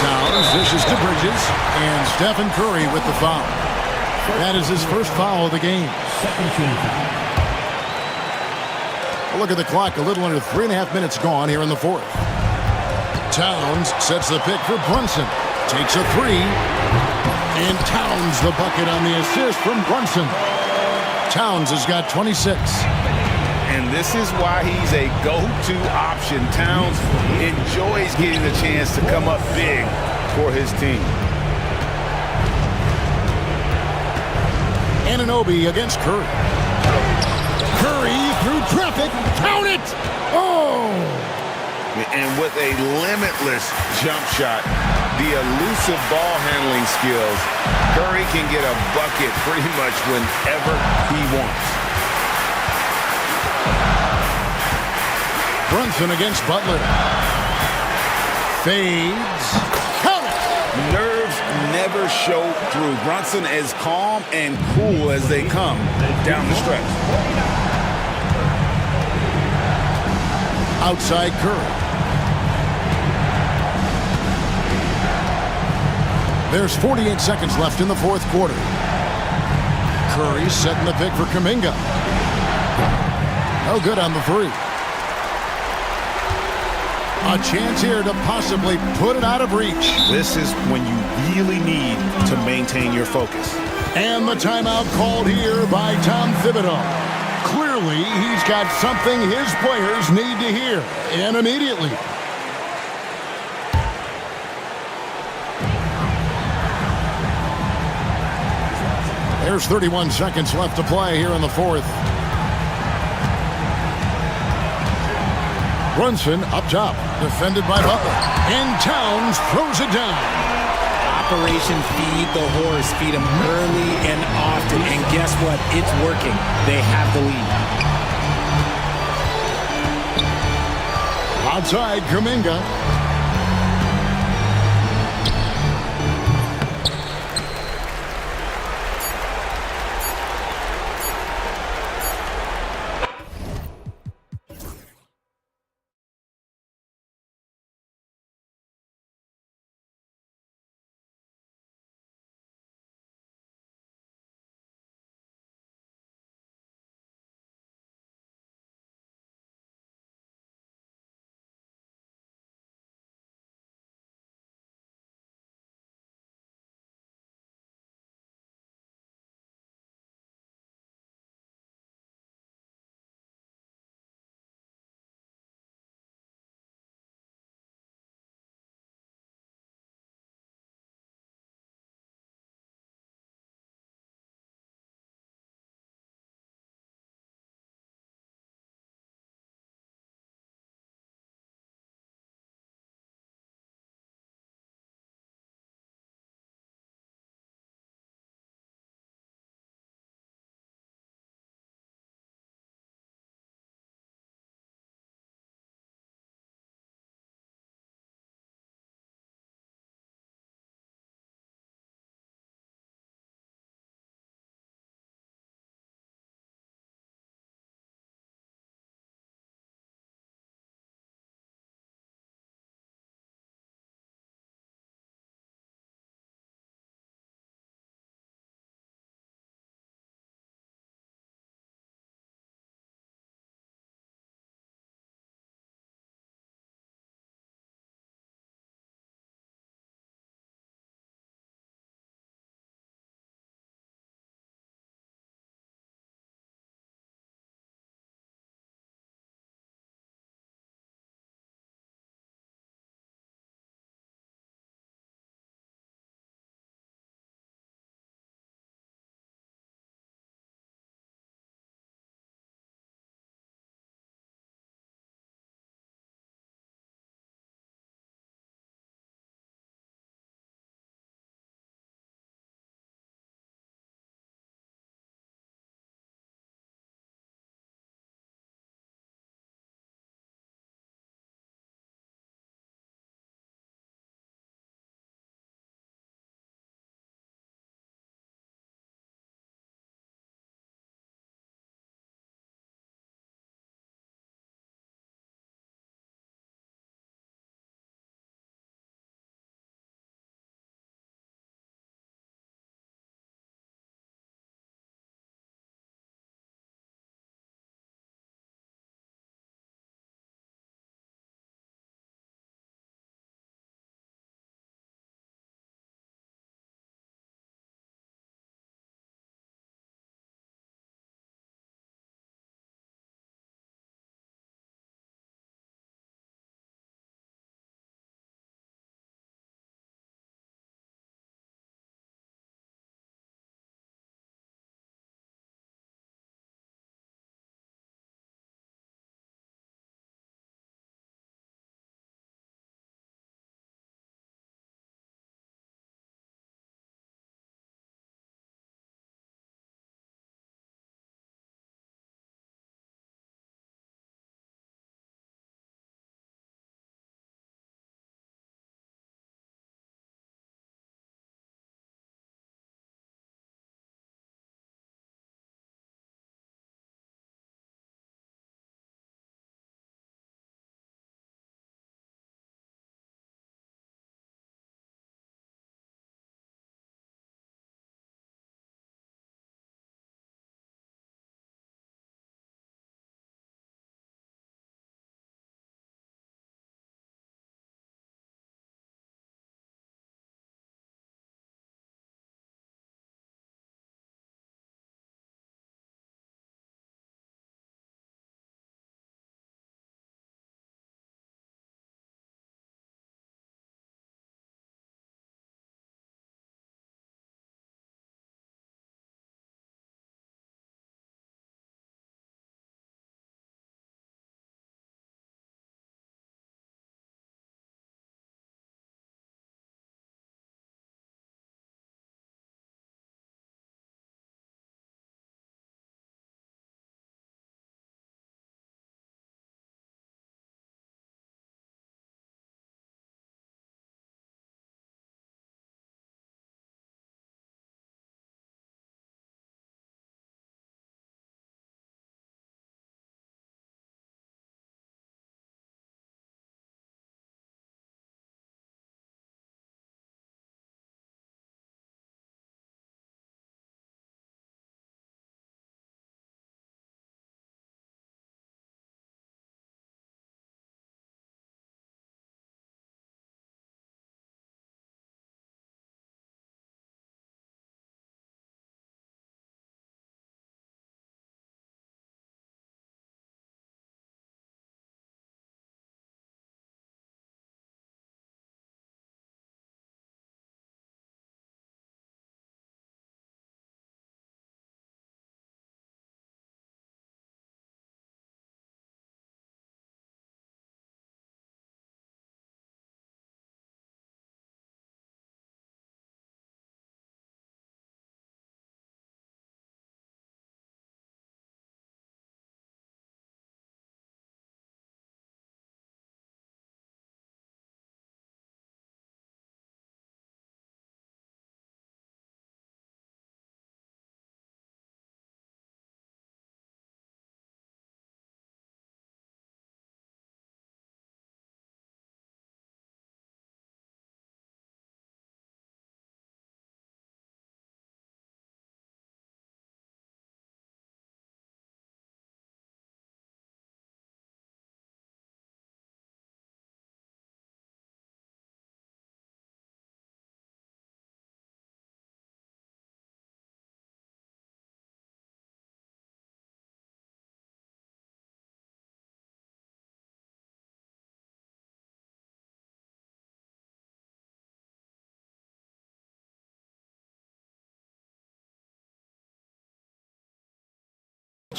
Towns dishes to Bridges, and Stephen Curry with the foul. That is his first foul of the game. Look at the clock. A little under 3.5 minutes gone here in the fourth. Towns sets the pick for Brunson. Takes a 3. And Towns the bucket on the assist from Brunson. Towns has got 26. And this is why he's a go-to option. Towns enjoys getting the chance to come up big for his team. Anunoby against Curry. Curry through traffic. Count it! Oh! And with a limitless jump shot, the elusive ball handling skills, Curry can get a bucket pretty much whenever he wants. Brunson against Butler. Fades. Count it! Nerves never show through. Brunson as calm and cool as they come down the stretch. Outside Curry. There's 48 seconds left in the fourth quarter. Curry setting the pick for Kuminga. No good on the 3. A chance here to possibly put it out of reach. This is when you really need to maintain your focus. And the timeout called here by Tom Thibodeau. Clearly, he's got something his players need to hear, and immediately. There's 31 seconds left to play here in the fourth. Brunson up top, defended by Butler. And Towns throws it down. Operation Feed the Horse. Feed him early and often. And guess what? It's working. They have the lead. Outside, Kuminga.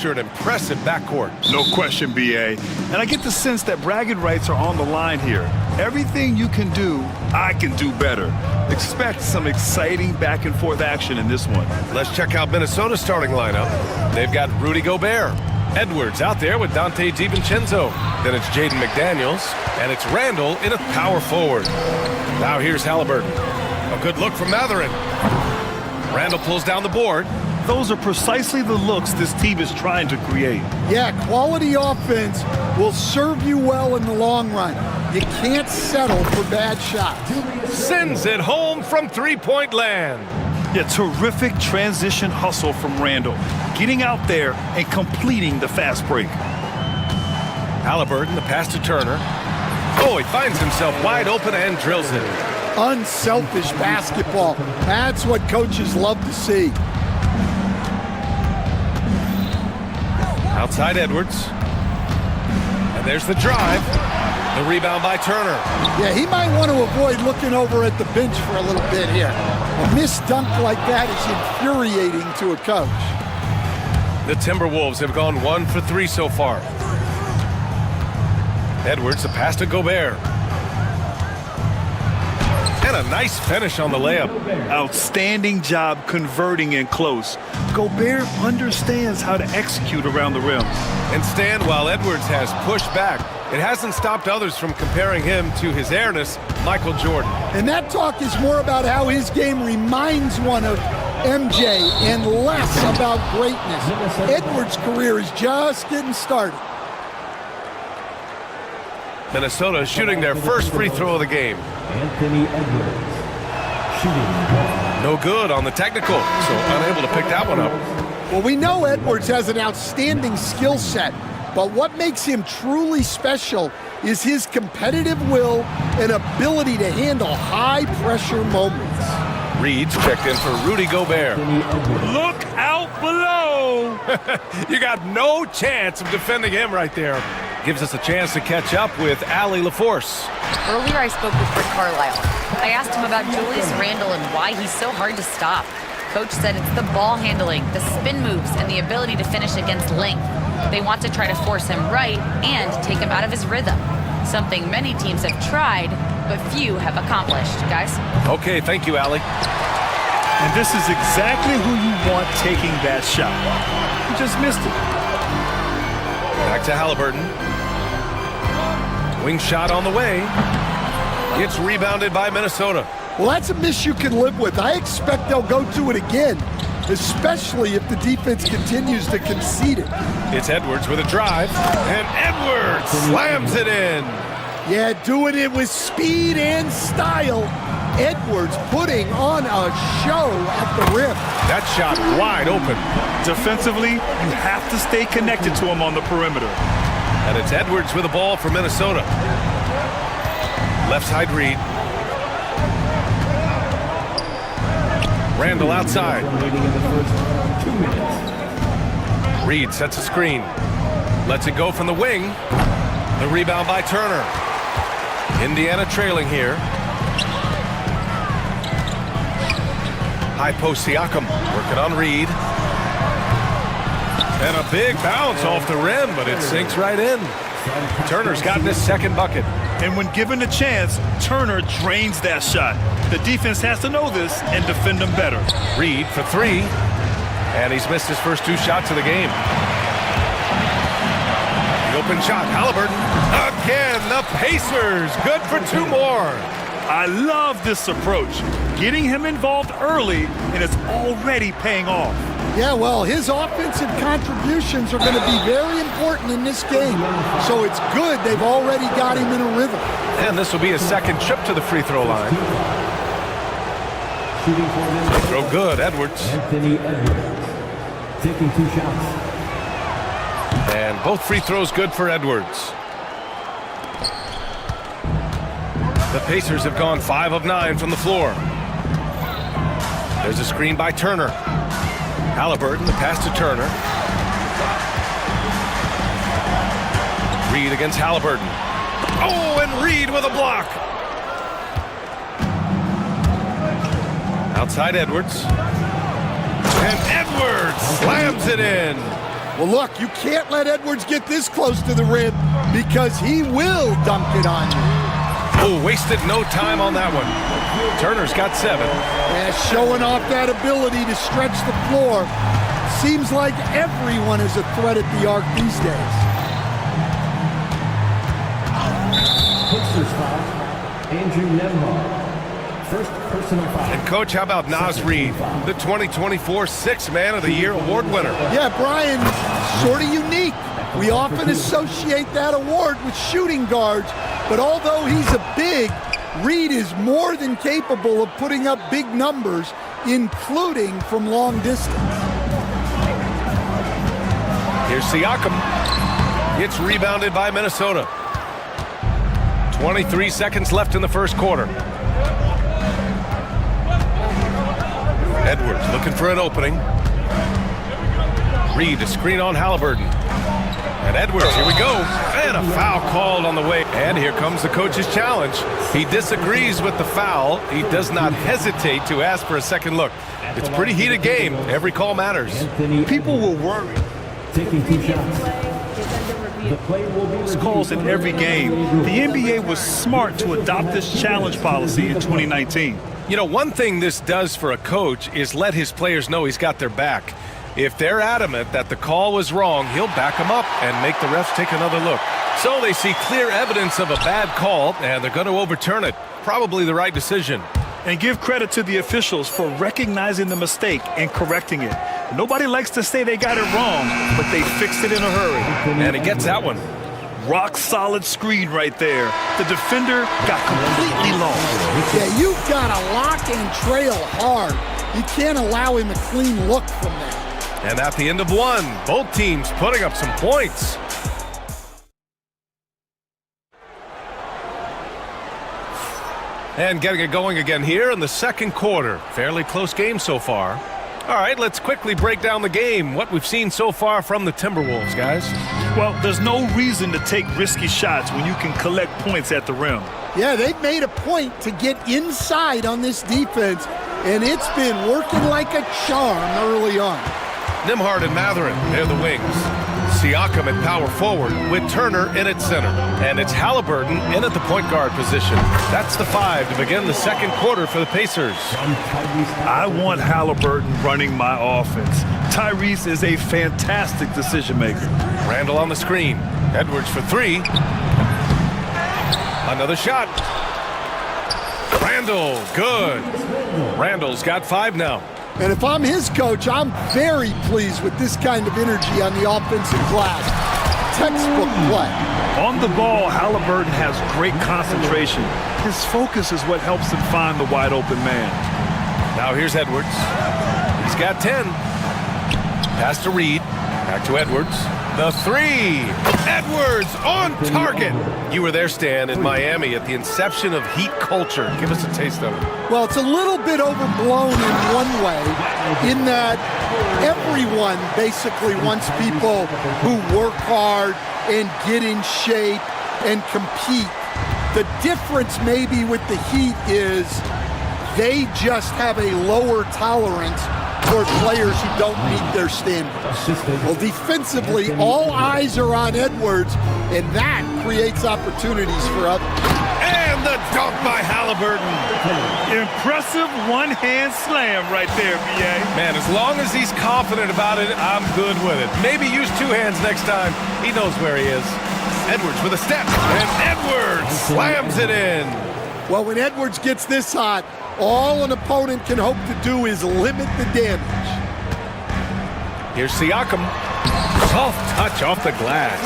picture an impressive backcourt. No question, BA. And I get the sense that bragging rights are on the line here. Everything you can do, I can do better. Expect some exciting back and forth action in this one. Let's check out Minnesota's starting lineup. They've got Rudy Gobert. Edwards out there with Dante DiVincenzo. Then it's Jaden McDaniels. And it's Randall in a power forward. Now here's Halliburton. A good look from Matherin. Randall pulls down the board. Those are precisely the looks this team is trying to create. Yeah, quality offense will serve you well in the long run. You can't settle for bad shots. Sends it home from three-point land. Yeah, terrific transition hustle from Randall. Getting out there and completing the fast break. Halliburton, the pass to Turner. Oh, he finds himself wide open and drills it. Unselfish basketball. That's what coaches love to see. Outside Edwards. And there's the drive. The rebound by Turner. Yeah, he might want to avoid looking over at the bench for a little bit here. A missed dunk like that is infuriating to a coach. The Timberwolves have gone 1 for 3 so far. Edwards, the pass to Gobert. And a nice finish on the layup. Outstanding job converting in close. Gobert understands how to execute around the rim. And stand while Edwards has pushed back. It hasn't stopped others from comparing him to his airness, Michael Jordan. And that talk is more about how his game reminds one of MJ and less about greatness. Edwards' career is just getting started. Minnesota shooting their first free throw of the game. Anthony Edwards. Shooting. No good on the technical, so unable to pick that one up. Well, we know Edwards has an outstanding skill set, but what makes him truly special is his competitive will and ability to handle high-pressure moments. Reed's checked in for Rudy Gobert. Look out below! You got no chance of defending him right there. Gives us a chance to catch up with Allie LaForce. Earlier I spoke with Rick Carlisle. I asked him about Julius Randle and why he's so hard to stop. Coach said it's the ball handling, the spin moves, and the ability to finish against length. They want to try to force him right and take him out of his rhythm. Something many teams have tried, but few have accomplished. Guys? Okay, thank you, Allie. And this is exactly who you want taking that shot. You just missed it. Back to Halliburton. Wing shot on the way. Gets rebounded by Minnesota. Well, that's a miss you can live with. I expect they'll go to it again, especially if the defense continues to concede it. It's Edwards with a drive, and Edwards slams it in. Yeah, doing it with speed and style. Edwards putting on a show at the rim. That shot wide open. Defensively, you have to stay connected to him on the perimeter. And it's Edwards with the ball for Minnesota. Left side Reed. Randall outside. Reed sets a screen. Lets it go from the wing. The rebound by Turner. Indiana trailing here. High post Siakam working on Reed. And a big bounce off the rim, but it sinks right in. Turner's gotten his second bucket. And when given a chance, Turner drains that shot. The defense has to know this and defend him better. Reed for three. And he's missed his first 2 shots of the game. The open shot, Halliburton. Again, the Pacers. Good for 2 more. I love this approach. Getting him involved early, and it's already paying off. Yeah, well, his offensive contributions are going to be very important in this game. So it's good they've already got him in a rhythm. And this will be his second trip to the free throw line. Throw good, Edwards. Anthony Edwards taking 2 shots. And both free throws good for Edwards. The Pacers have gone 5 of 9 from the floor. There's a screen by Turner. Halliburton, the pass to Turner. Reed against Halliburton. Oh, and Reed with a block. Outside Edwards. And Edwards slams it in. Well, look, you can't let Edwards get this close to the rim because he will dunk it on you. Oh, wasted no time on that one. Turner's got 7. Yeah, showing off that ability to stretch the floor. Seems like everyone is a threat at the arc these days. Sixers foul, Andrew Nembhard. First personal foul. And, Coach, how about Naz Reid, the 2024 Sixth Man of the Year award winner? Yeah, Brian, sort of unique. We often associate that award with shooting guards, but although he's a big, Reid is more than capable of putting up big numbers, including from long distance. Here's Siakam. It's rebounded by Minnesota. 23 seconds left in the first quarter. Edwards looking for an opening. Reid to screen on Halliburton. And Edwards, here we go. And a foul called on the way. And here comes the coach's challenge. He disagrees with the foul. He does not hesitate to ask for a second look. It's a pretty heated game. Every call matters. People will worry. Taking 2 shots. Those calls in every game. The NBA was smart to adopt this challenge policy in 2019. You know, one thing this does for a coach is let his players know he's got their back. If they're adamant that the call was wrong, he'll back them up and make the refs take another look. So they see clear evidence of a bad call, and they're going to overturn it. Probably the right decision. And give credit to the officials for recognizing the mistake and correcting it. Nobody likes to say they got it wrong, but they fixed it in a hurry. And he gets that one. Rock solid screen right there. The defender got completely lost. Yeah, you've got to lock and trail hard. You can't allow him a clean look from that. And at the end of one, both teams putting up some points. And getting it going again here in the second quarter. Fairly close game so far. All right, let's quickly break down the game. What we've seen so far from the Timberwolves, guys. Well, there's no reason to take risky shots when you can collect points at the rim. Yeah, they've made a point to get inside on this defense, and it's been working like a charm early on. Nembhard and Mathurin, they're the wings. Siakam at power forward with Turner in at center. And it's Halliburton in at the point guard position. That's the 5 to begin the second quarter for the Pacers. I want Halliburton running my offense. Tyrese is a fantastic decision maker. Randall on the screen. Edwards for 3. Another shot. Randall, good. Randall's got 5 now. And if I'm his coach, I'm very pleased with this kind of energy on the offensive glass. Textbook play. On the ball, Halliburton has great concentration. His focus is what helps him find the wide open man. Now here's Edwards. He's got 10. Pass to Reid. Back to Edwards. The 3. Edwards on target. You were there, Stan, in Miami at the inception of Heat culture. Give us a taste of it. Well, it's a little bit overblown in one way, in that everyone basically wants people who work hard and get in shape and compete. The difference maybe with the Heat is they just have a lower tolerance for players who don't meet their standards. Well, defensively, all eyes are on Edwards, and that creates opportunities for others. And the dunk by Halliburton. Impressive one-hand slam right there, B.A. Man, as long as he's confident about it, I'm good with it. Maybe use 2 hands next time. He knows where he is. Edwards with a step, and Edwards slams it in. Well, when Edwards gets this hot, all an opponent can hope to do is limit the damage. Here's Siakam. Soft touch off the glass.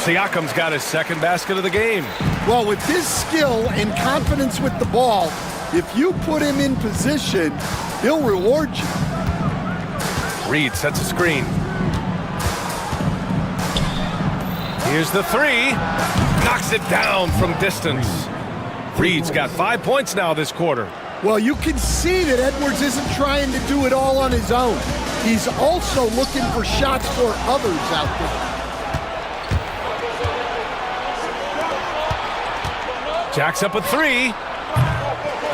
Siakam's got his second basket of the game. Well, with his skill and confidence with the ball, if you put him in position, he'll reward you. Reid sets a screen. Here's the 3. Knocks it down from distance. Reid's got 5 points now this quarter. Well, you can see that Edwards isn't trying to do it all on his own. He's also looking for shots for others out there. Jacks up a 3.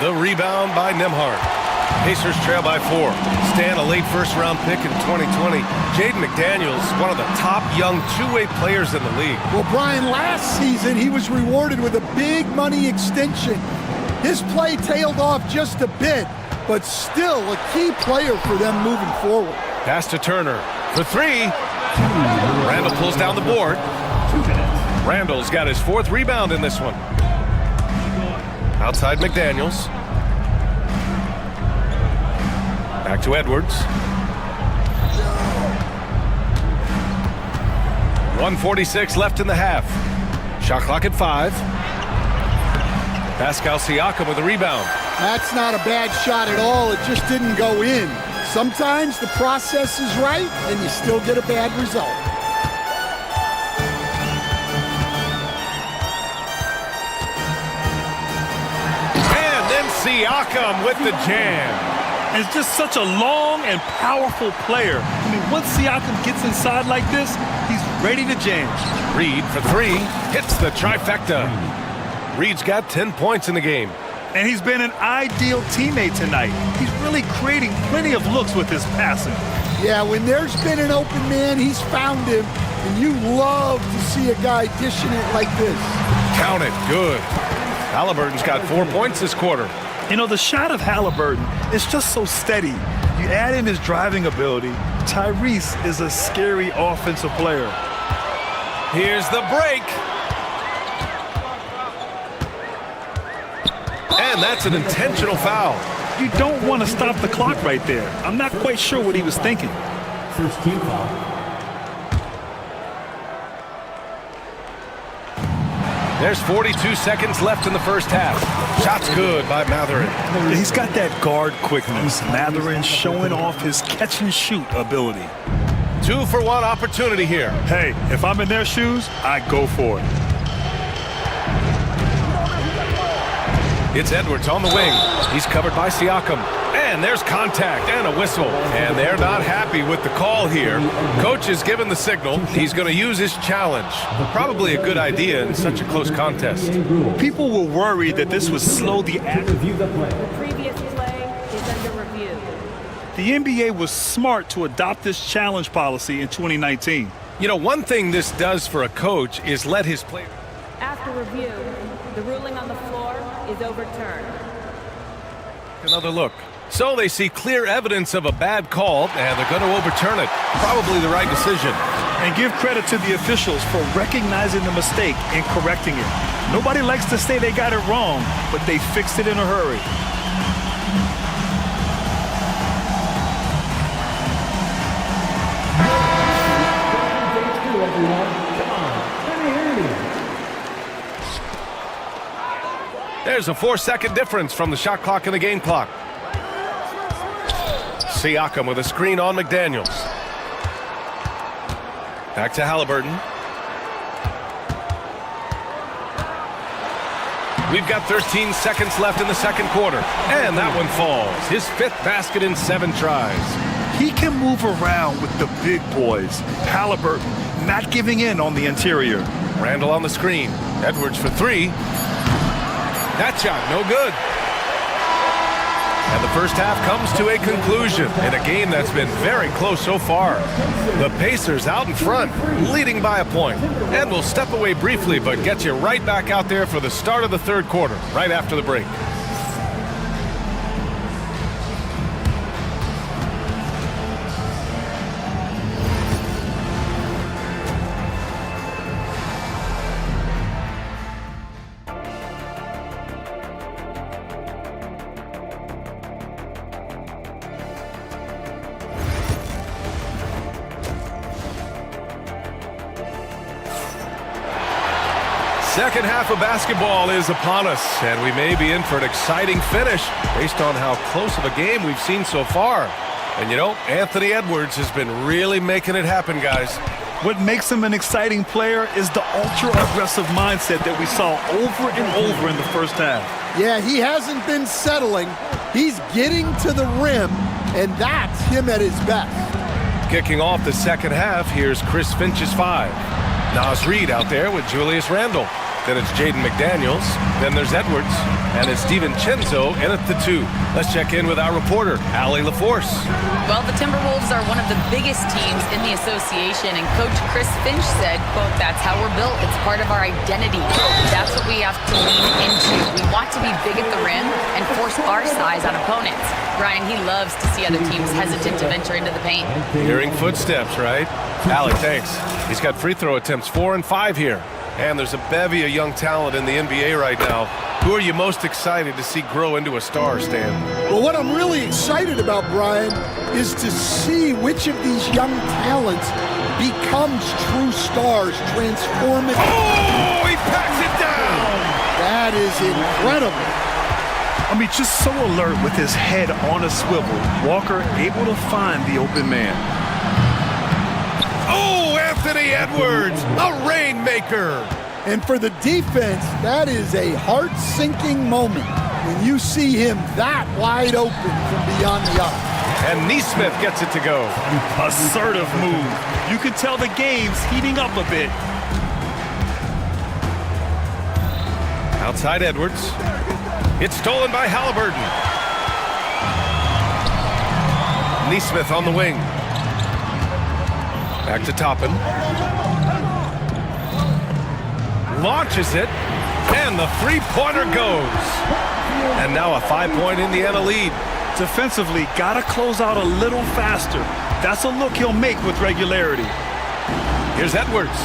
The rebound by Nembhard. Pacers trail by 4. Stan, a late first-round pick in 2020. Jaden McDaniels, one of the top young two-way players in the league. Well, Brian, last season he was rewarded with a big money extension. His play tailed off just a bit, but still a key player for them moving forward. Pass to Turner for 3. Randall pulls down the board. Randall's got his 4th rebound in this one. Outside McDaniels. Back to Edwards. 1:46 left in the half. Shot clock at 5. Pascal Siakam with a rebound. That's not a bad shot at all. It just didn't go in. Sometimes the process is right and you still get a bad result. And then Siakam with the jam. And it's just such a long and powerful player. I mean, once Siakam gets inside like this, he's ready to jam. Reed for 3. Hits the trifecta. Reed's got 10 points in the game. And he's been an ideal teammate tonight. He's really creating plenty of looks with his passing. Yeah, when there's been an open man, he's found him. And you love to see a guy dishing it like this. Count it. Good. Halliburton's got 4 points this quarter. You know, the shot of Halliburton is just so steady. You add in his driving ability, Tyrese is a scary offensive player. Here's the break. And that's an intentional foul. You don't want to stop the clock right there. I'm not quite sure what he was thinking. First team foul. There's 42 seconds left in the first half. Shot's good by Matherin. He's got that guard quickness. Matherin showing off his catch-and-shoot ability. 2-for-1 opportunity here. Hey, if I'm in their shoes, I go for it. It's Edwards on the wing. He's covered by Siakam. And there's contact and a whistle. And they're not happy with the call here. Coach has given the signal. He's going to use his challenge. Probably a good idea in such a close contest. People will worry that this would slow the action. The previous play is under review. The NBA was smart to adopt this challenge policy in 2019. You know, one thing this does for a coach is let his players... After review, the ruling on the floor is overturned. Another look. So they see clear evidence of a bad call, and they're going to overturn it. Probably the right decision. And give credit to the officials for recognizing the mistake and correcting it. Nobody likes to say they got it wrong, but they fixed it in a hurry. There's a 4-second difference from the shot clock and the game clock. Siakam with a screen on McDaniels. Back to Halliburton. We've got 13 seconds left in the second quarter. And that one falls. His 5th basket in 7 tries. He can move around with the big boys. Halliburton not giving in on the interior. Randall on the screen. Edwards for 3. That shot, no good. And the first half comes to a conclusion in a game that's been very close so far. The Pacers out in front, leading by a point. And we'll step away briefly, but get you right back out there for the start of the third quarter, right after the break. Second half of basketball is upon us, and we may be in for an exciting finish based on how close of a game we've seen so far. And you know, Anthony Edwards has been really making it happen, guys. What makes him an exciting player is the ultra-aggressive mindset that we saw over and over in the first half. Yeah, he hasn't been settling. He's getting to the rim, and that's him at his best. Kicking off the second half, here's Chris Finch's 5. Naz Reid out there with Julius Randle. Then it's Jaden McDaniels. Then there's Edwards. And it's DiVincenzo in at the 2. Let's check in with our reporter, Allie LaForce. Well, the Timberwolves are one of the biggest teams in the association, and Coach Chris Finch said, quote, "That's how we're built. It's part of our identity. That's what we have to lean into. We want to be big at the rim and force our size on opponents." Brian, he loves to see other teams hesitant to venture into the paint. Hearing footsteps, right? Allie, thanks. He's got free throw attempts 4 and 5 here. And there's a bevy of young talent in the NBA right now. Who are you most excited to see grow into a star, Stan? Well, what I'm really excited about, Brian, is to see which of these young talents becomes true stars, transforming. Oh, he packs it down! That is incredible. I mean, just so alert with his head on a swivel. Walker able to find the open man. Oh, Anthony Edwards, a rainmaker. And for the defense, that is a heart-sinking moment when you see him that wide open from beyond the arc. And Neesmith gets it to go. Assertive move. You can tell the game's heating up a bit. Outside Edwards. It's stolen by Halliburton. Neesmith on the wing. Back to Toppin. Launches it, and the three-pointer goes. And now a 5-point Indiana lead. Defensively, gotta close out a little faster. That's a look he'll make with regularity. Here's Edwards.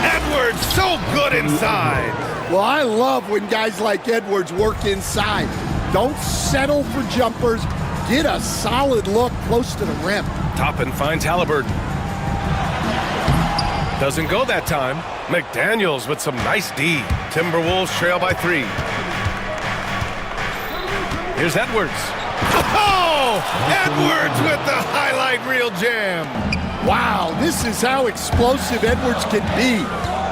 Edwards, so good inside. Well, I love when guys like Edwards work inside. Don't settle for jumpers. Get a solid look close to the rim. Toppin finds Halliburton. Doesn't go that time. McDaniels with some nice D. Timberwolves trail by 3. Here's Edwards. Oh! Edwards with the highlight reel jam. Wow, this is how explosive Edwards can be.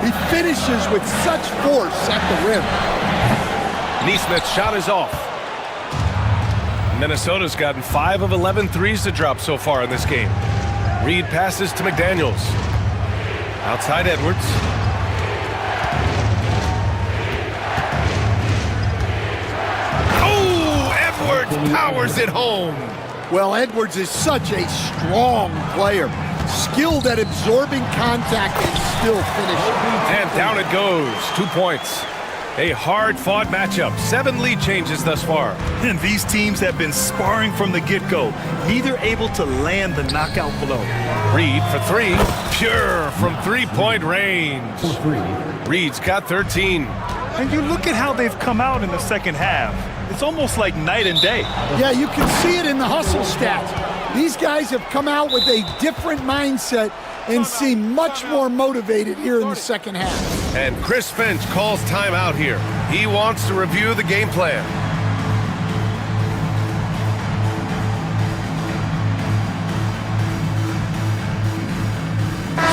He finishes with such force at the rim. Neesmith's shot is off. Minnesota's gotten 5 of 11 threes to drop so far in this game. Reed passes to McDaniels. Outside Edwards. Oh, Edwards powers it home. Well, Edwards is such a strong player. Skilled at absorbing contact and still finishing. And down it goes. 2 points. A hard-fought matchup. 7 lead changes thus far. And these teams have been sparring from the get-go. Neither able to land the knockout blow. Reed for 3. Pure from three-point range. Reed's got 13. And you look at how they've come out in the second half. It's almost like night and day. Yeah, you can see it in the hustle stats. These guys have come out with a different mindset and seem much more motivated here in the second half. And Chris Finch calls timeout here. He wants to review the game plan.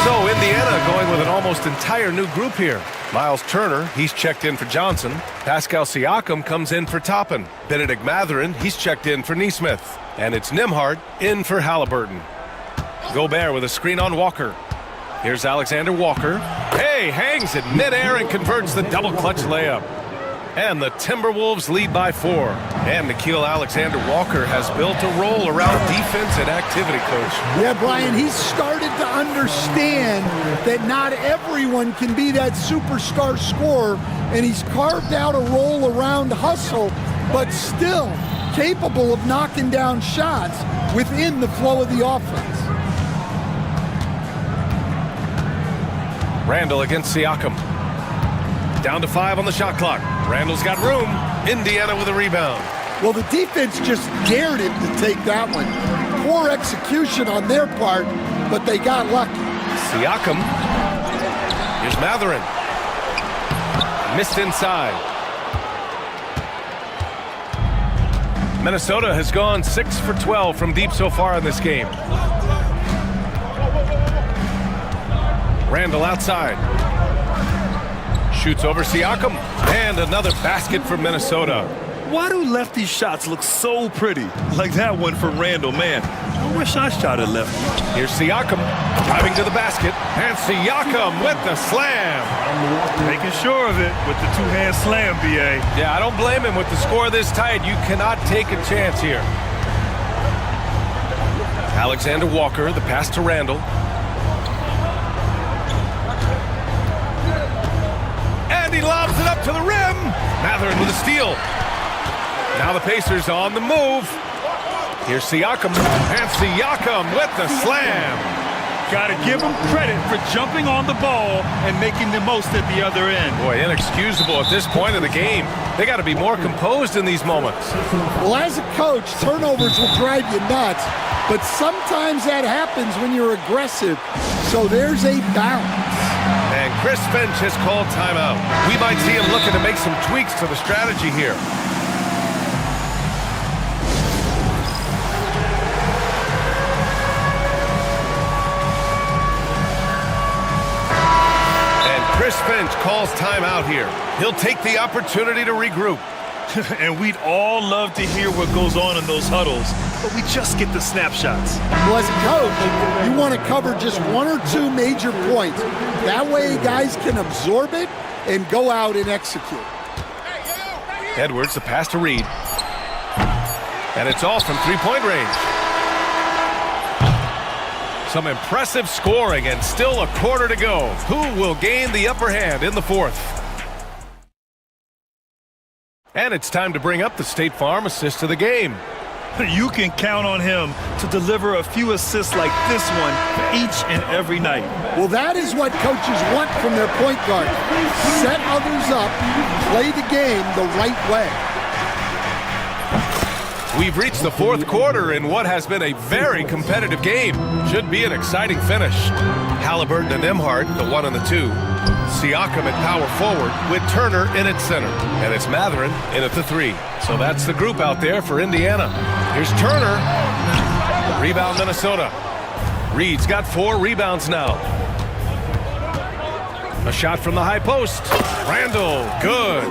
So Indiana going with an almost entire new group here. Miles Turner, he's checked in for Johnson. Pascal Siakam comes in for Toppin. Benedict Mathurin, he's checked in for Neesmith. And it's Nembhard in for Halliburton. Gobert with a screen on Walker. Here's Alexander Walker. Hey, hangs it midair and converts the double-clutch layup. And the Timberwolves lead by 4. And Nickeil Alexander-Walker has built a role around defense and activity, Coach. Yeah, Brian, he's started to understand that not everyone can be that superstar scorer, and he's carved out a role around hustle, but still capable of knocking down shots within the flow of the offense. Randall against Siakam. Down to 5 on the shot clock. Randall's got room. Indiana with a rebound. Well, the defense just dared him to take that one. Poor execution on their part, but they got lucky. Siakam. Here's Mathurin. Missed inside. Minnesota has gone 6 for 12 from deep so far in this game. Randall outside. Shoots over Siakam. And another basket for Minnesota. Why do lefty shots look so pretty? Like that one for Randall, man. I wish I shot it left. Here's Siakam driving to the basket, and Siakam with the slam. Making sure of it with the two-hand slam, B.A. Yeah, I don't blame him with the score this tight. You cannot take a chance here. Alexander Walker, the pass to Randall. And he lobs it up to the rim. Matherin with a steal. Now the Pacers on the move. Here's Siakam, and Siakam with the slam. Got to give him credit for jumping on the ball and making the most at the other end. Boy, inexcusable at this point of the game. They got to be more composed in these moments. Well, as a coach, turnovers will drive you nuts, but sometimes that happens when you're aggressive. So there's a balance. And Chris Finch has called timeout. We might see him looking to make some tweaks to the strategy here. Chris Finch calls timeout here. He'll take the opportunity to regroup. And we'd all love to hear what goes on in those huddles, but we just get the snapshots. Well, as a coach, you want to cover just one or two major points. That way guys can absorb it and go out and execute. Edwards, the pass to Reed. And it's off from three-point range. Some impressive scoring and still a quarter to go. Who will gain the upper hand in the fourth? And it's time to bring up the State Farm assist of the game. You can count on him to deliver a few assists like this one each and every night. Well, that is what coaches want from their point guard. Set others up, play the game the right way. We've reached the fourth quarter in what has been a very competitive game. Should be an exciting finish. Halliburton and Emhart, the 1 and the 2. Siakam at power forward with Turner in at center. And it's Matherin in at the 3. So that's the group out there for Indiana. Here's Turner. Rebound Minnesota. Reed's got 4 rebounds now. A shot from the high post. Randall, good.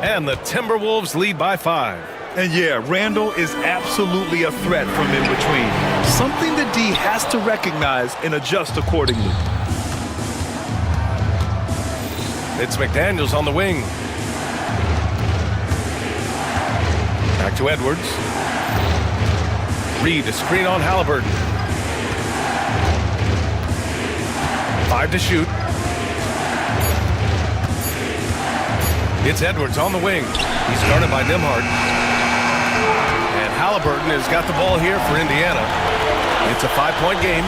And the Timberwolves lead by 5. And yeah, Randall is absolutely a threat from in between. Something that D has to recognize and adjust accordingly. It's McDaniels on the wing. Back to Edwards. Reed to screen on Halliburton. 5 to shoot. It's Edwards on the wing. He's guarded by Nembhard. And Halliburton has got the ball here for Indiana. It's a 5-point game.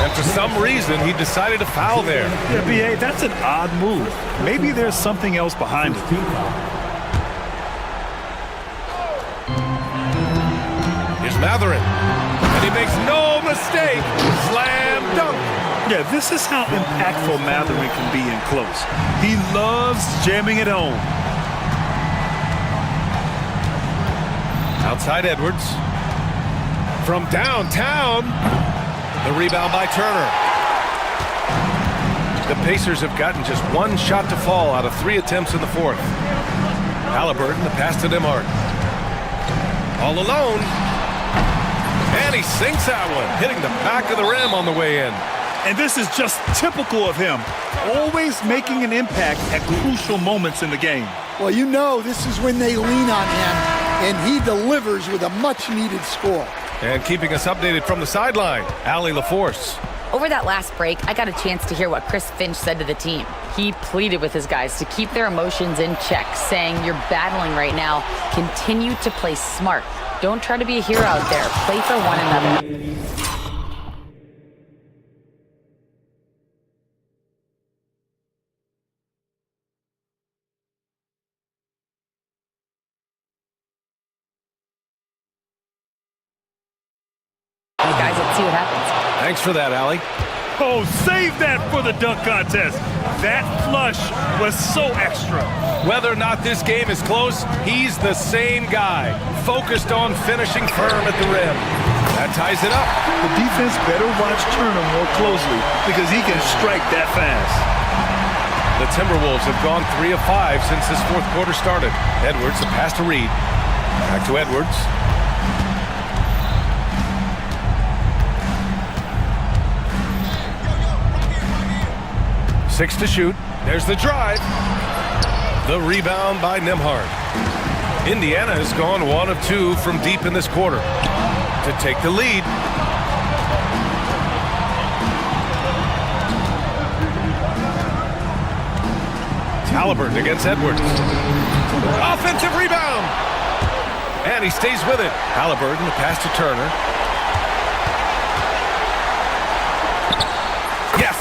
And for some reason, he decided to foul there. Yeah, B.A., that's an odd move. Maybe there's something else behind it. Here's Matherin. And he makes no mistake. Slam dunk. Yeah, this is how impactful Matherin can be in close. He loves jamming it home. Outside Edwards. From downtown. The rebound by Turner. The Pacers have gotten just 1 shot to fall out of 3 attempts in the fourth. Halliburton, the pass to Nembhard. All alone. And he sinks that one, hitting the back of the rim on the way in. And this is just typical of him. Always making an impact at crucial moments in the game. Well, you know this is when they lean on him, and he delivers with a much-needed score. And keeping us updated from the sideline, Allie LaForce. Over that last break, I got a chance to hear what Chris Finch said to the team. He pleaded with his guys to keep their emotions in check, saying, "You're battling right now. Continue to play smart. Don't try to be a hero out there. Play for one another." Guys, let's see what happens. Thanks for that, Allie. Oh, save that for the dunk contest. That flush was so extra. Whether or not this game is close, he's the same guy, focused on finishing firm at the rim. That ties it up. The defense better watch Turner more closely because he can strike that fast. The Timberwolves have gone 3 of 5 since this fourth quarter started. Edwards, the pass to Reed. Back to Edwards. 6 to shoot. There's the drive. The rebound by Nembhard. Indiana has gone 1 of 2 from deep in this quarter to take the lead. Halliburton against Edwards. Offensive rebound. And he stays with it. Halliburton, the pass to Turner. Yes,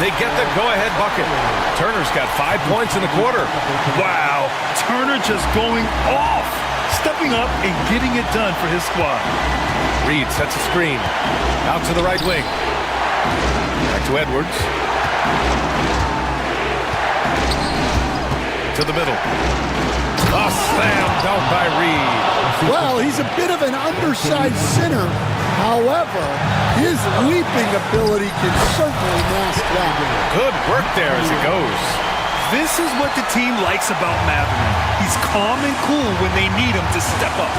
they get the go-ahead bucket. Turner's got 5 points in the quarter. Wow, Turner just going off, stepping up and getting it done for his squad. Reed sets a screen. Out to the right wing. Back to Edwards. To the middle. A slam dunk by Reed. Well, he's a bit of an undersized center. However, his leaping ability can certainly mask that. Good work there as it goes. This is what the team likes about Matherin. He's calm and cool when they need him to step up.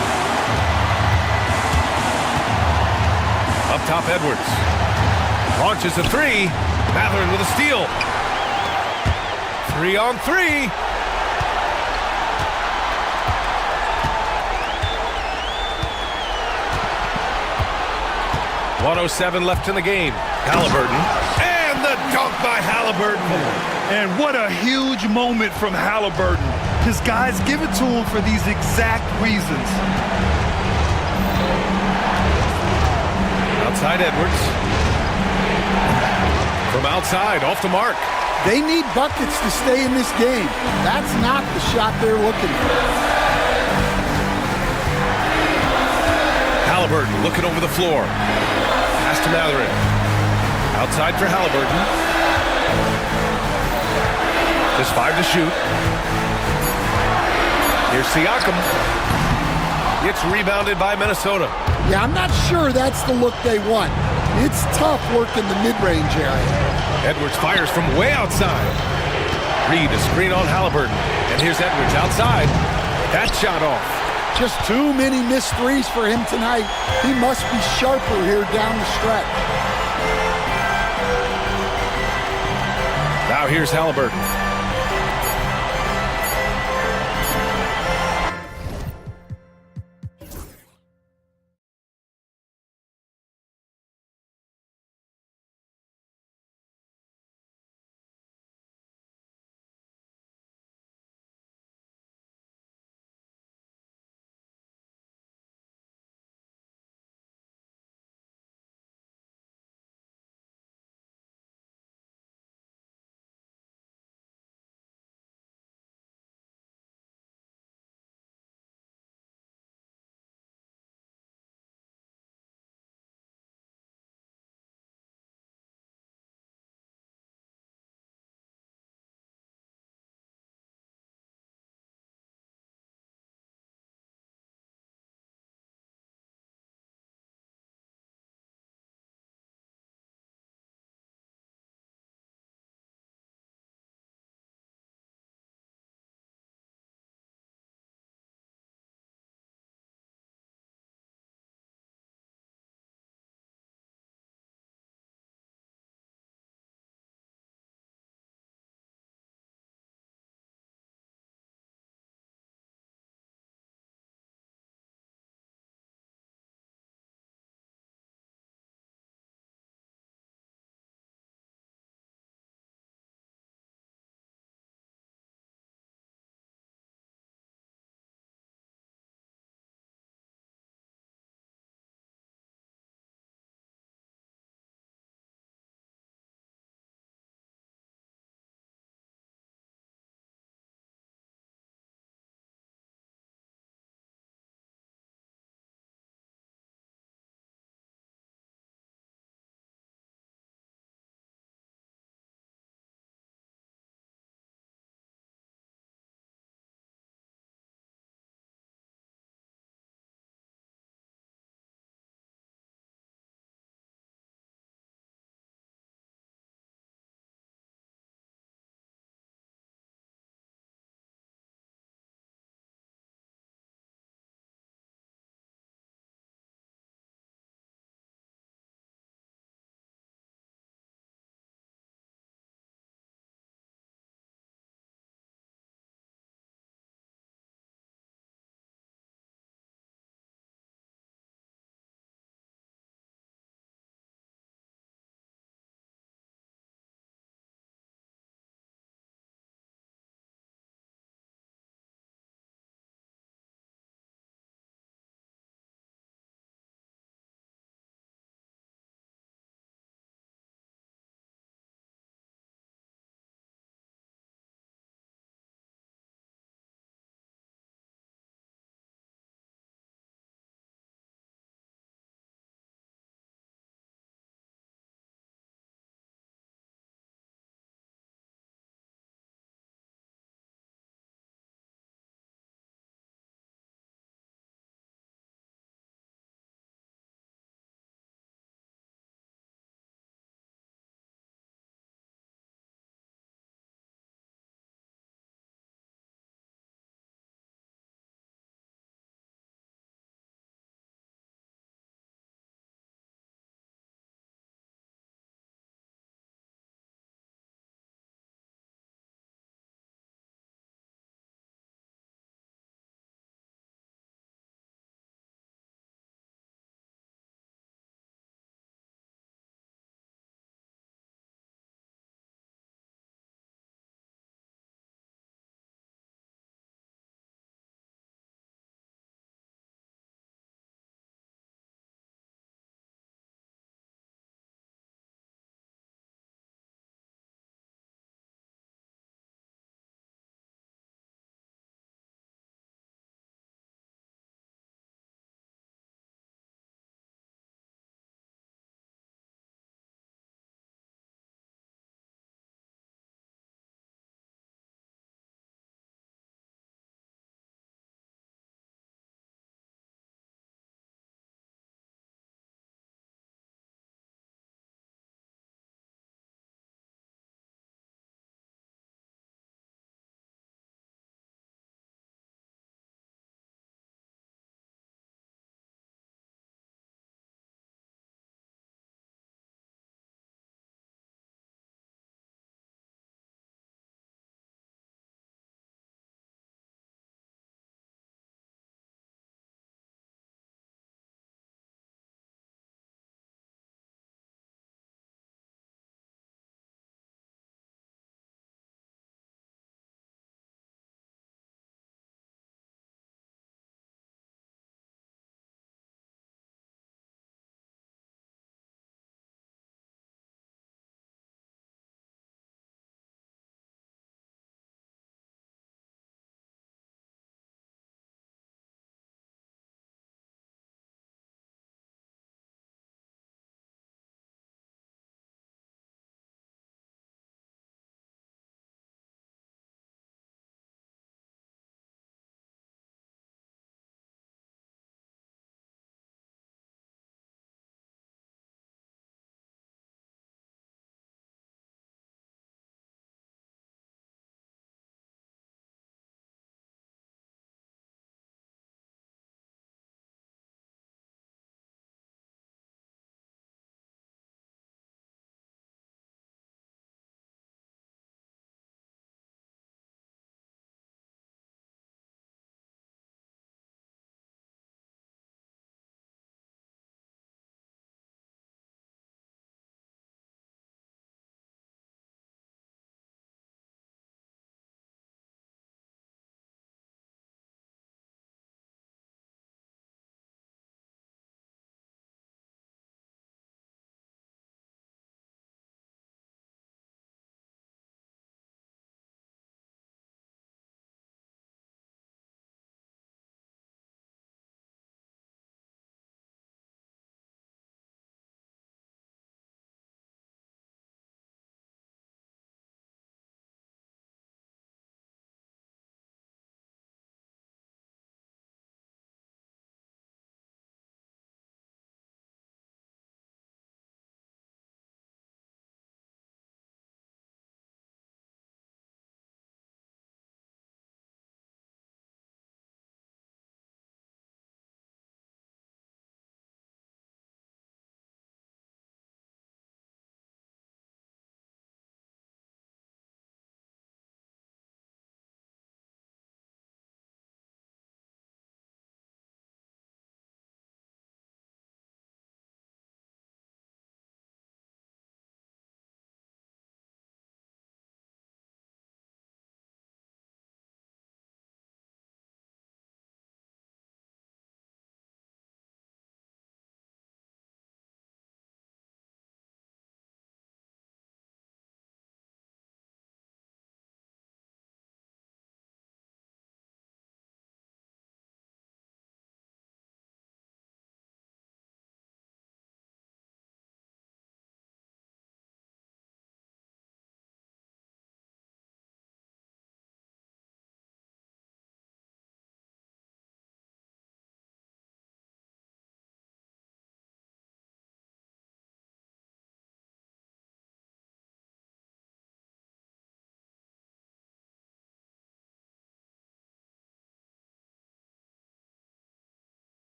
Up top, Edwards. Launches a 3. Matherin with a steal. 3 on 3. .107 left in the game. Halliburton. And the dunk by Halliburton. And what a huge moment from Halliburton. His guys give it to him for these exact reasons. Outside Edwards. From outside, off the mark. They need buckets to stay in this game. That's not the shot they're looking for. Halliburton looking over the floor. Pass to Matherin. Outside for Halliburton. Just 5 to shoot. Here's Siakam. It's rebounded by Minnesota. Yeah, I'm not sure that's the look they want. It's tough working the mid-range area. Edwards fires from way outside. Reed, a screen on Halliburton. And here's Edwards outside. That shot off. Just too many missed threes for him tonight. He must be sharper here down the stretch. Now here's Halliburton.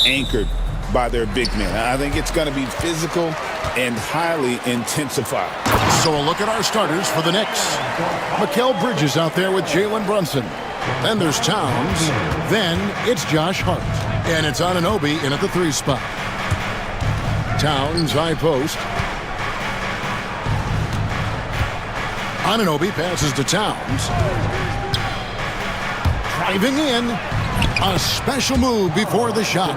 anchored by their big men. I think it's going to be physical and highly intensified. So a look at our starters for the Knicks. Mikal Bridges out there with Jalen Brunson. Then there's Towns. Then it's Josh Hart. And it's Anunoby in at the 3 spot. Towns, high post. Anunoby passes to Towns. Driving in. A special move before the shot.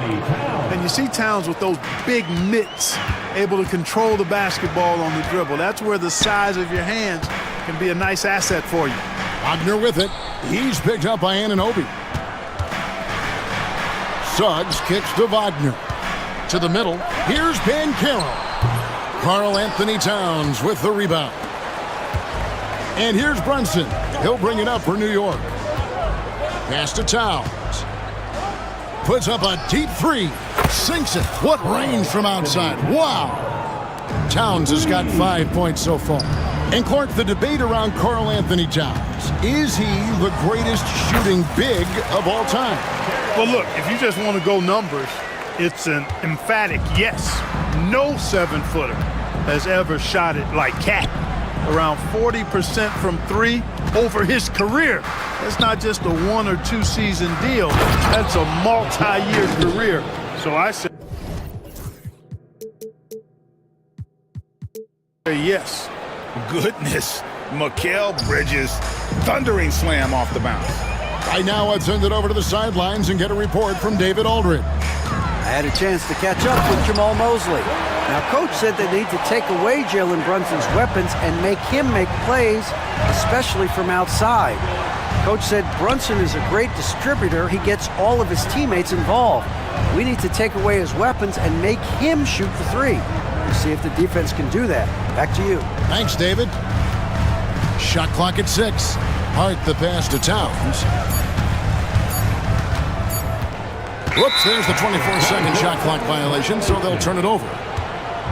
And you see Towns with those big mitts, able to control the basketball on the dribble. That's where the size of your hands can be a nice asset for you. Wagner with it. He's picked up by Anunoby. Suggs kicks to Wagner. To the middle. Here's Banchero. Karl Anthony Towns with the rebound. And here's Brunson. He'll bring it up for New York. Pass to Towns. Puts up a deep 3. Sinks it. What range from outside. Wow. Towns has got 5 points so far. And Clark, the debate around Karl Anthony Towns. Is he the greatest shooting big of all time? Well, look, if you just want to go numbers, it's an emphatic yes. No 7-footer has ever shot it like Cat. Around 40% from 3 over his career. That's not just a 1 or 2 season deal. That's a multi-year career. So I say yes. Goodness. Mikal Bridges, thundering slam off the bounce. Right now, I'd send it over to the sidelines and get a report from David Aldridge. I had a chance to catch up with Jamal Mosley. Now, Coach said they need to take away Jalen Brunson's weapons and make him make plays, especially from outside. Coach said Brunson is a great distributor. He gets all of his teammates involved. We need to take away his weapons and make him shoot the 3. We'll see if the defense can do that. Back to you. Thanks, David. Shot clock at 6. Hart the pass to Towns. Whoops, there's the 24-second shot clock violation, so they'll turn it over.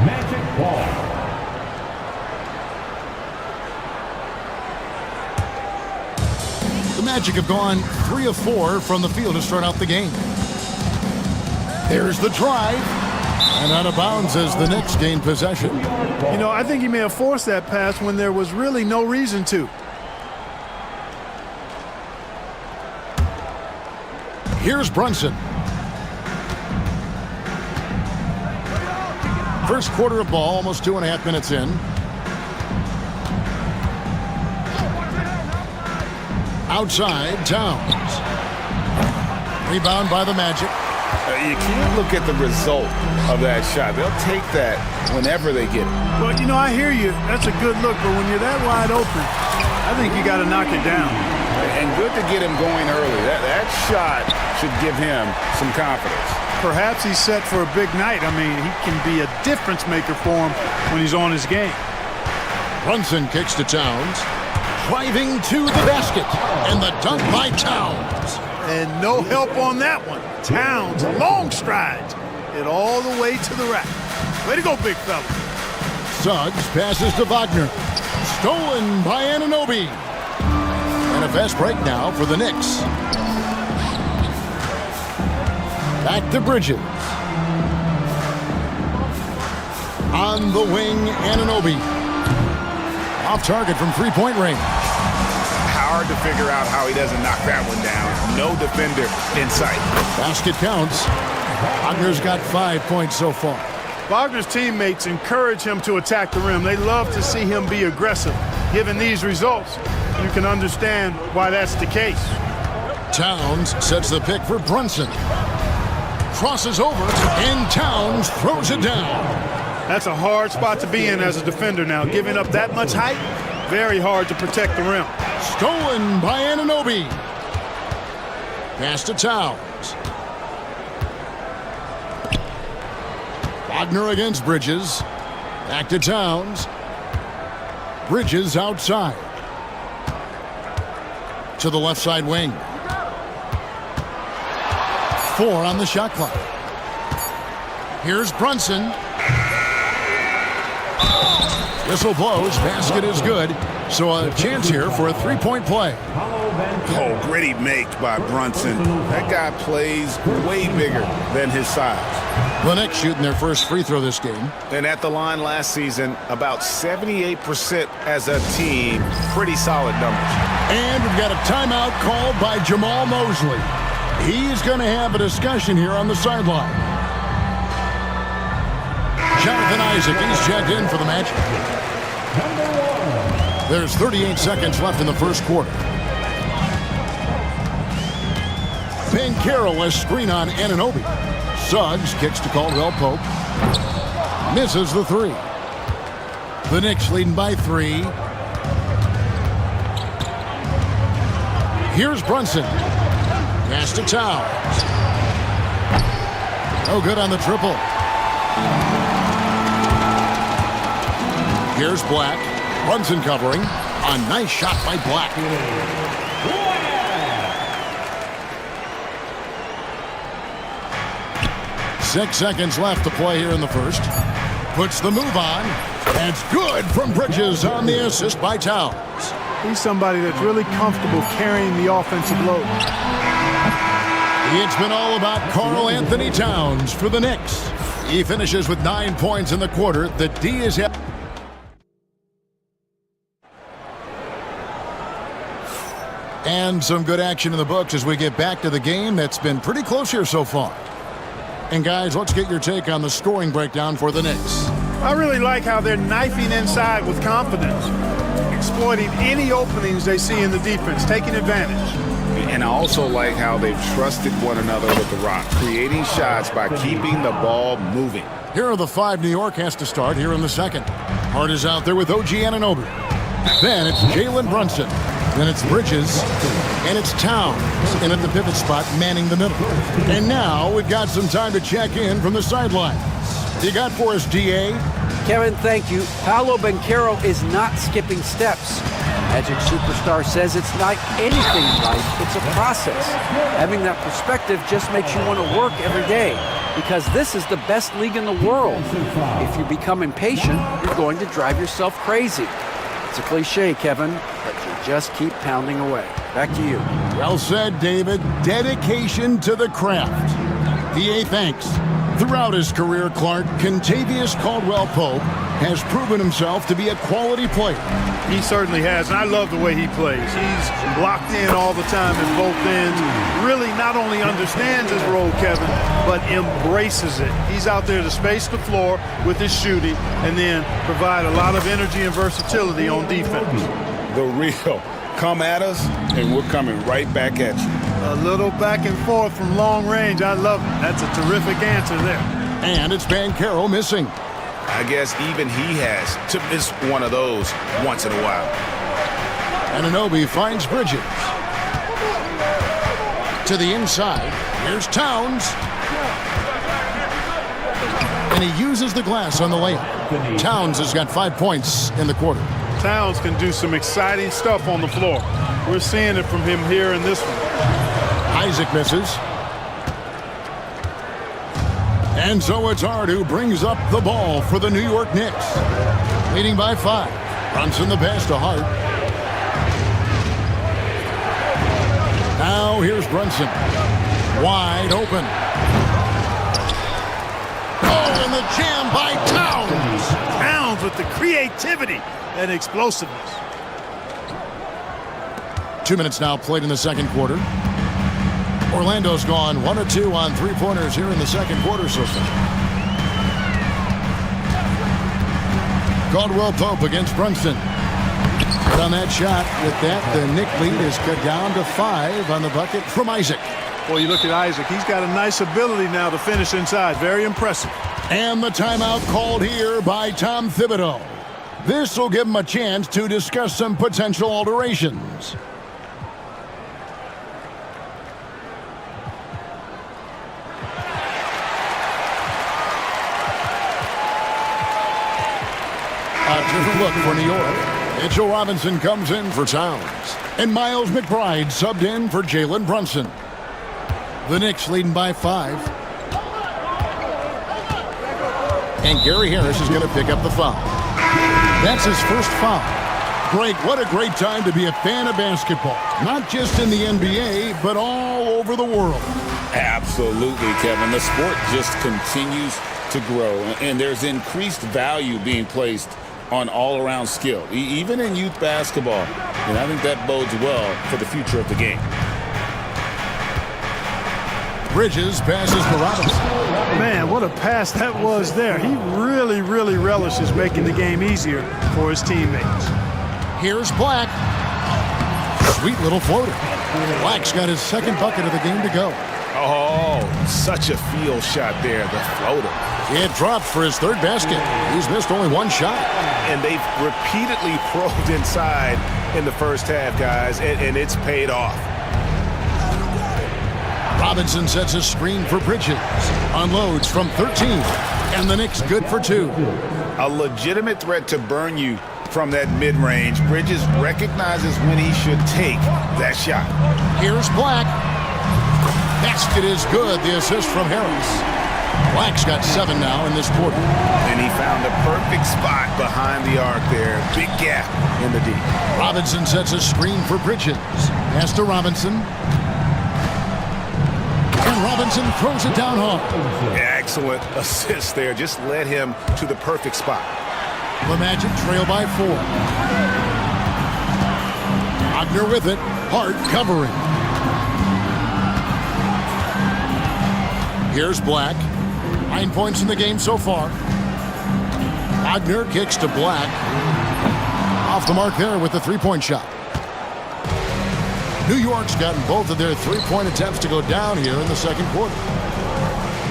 Magic ball. The Magic have gone 3 of 4 from the field to start out the game. There's the drive. And out of bounds as the Knicks gain possession. You know, I think he may have forced that pass when there was really no reason to. Here's Brunson. First quarter of ball, almost 2.5 minutes in. Outside, Towns. Rebound by the Magic. You can't look at the result of that shot. They'll take that whenever they get it. But, you know, I hear you. That's a good look. But when you're that wide open, I think you got to knock it down. And good to get him going early. That shot should give him some confidence. Perhaps he's set for a big night. I mean, he can be a difference maker for him when he's on his game. Brunson kicks to Towns. Driving to the basket. And the dunk by Towns. And no help on that one. Towns, long strides. It all the way to the rack. Way to go, big fella. Suggs passes to Wagner. Stolen by Anunoby. And a fast break now for the Knicks. Back to Bridges. On the wing, Anunoby. Off target from 3-point range. Hard to figure out how he doesn't knock that one down. No defender in sight. Basket counts. Wagner's got 5 points so far. Wagner's teammates encourage him to attack the rim. They love to see him be aggressive. Given these results, you can understand why that's the case. Towns sets the pick for Brunson. Crosses over, and Towns throws it down. That's a hard spot to be in as a defender now. Giving up that much height, very hard to protect the rim. Stolen by Anunoby. Pass to Towns. Wagner against Bridges. Back to Towns. Bridges outside. To the left side wing. 4 on the shot clock. Here's Brunson. Whistle blows. Basket is good. So a chance here for a three-point play. Oh, gritty make by Brunson. That guy plays way bigger than his size. The Knicks shooting their first free throw this game. And at the line last season, about 78% as a team. Pretty solid numbers. And we've got a timeout called by Jamal Mosley. He's going to have a discussion here on the sideline. Jonathan Isaac, he's checked in for the match. There's 38 seconds left in the first quarter. Banchero, a screen on Anunoby. Suggs kicks to Caldwell Pope. Misses the three. The Knicks leading by 3. Here's Brunson. Pass to Towns. No good on the triple. Here's Black. Brunson covering. A nice shot by Black. 6 seconds left to play here in the first. Puts the move on. That's good from Bridges on the assist by Towns. He's somebody that's really comfortable carrying the offensive load. It's been all about Karl Anthony Towns for the Knicks. He finishes with 9 points in the quarter. The D is... And some good action in the books as we get back to the game that's been pretty close here so far. And guys, let's get your take on the scoring breakdown for the Knicks. I really like how they're knifing inside with confidence, exploiting any openings they see in the defense, taking advantage. And I also like how they've trusted one another with the rock, creating shots by keeping the ball moving. Here are the 5 New York has to start here in the second. Hart is out there with OG Anunoby. Then it's Jalen Brunson. Then it's Bridges. And it's Towns in at the pivot spot, manning the middle. And now we've got some time to check in from the sidelines. You got for us, DA? Kevin, thank you. Paolo Banchero is not skipping steps. Magic Superstar says it's not anything in life, it's a process. Having that perspective just makes you want to work every day because this is the best league in the world. If you become impatient, you're going to drive yourself crazy. It's a cliche, Kevin, but you just keep pounding away. Back to you. Well said, David. Dedication to the craft. DA, thanks. Throughout his career, Clark, Kentavious Caldwell-Pope has proven himself to be a quality player. He certainly has, and I love the way he plays. He's locked in all the time at both ends. Really not only understands his role, Kevin, but embraces it. He's out there to space the floor with his shooting and then provide a lot of energy and versatility on defense. The real. Come at us, and we're coming right back at you. A little back and forth from long range. I love it. That's a terrific answer there. And it's Banchero missing. I guess even he has to miss one of those once in a while. Anunoby finds Bridges. To the inside. Here's Towns. And he uses the glass on the layup. Towns has got 5 points in the quarter. Towns can do some exciting stuff on the floor. We're seeing it from him here in this one. Isaac misses. And so it's Hart who brings up the ball for the New York Knicks. Leading by 5. Brunson the pass to Hart. Now here's Brunson. Wide open. Oh, and the jam by Towns. Towns with the creativity and explosiveness. 2 minutes now played in the second quarter. Orlando's gone 1 of 2 on three-pointers here in the second quarter so far. Caldwell-Pope against Brunson. But on that shot, with that, the Knick lead is cut down to 5 on the bucket from Isaac. Well, you look at Isaac. He's got a nice ability now to finish inside. Very impressive. And the timeout called here by Tom Thibodeau. This will give him a chance to discuss some potential alterations. A different look for New York. Mitchell Robinson comes in for Towns. And Miles McBride subbed in for Jalen Brunson. The Knicks leading by 5. And Gary Harris is going to pick up the foul. That's his first foul. Greg, what a great time to be a fan of basketball. Not just in the NBA, but all over the world. Absolutely, Kevin. The sport just continues to grow, and there's increased value being placed on all-around skill, even in youth basketball. And I think that bodes well for the future of the game. Bridges passes to Robinson. Man, what a pass that was there. He really relishes making the game easier for his teammates. Here's Black. Sweet little floater. Black's got his second bucket of the game to go. Oh, such a field shot there, the floater. It dropped for his third basket. He's missed only one shot. And they've repeatedly probed inside in the first half, guys, and it's paid off. Robinson sets a screen for Bridges. Unloads from 13. And the Knicks good for 2. A legitimate threat to burn you from that mid-range. Bridges recognizes when he should take that shot. Here's Black. Basket is good. The assist from Harris. Black's got 7 now in this quarter. And he found the perfect spot behind the arc there. Big gap in the D. Robinson sets a screen for Bridges. Pass to Robinson. And Robinson throws it down hard. Excellent assist there. Just led him to the perfect spot. The Magic trail by 4. Wagner with it. Hart covering. Here's Black. 9 points in the game so far. Wagner kicks to Black. Off the mark there with the three-point shot. New York's gotten both of their three-point attempts to go down here in the second quarter.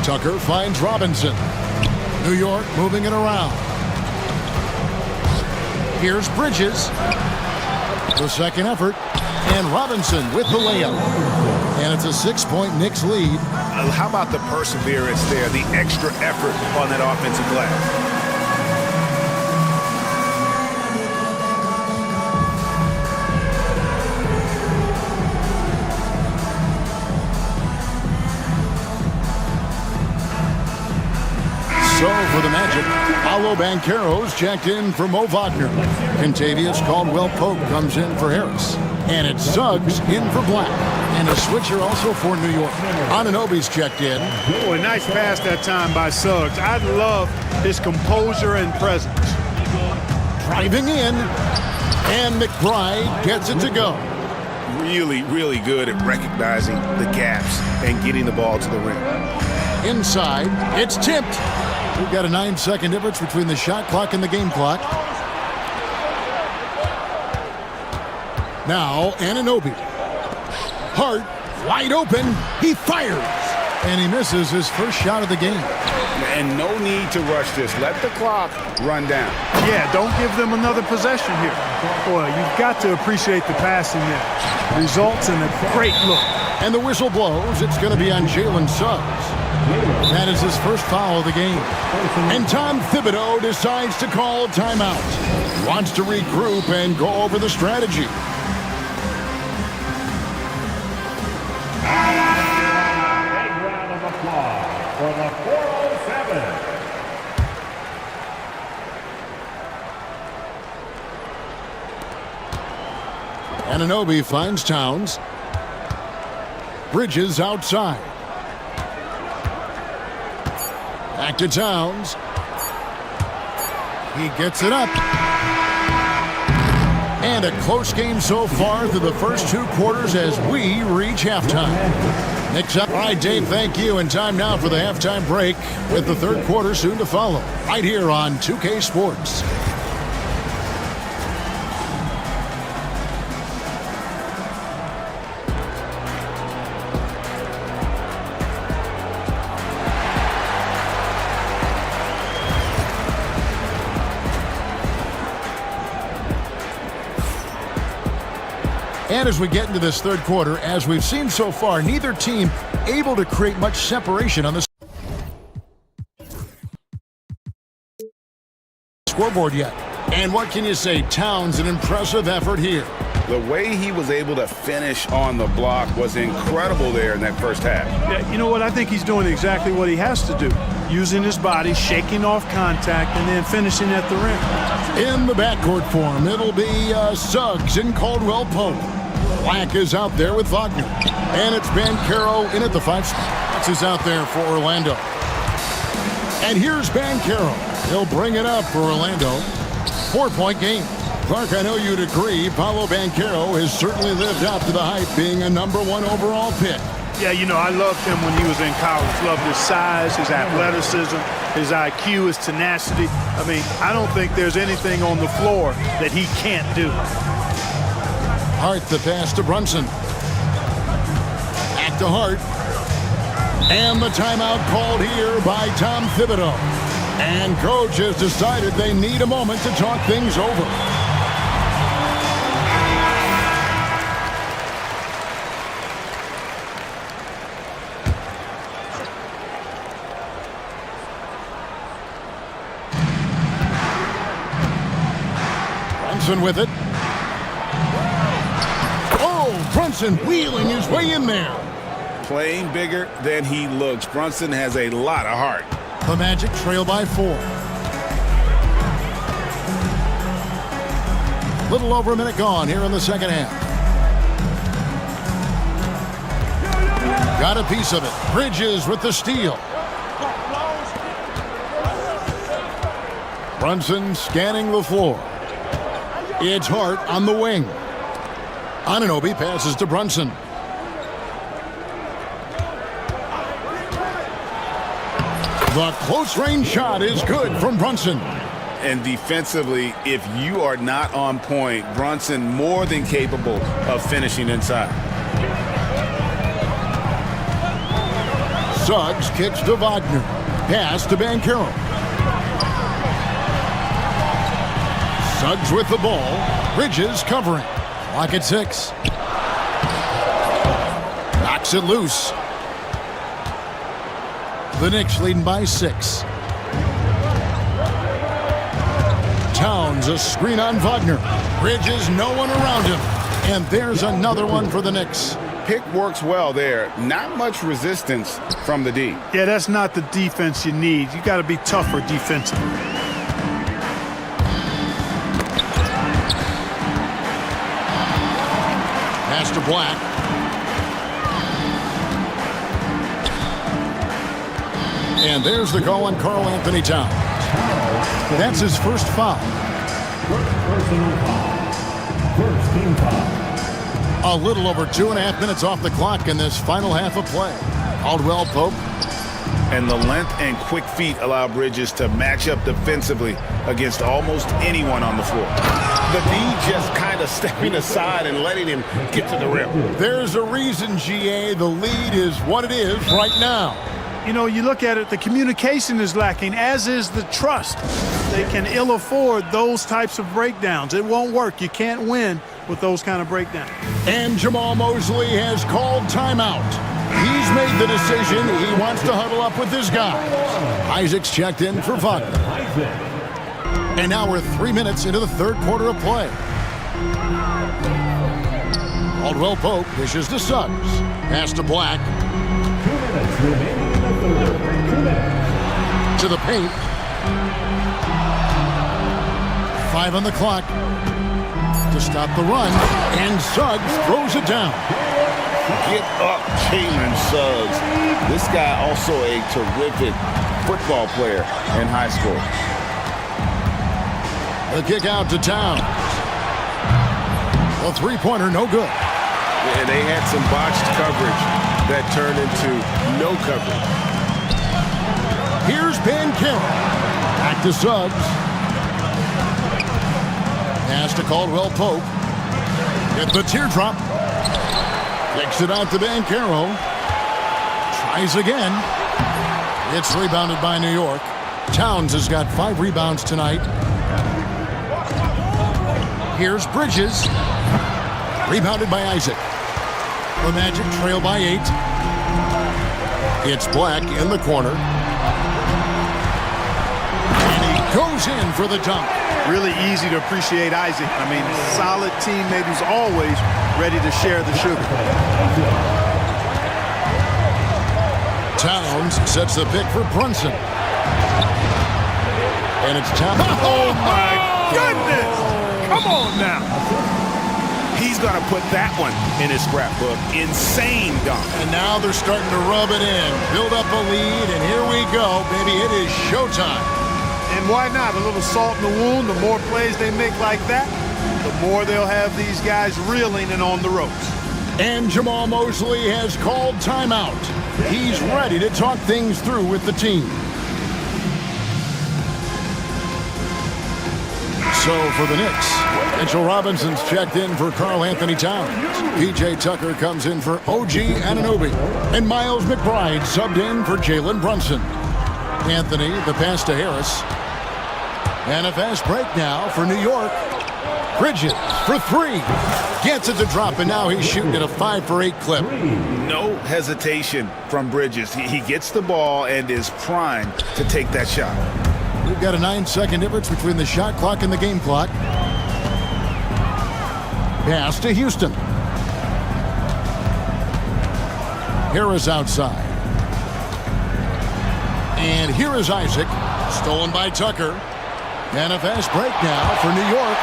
Tucker finds Robinson. New York moving it around. Here's Bridges. The second effort. And Robinson with the layup. And it's a 6-point Knicks lead. How about the perseverance there, the extra effort on that offensive glass? So for the Magic, Paolo Banchero's checked in for Mo Wagner. Contavious Caldwell-Pope comes in for Harris. And it's Suggs in for Black. And a switcher also for New York. Anunoby's checked in. Boy, nice pass that time by Suggs. I love his composure and presence. Driving in. And McBride gets it to go. Really good at recognizing the gaps and getting the ball to the rim. Inside, it's tipped. We've got a 9-second difference between the shot clock and the game clock. Now, Anunoby. Hart, wide open. He fires. And he misses his first shot of the game. And no need to rush this. Let the clock run down. Yeah, don't give them another possession here. Boy, you've got to appreciate the passing there. Results in a great look. And the whistle blows. It's going to be on Jalen Suggs. That is his first foul of the game. And Tom Thibodeau decides to call timeout. Wants to regroup and go over the strategy. Big round of applause for the 407. Anunoby finds Towns. Bridges outside. Back to Towns. He gets it up. And a close game so far through the first 2 quarters as we reach halftime. Next up, all right, Dave, thank you. And time now for the halftime break with the third quarter soon to follow. Right here on 2K Sports. And as we get into this third quarter, as we've seen so far, neither team able to create much separation on the scoreboard yet. And what can you say? Towns, an impressive effort here. The way he was able to finish on the block was incredible there in that first half. Yeah, you know what? I think he's doing exactly what he has to do. using his body, shaking off contact, and then finishing at the rim. In the backcourt form, it'll be Suggs and Caldwell Pope. Black is out there with Wagner. And it's Banchero in at the 5 spot. Is out there for Orlando. And here's Banchero. He'll bring it up for Orlando. 4-point game. Clark, I know you'd agree, Paolo Banchero has certainly lived up to the hype, being a #1 overall pick. Yeah, you know, I loved him when he was in college. Loved his size, his athleticism, his IQ, his tenacity. I mean, I don't think there's anything on the floor that he can't do. Hart the pass to Brunson. Back to Hart. And the timeout called here by Tom Thibodeau. And coach has decided they need a moment to talk things over. Brunson with it. Oh, Brunson wheeling his way in there. Playing bigger than he looks. Brunson has a lot of heart. The Magic trail by 4. Little over a minute gone here in the second half. Got a piece of it. Bridges with the steal. Brunson scanning the floor. It's Hart on the wing. Anunoby passes to Brunson. The close-range shot is good from Brunson. And defensively, if you are not on point, Brunson more than capable of finishing inside. Suggs kicks to Wagner. Pass to Banchero. Suggs with the ball. Bridges covering. Clock at 6. Knocks it loose. The Knicks leading by 6. Towns a screen on Wagner. Bridges, no one around him. And there's another one for the Knicks. Pick works well there. Not much resistance from the D. Yeah, that's not the defense you need. You got to be tougher defensively. Pass to Black. And there's the call on Karl Anthony Towns. That's his first foul. First team foul. A little over 2.5 minutes off the clock in this final half of play. Caldwell Pope. And the length and quick feet allow Bridges to match up defensively against almost anyone on the floor. The D just kind of stepping aside and letting him get to the rim. There's a reason, GA, the lead is what it is right now. You know, you look at it, the communication is lacking, as is the trust. They can ill afford those types of breakdowns. It won't work. You can't win with those kind of breakdowns. And Jamal Mosley has called timeout. He's made the decision. He wants to huddle up with his guys. Isaac's checked in for Wagner. And now we're 3 minutes into the third quarter of play. Caldwell Pope dishes to Suggs. Pass to Black. 2 minutes remaining in the third. 2 minutes. To the paint. 5 on the clock to stop the run. And Suggs throws it down. Get up, Jalen Suggs. This guy also a terrific football player in high school. The kick out to Towns. A three-pointer, no good. And they had some botched coverage that turned into no coverage. Here's Banchero. Back to Suggs. Pass to Caldwell Pope. Get the teardrop. Kicks it out to Banchero. Tries again. It's rebounded by New York. Towns has got 5 rebounds tonight. Here's Bridges. Rebounded by Isaac. The Magic trail by 8. It's Black in the corner. And he goes in for the dunk. Really easy to appreciate Isaac. I mean, solid teammate who's always ready to share the sugar. Towns sets the pick for Brunson. And it's time. Oh, my goodness. Come on now. He's going to put that one in his scrapbook. Insane dunk. And now they're starting to rub it in, build up a lead, and here we go, baby. It is showtime. And why not? A little salt in the wound. The more plays they make like that, the more they'll have these guys reeling and on the ropes. And Jamal Mosley has called timeout. He's ready to talk things through with the team. So for the Knicks, Mitchell Robinson's checked in for Karl Anthony Towns. P.J. Tucker comes in for OG Anunoby. And Miles McBride subbed in for Jalen Brunson. Anthony, the pass to Harris. And a fast break now for New York. Bridges for three. Gets it to drop, and now he's shooting at a 5-for-8 clip. No hesitation from Bridges. He gets the ball and is primed to take that shot. We've got a 9-second difference between the shot clock and the game clock. Pass to Houston. Harris outside. And here is Isaac. Stolen by Tucker. And a fast break now for New York.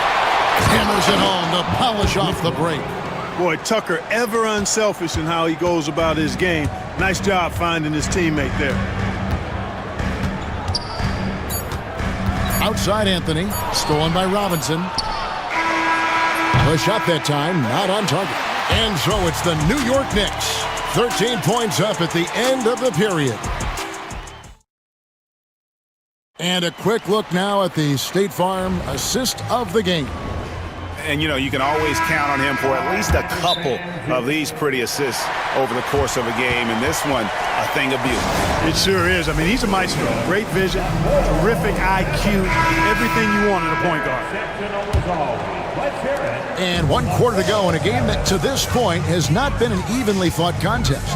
Hammers it home to polish off the break. Boy, Tucker ever unselfish in how he goes about his game. Nice job finding his teammate there. Outside Anthony, stolen by Robinson. The shot that time, not on target. And so it's the New York Knicks. 13 points up at the end of the period. And a quick look now at the State Farm assist of the game. And, you know, you can always count on him for at least a couple of these pretty assists over the course of a game. And this one, a thing of beauty. It sure is. I mean, he's a maestro. Great vision, terrific IQ, everything you want in a point guard. And 1 quarter to go in a game that to this point has not been an evenly fought contest.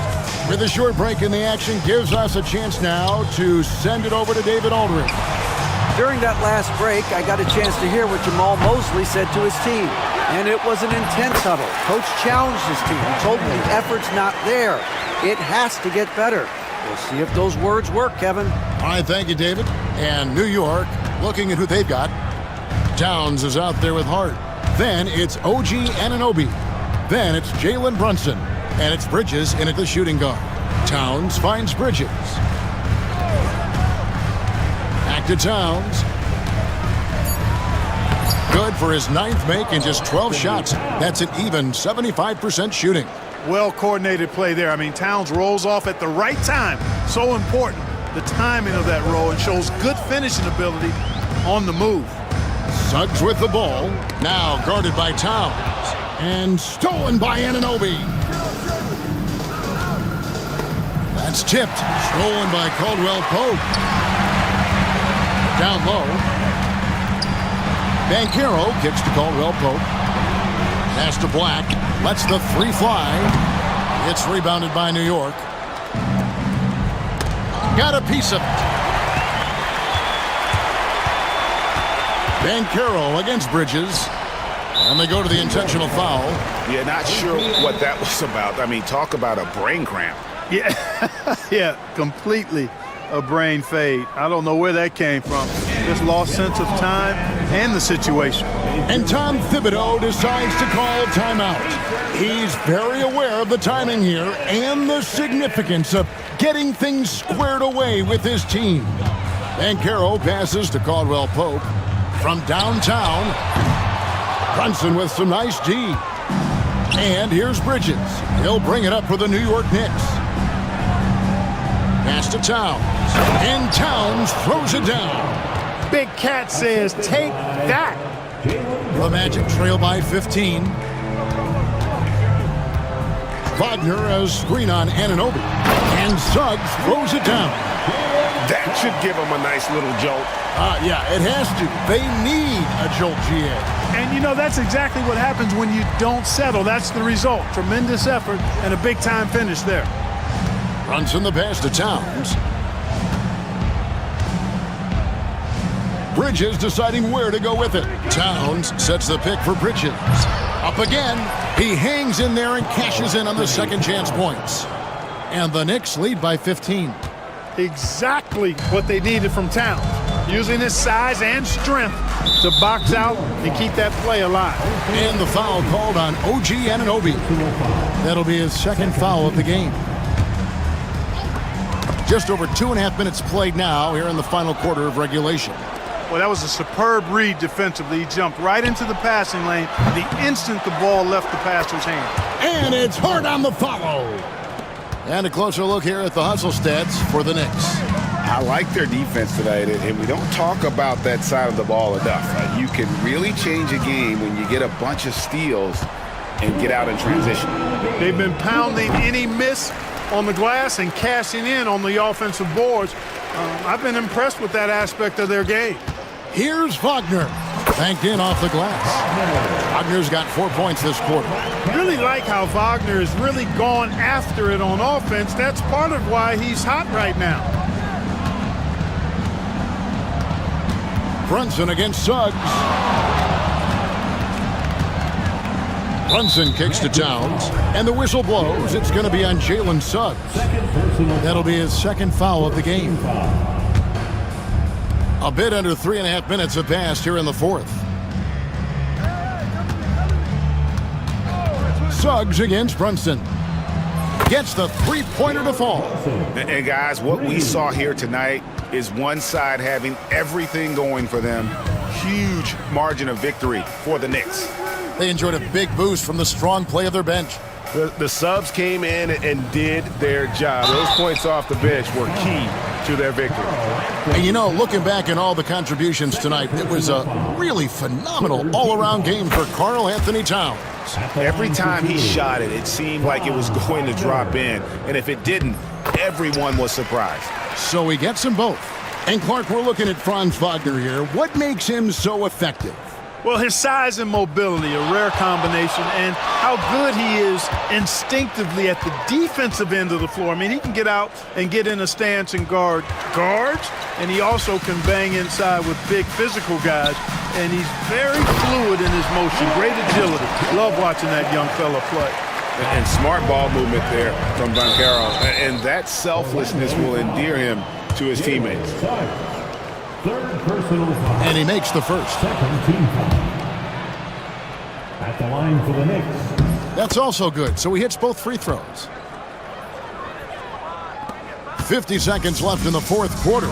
With a short break in the action gives us a chance now to send it over to David Aldridge. During that last break, I got a chance to hear what Jamal Mosley said to his team. And it was an intense huddle. Coach challenged his team. He told them the effort's not there. It has to get better. We'll see if those words work, Kevin. All right, thank you, David. And New York, looking at who they've got. Towns is out there with Hart. Then it's OG Anunoby. Then it's Jalen Brunson. And it's Bridges in at the shooting guard. Towns finds Bridges. Back to Towns. Good for his 9th make and just 12 shots. That's an even 75% shooting. Well-coordinated play there. I mean, Towns rolls off at the right time. So important, the timing of that roll, and shows good finishing ability on the move. Suggs with the ball. Now guarded by Towns. And stolen by Anunoby. That's tipped. Stolen by Caldwell Pope. Down low. Banchero kicks to Caldwell Pope. Pass to Black. Lets the three fly. It's rebounded by New York. Got a piece of it. Banchero against Bridges. And they go to the intentional foul. Yeah, not sure what that was about. I mean, talk about a brain cramp. Yeah, yeah, completely a brain fade. I don't know where that came from. Just lost sense of time and the situation. And Tom Thibodeau decides to call timeout. He's very aware of the timing here and the significance of getting things squared away with his team. Banchero passes to Caldwell Pope. From downtown, Brunson with some nice D. And here's Bridges. He'll bring it up for the New York Knicks. Pass to Towns. And Towns throws it down. Big Cat says, take that. The Magic trail by 15. Wagner a screen on Anunoby. And Suggs throws it down. That should give him a nice little jolt. Yeah, it has to. They need a jolt, GA. And, you know, that's exactly what happens when you don't settle. That's the result. Tremendous effort and a big-time finish there. Brunson the pass to Towns. Bridges deciding where to go with it. Towns sets the pick for Bridges. Up again. He hangs in there and cashes in on the second chance points. And the Knicks lead by 15. Exactly what they needed from Towns. using his size and strength to box out and keep that play alive. And the foul called on OG Anunoby. That'll be his second foul of the game. Just over 2.5 minutes played now here in the final quarter of regulation. Well, that was a superb read defensively. He jumped right into the passing lane the instant the ball left the passer's hand. And it's hard on the follow. And a closer look here at the hustle stats for the Knicks. I like their defense tonight, and we don't talk about that side of the ball enough. You can really change a game when you get a bunch of steals and get out in transition. They've been pounding any miss on the glass and cashing in on the offensive boards. I've been impressed with that aspect of their game. Here's Wagner, banked in off the glass. Wagner's got 4 points this quarter. Really like how Wagner has really gone after it on offense. That's part of why he's hot right now. Brunson against Suggs. Brunson kicks to Towns, and the whistle blows. It's going to be on Jalen Suggs. That'll be his second foul of the game. A bit under 3.5 minutes have passed here in the fourth. Suggs against Brunson. Gets the three-pointer to fall. And guys, what we saw here tonight is one side having everything going for them. Huge margin of victory for the Knicks. They enjoyed a big boost from the strong play of their bench. The subs came in and did their job. Those points off the bench were key to their victory. And you know, looking back at all the contributions tonight, it was a really phenomenal all-around game for Karl Anthony Towns. Every time he shot it, it seemed like it was going to drop in. And if it didn't, everyone was surprised. So he gets them both. And Clark, we're looking at Franz Wagner here. What makes him so effective? Well, his size and mobility, a rare combination, and how good he is instinctively at the defensive end of the floor. I mean, he can get out and get in a stance and guard guards, and he also can bang inside with big physical guys, and he's very fluid in his motion, great agility. Love watching that young fella play. And smart ball movement there from Banchero, and that selflessness will endear him to his teammates. Third personal foul. And he makes the first. Second team foul. At the line for the Knicks. That's also good, so he hits both free throws. 50 seconds left in the fourth quarter.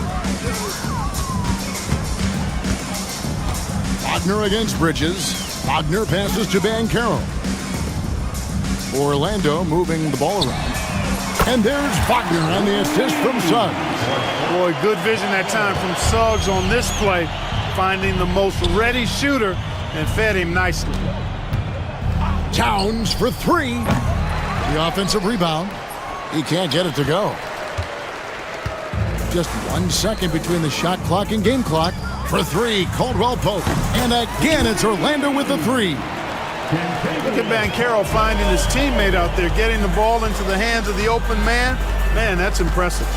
Wagner against Bridges. Wagner passes to Banchero. Orlando moving the ball around. And there's Wagner on the assist from Suggs. Boy, good vision that time from Suggs on this play, finding the most ready shooter and fed him nicely. Towns for three. The offensive rebound. He can't get it to go. Just 1 second between the shot clock and game clock. For three, Caldwell Pope. And again, it's Orlando with the three. Look at Banchero finding his teammate out there, getting the ball into the hands of the open man. Man, that's impressive.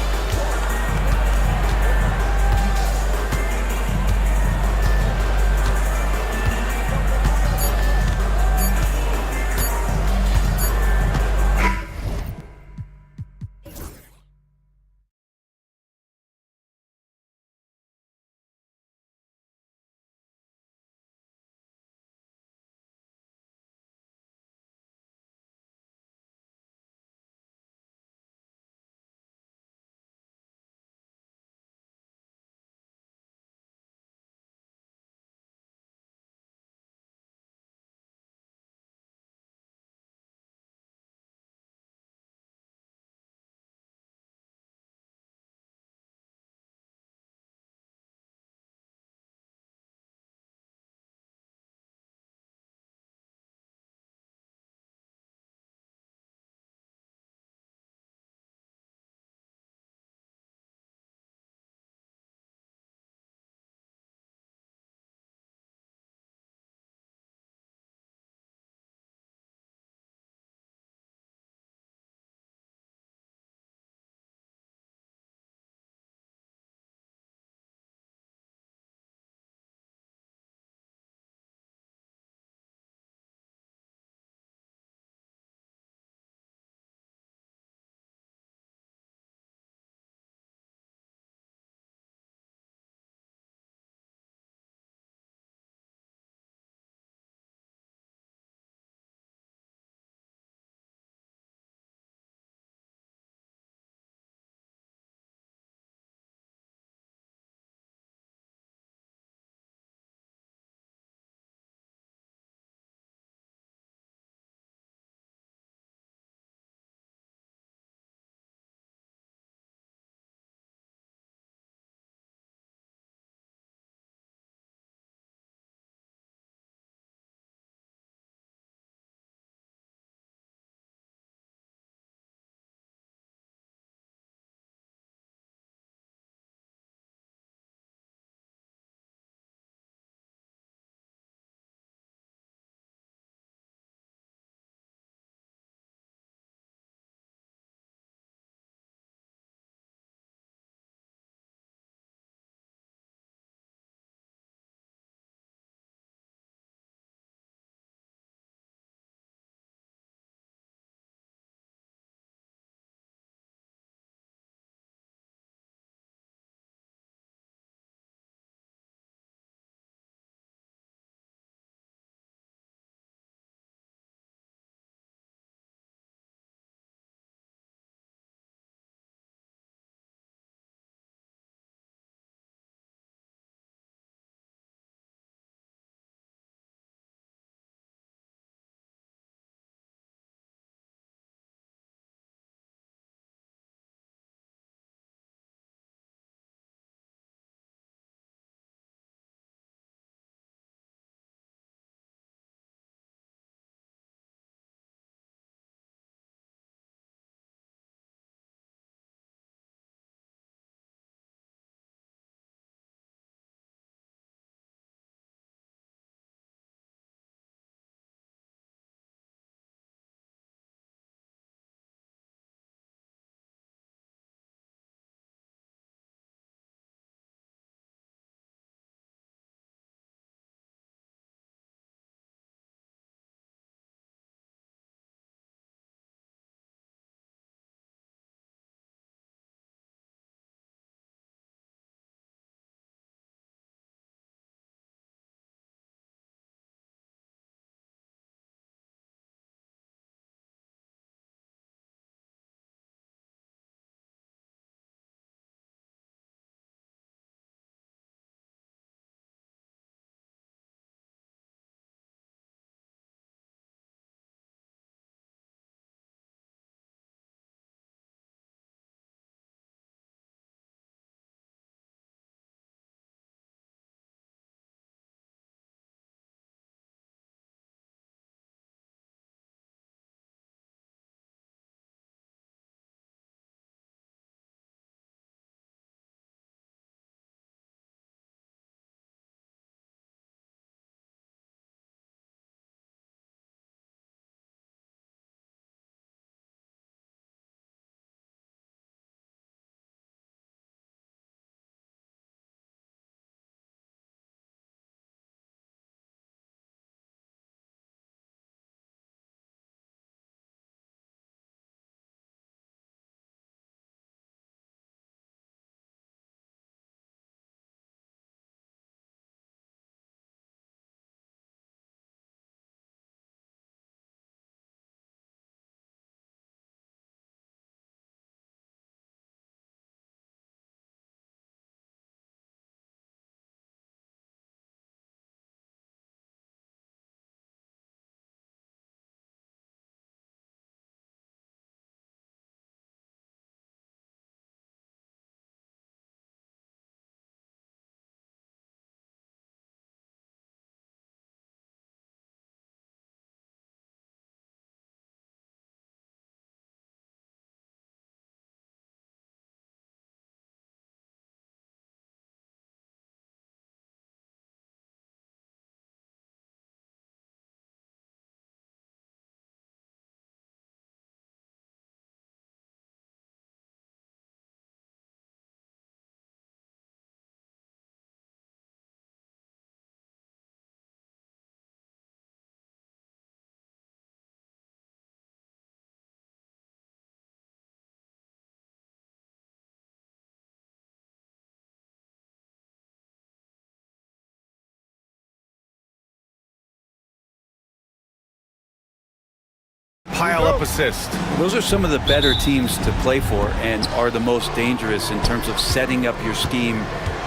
pile-up assist. Those are some of the better teams to play for and are the most dangerous in terms of setting up your scheme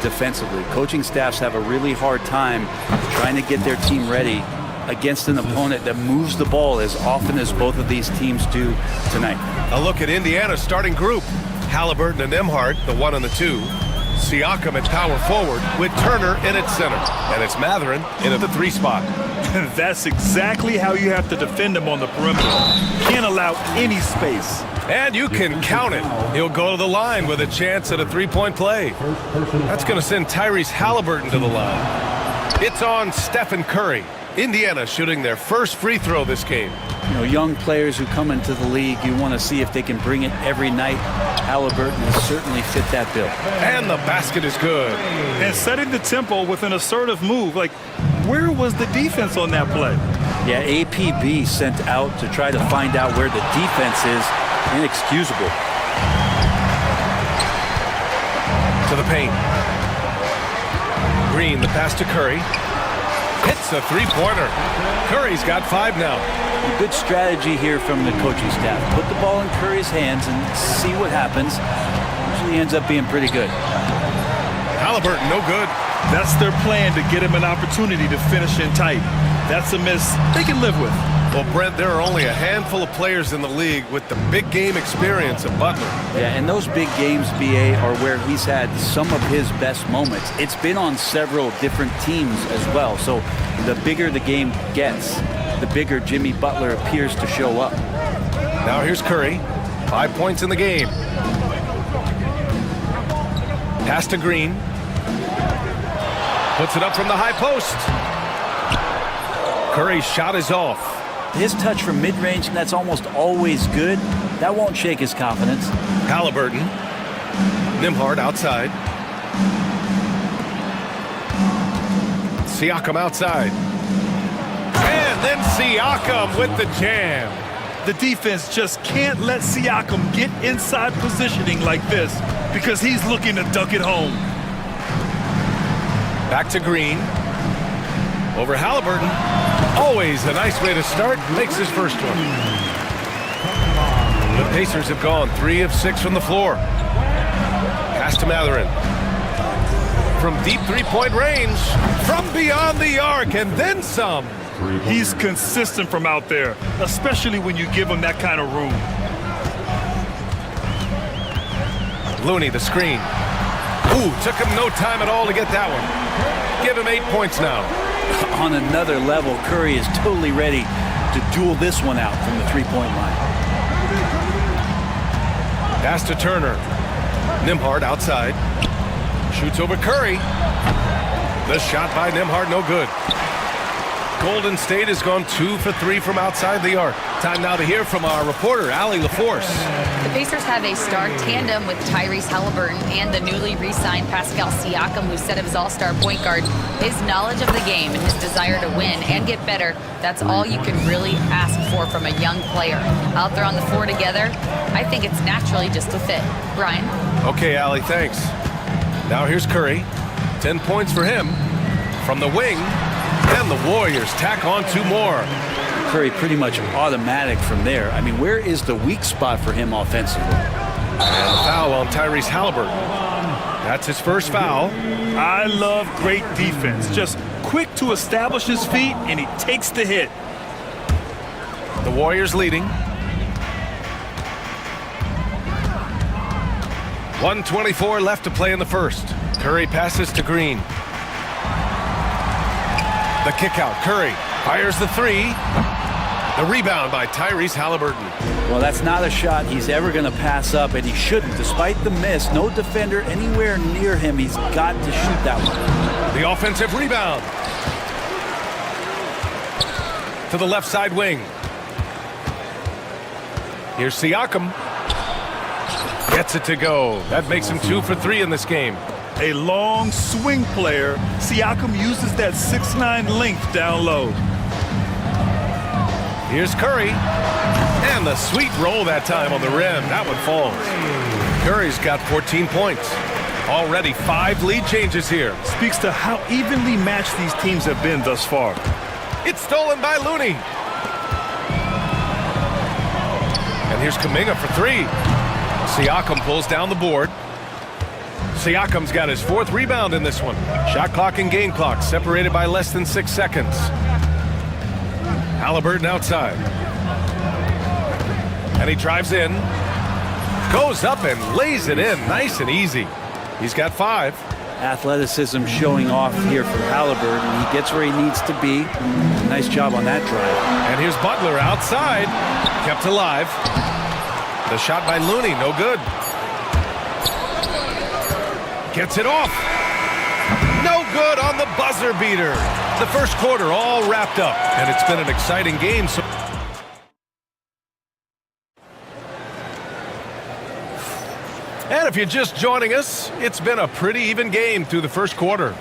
defensively. Coaching staffs have a really hard time trying to get their team ready against an opponent that moves the ball as often as both of these teams do tonight. A look at Indiana's starting group. Halliburton and Nembhard, the 1 and the 2. Siakam at power forward with Turner in at center. And it's Mathurin in at the 3 spot. That's exactly how you have to defend him on the perimeter. Can't allow any space. And you can count it. He'll go to the line with a chance at a 3-point play. That's going to send Tyrese Halliburton to the line. It's on Stephen Curry. Indiana shooting their first free throw this game. You know, young players who come into the league, you want to see if they can bring it every night. Halliburton has certainly fit that bill. And the basket is good. And setting the tempo with an assertive move. Like, where was the defense on that play? Yeah, APB sent out to try to find out where the defense is. Inexcusable. To the paint. Green, the pass to Curry. Hits a 3-pointer. Curry's got 5 now. A good strategy here from the coaching staff. Put the ball in Curry's hands and see what happens. Usually ends up being pretty good. Halliburton, no good. That's their plan, to get him an opportunity to finish in tight. That's a miss they can live with. Well, Brent, there are only a handful of players in the league with the big game experience of Butler. Yeah, and those big games, BA, are where he's had some of his best moments. It's been on several different teams as well. So the bigger the game gets, the bigger Jimmy Butler appears to show up. Now here's Curry. 5 points in the game. Pass to Green. Puts it up from the high post. Curry's shot is off. His touch from mid-range, that's almost always good. That won't shake his confidence. Halliburton. Nembhard outside. Siakam outside. And then Siakam with the jam. The defense just can't let Siakam get inside positioning like this because he's looking to dunk it home. Back to Green. Over Halliburton. Always a nice way to start. Makes his first one. The Pacers have gone 3 of 6 from the floor. Pass to Mathurin. From deep 3-point range. From beyond the arc and then some. He's consistent from out there, especially when you give him that kind of room. Looney, the screen. Ooh, took him no time at all to get that one. Give him 8 points now. On another level, Curry is totally ready to duel this one out from the 3-point line. Pass to Turner. Nembhard outside. Shoots over Curry. The shot by Nembhard, no good. Golden State has gone 2 for 3 from outside the arc. Time now to hear from our reporter, Allie LaForce. The Pacers have a star tandem with Tyrese Halliburton and the newly re-signed Pascal Siakam, who's set of his all-star point guard. His knowledge of the game and his desire to win and get better, that's all you can really ask for from a young player. Out there on the floor together, I think it's naturally just a fit. Brian? Okay, Allie, thanks. Now here's Curry. 10 points for him. From the wing, and the Warriors tack on 2 more. Curry pretty much automatic from there. I mean, where is the weak spot for him offensively? And a foul on Tyrese Halliburton. That's his first foul. I love great defense. Just quick to establish his feet, and he takes the hit. The Warriors leading. 1:24 left to play in the first. Curry passes to Green. The kick out. Curry fires the 3. The rebound by Tyrese Halliburton. Well, that's not a shot he's ever going to pass up, and he shouldn't. Despite the miss, no defender anywhere near him. He's got to shoot that one. The offensive rebound. To the left side wing. Here's Siakam. Gets it to go. That makes him 2 for 3 in this game. A long swing player. Siakam uses that 6'9" length down low. Here's Curry. And the sweet roll that time on the rim. That one falls. Curry's got 14 points. Already 5 lead changes here. Speaks to how evenly matched these teams have been thus far. It's stolen by Looney. here's Kuminga for three. Siakam pulls down the board. Siakam's got his 4th rebound in this one. Shot clock and game clock separated by less than 6 seconds. Halliburton outside. And he drives in. Goes up and lays it in nice and easy. He's got 5. Athleticism showing off here for Halliburton. He gets where he needs to be. Nice job on that drive. And here's Butler outside. Kept alive. The shot by Looney, no good. Gets it off. No good on the buzzer beater. The first quarter all wrapped up, and it's been an exciting game. And if you're just joining us, it's been a pretty even game through the first quarter.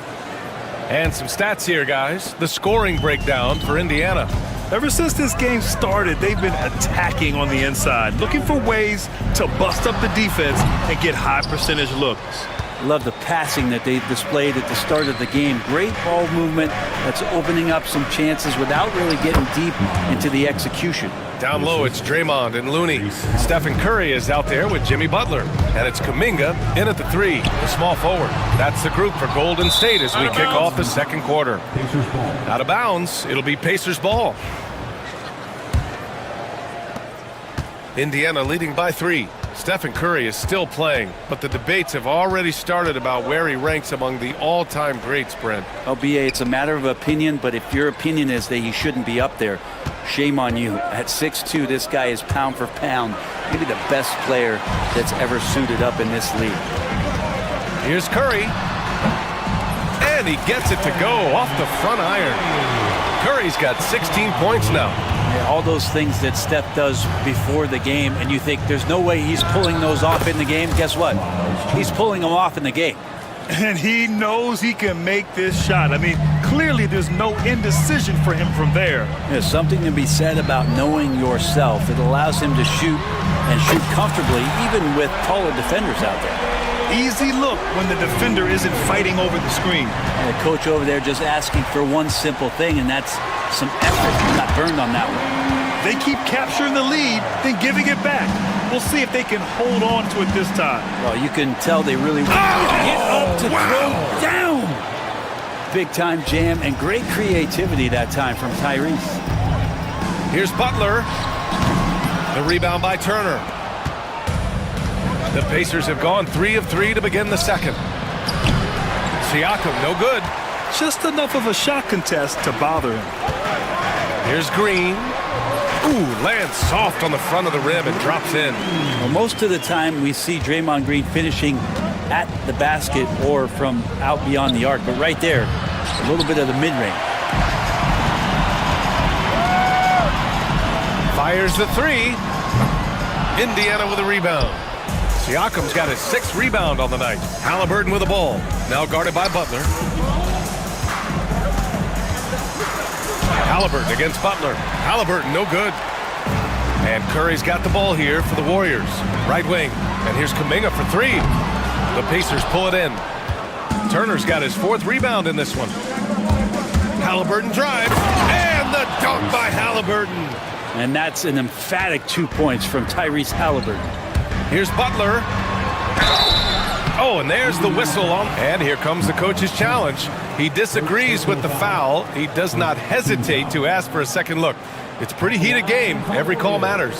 And some stats here, guys. The scoring breakdown for Indiana. Ever since this game started, they've been attacking on the inside, looking for ways to bust up the defense and get high percentage looks. Love the passing that they displayed at the start of the game. Great ball movement that's opening up some chances without really getting deep into the execution. Down low, it's Draymond and Looney. Stephen Curry is out there with Jimmy Butler. And it's Kuminga in at the 3, the small forward. That's the group for Golden State as we kick off the second quarter. Out of bounds, it'll be Pacers ball. Indiana leading by 3. Stephen Curry is still playing, but the debates have already started about where he ranks among the all-time greats, Brent. BA, it's a matter of opinion, but if your opinion is that he shouldn't be up there, shame on you. At 6'2", this guy is pound for pound, maybe the best player that's ever suited up in this league. Here's Curry. And he gets it to go off the front iron. Curry's got 16 points now. All those things that Steph does before the game, and you think there's no way he's pulling those off in the game. Guess what? He's pulling them off in the game. And he knows he can make this shot. I mean, clearly there's no indecision for him from there. There's something to be said about knowing yourself. It allows him to shoot and shoot comfortably, even with taller defenders out there. Easy look when the defender isn't fighting over the screen. And the coach over there just asking for one simple thing, and that's some effort. Not burned on that one. They keep capturing the lead, then giving it back. We'll see if they can hold on to it this time. Well, you can tell they really want to get up to throw down. Big time jam and great creativity that time from Tyrese. Here's Butler. The rebound by Turner. The Pacers have gone 3 of 3 to begin the second. Siakam, no good. Just enough of a shot contest to bother him. Here's Green. Ooh, lands soft on the front of the rim and drops in. Well, most of the time we see Draymond Green finishing at the basket or from out beyond the arc, but right there, a little bit of the mid-range. Fires the 3. Indiana with a rebound. Siakam's got his 6th rebound on the night. Halliburton with the ball. Now guarded by Butler. Halliburton against Butler. Halliburton, no good. And Curry's got the ball here for the Warriors. Right wing. And here's Kuminga for 3. The Pacers pull it in. Turner's got his 4th rebound in this one. Halliburton drives. And the dunk by Halliburton. And that's an emphatic 2 points from Tyrese Halliburton. Here's Butler. Oh, and there's the whistle on. And here comes the coach's challenge. He disagrees with the foul. He does not hesitate to ask for a second look. It's a pretty heated game. Every call matters.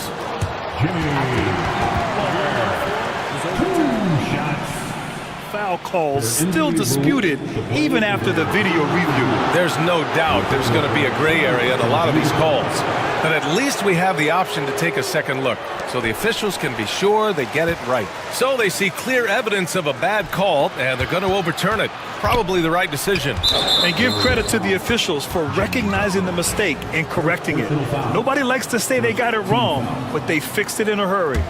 Foul calls still disputed even after the video review. There's no doubt there's going to be a gray area in a lot of these calls. But at least we have the option to take a second look, so the officials can be sure they get it right. So they see clear evidence of a bad call, and they're going to overturn it. Probably the right decision. And give credit to the officials for recognizing the mistake and correcting it. Nobody likes to say they got it wrong, but they fixed it in a hurry.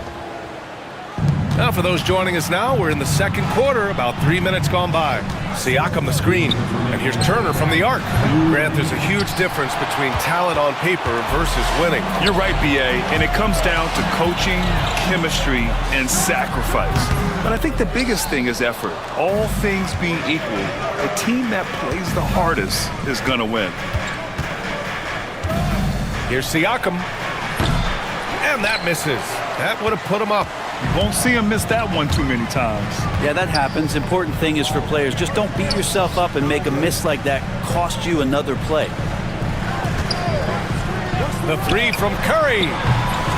Now for those joining us now, we're in the second quarter, about 3 minutes gone by. Siakam the screen, and here's Turner from the arc. Grant, there's a huge difference between talent on paper versus winning. You're right, BA, and it comes down to coaching, chemistry, and sacrifice. But I think the biggest thing is effort. All things being equal, the team that plays the hardest is going to win. Here's Siakam, and that misses. That would have put him up. You won't see him miss that one too many times. Yeah, that happens. Important thing is for players, just don't beat yourself up and make a miss like that cost you another play. The three from Curry.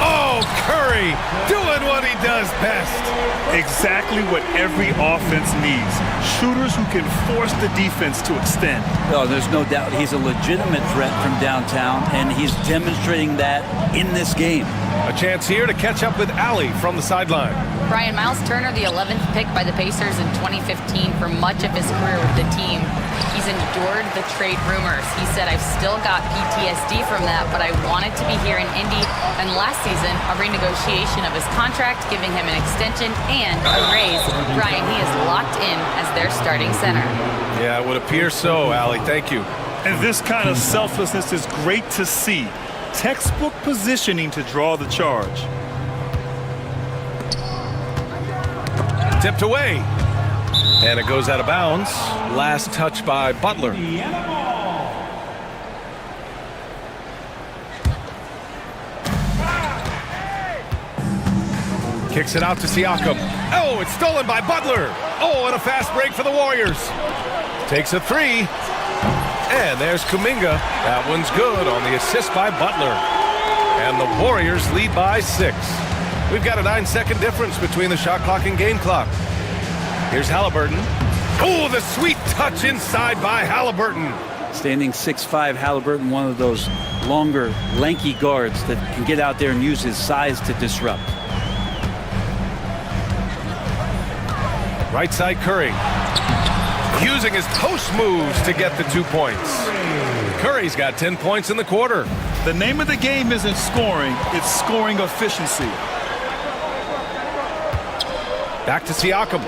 Oh, Curry doing what he does best. Exactly what every offense needs. Shooters who can force the defense to extend. Oh, there's no doubt he's a legitimate threat from downtown, and he's demonstrating that in this game. A chance here to catch up with Allie from the sideline. Brian, Miles Turner, the 11th pick by the Pacers in 2015 for much of his career with the team. He's endured the trade rumors. He said, I've still got PTSD from that, but I wanted to be here in Indy. And last season, a renegotiation of his contract, giving him an extension and a raise. Brian, he is locked in as their starting center. Yeah, it would appear so, Allie. Thank you. And this kind of selflessness is great to see. Textbook positioning to draw the charge. Tipped away. And it goes out of bounds. Last touch by Butler. Kicks it out to Siakam. Oh, it's stolen by Butler. Oh, and a fast break for the Warriors. Takes a three. And there's Kuminga. That one's good on the assist by Butler. And the Warriors lead by 6. We've got a 9-second difference between the shot clock and game clock. Here's Halliburton. Oh, the sweet touch inside by Halliburton. Standing 6'5", Halliburton, one of those longer, lanky guards that can get out there and use his size to disrupt. Right side Curry. Using his post moves to get the 2 points. Curry's got 10 points in the quarter. The name of the game isn't scoring, it's scoring efficiency. Back to Siakam.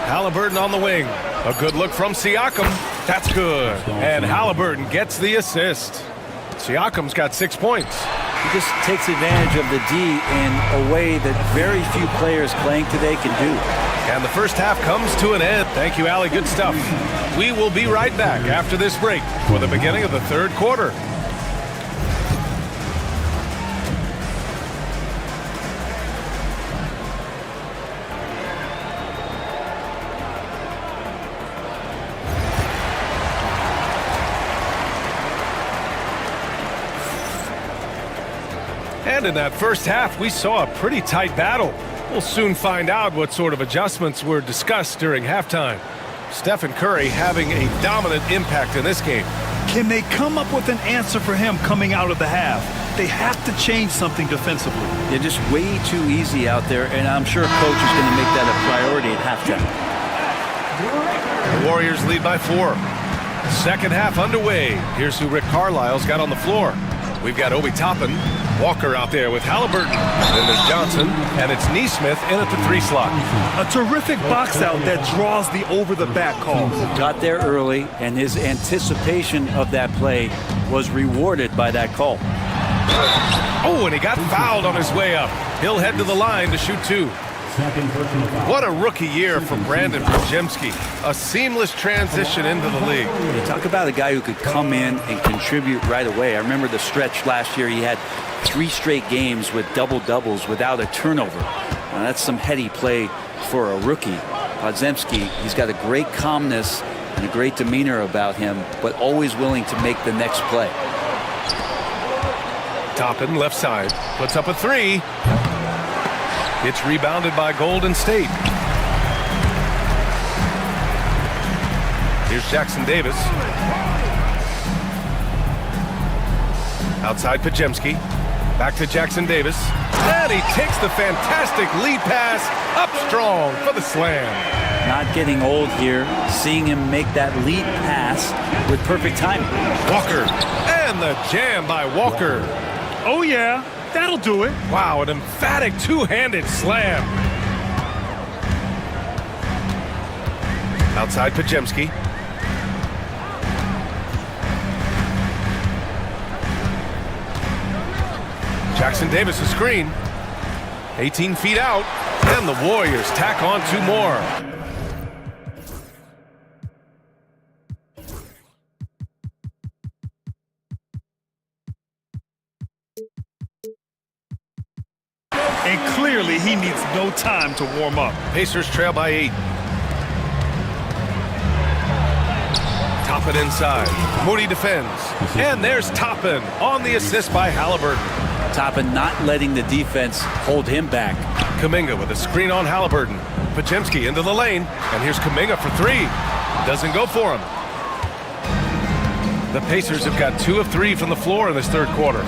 Halliburton on the wing. A good look from Siakam. That's good. And Halliburton gets the assist. Siakam's got 6 points. He just takes advantage of the D in a way that very few players playing today can do. And the first half comes to an end. Thank you, Allie. Good stuff. We will be right back after this break for the beginning of the third quarter. And in that first half, we saw a pretty tight battle. We'll soon find out what sort of adjustments were discussed during halftime. Stephen Curry having a dominant impact in this game. Can they come up with an answer for him coming out of the half? They have to change something defensively. They're just way too easy out there, and I'm sure coach is going to make that a priority at halftime. The Warriors lead by 4. Second half underway. Here's who Rick Carlisle's got on the floor. We've got Obi Toppin, Walker out there with Halliburton. Then there's Johnson, and it's Neesmith in at the 3 slot. A terrific box out that draws the over-the-back call. Got there early, and his anticipation of that play was rewarded by that call. Oh, and he got fouled on his way up. He'll head to the line to shoot 2. What a rookie year from Brandon Podziemski. A seamless transition into the league. You talk about a guy who could come in and contribute right away. I remember the stretch last year. He had 3 straight games with double-doubles without a turnover. Now, that's some heady play for a rookie. Podziemski, he's got a great calmness and a great demeanor about him, but always willing to make the next play. Toppin, left side, puts up a 3. It's rebounded by Golden State. Here's Jackson Davis. Outside Podziemski. Back to Jackson Davis. And he takes the fantastic lead pass up strong for the slam. Not getting old here. Seeing him make that lead pass with perfect timing. Walker. And the jam by Walker. Oh, yeah. That'll do it. Wow, an emphatic two-handed slam. Outside Podziemski. Jackson Davis a screen. 18 feet out. And the Warriors tack on 2 more. Clearly, he needs no time to warm up. Pacers trail by 8. Toppin inside. Moody defends. And there's Toppin on the assist by Halliburton. Toppin not letting the defense hold him back. Kuminga with a screen on Halliburton. Pajemski into the lane. And here's Kuminga for 3. Doesn't go for him. The Pacers have got 2 of 3 from the floor in this third quarter.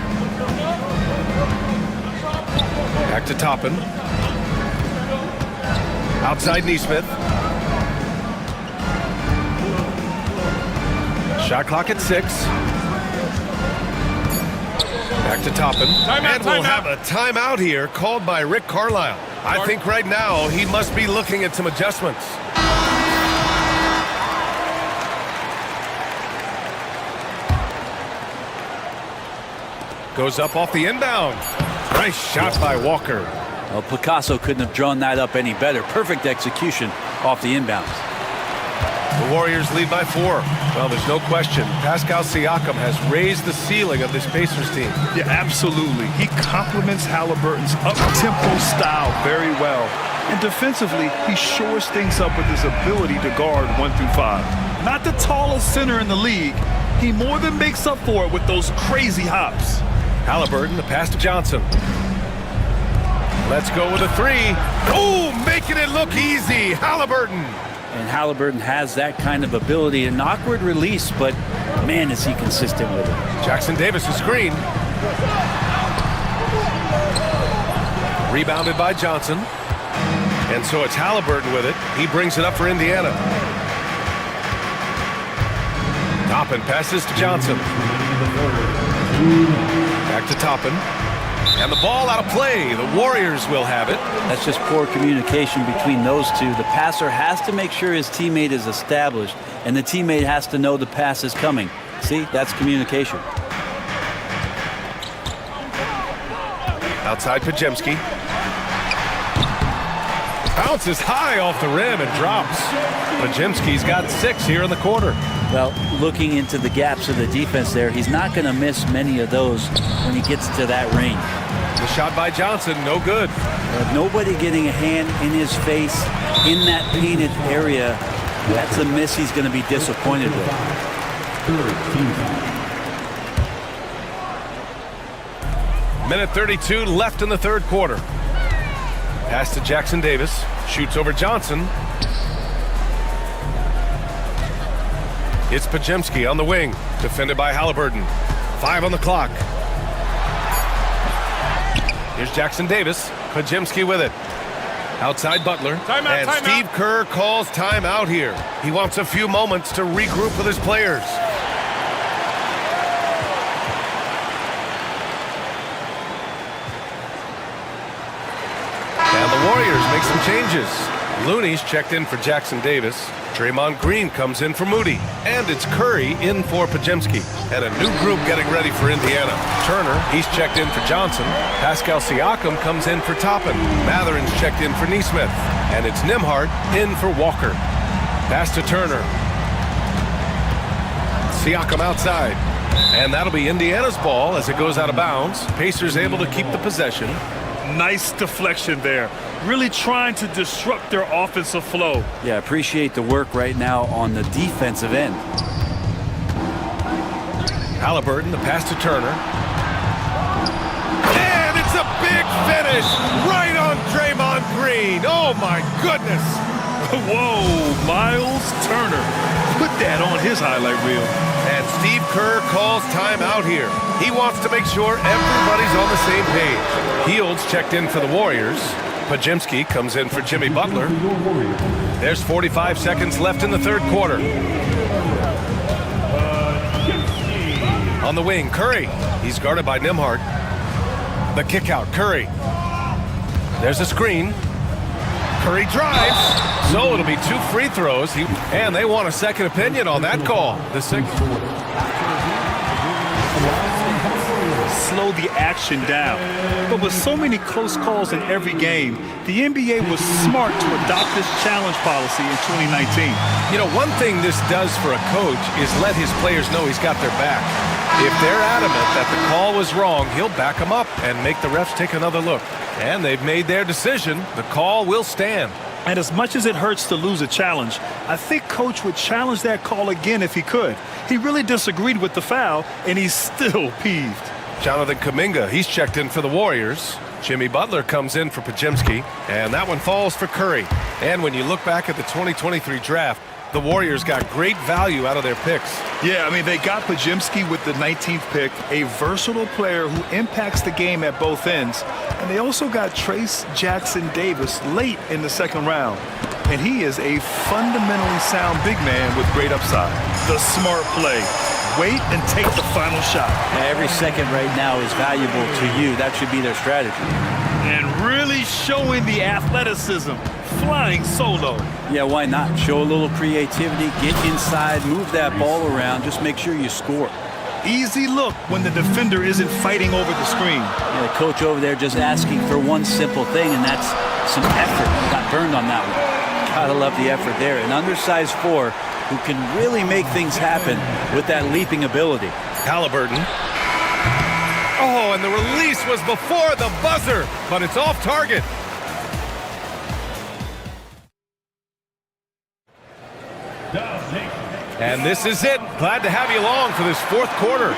Back to Toppin. Outside Neesmith. Shot clock at 6. Back to Toppin. And we'll have a timeout here called by Rick Carlisle. I think right now he must be looking at some adjustments. Goes up off the inbound. Nice shot by Walker. Well, Picasso couldn't have drawn that up any better. Perfect execution off the inbounds. The Warriors lead by 4. Well, there's no question. Pascal Siakam has raised the ceiling of this Pacers team. Yeah, absolutely. He complements Halliburton's up-tempo style very well. And defensively, he shores things up with his ability to guard 1 through 5. Not the tallest center in the league. He more than makes up for it with those crazy hops. Halliburton, the pass to Johnson. Let's go with a 3. Oh, making it look easy. Halliburton. And Halliburton has that kind of ability. An awkward release, but man, is he consistent with it. Jackson Davis, a screen. Rebounded by Johnson. And so it's Halliburton with it. He brings it up for Indiana. Toppin passes to Johnson. Back to Toppin. And the ball out of play. The Warriors will have it. That's just poor communication between those two. The passer has to make sure his teammate is established, and the teammate has to know the pass is coming. See, that's communication. Outside Pajemski. Bounces high off the rim and drops. Pajemski's got 6 here in the quarter. Well, looking into the gaps of the defense there, he's not going to miss many of those when he gets to that range. The shot by Johnson, no good. Nobody getting a hand in his face in that painted area, that's a miss he's going to be disappointed with. Minute 32 left in the third quarter. Pass to Jackson Davis. Shoots over Johnson. It's Pajemski on the wing. Defended by Halliburton. 5 on the clock. Here's Jackson Davis. Pajemski with it. Outside Butler. And Steve Kerr calls timeout here. He wants a few moments to regroup with his players. And the Warriors make some changes. Looney's checked in for Jackson Davis. Draymond Green comes in for Moody. And it's Curry in for Pajemski. And a new group getting ready for Indiana. Turner, he's checked in for Johnson. Pascal Siakam comes in for Toppin. Matherin's checked in for Neesmith. And it's Nembhard in for Walker. Pass to Turner. Siakam outside. And that'll be Indiana's ball as it goes out of bounds. Pacers able to keep the possession. Nice deflection there. Really trying to disrupt their offensive flow. Yeah, appreciate the work right now on the defensive end. Halliburton, the pass to Turner. And it's a big finish right on Draymond Green. Oh, my goodness. Whoa, Miles Turner. Put that on his highlight reel. And Steve Kerr calls timeout here. He wants to make sure everybody's on the same page. Heald's checked in for the Warriors. Pajemski comes in for Jimmy Butler. There's 45 seconds left in the third quarter. On the wing, Curry. He's guarded by Nembhard. The kick out, Curry. There's a screen. Curry drives. So it'll be 2 free throws. And they want a second opinion on that call. Slow the action down. But with so many close calls in every game, the NBA was smart to adopt this challenge policy in 2019. You know, one thing this does for a coach is let his players know he's got their back. If they're adamant that the call was wrong, he'll back them up and make the refs take another look. And they've made their decision. The call will stand. And as much as it hurts to lose a challenge, I think Coach would challenge that call again if he could. He really disagreed with the foul, and he's still peeved. Jonathan Kuminga, he's checked in for the Warriors. Jimmy Butler comes in for Pajemski, and that one falls for Curry. And when you look back at the 2023 draft, the Warriors got great value out of their picks. Yeah, I mean, they got Pajemski with the 19th pick, a versatile player who impacts the game at both ends. And they also got Trace Jackson Davis late in the second round. And he is a fundamentally sound big man with great upside. The smart play. Wait and take the final shot. Every second right now is valuable to you. That should be their strategy. And really showing the athleticism. Flying solo. Yeah, why not? Show a little creativity, get inside, move that ball around, just make sure you score. Easy look when the defender isn't fighting over the screen. Yeah, the coach over there just asking for one simple thing, and that's some effort. Got burned on that one. Gotta love the effort there. An undersized four who can really make things happen with that leaping ability. Halliburton. Oh, and the release was before the buzzer, but it's off target. And this is it. Glad to have you along for this fourth quarter.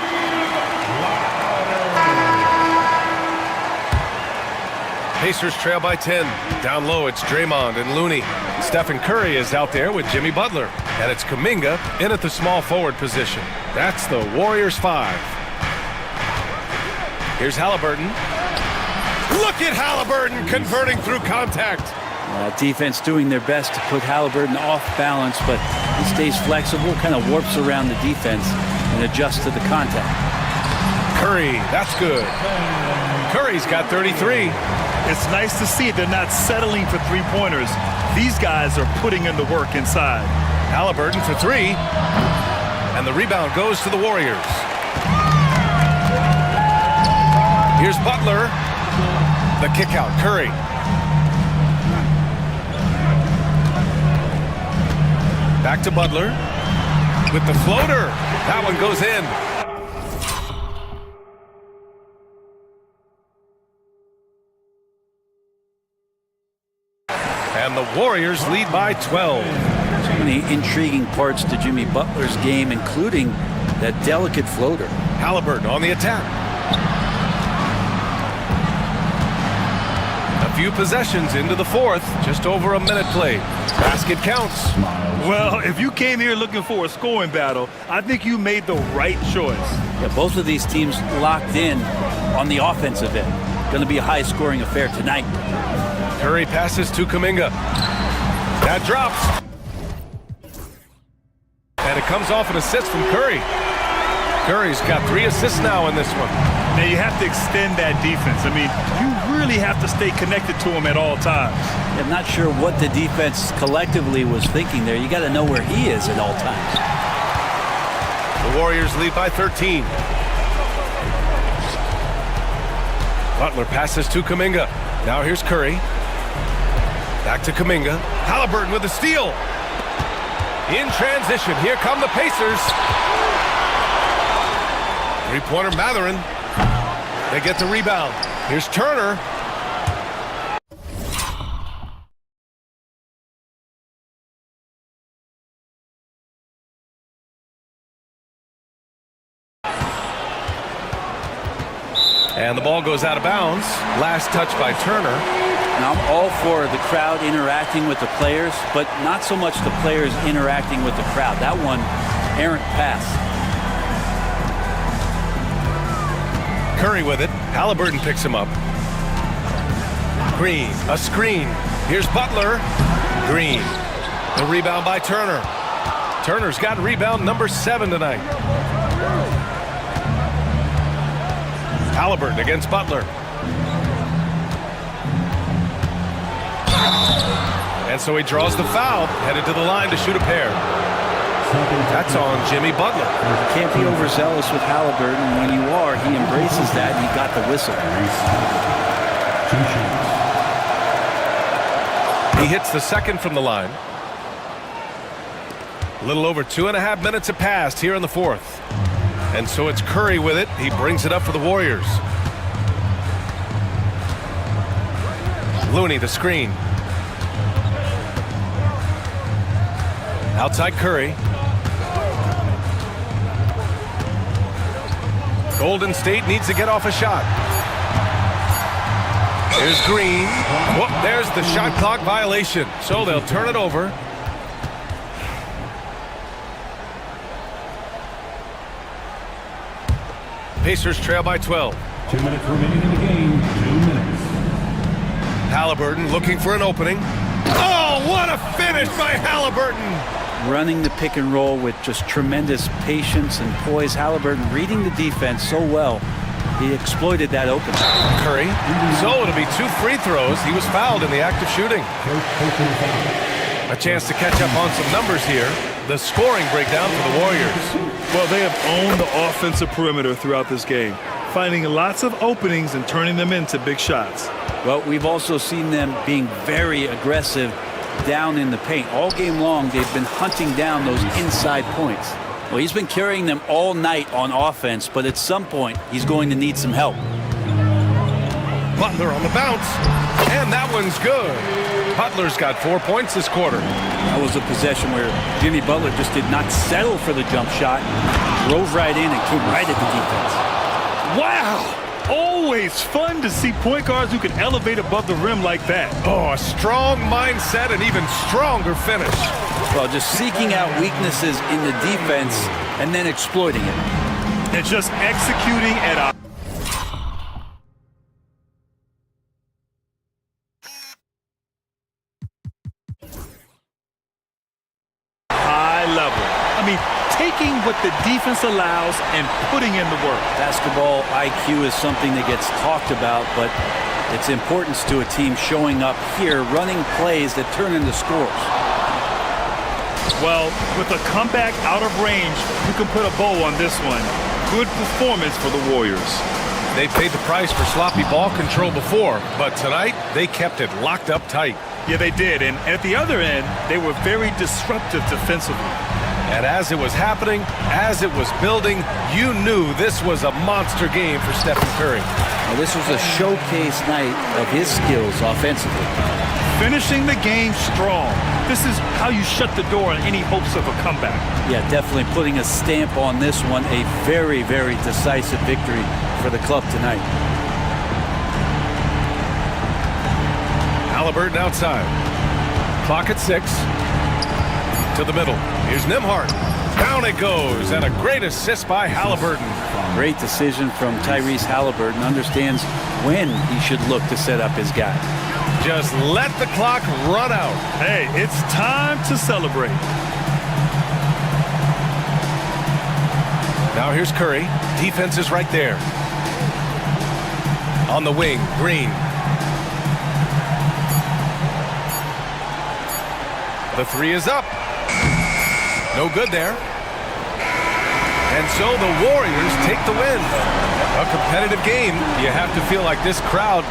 Pacers trail by 10. Down low, it's Draymond and Looney. Stephen Curry is out there with Jimmy Butler. And it's Kuminga in at the small forward position. That's the Warriors 5. Here's Halliburton. Look at Halliburton converting through contact. Defense doing their best to put Halliburton off balance, but he stays flexible, kind of warps around the defense and adjusts to the contact. Curry, that's good. Curry's got 33. It's nice to see they're not settling for three-pointers. These guys are putting in the work inside. Halliburton for three. And the rebound goes to the Warriors. Here's Butler. The kick out, Curry. Back to Butler with the floater. That one goes in. And the Warriors lead by 12. So many intriguing parts to Jimmy Butler's game, including that delicate floater. Halliburton on the attack. A few possessions into the fourth. Just over a minute played. Basket counts. Well, if you came here looking for a scoring battle, I think you made the right choice. Yeah, both of these teams locked in on the offensive end. Going to be a high-scoring affair tonight. Curry passes to Kuminga. That drops. And it comes off an assist from Curry. Curry's got 3 assists now in this one. Now you have to extend that defense. I mean, you really have to stay connected to him at all times. I'm not sure what the defense collectively was thinking there. You got to know where he is at all times. The Warriors lead by 13. Butler passes to Kuminga. Now here's Curry. Back to Kuminga. Halliburton with a steal. In transition, here come the Pacers. Three-pointer Mathurin. They get the rebound. Here's Turner. And the ball goes out of bounds. Last touch by Turner. Now, I'm all for the crowd interacting with the players, but not so much the players interacting with the crowd. That one, errant pass. Curry with it. Halliburton picks him up. Green, a screen. Here's Butler. Green. The rebound by Turner. Turner's got rebound number 7 tonight. Halliburton against Butler. And so he draws the foul, headed to the line to shoot a pair. That's on Jimmy Butler. You can't be overzealous with Halliburton. When you are, he embraces that, and he got the whistle. He hits the second from the line. A little over 2.5 minutes have passed here in the fourth. And so it's Curry with it. He brings it up for the Warriors. Looney, the screen. Outside Curry. Golden State needs to get off a shot. Here's Green. Whoop, there's the shot clock violation. So they'll turn it over. Pacers trail by 12. 2 minutes remaining in the game. 2 minutes. Halliburton looking for an opening. Oh, what a finish by Halliburton! Running the pick and roll with just tremendous patience and poise. Halliburton reading the defense so well. He exploited that opening. Curry. So it'll be 2 free throws. He was fouled in the act of shooting. A chance to catch up on some numbers here. The scoring breakdown for the Warriors. Well, they have owned the offensive perimeter throughout this game, finding lots of openings and turning them into big shots. Well, we've also seen them being very aggressive down in the paint. All game long, they've been hunting down those inside points. Well, he's been carrying them all night on offense, but at some point, he's going to need some help. Butler on the bounce, and that one's good. Butler's got 4 points this quarter. That was a possession where Jimmy Butler just did not settle for the jump shot, drove right in and came right at the defense. Wow! Always fun to see point guards who can elevate above the rim like that. Oh, a strong mindset and even stronger finish. Well, just seeking out weaknesses in the defense and then exploiting it. And just executing at a high level. I mean, taking what the defense allows and putting in the work. Basketball IQ is something that gets talked about, but its importance to a team showing up here, running plays that turn into scores. Well, with a comeback out of range, you can put a bow on this one. Good performance for the Warriors. They paid the price for sloppy ball control before, but tonight they kept it locked up tight. Yeah, they did, and at the other end, they were very disruptive defensively. And as it was happening, as it was building, you knew this was a monster game for Stephen Curry. Now, this was a showcase night of his skills offensively. Finishing the game strong. This is how you shut the door on any hopes of a comeback. Yeah, definitely putting a stamp on this one. A very, very decisive victory for the club tonight. Halliburton outside. Clock at 6. To the middle. Here's Nembhard. Down it goes, and a great assist by Halliburton. Great decision from Tyrese Halliburton. Understands when he should look to set up his guy. Just let the clock run out. Hey, it's time to celebrate. Now here's Curry. Defense is right there. On the wing, Green. The 3 is up. No good there. And so the Warriors take the win. A competitive game. You have to feel like this crowd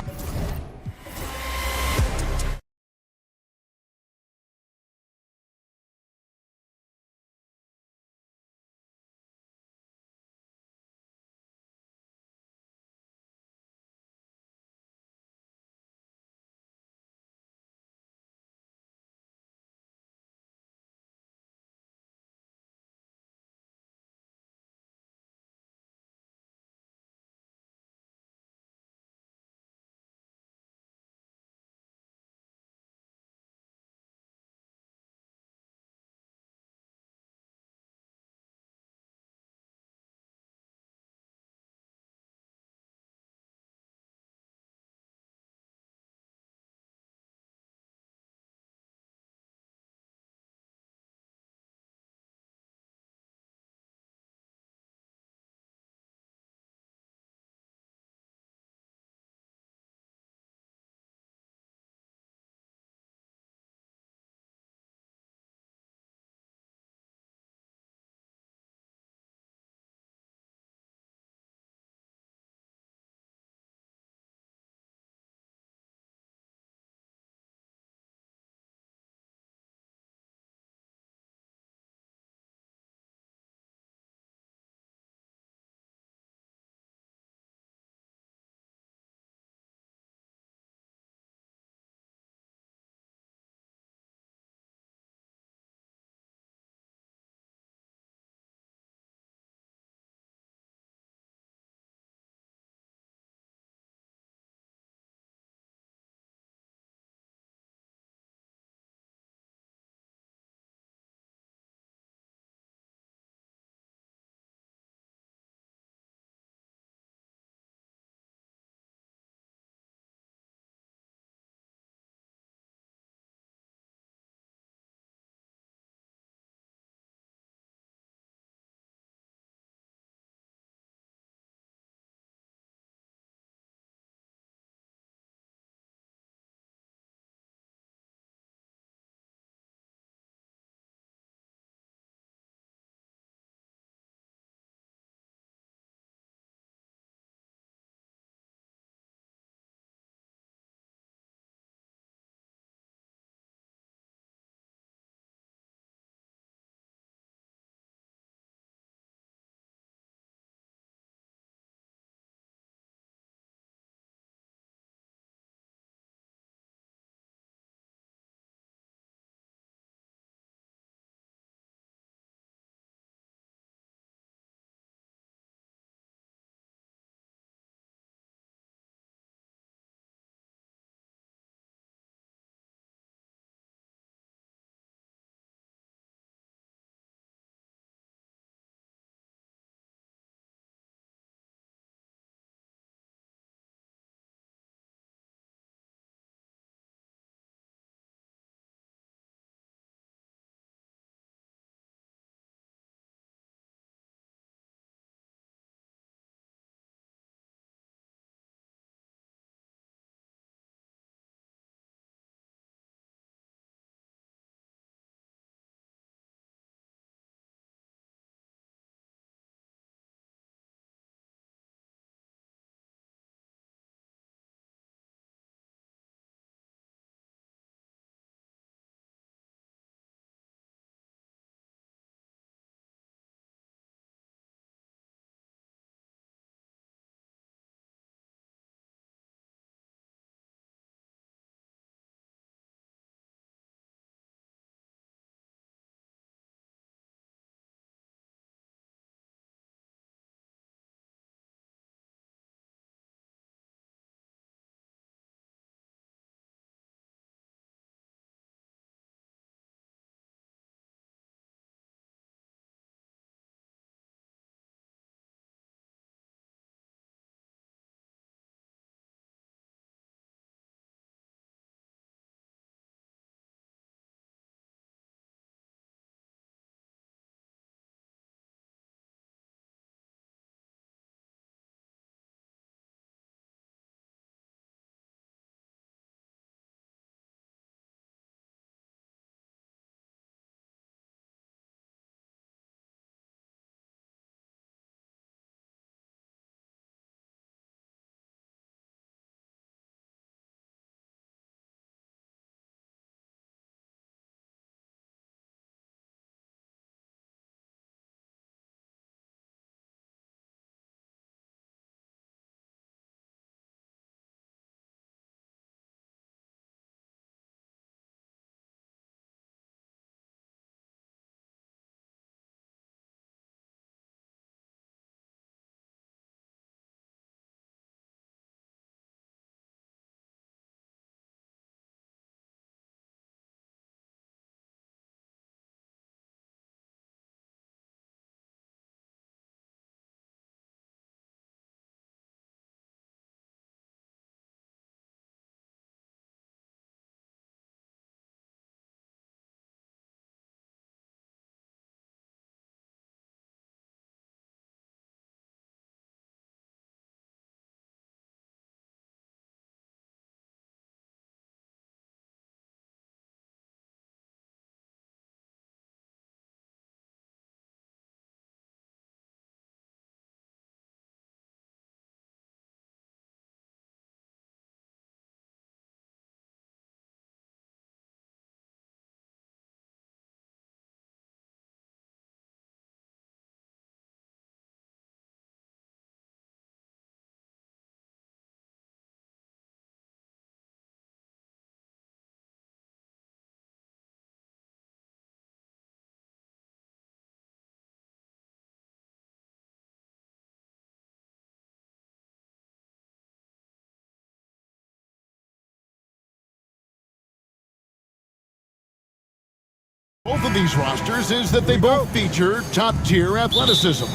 Both of these rosters is that they both feature top-tier athleticism.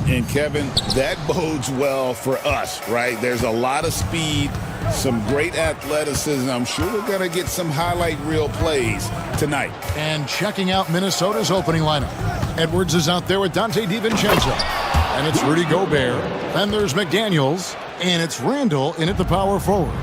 And Kevin, that bodes well for us, right? There's a lot of speed, some great athleticism. I'm sure we're going to get some highlight reel plays tonight. And checking out Minnesota's opening lineup. Edwards is out there with Dante DiVincenzo. And it's Rudy Gobert. Then there's McDaniels. And it's Randall in at the power forward.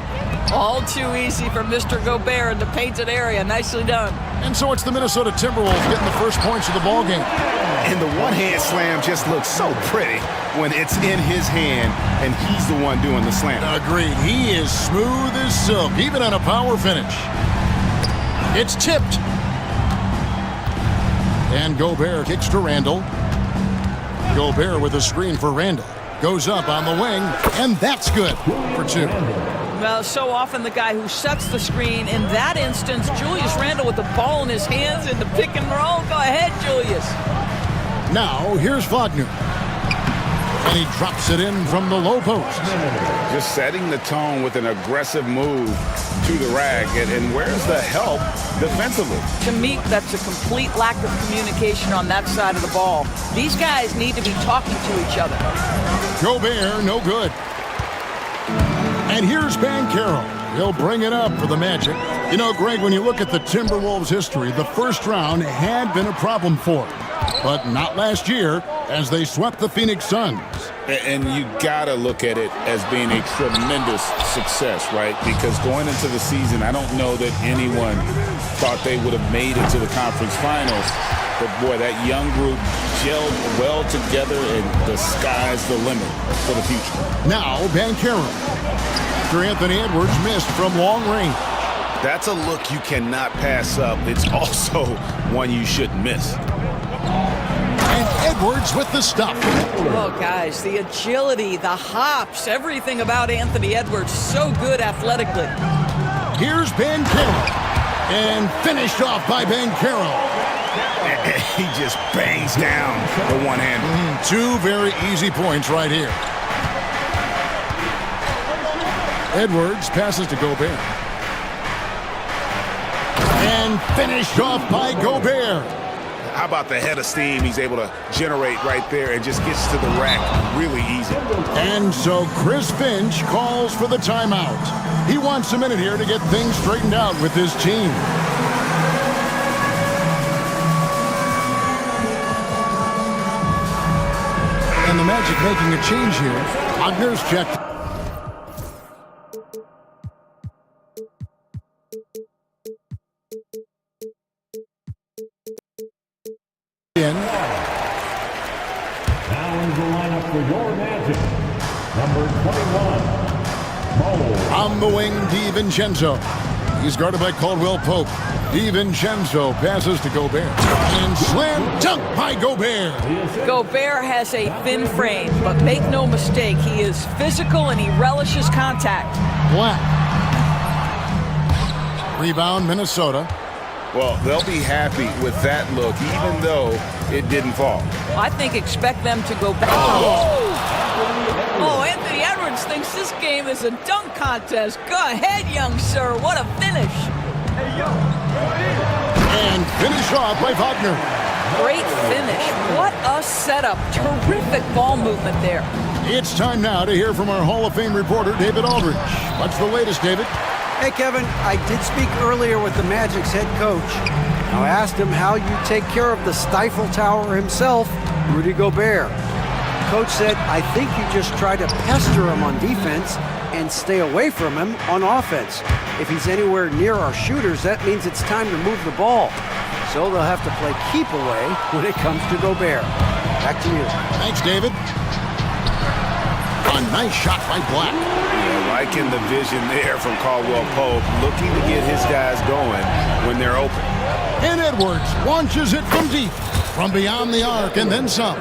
All too easy for Mr. Gobert in the painted area. Nicely done. And so it's the Minnesota Timberwolves getting the first points of the ball game. And the one-hand slam just looks so pretty when it's in his hand and he's the one doing the slam. Agreed. He is smooth as silk, even on a power finish. It's tipped. And Gobert kicks to Randall. Gobert with a screen for Randall. Goes up on the wing, and that's good for two. Well, so often the guy who sets the screen, in that instance, Julius Randle with the ball in his hands in the pick and roll. Go ahead, Julius. Now, here's Wagner. And he drops it in from the low post. Just setting the tone with an aggressive move to the rack. And where's the help defensively? To me, that's a complete lack of communication on that side of the ball. These guys need to be talking to each other. Gobert, no good. And here's Banchero. He'll bring it up for the Magic. You know, Greg, when you look at the Timberwolves' history, the first round had been a problem for them. But not last year, as they swept the Phoenix Suns. And you got to look at it as being a tremendous success, right? Because going into the season, I don't know that anyone thought they would have made it to the conference finals. But, boy, that young group gelled well together, and the sky's the limit for the future. Now, Banchero. After Anthony Edwards missed from long range. That's a look you cannot pass up. It's also one you shouldn't miss. And Edwards with the stuff. Oh, guys, the agility, the hops, everything about Anthony Edwards, so good athletically. Here's Banchero. And finished off by Banchero. He just bangs down the one-hander. Two very easy points right here. Edwards passes to Gobert. And finished off by Gobert. How about the head of steam he's able to generate right there and just gets to the rack really easy. And so Chris Finch calls for the timeout. He wants a minute here to get things straightened out with his team. And the Magic making a change here. Wagner's checked. Now is the lineup for your Magic. Number 21, On the wing, DiVincenzo. He's guarded by Caldwell Pope. DiVincenzo passes to Gobert. And slam dunk by Gobert. Gobert has a thin frame, but make no mistake, he is physical and he relishes contact. Black. Rebound, Minnesota. Well, they'll be happy with that look, even though it didn't fall. I think expect them to go back. Oh, Anthony Edwards thinks this game is a dunk contest. Go ahead, young sir. What a finish. And finish off by Wagner. Great finish. What a setup. Terrific ball movement there. It's time now to hear from our Hall of Fame reporter, David Aldridge. What's the latest, David? Hey, Kevin, I did speak earlier with the Magic's head coach. I asked him how you take care of the Stifle Tower himself, Rudy Gobert. Coach said, I think you just try to pester him on defense and stay away from him on offense. If he's anywhere near our shooters, that means it's time to move the ball. So they'll have to play keep away when it comes to Gobert. Back to you. Thanks, David. A nice shot by Black. Yeah, liking the vision there from Caldwell Pope, looking to get his guys going when they're open. And Edwards launches it from deep, from beyond the arc, and then some.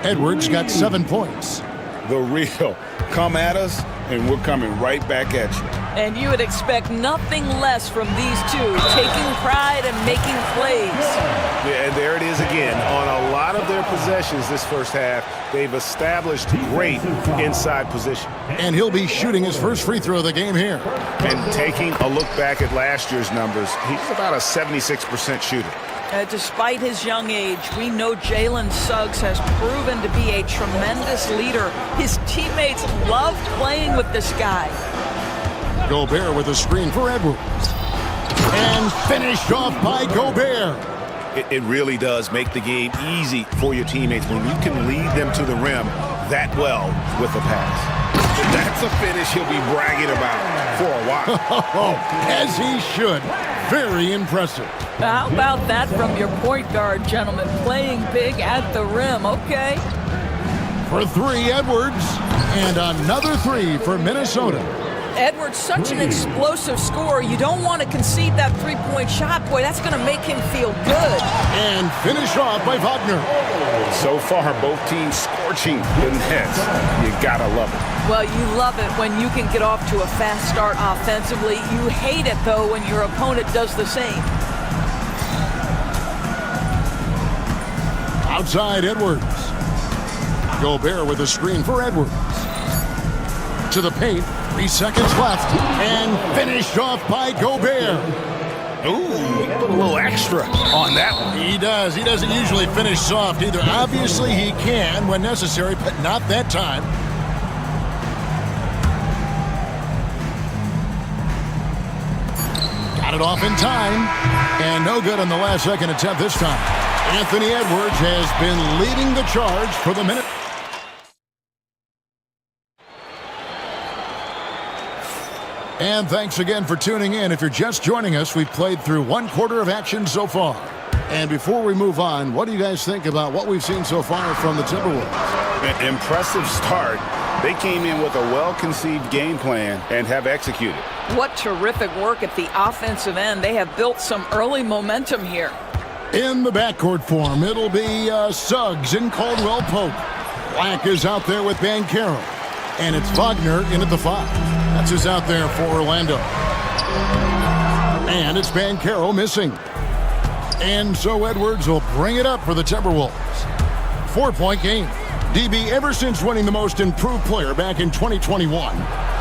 Edwards got 7 points. The real. Come at us, and we're coming right back at you. And you would expect nothing less from these two, taking pride and making plays. Yeah, and there it is again. On a lot of their possessions this first half, they've established great inside position. And he'll be shooting his first free throw of the game here. And taking a look back at last year's numbers, he's about a 76% shooter. Despite his young age, we know Jalen Suggs has proven to be a tremendous leader. His teammates love playing with this guy. Gobert with a screen for Edwards. And finished off by Gobert. It really does make the game easy for your teammates when you can lead them to the rim that well with a pass. That's a finish he'll be bragging about for a while. As he should. Very impressive. How about that from your point guard, gentlemen? Playing big at the rim, okay? For three, Edwards. And another three for Minnesota. Edwards, such an explosive scorer. You don't want to concede that three-point shot. Boy, that's going to make him feel good. And finish off by Wagner. So far, both teams scorching the nets. You gotta love it. Well, you love it when you can get off to a fast start offensively. You hate it, though, when your opponent does the same. Outside Edwards. Gobert with a screen for Edwards. To the paint. 3 seconds left. And finished off by Gobert. Ooh, put a little extra on that one. He does. He doesn't usually finish soft either. Obviously, he can when necessary, but not that time. Got it off in time. And no good on the last second attempt this time. Anthony Edwards has been leading the charge for the minute. And thanks again for tuning in. If you're just joining us, we've played through 1/4 of action so far. And before we move on, what do you guys think about what we've seen so far from the Timberwolves? An impressive start. They came in with a well-conceived game plan and have executed. What terrific work at the offensive end. They have built some early momentum here. In the backcourt form, it'll be Suggs and Caldwell Pope. Black is out there with Banchero. And it's Wagner in at the 5. That's who's out there for Orlando. And it's Banchero missing. And so Edwards will bring it up for the Timberwolves. 4-point game. DB, ever since winning the most improved player back in 2021,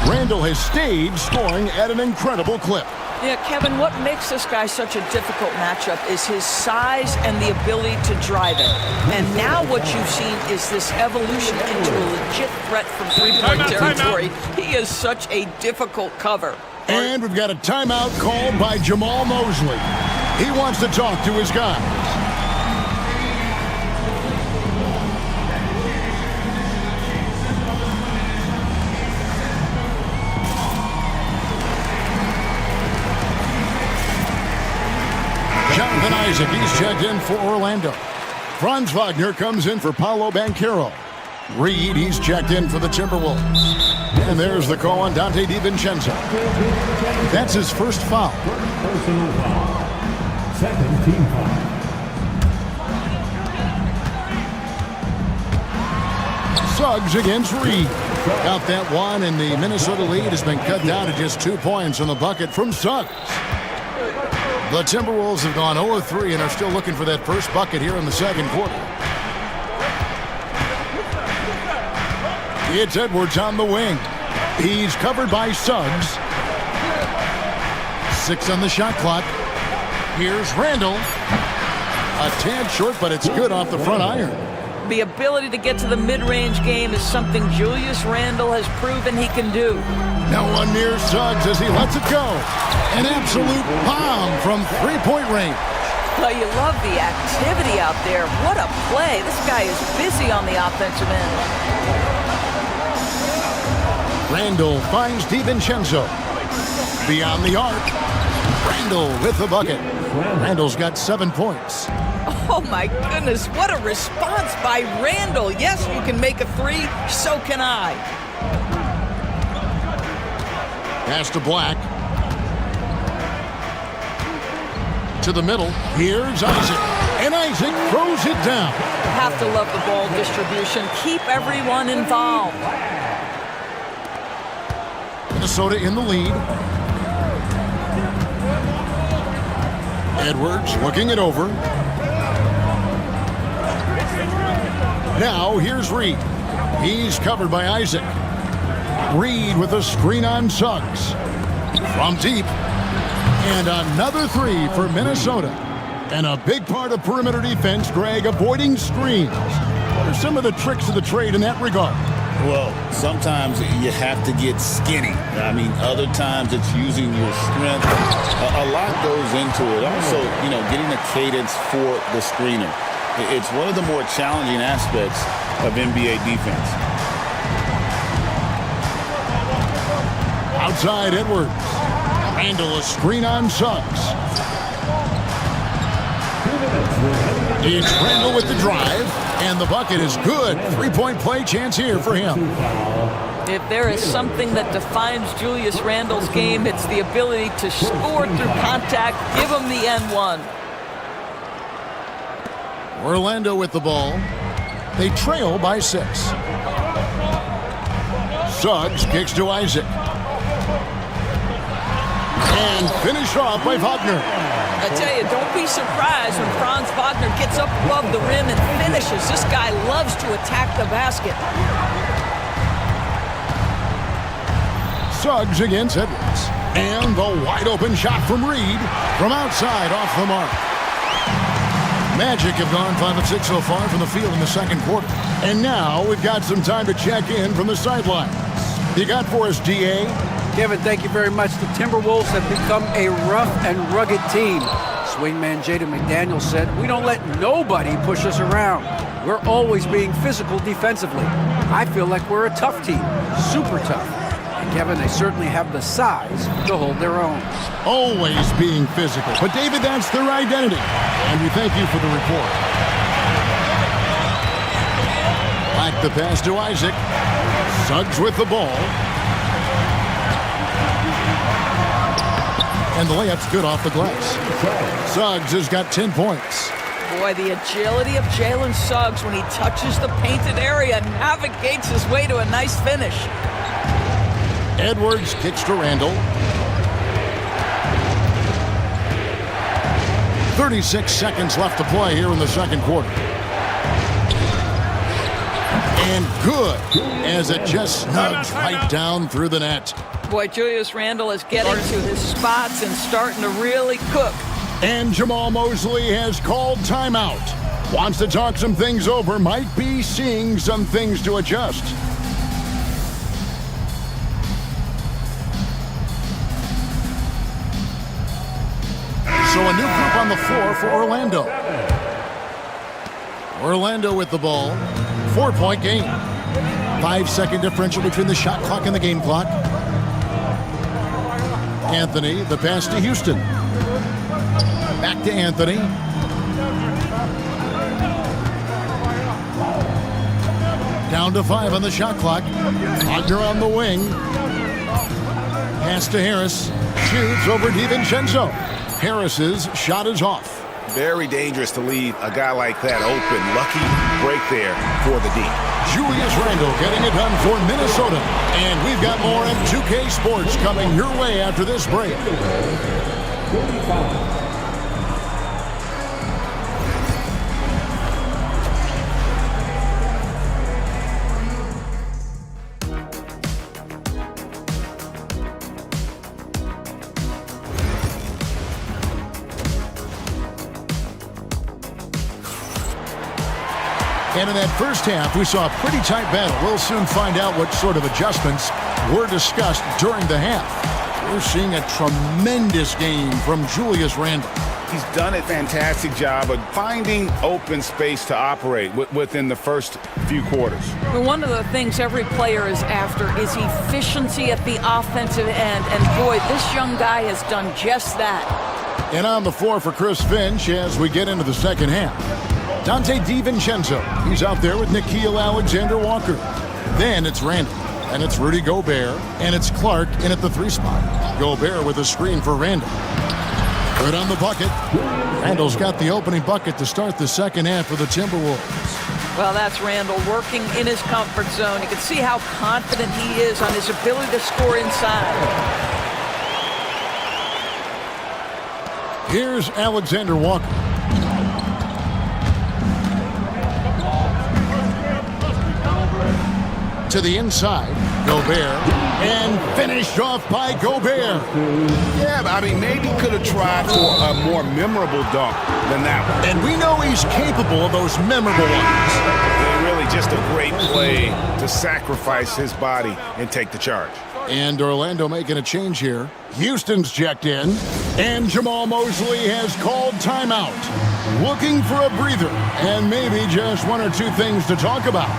Randall has stayed scoring at an incredible clip. Yeah, Kevin, what makes this guy such a difficult matchup is his size and the ability to drive it. And now what you've seen is this evolution into a legit threat from three-point territory. He is such a difficult cover. And we've got a timeout called by Jamal Mosley. He wants to talk to his guys. Isaac, he's checked in for Orlando. Franz Wagner comes in for Paolo Banchero. Reed, he's checked in for the Timberwolves. And there's the call on Dante DiVincenzo. That's his first foul. Personal foul. Second team foul. Suggs against Reed. Got that one, and the Minnesota lead has been cut down to just 2 points on the bucket from Suggs. The Timberwolves have gone 0-3 and are still looking for that first bucket here in the second quarter. It's Edwards on the wing. He's covered by Suggs. 6 on the shot clock. Here's Randall. A tad short, but it's good off the front iron. The ability to get to the mid-range game is something Julius Randle has proven he can do. No one near Suggs as he lets it go. An absolute bomb from three-point range. Well, you love the activity out there. What a play. This guy is busy on the offensive end. Randall finds DiVincenzo. Beyond the arc. Randall with the bucket. Randall's got 7 points. Oh, my goodness. What a response by Randall. Yes, you can make a three. So can I. Pass to Black. To the middle. Here's Isaac. And Isaac throws it down. Have to love the ball distribution. Keep everyone involved. Minnesota in the lead. Edwards looking it over. Now here's Reed. He's covered by Isaac. Reed with a screen on Suggs. From deep. And another three for Minnesota. And a big part of perimeter defense, Greg, avoiding screens. What are some of the tricks of the trade in that regard? Well, sometimes you have to get skinny. I mean, other times it's using your strength. A lot goes into it. Also, getting a cadence for the screener. It's one of the more challenging aspects of NBA defense. Outside Edwards. Randle a screen on Suggs. It's Randle with the drive, and the bucket is good. Three-point play chance here for him. If there is something that defines Julius Randle's game, it's the ability to score through contact. Give him the N1. Orlando with the ball. They trail by 6. Suggs kicks to Isaac. And finished off by Wagner. I tell you, don't be surprised when Franz Wagner gets up above the rim and finishes. This guy loves to attack the basket. Suggs against Edwards. And the wide open shot from Reed from outside off the mark. Magic have gone 5 of 6 so far from the field in the second quarter. And now we've got some time to check in from the sidelines. You got for us, DA? Kevin, thank you very much. The Timberwolves have become a rough and rugged team. Swingman Jaden McDaniels said, "We don't let nobody push us around. We're always being physical defensively. I feel like we're a tough team, super tough." And Kevin, they certainly have the size to hold their own. Always being physical. But David, that's their identity. And we thank you for the report. Back the pass to Isaac. Suggs with the ball. And the layup's good off the glass. Suggs has got 10 points. Boy, the agility of Jalen Suggs when he touches the painted area, navigates his way to a nice finish. Edwards kicks to Randle. 36 seconds left to play here in the second quarter. And good, as it just snugs right down through the net. Boy, Julius Randle is getting to his spots and starting to really cook. And Jamal Mosley has called timeout. Wants to talk some things over, might be seeing some things to adjust. So a new group on the floor for Orlando. Orlando with the ball. 4-point game. 5-second differential between the shot clock and the game clock. Anthony, the pass to Houston. Back to Anthony. Down to 5 on the shot clock. Wagner on the wing. Pass to Harris. Shoots over DiVincenzo. Harris's shot is off. Very dangerous to leave a guy like that open. Lucky break there for the D. Julius Randle getting it done for Minnesota. And we've got more M2K Sports coming your way after this break. And in that first half, we saw a pretty tight battle. We'll soon find out what sort of adjustments were discussed during the half. We're seeing a tremendous game from Julius Randle. He's done a fantastic job of finding open space to operate within the first few quarters. Well, one of the things every player is after is efficiency at the offensive end. And boy, this young guy has done just that. And on the floor for Chris Finch as we get into the second half. Dante DiVincenzo, he's out there with Nickeil Alexander-Walker. Then it's Randle, and it's Rudy Gobert, and it's Clark in at the 3 spot. Gobert with a screen for Randle. Good on the bucket. Randle's got the opening bucket to start the second half for the Timberwolves. Well, that's Randle working in his comfort zone. You can see how confident he is on his ability to score inside. Here's Alexander-Walker. To the inside. Gobert, and finished off by Gobert. Yeah, but I mean, maybe could have tried for a more memorable dunk than that one. And we know he's capable of those memorable ones. And really just a great play to sacrifice his body and take the charge. And Orlando making a change here. Houston's checked in, and Jamal Mosley has called timeout. Looking for a breather, and maybe just one or two things to talk about.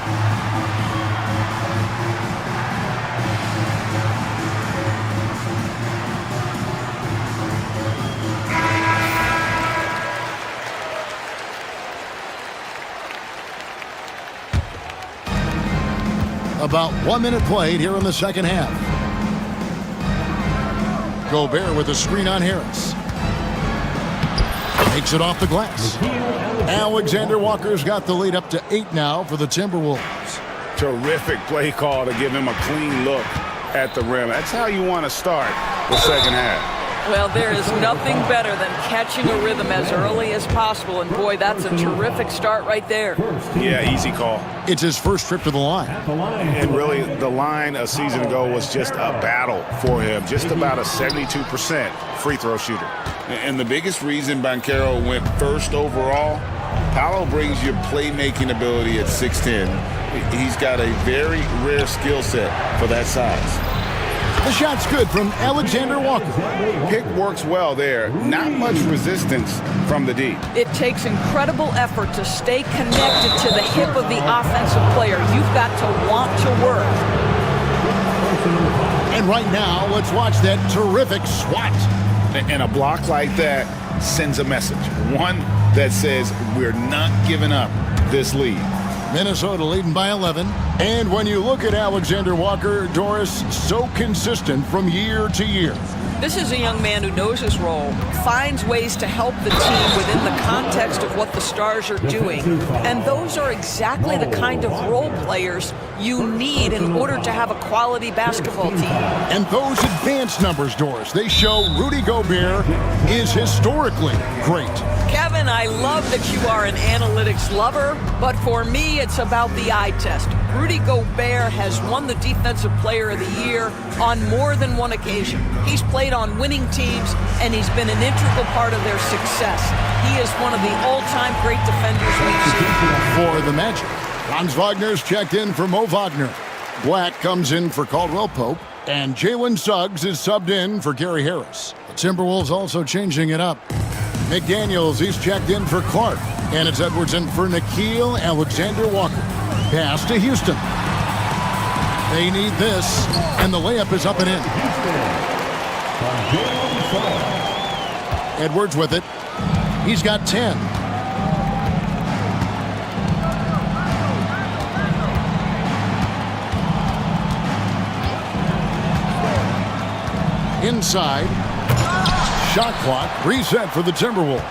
About 1 minute played here in the second half. Gobert with a screen on Harris. Takes it off the glass. Alexander Walker's got the lead up to 8 now for the Timberwolves. Terrific play call to give him a clean look at the rim. That's how you want to start the second half. Well, there is nothing better than catching a rhythm as early as possible, and boy, that's a terrific start right there. Yeah, easy call. It's his first trip to the line. And really, the line a season ago was just a battle for him, just about a 72% free throw shooter. And the biggest reason Banchero went first overall, Paolo brings you playmaking ability at 6'10". He's got a very rare skill set for that size. The shot's good from Alexander Walker. Pick works well there. Not much resistance from the D. It takes incredible effort to stay connected to the hip of the offensive player. You've got to want to work. And right now, let's watch that terrific swat. And a block like that sends a message. One that says we're not giving up this lead. Minnesota leading by 11. And when you look at Alexander Walker, Doris, so consistent from year to year. This is a young man who knows his role, finds ways to help the team within the context of what the Stars are doing. And those are exactly the kind of role players you need in order to have a quality basketball team. And those advanced numbers, Doris, they show Rudy Gobert is historically great. Kevin, I love that you are an analytics lover, but for me, it's about the eye test. Rudy Gobert has won the Defensive Player of the Year on more than one occasion. He's played on winning teams, and he's been an integral part of their success. He is one of the all-time great defenders we've seen. For the Magic, Franz Wagner's checked in for Mo Wagner. Black comes in for Caldwell Pope, and Jalen Suggs is subbed in for Gary Harris. The Timberwolves also changing it up. McDaniels, he's checked in for Clark, and it's Edwards in for Nickeil Alexander-Walker. Pass to Houston. They need this, and the layup is up and in. Edwards with it. He's got 10. Inside. Shot clock reset for the Timberwolves.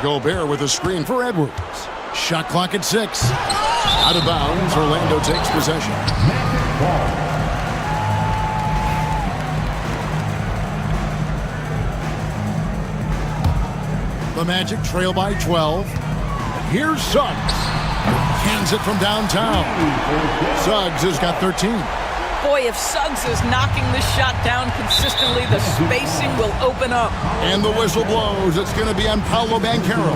Gobert with a screen for Edwards. Shot clock at 6. Out of bounds, Orlando takes possession. The Magic trail by 12. Here's Suggs. Hands it from downtown. Suggs has got 13. Boy, if Suggs is knocking this shot down consistently, the spacing will open up. And the whistle blows. It's going to be on Paolo Banchero.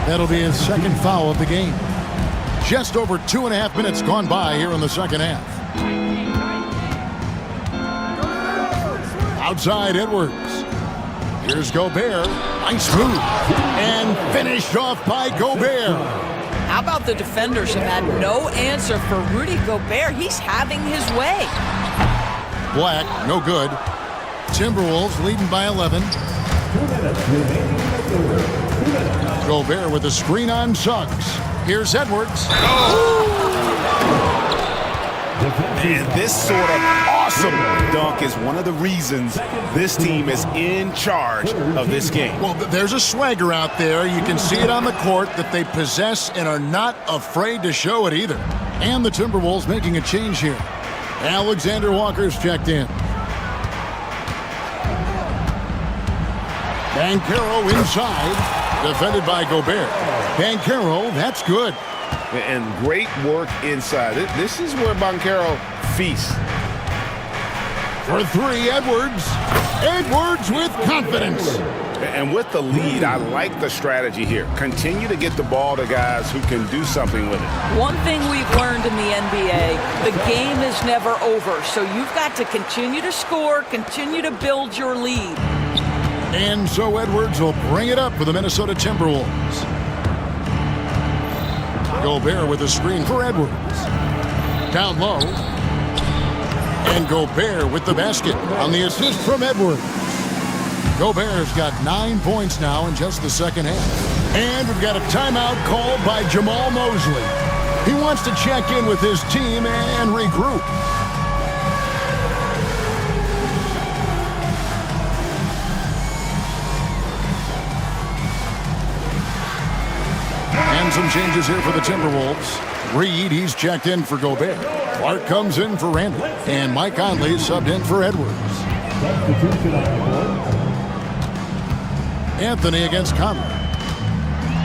That'll be his second foul of the game. Just over 2.5 minutes gone by here in the second half. Outside Edwards. Here's Gobert. Nice move. And finished off by Gobert. How about the defenders have had no answer for Rudy Gobert? He's having his way. Black, no good. Timberwolves leading by 11. Gobert with a screen on Suggs. Here's Edwards. And this sort of awesome dunk is one of the reasons this team is in charge of this game. Well, there's a swagger out there. You can see it on the court that they possess and are not afraid to show it either. And the Timberwolves making a change here. Alexander Walker's checked in. Banchero inside, defended by Gobert. Banchero, that's good. And great work inside. This is where Banchero feasts. For three, Edwards. Edwards with confidence. And with the lead, I like the strategy here. Continue to get the ball to guys who can do something with it. One thing we've learned in the NBA, the game is never over. So you've got to continue to score, continue to build your lead. And so Edwards will bring it up for the Minnesota Timberwolves. Gobert with a screen for Edwards. Down low. And Gobert with the basket on the assist from Edwards. Gobert's got 9 points now in just the second half. And we've got a timeout called by Jamal Mosley. He wants to check in with his team and regroup. And some changes here for the Timberwolves. Reed, he's checked in for Gobert. Clark comes in for Randall. And Mike Conley subbed in for Edwards. Anthony against Conley.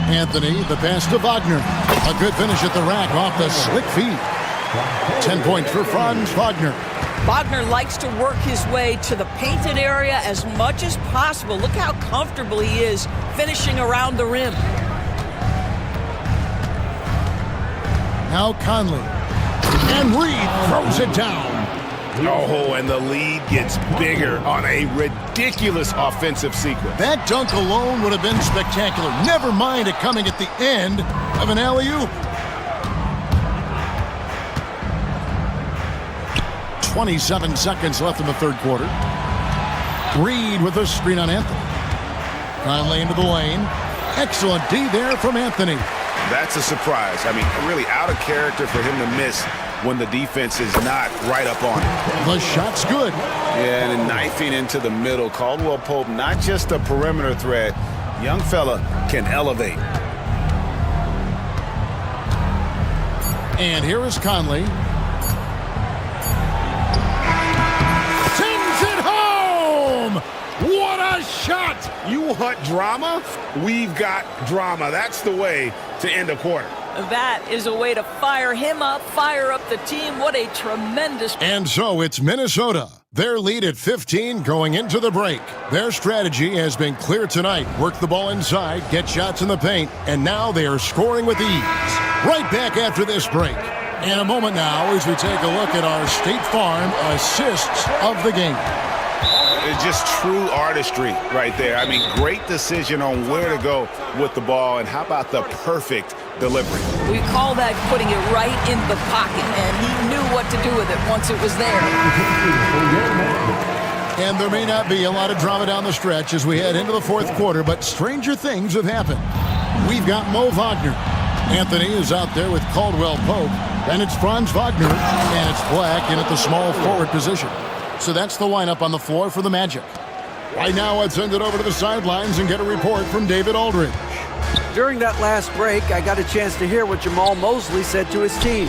Anthony, the pass to Wagner. A good finish at the rack off the slick feed. 10 points for Franz Wagner. Wagner likes to work his way to the painted area as much as possible. Look how comfortable he is finishing around the rim. Now Conley. And Reed throws it down. Oh, and the lead gets bigger on a ridiculous offensive sequence. That dunk alone would have been spectacular. Never mind it coming at the end of an alley-oop. 27 seconds left in the third quarter. Reed with a screen on Anthony. Conley into the lane. Excellent D there from Anthony. That's a surprise. I mean, really out of character for him to miss when the defense is not right up on it. The shot's good. Yeah, and knifing into the middle. Caldwell Pope, not just a perimeter threat. Young fella can elevate. And here is Conley. Sends it home! What a shot! You want drama? We've got drama. That's the way to end a quarter. That is a way to fire him up, fire up the team. What a tremendous... And so it's Minnesota. Their lead at 15 going into the break. Their strategy has been clear tonight. Work the ball inside, get shots in the paint, and now they are scoring with ease. Right back after this break. In a moment now as we take a look at our State Farm assists of the game. It's just true artistry right there. I mean, great decision on where to go with the ball, and how about the perfect delivery? We call that putting it right in the pocket, and he knew what to do with it once it was there. And there may not be a lot of drama down the stretch as we head into the fourth quarter, but stranger things have happened. We've got Mo Wagner. Anthony is out there with Caldwell Pope, and it's Franz Wagner, and it's Black in at the small forward position. So that's the lineup on the floor for the Magic. Right now, let's send it over to the sidelines and get a report from David Aldridge. During that last break, I got a chance to hear what Jamal Mosley said to his team.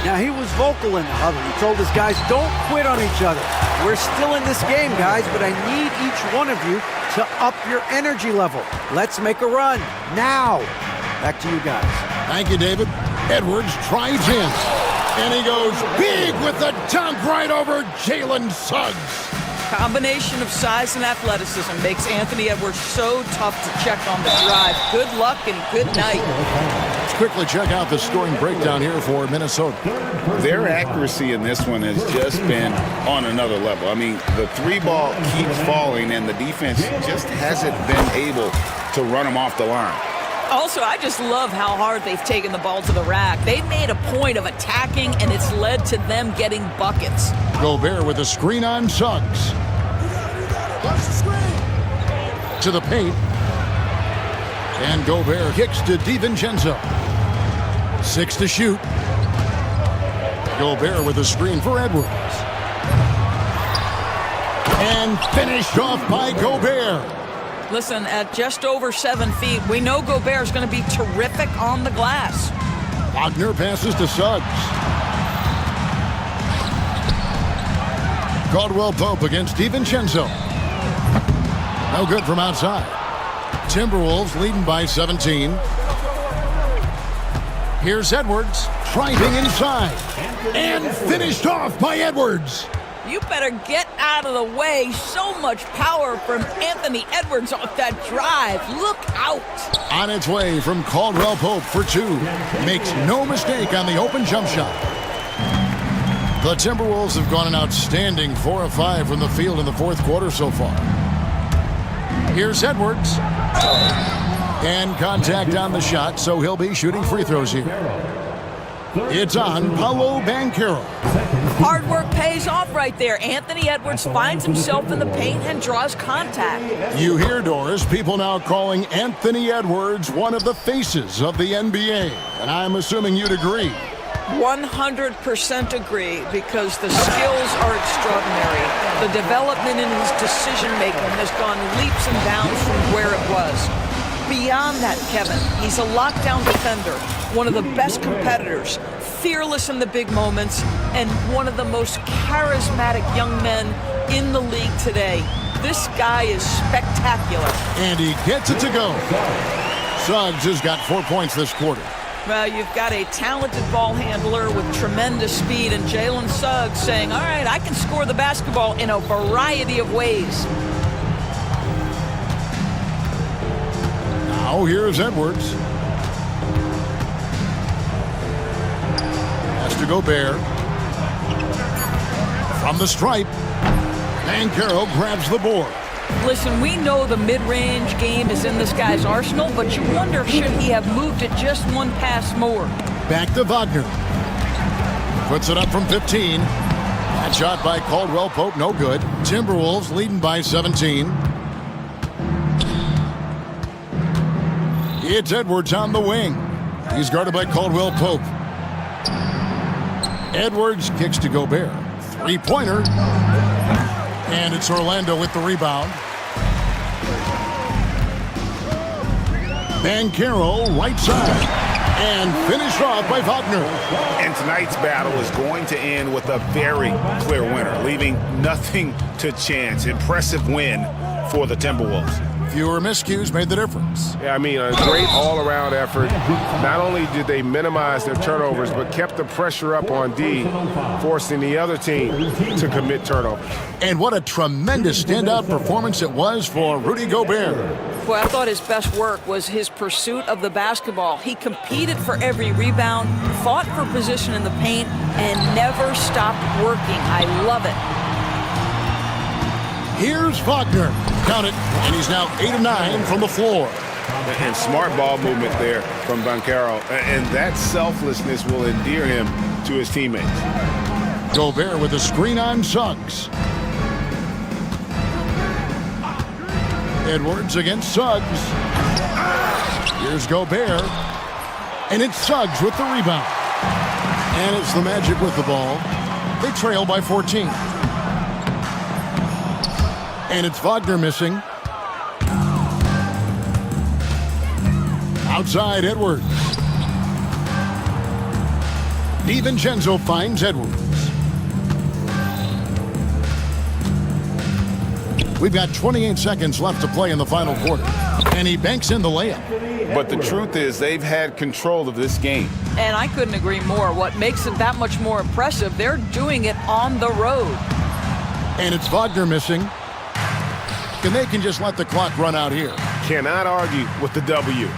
Now, he was vocal in the huddle. He told his guys, don't quit on each other. We're still in this game, guys, but I need each one of you to up your energy level. Let's make a run now. Back to you guys. Thank you, David. Edwards tries in. And he goes big with the dunk right over Jalen Suggs. Combination of size and athleticism makes Anthony Edwards so tough to check on the drive. Good luck and good night. Let's quickly check out the scoring breakdown here for Minnesota. Their accuracy in this one has just been on another level. I mean, the three ball keeps falling, and the defense just hasn't been able to run them off the line. Also, I just love how hard they've taken the ball to the rack. They've made a point of attacking, and it's led to them getting buckets. Gobert with a screen on Suggs. To the paint. And Gobert kicks to DiVincenzo. 6 to shoot. Gobert with a screen for Edwards. And finished off by Gobert. Listen, at just over 7 feet, we know Gobert's going to be terrific on the glass. Wagner passes to Suggs. Caldwell Pope against DiVincenzo. No good from outside. Timberwolves leading by 17. Here's Edwards, driving inside, and finished off by Edwards. You better get out of the way. So much power from Anthony Edwards off that drive. Look out. On its way from Caldwell Pope for two. Makes no mistake on the open jump shot. The Timberwolves have gone an outstanding 4 of 5 from the field in the fourth quarter so far. Here's Edwards. And contact on the shot, so he'll be shooting free throws here. It's on Paolo Banchero. Hard work pays off right there. Anthony Edwards finds himself in the paint and draws contact. You hear, Doris, people now calling Anthony Edwards one of the faces of the NBA. And I'm assuming you'd agree. 100% agree, because the skills are extraordinary. The development in his decision-making has gone leaps and bounds from where it was. Beyond that, Kevin, he's a lockdown defender, one of the best competitors, fearless in the big moments, and one of the most charismatic young men in the league today. This guy is spectacular. And he gets it to go. Suggs has got 4 points this quarter. Well, you've got a talented ball handler with tremendous speed, and Jalen Suggs saying, all right, I can score the basketball in a variety of ways. Now here's Edwards. Has to go Bear. From the stripe. Banchero grabs the board. Listen, we know the mid-range game is in this guy's arsenal, but you wonder, should he have moved it just one pass more? Back to Wagner. Puts it up from 15. That shot by Caldwell Pope, no good. Timberwolves leading by 17. It's Edwards on the wing. He's guarded by Caldwell Pope. Edwards kicks to Gobert. Three-pointer. And it's Orlando with the rebound. Banchero, right side. And finished off by Wagner. And tonight's battle is going to end with a very clear winner, leaving nothing to chance. Impressive win for the Timberwolves. Fewer miscues made the difference. Yeah, I mean, a great all-around effort. Not only did they minimize their turnovers, but kept the pressure up on D, forcing the other team to commit turnovers. And what a tremendous standout performance it was for Rudy Gobert. Boy, I thought his best work was his pursuit of the basketball. He competed for every rebound, fought for position in the paint, and never stopped working. I love it. Here's Wagner. Count it. And he's now 8 of 9 from the floor. And smart ball movement there from Banchero. And that selflessness will endear him to his teammates. Gobert with a screen on Suggs. Edwards against Suggs. Here's Gobert. And it's Suggs with the rebound. And it's the Magic with the ball. They trail by 14. And it's Wagner missing. Outside Edwards. DiVincenzo finds Edwards. We've got 28 seconds left to play in the final quarter. And he banks in the layup. But the truth is, they've had control of this game. And I couldn't agree more. What makes it that much more impressive, they're doing it on the road. And it's Wagner missing. And they can just let the clock run out here. Cannot argue with the W.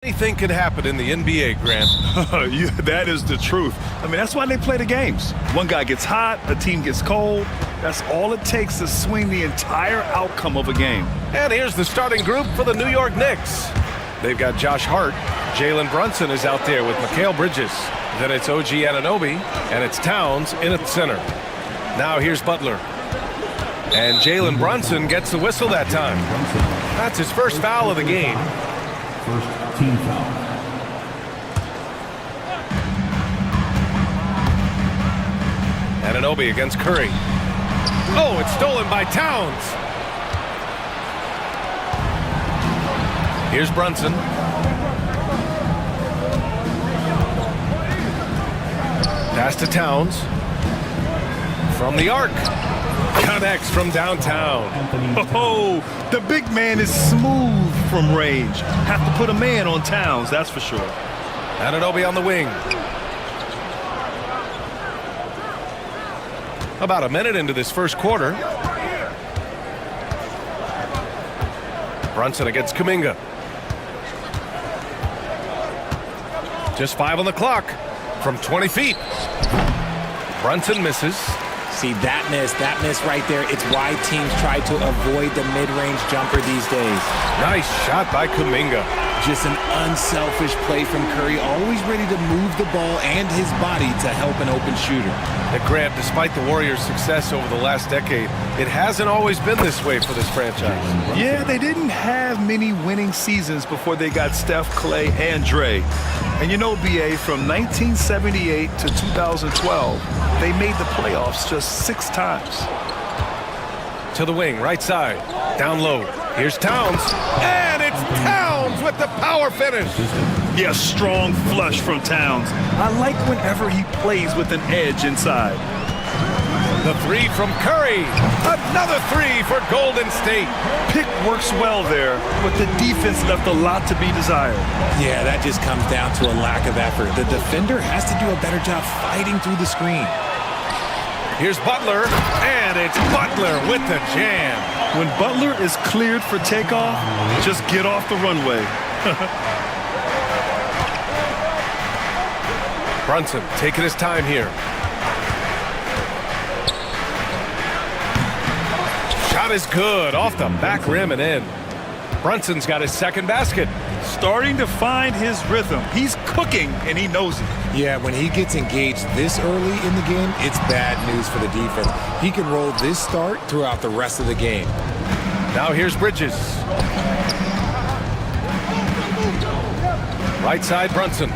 Anything can happen in the NBA, Grant. That is the truth. I mean, that's why they play the games. One guy gets hot, a team gets cold. That's all it takes to swing the entire outcome of a game. And here's the starting group for the New York Knicks. They've got Josh Hart. Jalen Brunson is out there with Mikal Bridges. Then it's OG Anunoby, and it's Towns in at the center. Now here's Butler. And Jalen Brunson gets the whistle that time. That's his first foul of the game. First team foul. Anunoby against Curry. Oh, it's stolen by Towns. Here's Brunson. Pass to Towns. From the arc. Connects from downtown. Oh, the big man is smooth from range. Have to put a man on Towns, that's for sure. Anunoby on the wing. About a minute into this first quarter. Brunson against Kuminga. Just 5 on the clock from 20 feet. Brunson misses. See, that miss right there, it's why teams try to avoid the mid-range jumper these days. Nice shot by Kuminga. Just an unselfish play from Curry, always ready to move the ball and his body to help an open shooter. And Grant, despite the Warriors' success over the last decade, it hasn't always been this way for this franchise. Yeah, they didn't have many winning seasons before they got Steph, Clay, and Dre. And you know, BA, from 1978 to 2012, they made the playoffs just 6 times. To the wing, right side, down low. Here's Towns, and it's Towns with the power finish. Yeah, strong flush from Towns. I like whenever he plays with an edge inside. The 3 from Curry. Another 3 for Golden State. Pick works well there, but the defense left a lot to be desired. Yeah, that just comes down to a lack of effort. The defender has to do a better job fighting through the screen. Here's Butler, and it's Butler with the jam. When Butler is cleared for takeoff, just get off the runway. Brunson taking his time here. Shot is good, off the back rim and in. Brunson's got his second basket. Starting to find his rhythm. He's cooking, and he knows it. Yeah, when he gets engaged this early in the game, it's bad news for the defense. He can roll this start throughout the rest of the game. Now here's Bridges. Right side, Brunson.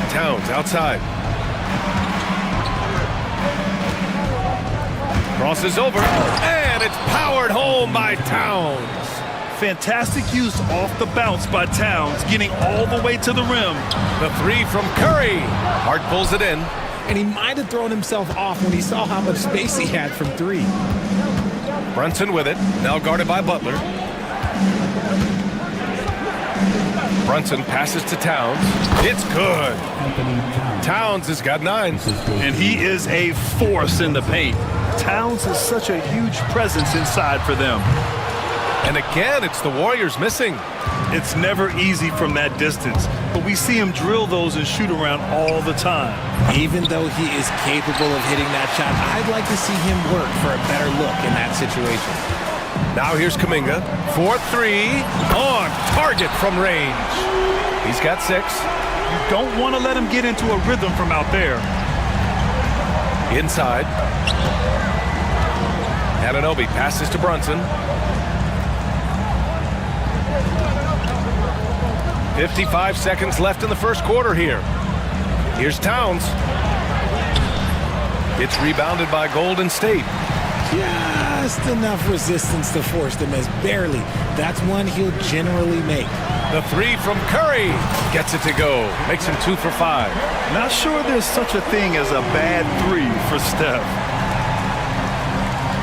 Towns outside. Crosses over, and it's powered home by Towns. Fantastic use off the bounce by Towns, getting all the way to the rim. The 3 from Curry. Hart pulls it in. And he might have thrown himself off when he saw how much space he had from 3. Brunson with it, now guarded by Butler. Brunson passes to Towns. It's good. Towns has got 9. And he is a force in the paint. Towns is such a huge presence inside for them. And again, it's the Warriors missing. It's never easy from that distance, but we see him drill those and shoot around all the time. Even though he is capable of hitting that shot, I'd like to see him work for a better look in that situation. Now here's Kuminga. 4-3 on target from range. He's got 6. You don't want to let him get into a rhythm from out there. Inside. Anunoby passes to Brunson. 55 seconds left in the first quarter here. Here's Towns. It's rebounded by Golden State. Just enough resistance to force the miss, barely. That's one he'll generally make. The 3 from Curry gets it to go. Makes him 2 for 5. Not sure there's such a thing as a bad 3 for Steph.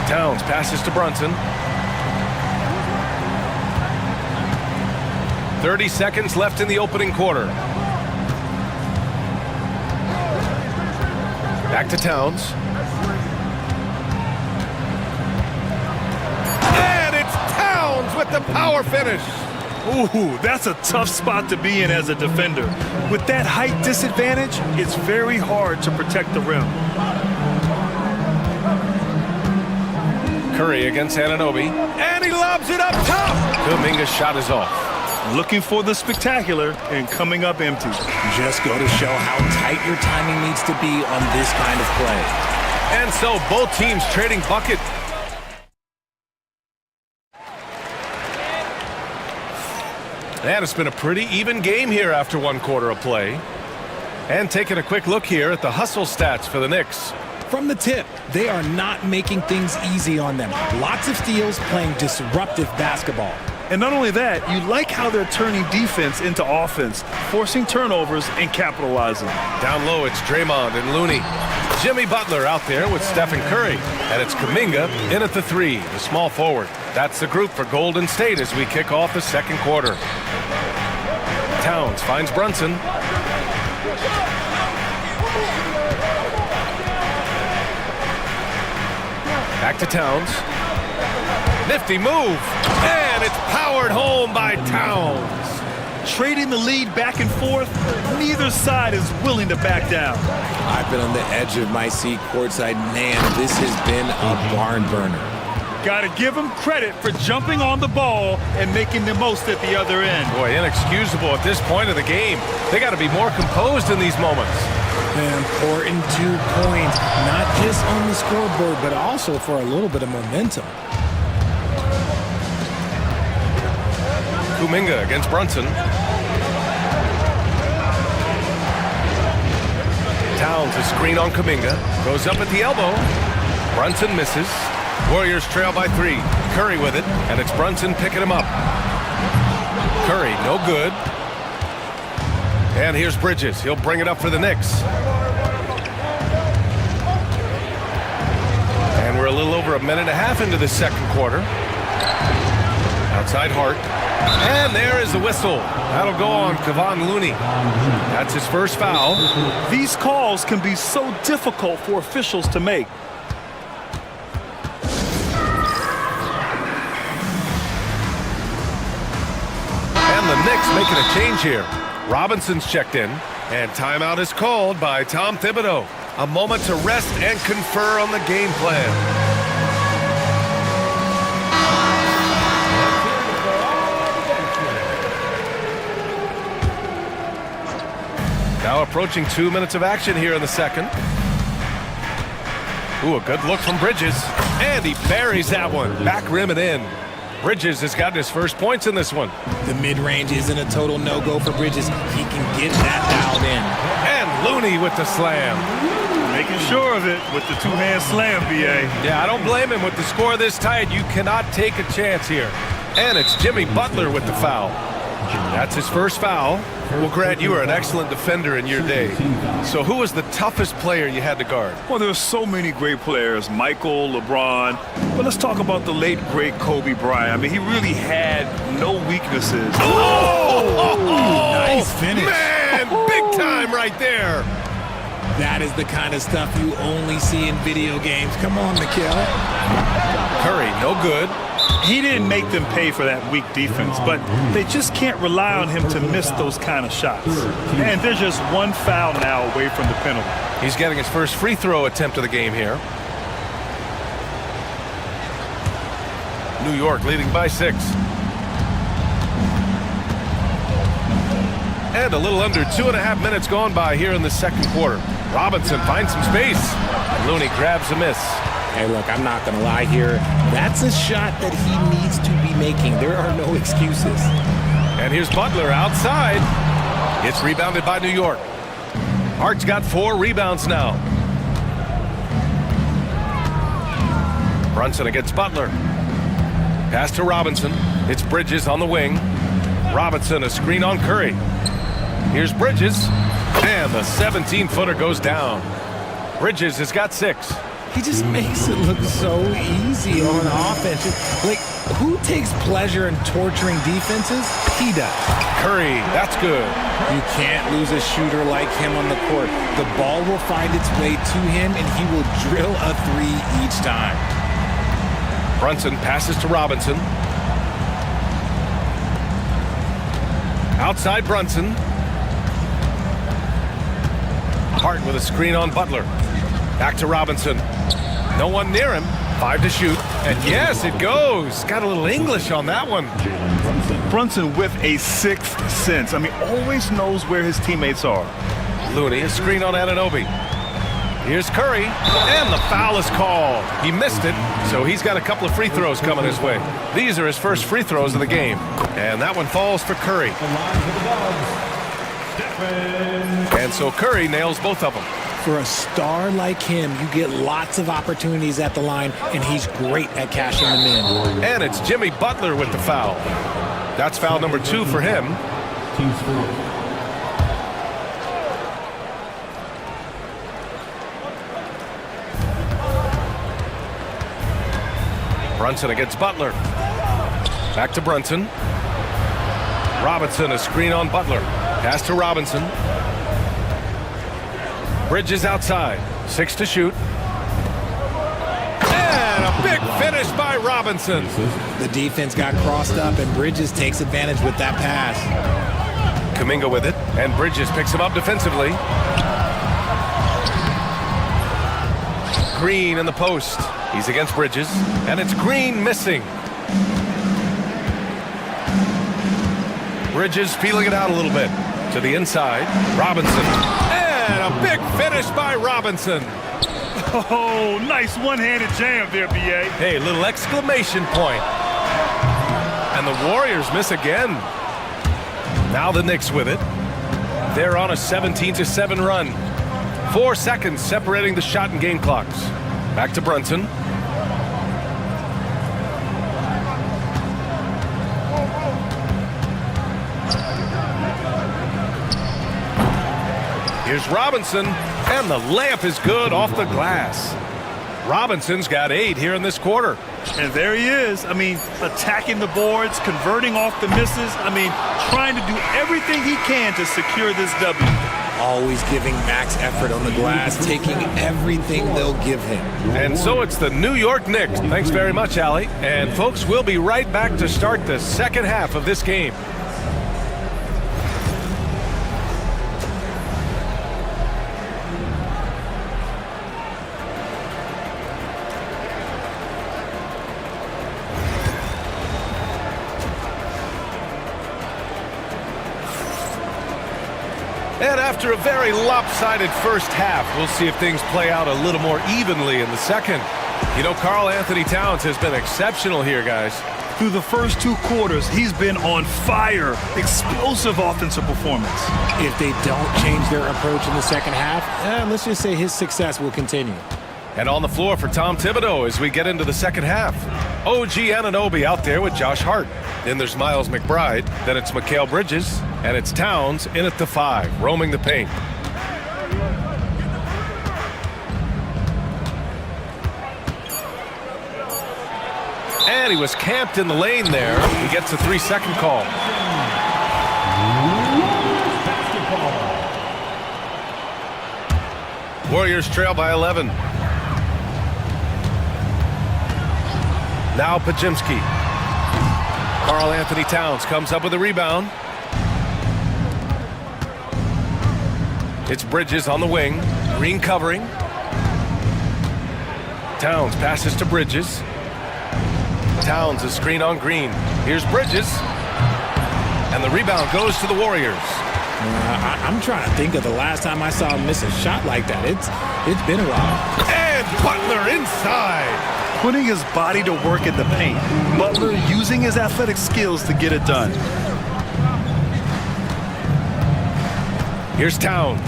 Towns passes to Brunson. 30 seconds left in the opening quarter. Back to Towns. And it's Towns with the a power finish. Ooh, that's a tough spot to be in as a defender. With that height disadvantage, it's very hard to protect the rim. Curry against Anunoby, and he lobs it up top. Kuminga's shot is off. Looking for the spectacular and coming up empty. Just go to show how tight your timing needs to be on this kind of play. And so both teams trading bucket. And it's been a pretty even game here after one quarter of play. And taking a quick look here at the hustle stats for the Knicks. From the tip, they are not making things easy on them. Lots of steals, playing disruptive basketball. And not only that, you like how they're turning defense into offense, forcing turnovers and capitalizing. Down low, it's Draymond and Looney. Jimmy Butler out there with Stephen Curry. And it's Kuminga in at the three, the small forward. That's the group for Golden State as we kick off the second quarter. Towns finds Brunson. Back to Towns. Nifty move. And it's powered home by Towns. Trading the lead back and forth, neither side is willing to back down. I've been on the edge of my seat courtside. Man, this has been a barn burner. Got to give them credit for jumping on the ball and making the most at the other end. Boy, inexcusable at this point of the game. They got to be more composed in these moments. An important 2 points, not just on the scoreboard, but also for a little bit of momentum. Kuminga against Brunson. Towns a screen on Kuminga. Goes up at the elbow. Brunson misses. Warriors trail by 3. Curry with it, and it's Brunson picking him up. Curry, no good. And here's Bridges. He'll bring it up for the Knicks. And we're a little over a minute and a half into the second quarter. Outside Hart. And there is the whistle. That'll go on Kevon Looney. That's his first foul. These calls can be so difficult for officials to make. And the Knicks making a change here. Robinson's checked in, and timeout is called by Tom Thibodeau. A moment to rest and confer on the game plan. Now approaching 2 minutes of action here in the second. Ooh, a good look from Bridges. And he buries that one. Back rim and in. Bridges has gotten his first points in this one. The mid-range isn't a total no-go for Bridges. He can get that dialed in. And Looney with the slam. Making sure of it with the two-hand slam, BA. Yeah, I don't blame him. With the score this tight, you cannot take a chance here. And it's Jimmy Butler with the foul. That's his first foul. Well, Grant, you were an excellent defender in your day. So who was the toughest player you had to guard? Well, there's so many great players, Michael, LeBron. But let's talk about the late, great Kobe Bryant. I mean, he really had no weaknesses. Nice finish. Man, big time right there. That is the kind of stuff you only see in video games. Come on, Mikhail. Curry, no good. He didn't make them pay for that weak defense, but they just can't rely on him to miss those kind of shots. And they're just one foul now away from the penalty. He's getting his first free throw attempt of the game here. New York leading by 6. And a little under 2.5 minutes gone by here in the second quarter. Robinson finds some space. Looney grabs a miss. Hey, look, I'm not going to lie here. That's a shot that he needs to be making. There are no excuses. And here's Butler outside. It's rebounded by New York. Hart's got 4 rebounds now. Brunson against Butler. Pass to Robinson. It's Bridges on the wing. Robinson, a screen on Curry. Here's Bridges. And the 17-footer goes down. Bridges has got 6. He just makes it look so easy on offense. Like, who takes pleasure in torturing defenses? He does. Curry, that's good. You can't lose a shooter like him on the court. The ball will find its way to him, and he will drill a 3 each time. Brunson passes to Robinson. Outside Brunson. Hart with a screen on Butler. Back to Robinson. No one near him. 5 to shoot. And yes, it goes. Got a little English on that one. Brunson with a sixth sense. I mean, always knows where his teammates are. Looney, a screen on Anunoby. Here's Curry, and the foul is called. He missed it, so he's got a couple of free throws coming his way. These are his first free throws of the game. And that one falls for Curry. And so Curry nails both of them. For a star like him, you get lots of opportunities at the line, and he's great at cashing them in. And it's Jimmy Butler with the foul. That's foul number 2 for him. Brunson against Butler. Back to Brunson. Robinson, a screen on Butler. Pass to Robinson. Bridges outside. 6 to shoot. And a big finish by Robinson. The defense got crossed up, and Bridges takes advantage with that pass. Kuminga with it, and Bridges picks him up defensively. Green in the post. He's against Bridges, and it's Green missing. Bridges feeling it out a little bit. To the inside, Robinson. And a big finish by Robinson. Oh, nice one-handed jam there, B.A. Hey, little exclamation point. And the Warriors miss again. Now the Knicks with it. They're on a 17-7 run. 4 seconds separating the shot and game clocks. Back to Brunson. Here's Robinson, and the layup is good off the glass. Robinson's got 8 here in this quarter. And there he is. I mean, attacking the boards, converting off the misses. I mean, trying to do everything he can to secure this W. Always giving max effort on the glass, taking everything they'll give him. And so it's the New York Knicks. Thanks very much, Allie. And folks, we'll be right back to start the second half of this game. And after a very lopsided first half, we'll see if things play out a little more evenly in the second. You know, Karl Anthony Towns has been exceptional here, guys. Through the first 2 quarters, he's been on fire. Explosive offensive performance. If they don't change their approach in the second half, let's just say his success will continue. And on the floor for Tom Thibodeau as we get into the second half. OG Anunoby out there with Josh Hart. Then there's Miles McBride. Then it's Mikal Bridges. And it's Towns in at the 5, roaming the paint. And he was camped in the lane there. He gets a 3-second call. Warriors trail by 11. Now Pajimski. Karl Anthony Towns comes up with a rebound. It's Bridges on the wing. Green covering. Towns passes to Bridges. Towns a screen on Green. Here's Bridges. And the rebound goes to the Warriors. I'm trying to think of the last time I saw him miss a shot like that. It's been a while. And Butler inside. Putting his body to work in the paint. Butler using his athletic skills to get it done. Here's Towns.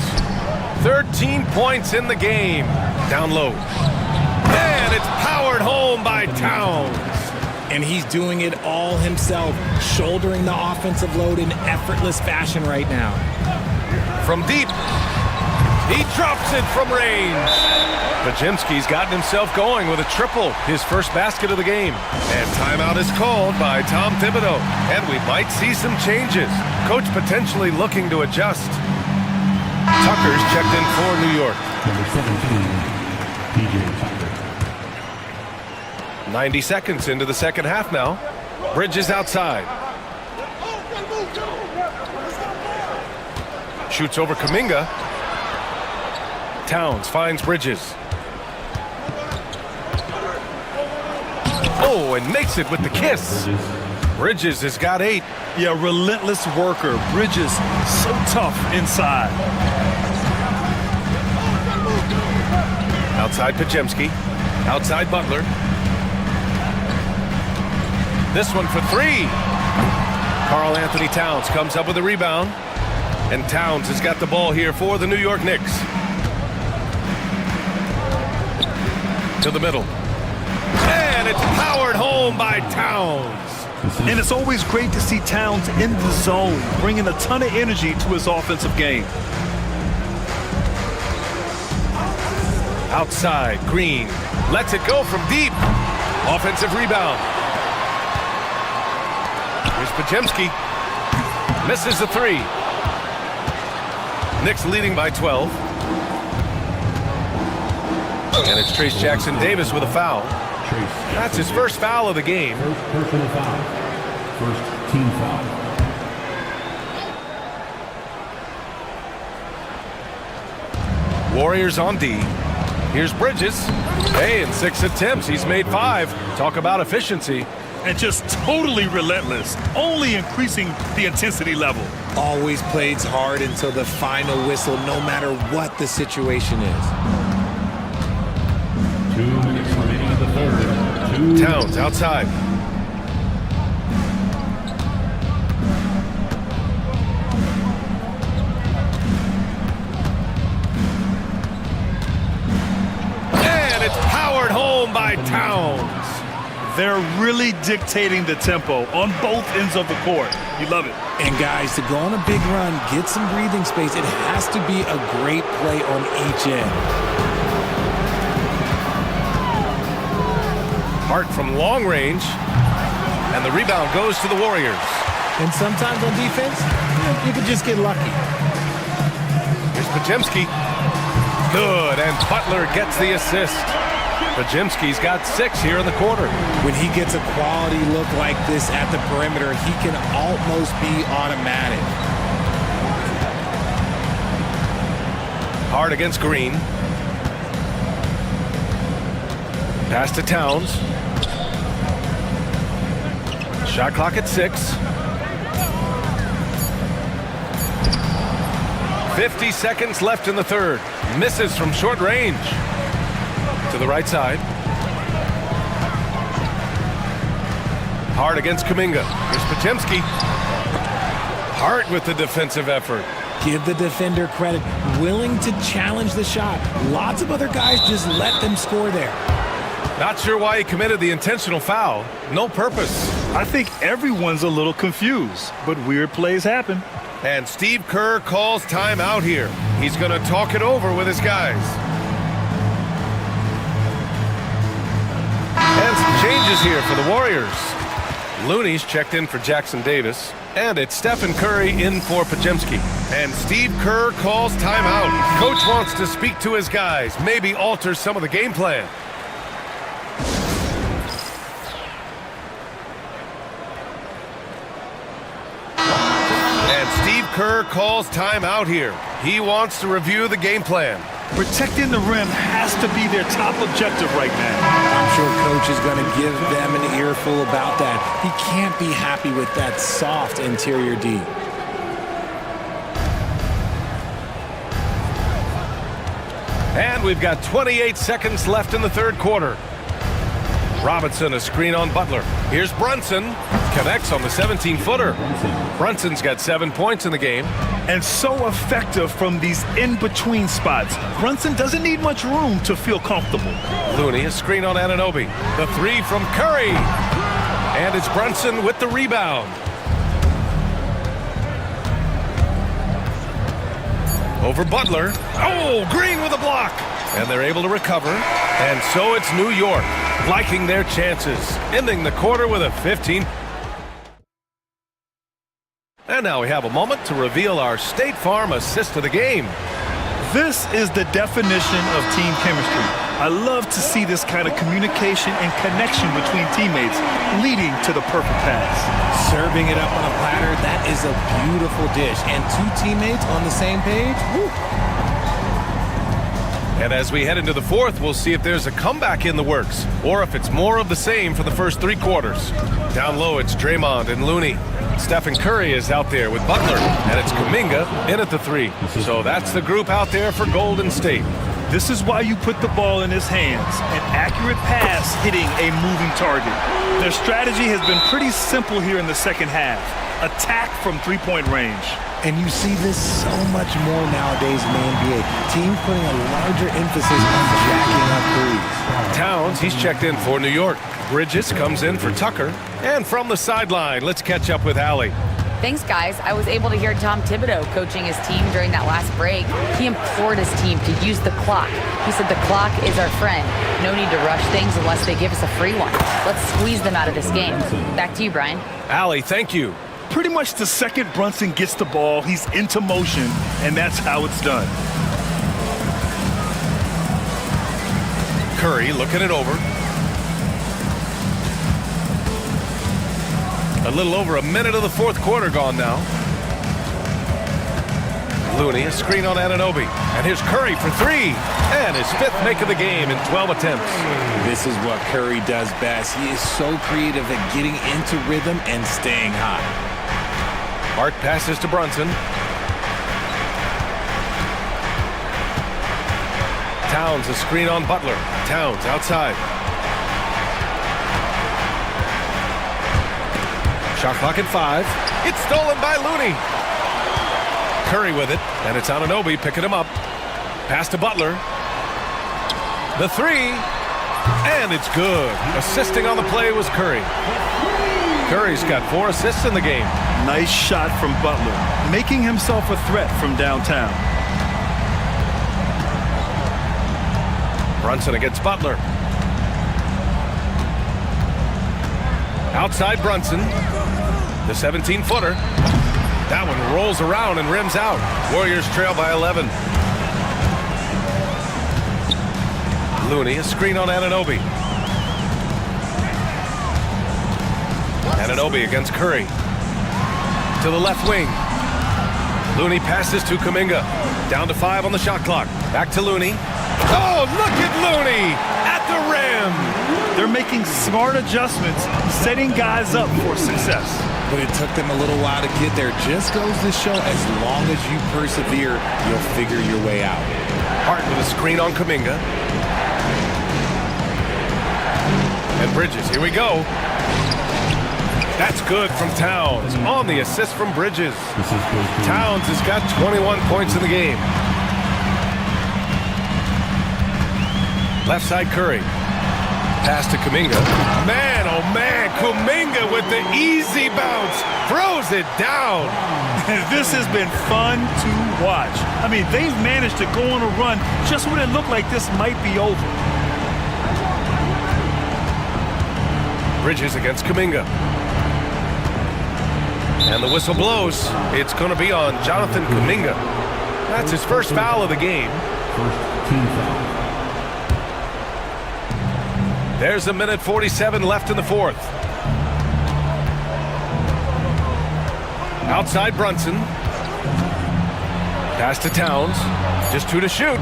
13 points in the game. Down low. And it's powered home by Towns. And he's doing it all himself, shouldering the offensive load in effortless fashion right now. From deep. He drops it from range. Pajimski's gotten himself going with a triple, his first basket of the game. And timeout is called by Tom Thibodeau. And we might see some changes. Coach potentially looking to adjust. Tucker's checked in for New York. Number 17, DJ Tucker. 90 seconds into the second half now. Bridges outside. Shoots over Kuminga. Towns finds Bridges. Oh, and makes it with the kiss. Bridges has got 8. Yeah, relentless worker. Bridges, so tough inside. Outside Pajemski. Outside Butler. This one for 3. Karl Anthony Towns comes up with a rebound. And Towns has got the ball here for the New York Knicks. To the middle. And it's powered home by Towns. And it's always great to see Towns in the zone, bringing a ton of energy to his offensive game. Outside, Green lets it go from deep. Offensive rebound. Here's Pajemski. Misses the 3. Knicks leading by 12. And it's Trace Jackson Davis with a foul. That's his first foul of the game. First personal foul. First team foul. Warriors on D. Here's Bridges. Hey, in 6 attempts, he's made 5. Talk about efficiency. And just totally relentless, only increasing the intensity level. Always plays hard until the final whistle, no matter what the situation is. 2 minutes remaining in the third. Towns outside. And it's powered home by Towns. They're really dictating the tempo on both ends of the court. You love it. And guys, to go on a big run, get some breathing space, it has to be a great play on each end. Hart from long range. And the rebound goes to the Warriors. And sometimes on defense, you can just get lucky. Here's Pajemski. Good, and Butler gets the assist. Pajemski's got 6 here in the quarter. When he gets a quality look like this at the perimeter, he can almost be automatic. Hard against Green. Pass to Towns. Shot clock at 6. 50 seconds left in the third. Misses from short range. To the right side. Hard against Kuminga. Here's Pajemski. Hart with the defensive effort. Give the defender credit. Willing to challenge the shot. Lots of other guys just let them score there. Not sure why he committed the intentional foul. No purpose. I think everyone's a little confused, but weird plays happen. And Steve Kerr calls timeout here. He's going to talk it over with his guys. And some changes here for the Warriors. Looney's checked in for Jackson Davis. And it's Stephen Curry in for Pajemski. And Steve Kerr calls timeout. Coach wants to speak to his guys, maybe alter some of the game plan. And Steve Kerr calls timeout here. He wants to review the game plan. Protecting the rim has to be their top objective right now. I'm sure coach is going to give them an earful about that. He can't be happy with that soft interior D. And we've got 28 seconds left in the third quarter. Robinson, a screen on Butler. Here's Brunson. Connects on the 17-footer. Brunson's got 7 points in the game. And so effective from these in-between spots. Brunson doesn't need much room to feel comfortable. Looney, a screen on Anunoby. The 3 from Curry. And it's Brunson with the rebound. Over Butler. Oh, Green with a block. And they're able to recover. And so it's New York, liking their chances, ending the quarter with a 15. And now we have a moment to reveal our State Farm assist of the game. This is the definition of team chemistry. I love to see this kind of communication and connection between teammates leading to the perfect pass. Serving it up on a platter, that is a beautiful dish. And two teammates on the same page, woo. And as we head into the fourth, we'll see if there's a comeback in the works, or if it's more of the same for the first three quarters. Down low, it's Draymond and Looney. Stephen Curry is out there with Butler, and it's Kuminga in at the three. So that's the group out there for Golden State. This is why you put the ball in his hands. An accurate pass hitting a moving target. Their strategy has been pretty simple here in the second half. Attack from three-point range. And you see this so much more nowadays in the NBA. Teams putting a larger emphasis on jacking up threes. Towns, he's checked in for New York. Bridges comes in for Tucker. And from the sideline, let's catch up with Allie. Thanks, guys. I was able to hear Tom Thibodeau coaching his team during that last break. He implored his team to use the clock. He said the clock is our friend. No need to rush things unless they give us a free one. Let's squeeze them out of this game. Back to you, Brian. Allie, thank you. Pretty much the second Brunson gets the ball, he's into motion, and that's how it's done. Curry looking it over. A little over a minute of the fourth quarter gone now. Looney, a screen on Anunoby. And here's Curry for three. And his fifth make of the game in 12 attempts. This is what Curry does best. He is so creative at getting into rhythm and staying hot. Hart passes to Brunson. Towns, a screen on Butler. Towns outside. Shot clock at 5. It's stolen by Looney. Curry with it, and it's Anunoby picking him up. Pass to Butler. The three, and it's good. Assisting on the play was Curry. Curry's got 4 assists in the game. Nice shot from Butler, making himself a threat from downtown. Brunson against Butler. Outside Brunson. The 17-footer. That one rolls around and rims out. Warriors trail by 11. Looney, a screen on Anunoby. Anunoby against Curry. To the left wing. Looney passes to Kuminga. Down to 5 on the shot clock. Back to Looney. Oh, look at Looney at the rim. They're making smart adjustments, setting guys up for success. But it took them a little while to get there. Just goes to show, as long as you persevere, you'll figure your way out. Hart with a screen on Kuminga. And Bridges, here we go. That's good from Towns on the assist from Bridges. Towns has got 21 points in the game. Left side Curry. Pass to Kuminga. Man, oh man, Kuminga with the easy bounce. Throws it down. This has been fun to watch. I mean, they've managed to go on a run just when it looked like this might be over. Bridges against Kuminga. And the whistle blows. It's going to be on Jonathan Kuminga. That's his first foul of the game. First team foul. There's a minute 47 left in the fourth. Outside Brunson. Pass to Towns. Just 2 to shoot.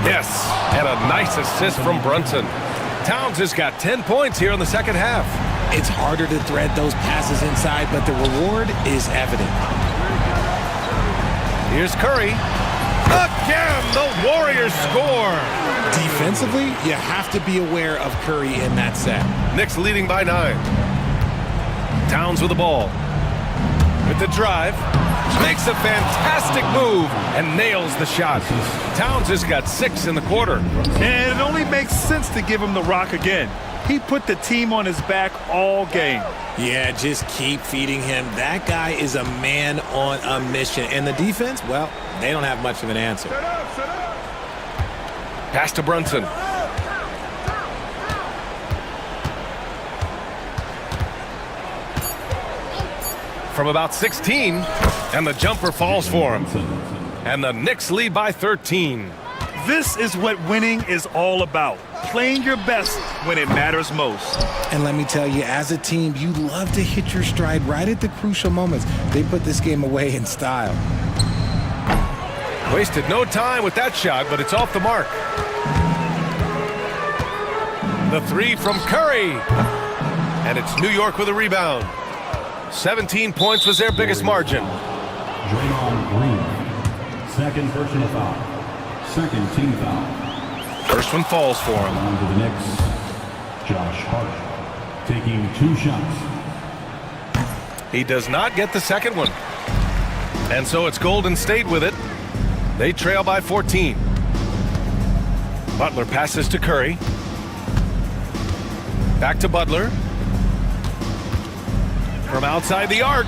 Yes, and a nice assist from Brunson. Towns has got 10 points here in the second half. It's harder to thread those passes inside, but the reward is evident. Here's Curry. Again, the Warriors score. Defensively, you have to be aware of Curry in that set. Knicks leading by 9. Towns with the ball. With the drive. Makes a fantastic move and nails the shot. Towns has got 6 in the quarter. And it only makes sense to give him the rock again. He put the team on his back all game. Yeah, just keep feeding him. That guy is a man on a mission. And the defense, well, they don't have much of an answer. Pass to Brunson. From about 16, and the jumper falls for him. And the Knicks lead by 13. This is what winning is all about. Playing your best when it matters most. And let me tell you, as a team, you love to hit your stride right at the crucial moments. They put this game away in style. Wasted no time with that shot, but it's off the mark. The three from Curry. And it's New York with a rebound. 17 points was their biggest margin. Draymond Green. Second personal foul. Second team foul. First one falls for him. On to the Knicks. Josh Hart taking 2 shots. He does not get the second one. And so it's Golden State with it. They trail by 14. Butler passes to Curry. Back to Butler. From outside the arc.